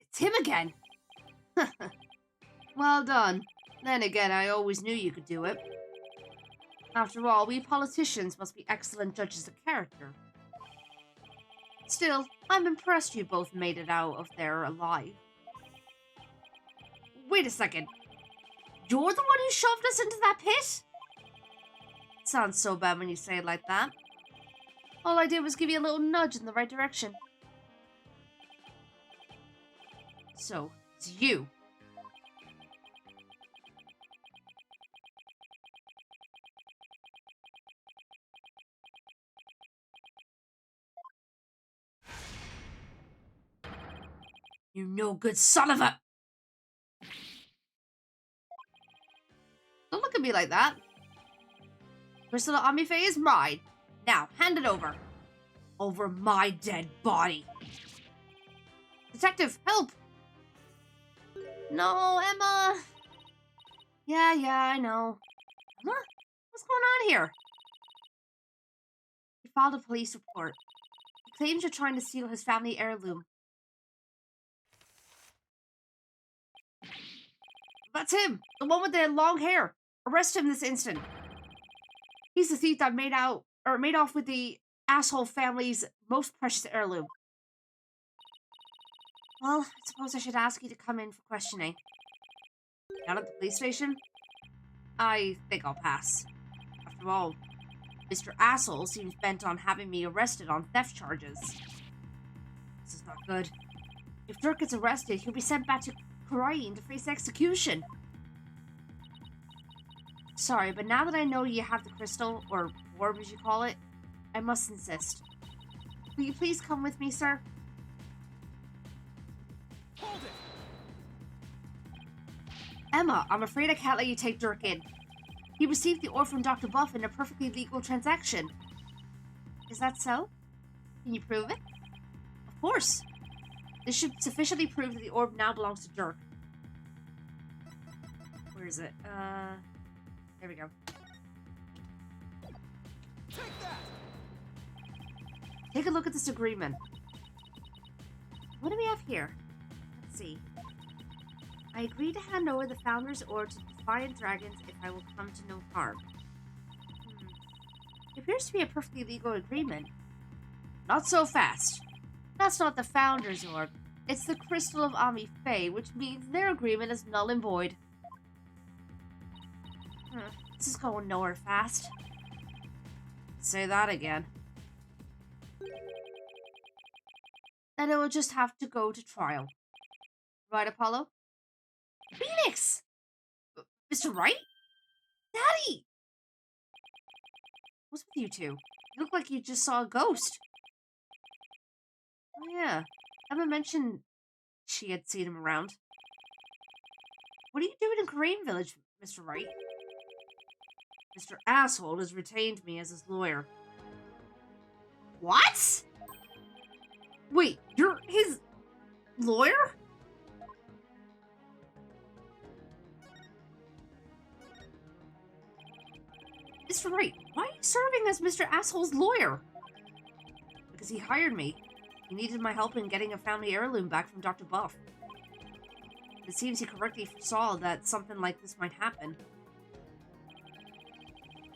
Speaker 1: It's him again! Well done. Then again, I always knew you could do it. After all, we politicians must be excellent judges of character. Still, I'm impressed you both made it out of there alive. Wait a second. You're the one who shoved us into that pit? Sounds so bad when you say it like that. All I did was give you a little nudge in the right direction. So, it's you. You no good son of a... Don't look at me like that. Crystal Amife is mine. Now, hand it over. Over my dead body. Detective, help! No, Emma. Yeah, I know. Emma? What's going on here? He filed a police report. He claims you're trying to steal his family heirloom. That's him! The one with the long hair! Arrest him this instant! He's the thief that made off with the asshole family's most precious heirloom. Well, I suppose I should ask you to come in for questioning. Down at the police station? I think I'll pass. After all, Mr. Asshole seems bent on having me arrested on theft charges. This is not good. If Dirk gets arrested, he'll be sent back to Korean to face execution. Sorry, but now that I know you have the crystal, or orb as you call it, I must insist. Will you please come with me, sir?
Speaker 4: Hold it!
Speaker 1: Emma, I'm afraid I can't let you take Dirk in. He received the orb from Dr. Buff in a perfectly legal transaction. Is that so? Can you prove it? Of course. This should sufficiently prove that the orb now belongs to Dirk. Where is it? There we go.
Speaker 4: Take that!
Speaker 1: Take a look at this agreement. What do we have here? Let's see. I agree to hand over the Founder's Orb to Defiant Dragons if I will come to no harm. It appears to be a perfectly legal agreement. Not so fast. That's not the Founder's Orb. It's the Crystal of Ami Faye, which means their agreement is null and void. This is going nowhere fast. Say that again. Then it will just have to go to trial. Right, Apollo? Phoenix! Mr. Wright? Daddy! What's with you two? You look like you just saw a ghost. Oh yeah, Emma mentioned she had seen him around. What are you doing in Korean Village, Mr. Wright? Mr. Asshole has retained me as his lawyer. What? Wait, you're his lawyer? Mr. Wright, why are you serving as Mr. Asshole's lawyer? Because he hired me. He needed my help in getting a family heirloom back from Dr. Buff. It seems he correctly foresaw that something like this might happen.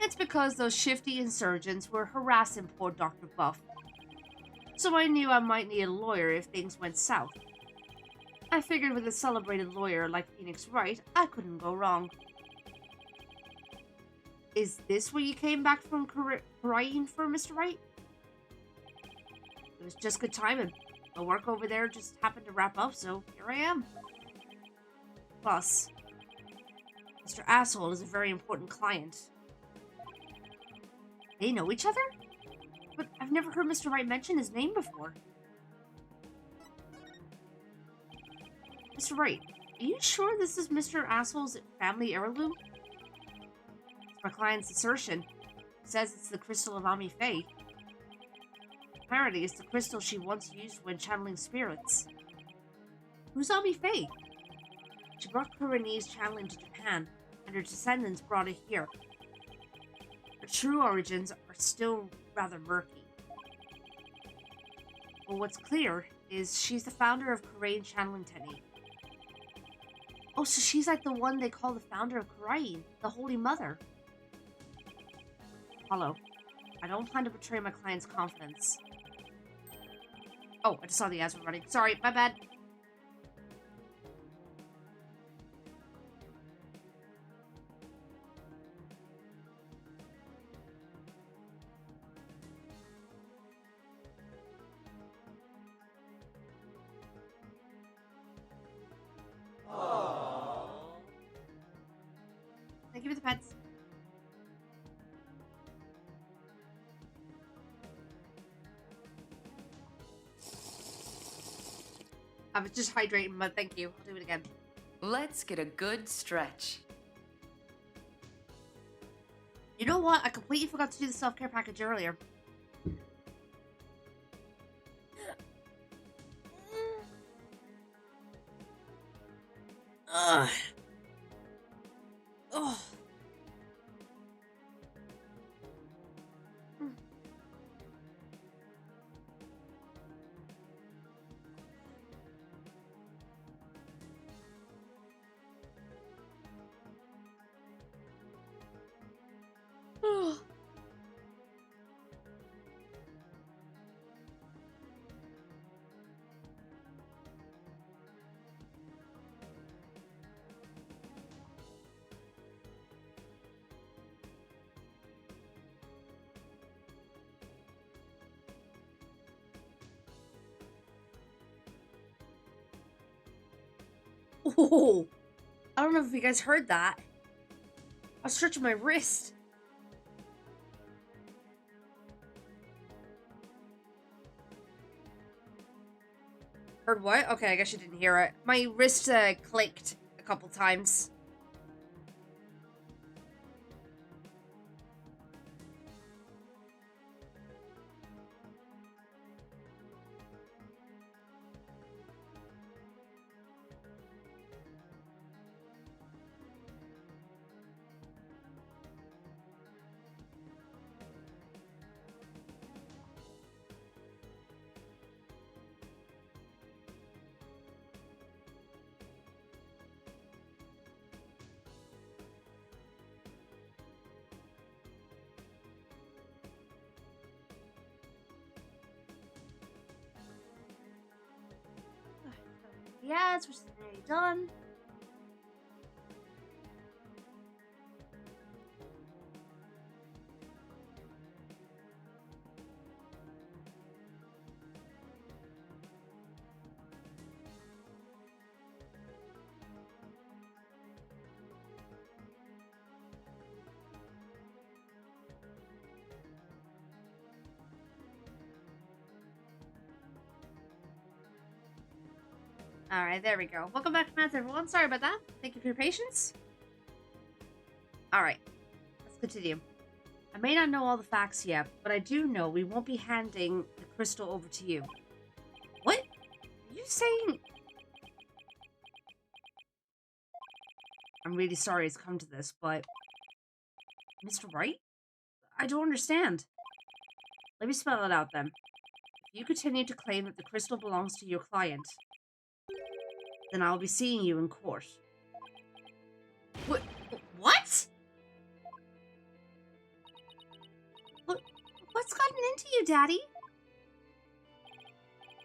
Speaker 1: It's because those shifty insurgents were harassing poor Dr. Buff. So I knew I might need a lawyer if things went south. I figured with a celebrated lawyer like Phoenix Wright, I couldn't go wrong. Is this where you came back from Korean for, Mr. Wright? It was just good timing. The work over there just happened to wrap up, so here I am. Plus, Mr. Asshole is a very important client. They know each other? But I've never heard Mr. Wright mention his name before. Mr. Wright, are you sure this is Mr. Asshole's family heirloom? It's my client's assertion. It says it's the crystal of Ami Faye. Apparently, it's the crystal she once used when channeling spirits. Who's Ami Faye? She brought Kurani's channeling to Japan, and her descendants brought it here. Her true origins are still rather murky. But what's clear is she's the founder of Kurain channeling technique. Oh, so she's like the one they call the founder of Kurain, the Holy Mother. Hello. I don't plan to betray my client's confidence. Oh, I just saw the ads were running. Sorry, my bad. Thank you for the pets. I was just hydrating, but thank you. I'll do it again.
Speaker 3: Let's get a good stretch.
Speaker 1: You know what? I completely forgot to do the self-care package earlier. Ugh. Oh. Oh, I don't know if you guys heard that. I was stretching my wrist. Heard what? Okay, I guess you didn't hear it. My wrist clicked a couple times. Yeah, it's already done. Alright, there we go. Welcome back to Math, everyone. Sorry about that. Thank you for your patience. Alright, let's continue. I may not know all the facts yet, but I do know we won't be handing the crystal over to you. What? Are you saying... I'm really sorry it's come to this, but... Mr. Wright? I don't understand. Let me spell it out then. If you continue to claim that the crystal belongs to your client, then I'll be seeing you in court. What? What? What's gotten into you, Daddy?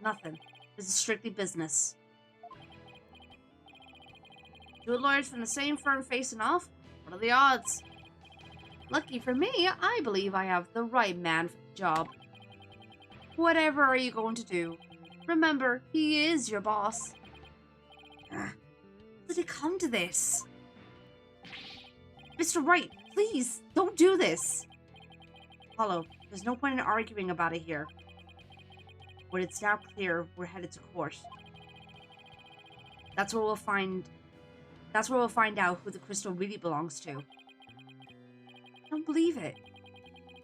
Speaker 1: Nothing. This is strictly business. Two lawyers from the same firm facing off? What are the odds? Lucky for me, I believe I have the right man for the job. Whatever are you going to do? Remember, he is your boss. How did it come to this? Mr. Wright, please, don't do this. Apollo, there's no point in arguing about it here. When it's now clear, we're headed to court. That's where we'll find out who the crystal really belongs to. I don't believe it.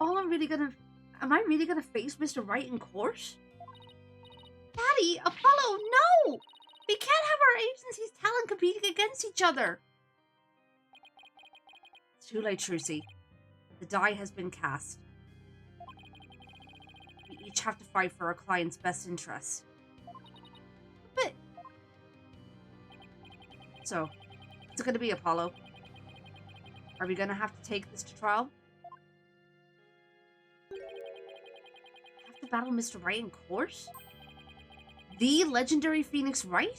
Speaker 1: Am I really gonna face Mr. Wright in court? Daddy, Apollo, no! We can't have our agency's talent competing against each other. It's too late, Trucy. The die has been cast. We each have to fight for our client's best interests. But... So, what's it gonna be, Apollo? Are we gonna have to take this to trial? Have to battle Mr. Wright in court? The legendary Phoenix Wright?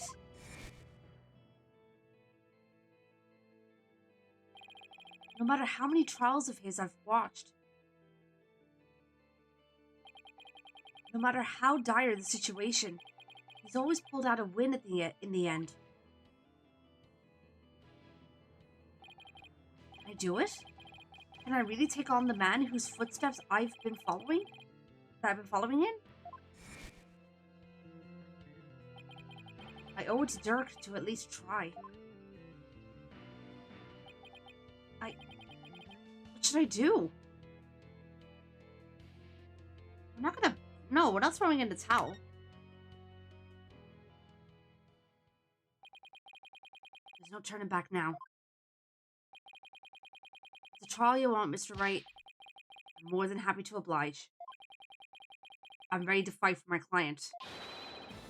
Speaker 1: No matter how many trials of his I've watched, no matter how dire the situation, he's always pulled out a win in the end. Can I do it? Can I really take on the man whose footsteps I've been following? That I've been following in? I owe it to Dirk to at least try. What should I do? I'm not gonna... No, we're not throwing in the towel. There's no turning back now. The trial you want, Mr. Wright. I'm more than happy to oblige. I'm ready to fight for my client.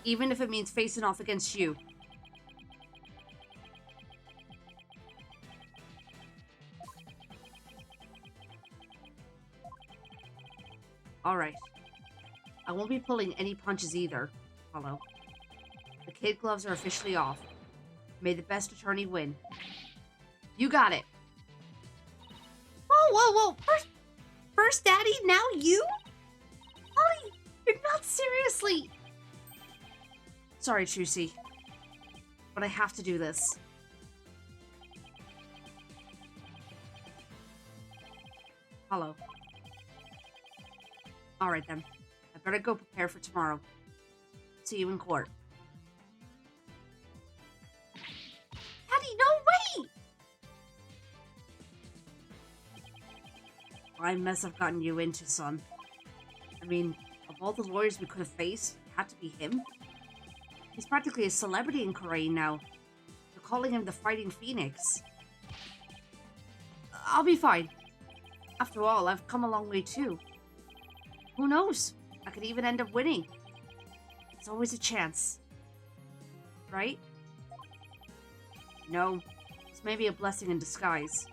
Speaker 1: Even if it means facing off against you. Alright. I won't be pulling any punches either, Apollo. The kid gloves are officially off. May the best attorney win. You got it. Whoa, whoa, whoa. First Daddy, now you? Ollie, you're not seriously... Sorry, Trucy. But I have to do this. Apollo. Alright then. I better go prepare for tomorrow. See you in court. Daddy, no way! Fine mess I've gotten you into, son. I mean, of all the lawyers we could have faced, it had to be him. He's practically a celebrity in Korea now. They're calling him the Fighting Phoenix. I'll be fine. After all, I've come a long way too. Who knows? I could even end up winning. There's always a chance. Right? No. It's maybe a blessing in disguise.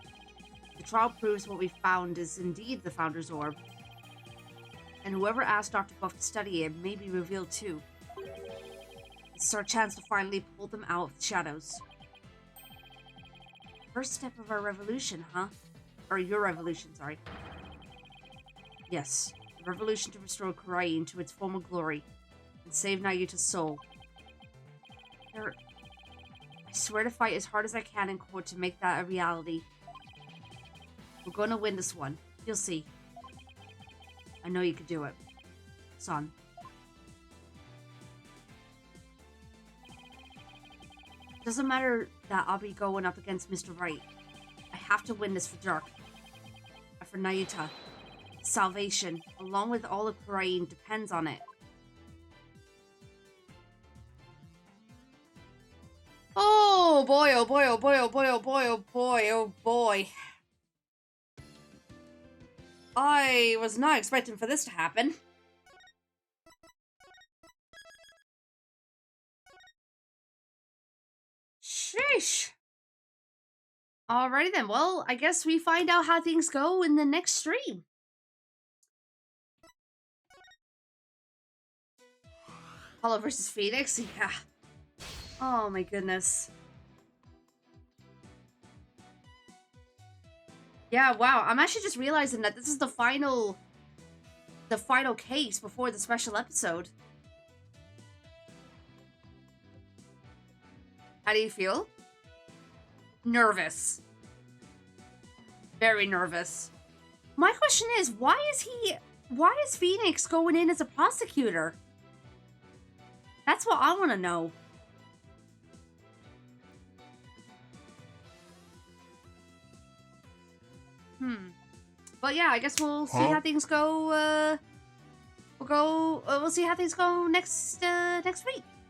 Speaker 1: The trial proves what we found is indeed the Founder's Orb. And whoever asked Dr. Buff to study it may be revealed too. It's our chance to finally pull them out of the shadows. First step of our revolution, huh? Or your revolution, sorry. Yes. The revolution to restore Karai to its former glory. And save Nayuta's soul. I swear to fight as hard as I can in court to make that a reality. We're gonna win this one. You'll see. I know you can do it. Son. Doesn't matter that I'll be going up against Mr. Wright. I have to win this for Dirk. And for Nayuta. Salvation, along with all of Korean, depends on it. Oh boy, oh boy, oh boy, oh boy, oh boy, oh boy, oh boy. I was not expecting for this to happen. Sheesh. Alrighty then, well, I guess we find out how things go in the next stream. Apollo versus Phoenix? Yeah. Oh my goodness. Yeah, wow. I'm actually just realizing that this is the final the final case before the special episode. How do you feel? Nervous. Very nervous. My question is, why is Phoenix going in as a prosecutor? That's what I want to know. But yeah, I guess we'll see how things go. We'll see how things go next week.